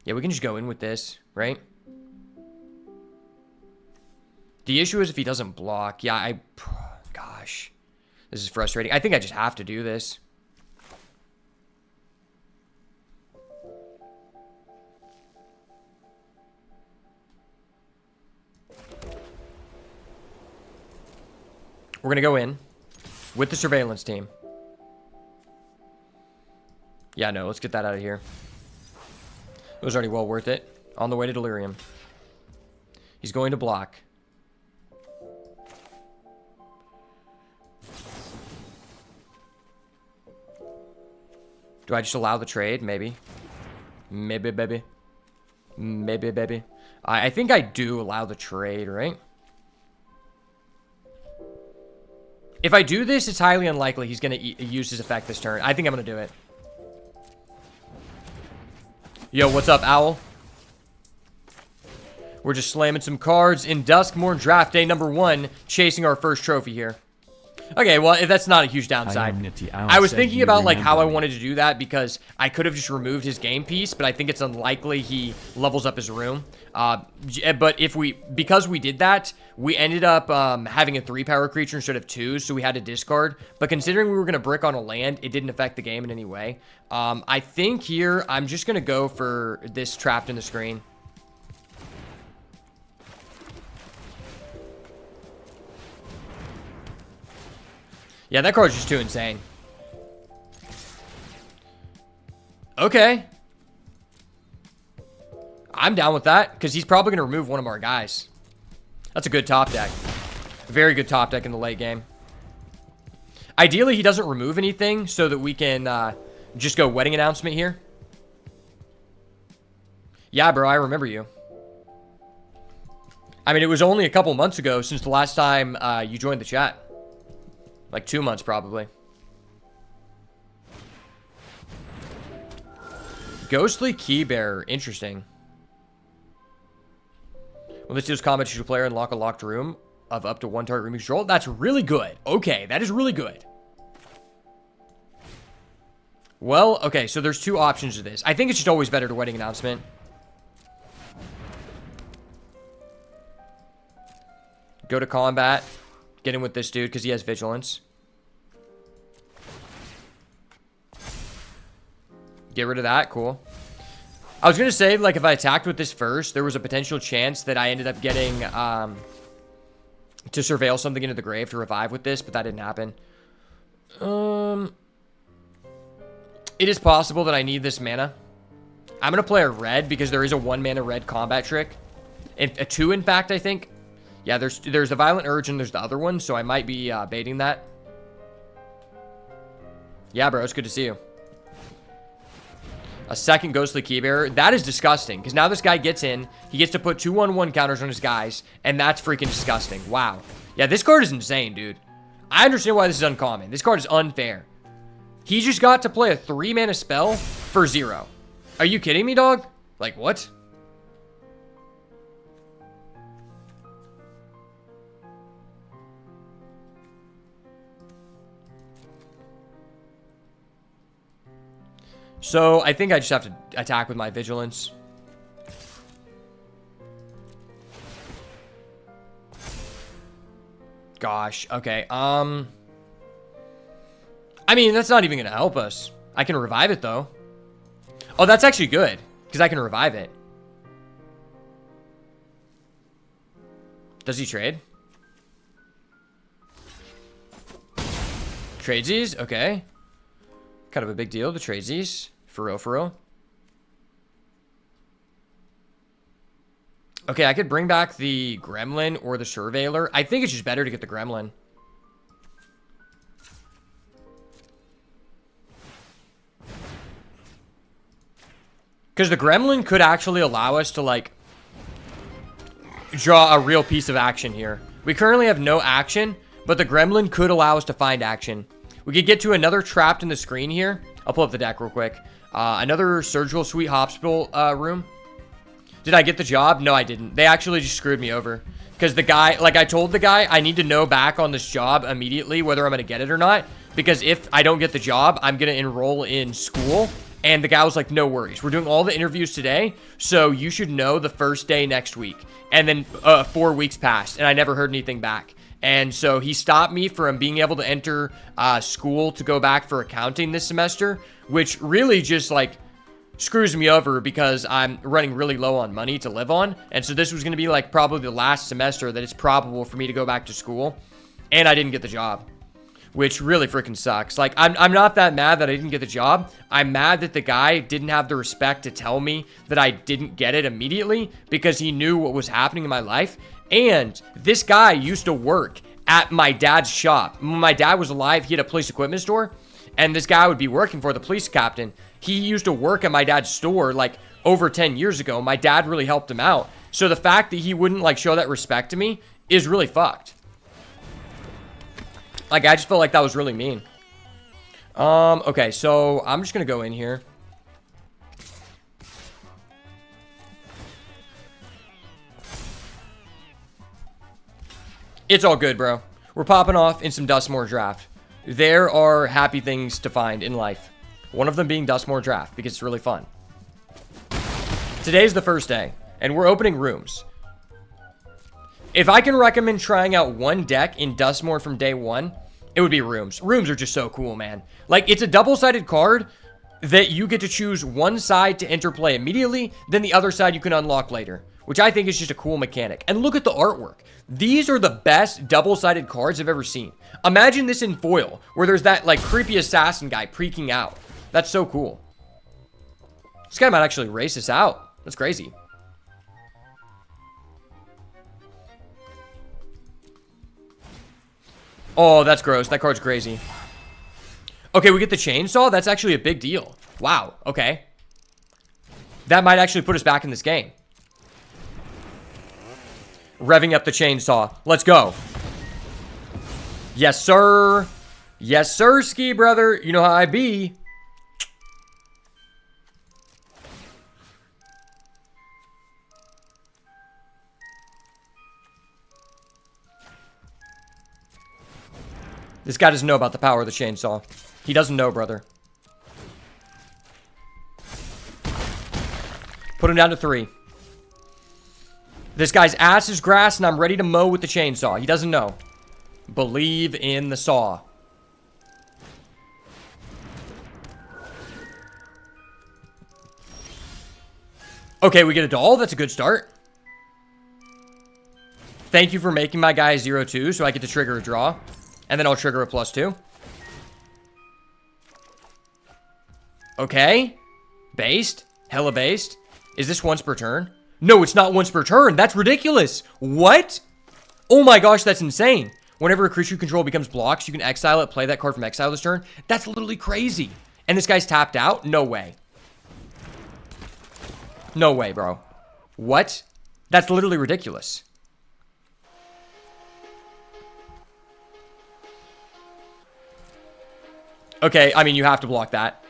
Yeah, we can just go in with this, right? The issue is if he doesn't block. Yeah, gosh. This is frustrating. I think I just have to do this. We're going to go in with the surveillance team. Yeah, no, let's get that out of here. It was already well worth it. On the way to Delirium. He's going to block. Do I just allow the trade? Maybe. Maybe, baby. Maybe, baby. I think I do allow the trade, right? If I do this, it's highly unlikely he's going to use his effect this turn. I think I'm going to do it. Yo, what's up, Owl? We're just slamming some cards in Duskmourn draft day number 1, chasing our first trophy here. Okay, well, that's not a huge downside. I was thinking about, like, how I wanted to do that because I could have just removed his game piece, but I think it's unlikely he levels up his room. But because we did that, we ended up having a 3-power creature instead of 2, so we had to discard. But considering we were going to brick on a land, it didn't affect the game in any way. I think here, I'm just going to go for this trapped in the screen. Yeah, that card's just too insane. Okay. I'm down with that, because he's probably going to remove one of our guys. That's a good top deck. Very good top deck in the late game. Ideally, he doesn't remove anything, so that we can just go wedding announcement here. Yeah, bro, I remember you. I mean, it was only a couple months ago since the last time you joined the chat. Like 2 months, probably. Ghostly Keybearer. Interesting. When this deals combat, choose a player and lock a locked room of up to 1 target room control. That's really good. Okay, that is really good. Well, okay, so there's 2 options to this. I think it's just always better to wedding announcement. Go to combat. Get in with this dude because he has vigilance. Get rid of that. Cool. I was going to say, like, if I attacked with this first, there was a potential chance that I ended up getting to surveil something into the grave to revive with this, but that didn't happen. It is possible that I need this mana. I'm going to play a red because there is a 1-mana red combat trick. A 2, in fact, I think. Yeah, there's the Violent Urge and there's the other one, so I might be baiting that. Yeah, bro, it's good to see you. A second Ghostly Keybearer. That is disgusting, because now this guy gets in. He gets to put 2/1/1 counters on his guys, and that's freaking disgusting. Wow. Yeah, this card is insane, dude. I understand why this is uncommon. This card is unfair. He just got to play a 3-mana spell for 0. Are you kidding me, dog? Like, what? So I think I just have to attack with my vigilance. Gosh, okay. I mean, that's not even gonna help us. I can revive it though. Oh, that's actually good because I can revive it. Does he trade? Tradesies, okay. Kind of a big deal, the tradesies. For real, for real. Okay, I could bring back the Gremlin or the Surveiller. I think it's just better to get the Gremlin. Because the Gremlin could actually allow us to, like, draw a real piece of action here. We currently have no action, but the Gremlin could allow us to find action. We could get to another trapped in the screen here. I'll pull up the deck real quick. Another surgical suite hospital room. Did I get the job? No, I didn't. They actually just screwed me over. Because the guy, like I told the guy, I need to know back on this job immediately whether I'm going to get it or not. Because if I don't get the job, I'm going to enroll in school. And the guy was like, no worries. We're doing all the interviews today, so you should know the first day next week. And then 4 weeks passed, and I never heard anything back. And so he stopped me from being able to enter school to go back for accounting this semester, which really just, like, screws me over because I'm running really low on money to live on. And so this was going to be, like, probably the last semester that it's probable for me to go back to school. And I didn't get the job, which really freaking sucks. Like, I'm not that mad that I didn't get the job. I'm mad that the guy didn't have the respect to tell me that I didn't get it immediately because he knew what was happening in my life. And this guy used to work at my dad's shop. When my dad was alive, he had a police equipment store, and this guy would be working for the police captain. He used to work at my dad's store, like, over 10 years ago. My dad really helped him out. So the fact that he wouldn't, like, show that respect to me is really fucked. Like, I just felt like that was really mean. Okay, so I'm just gonna go in here. It's all good, bro. We're popping off in some Duskmourn draft. There are happy things to find in life. One of them being Duskmourn draft, because it's really fun. Today's the first day, and we're opening rooms. If I can recommend trying out one deck in Duskmourn from day one, it would be rooms. Rooms are just so cool, man. Like, it's a double-sided card that you get to choose one side to enter play immediately, then the other side you can unlock later, which I think is just a cool mechanic. And look at the artwork. These are the best double-sided cards I've ever seen. Imagine this in foil, where there's that, like, creepy assassin guy preeking out. That's so cool. This guy might actually race this out. That's crazy. Oh, that's gross. That card's crazy. Okay, we get the chainsaw. That's actually a big deal. Wow. Okay. That might actually put us back in this game. Revving up the chainsaw. Let's go. Yes, sir. Yes, sir, ski brother. You know how I be. This guy doesn't know about the power of the chainsaw. He doesn't know, brother. Put him down to 3. This guy's ass is grass, and I'm ready to mow with the chainsaw. He doesn't know. Believe in the saw. Okay, we get a doll. That's a good start. Thank you for making my guy 0-2, so I get to trigger a draw. And then I'll trigger a +2. Okay. Based. Hella based. Is this once per turn? No, it's not once per turn. That's ridiculous. What? Oh my gosh, that's insane. Whenever a creature you control becomes blocks, you can exile it, play that card from exile this turn. That's literally crazy. And this guy's tapped out? No way. No way, bro. What? That's literally ridiculous. Okay, I mean, you have to block that.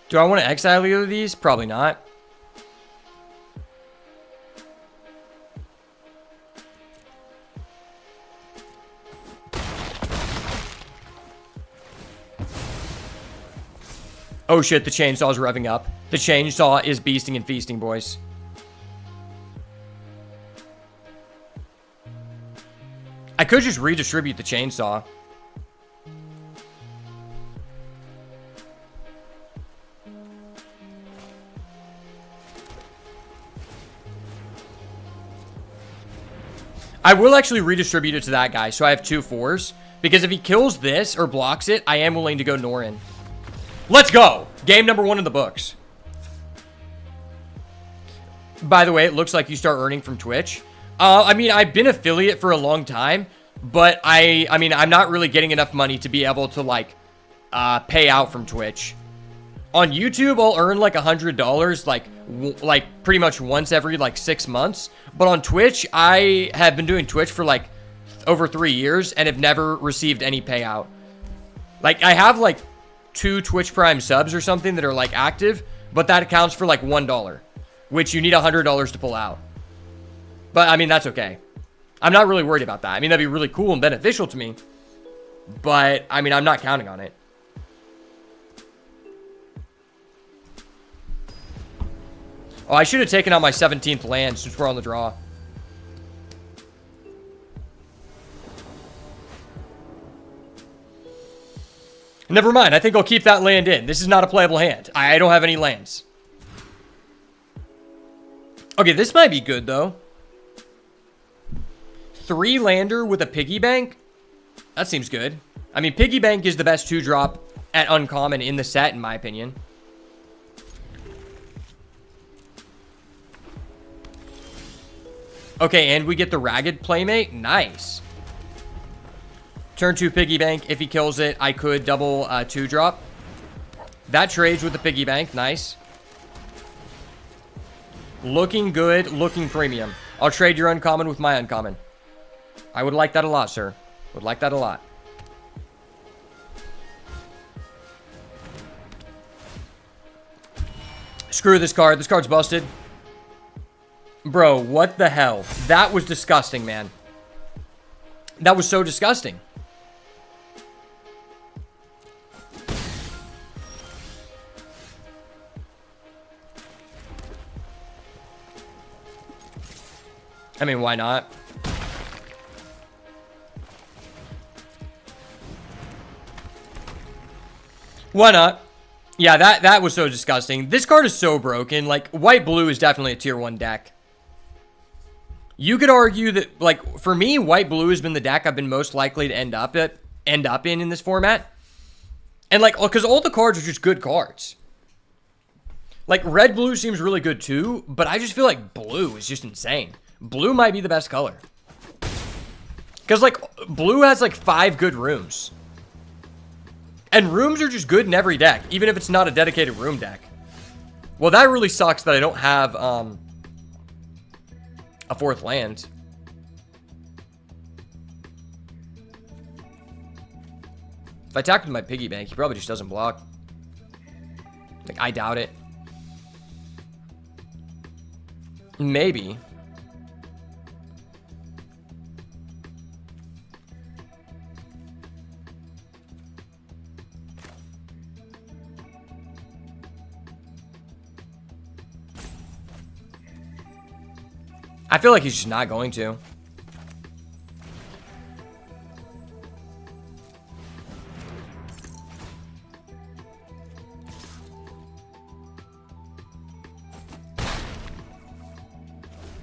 Do I want to exile either of these? Probably not. Oh shit, the chainsaw's revving up. The chainsaw is beasting and feasting, boys. I could just redistribute the chainsaw. I will actually redistribute it to that guy, so I have 2 4s. Because if he kills this or blocks it, I am willing to go Norin. Let's go! Game number 1 in the books. By the way, it looks like you start earning from Twitch. I mean, I've been affiliate for a long time, but I mean, I'm not really getting enough money to be able to, like, pay out from Twitch. On YouTube, I'll earn, like, $100, like, pretty much once every, like, 6 months. But on Twitch, I have been doing Twitch for, like, over 3 years and have never received any payout. Like, I have, like, 2 Twitch Prime subs or something that are, like, active, but that accounts for, like, $1, which you need $100 to pull out. But, I mean, that's okay. I'm not really worried about that. I mean, that'd be really cool and beneficial to me, but, I mean, I'm not counting on it. Oh, I should have taken out my 17th land since we're on the draw. Never mind. I think I'll keep that land in. This is not a playable hand. I don't have any lands. Okay, this might be good, though. 3 lander with a piggy bank? That seems good. I mean, piggy bank is the best 2-drop at uncommon in the set, in my opinion. Okay, and we get the Ragged Playmate. Nice. Turn 2 piggy bank. If he kills it, I could double 2-drop. That trades with the piggy bank. Nice. Looking good. Looking premium. I'll trade your uncommon with my uncommon. I would like that a lot, sir. Would like that a lot. Screw this card. This card's busted. Bro, what the hell? That was disgusting, man. That was so disgusting. I mean, why not? Why not? Yeah, that was so disgusting. This card is so broken. Like, white-blue is definitely a tier 1 deck. You could argue that, like, for me, white-blue has been the deck I've been most likely to end up in this format. And, like, because all the cards are just good cards. Like, red-blue seems really good, too, but I just feel like blue is just insane. Blue might be the best color. Because, like, blue has, like, 5 good rooms. And rooms are just good in every deck, even if it's not a dedicated room deck. Well, that really sucks that I don't have, a 4th land. If I attack with my piggy bank, he probably just doesn't block. Like, I doubt it. Maybe. I feel like he's just not going to.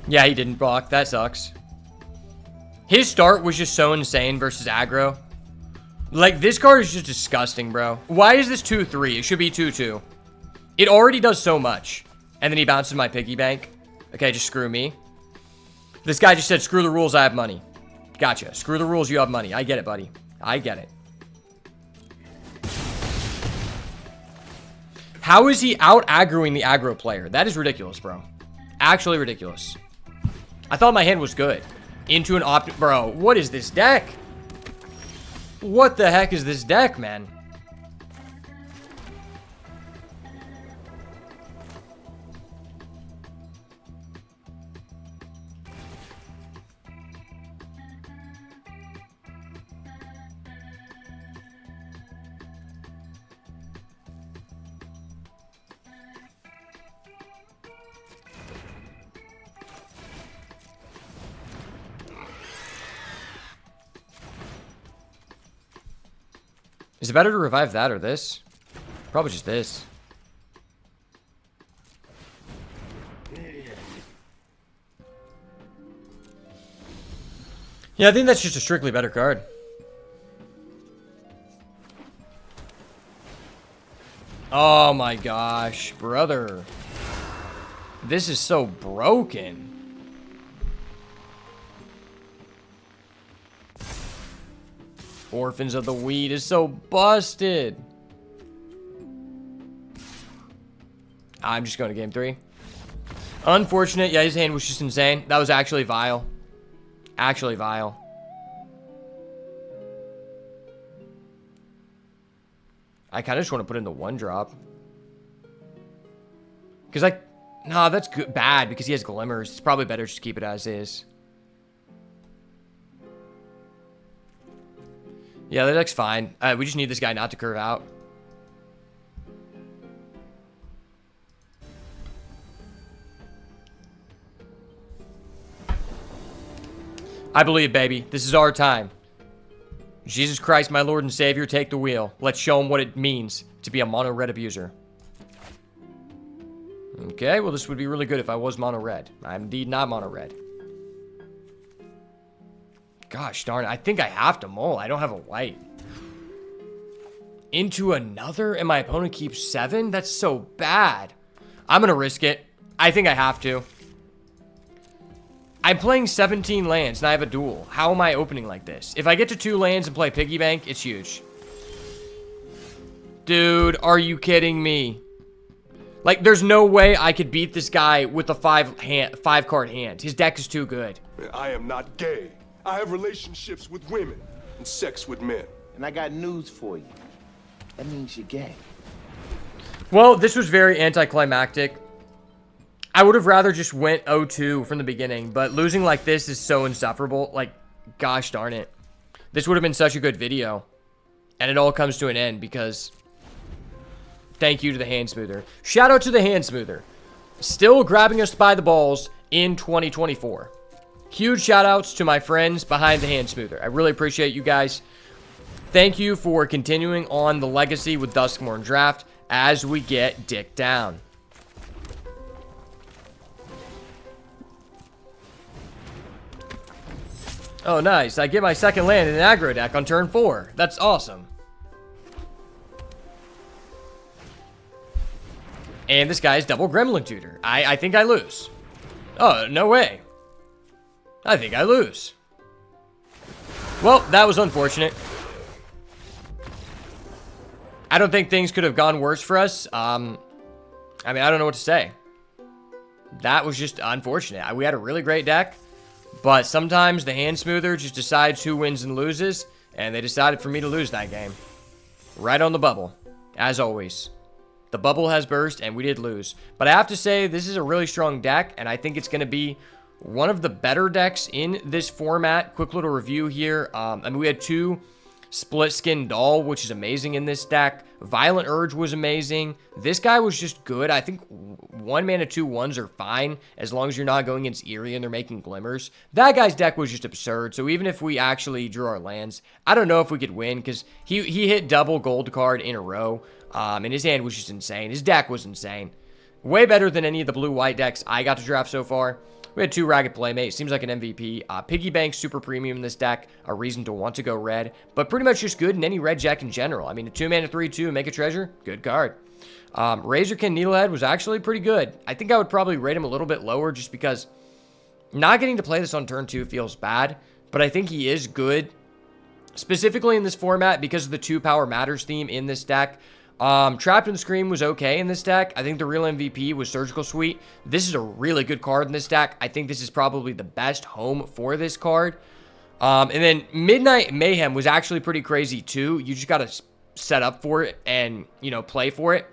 Yeah, he didn't block. That sucks. His start was just so insane versus aggro. Like, this card is just disgusting, bro. Why is this 2-3? It should be 2-2. It already does so much. And then he bounces my piggy bank. Okay, just screw me. This guy just said, screw the rules, I have money. Gotcha. Screw the rules, you have money. I get it, buddy. I get it. How is he out-aggroing the aggro player? That is ridiculous, bro. Actually ridiculous. I thought my hand was good. Into an Bro, what is this deck? What the heck is this deck, man? Is it better to revive that or this? Probably just this. Yeah, I think that's just a strictly better card. Oh my gosh, brother. This is so broken. Orphans of the Weed is so busted. I'm just going to game 3. Unfortunate. Yeah, his hand was just insane. That was actually vile. Actually vile. I kind of just want to put in the 1-drop. Because nah, that's good, bad because he has glimmers. It's probably better just to keep it as is. Yeah, that deck's fine. We just need this guy not to curve out. I believe, baby. This is our time. Jesus Christ, my Lord and Savior, take the wheel. Let's show him what it means to be a mono-red abuser. Okay, well, this would be really good if I was mono-red. I'm indeed not mono-red. Gosh darn it, I think I have to mull. I don't have a white. Into another, and my opponent keeps 7? That's so bad. I'm going to risk it. I think I have to. I'm playing 17 lands, and I have a duel. How am I opening like this? If I get to 2 lands and play Piggy Bank, it's huge. Dude, are you kidding me? Like, there's no way I could beat this guy with a 5-card hand. His deck is too good. I am not gay. I have relationships with women and sex with men. And I got news for you. That means you're gay. Well, this was very anticlimactic. I would have rather just went 0-2 from the beginning, but losing like this is so insufferable. Like, gosh darn it. This would have been such a good video. And it all comes to an end because... Thank you to the hand smoother. Shout out to the hand smoother. Still grabbing us by the balls in 2024. Huge shout outs to my friends behind the hand smoother. I really appreciate you guys. Thank you for continuing on the legacy with Duskmourn Draft as we get dick down. Oh, nice. I get my second land in an aggro deck on turn 4. That's awesome. And this guy's double Gremlin Tutor. I think I lose. Oh, no way. I think I lose. Well, that was unfortunate. I don't think things could have gone worse for us. I mean, I don't know what to say. That was just unfortunate. We had a really great deck, but sometimes the hand smoother just decides who wins and loses, and they decided for me to lose that game. Right on the bubble, as always. The bubble has burst, and we did lose. But I have to say, this is a really strong deck, and I think it's going to be one of the better decks in this format. Quick little review here. I mean, we had 2 Split Skin Doll, which is amazing in this deck. Violent Urge was amazing. This guy was just good. I think 1 mana 2/1s are fine as long as you're not going against Eerie and they're making Glimmers. That guy's deck was just absurd. So even if we actually drew our lands, I don't know if we could win because he hit double gold card in a row. And his hand was just insane. His deck was insane. Way better than any of the blue-white decks I got to draft so far. We had 2 Ragged Playmates. Seems like an MVP. Piggy Bank, super premium in this deck. A reason to want to go red. But pretty much just good in any red deck in general. I mean, a 2-mana 3/2, make a treasure. Good card. Razorkin Needlehead was actually pretty good. I think I would probably rate him a little bit lower just because not getting to play this on turn 2 feels bad. But I think he is good. Specifically in this format because of the 2 Power Matters theme in this deck. Trapped in the Scream was okay in this deck. I think the real MVP was Surgical Suite. This is a really good card in this deck. I think this is probably the best home for this card. And then Midnight Mayhem was actually pretty crazy too. You just got to set up for it and, you know, play for it.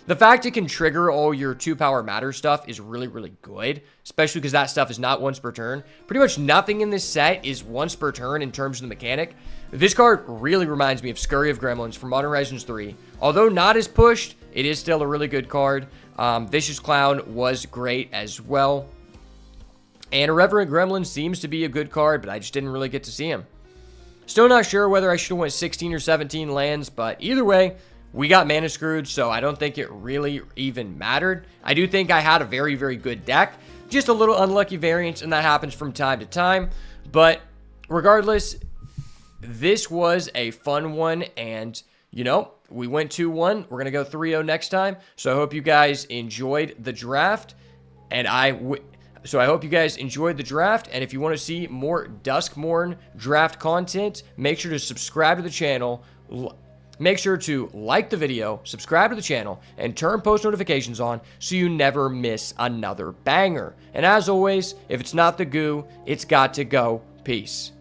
The fact it can trigger all your 2 Power Matter stuff is really, really good, especially because that stuff is not once per turn. Pretty much nothing in this set is once per turn in terms of the mechanic. This card really reminds me of Scurry of Gremlins from Modern Horizons 3. Although not as pushed, it is still a really good card. Vicious Clown was great as well. And Irreverent Gremlin seems to be a good card, but I just didn't really get to see him. Still not sure whether I should have went 16 or 17 lands, but either way, we got mana screwed, so I don't think it really even mattered. I do think I had a very, very good deck. Just a little unlucky variance, and that happens from time to time. But regardless, this was a fun one, and, you know, we went 2-1. We're going to go 3-0 next time. So I hope you guys enjoyed the draft, and So I hope you guys enjoyed the draft, and if you want to see more Duskmourn draft content, make sure to subscribe to the channel. Make sure to like the video, subscribe to the channel, and turn post notifications on so you never miss another banger. And as always, if it's not the goo, it's got to go. Peace.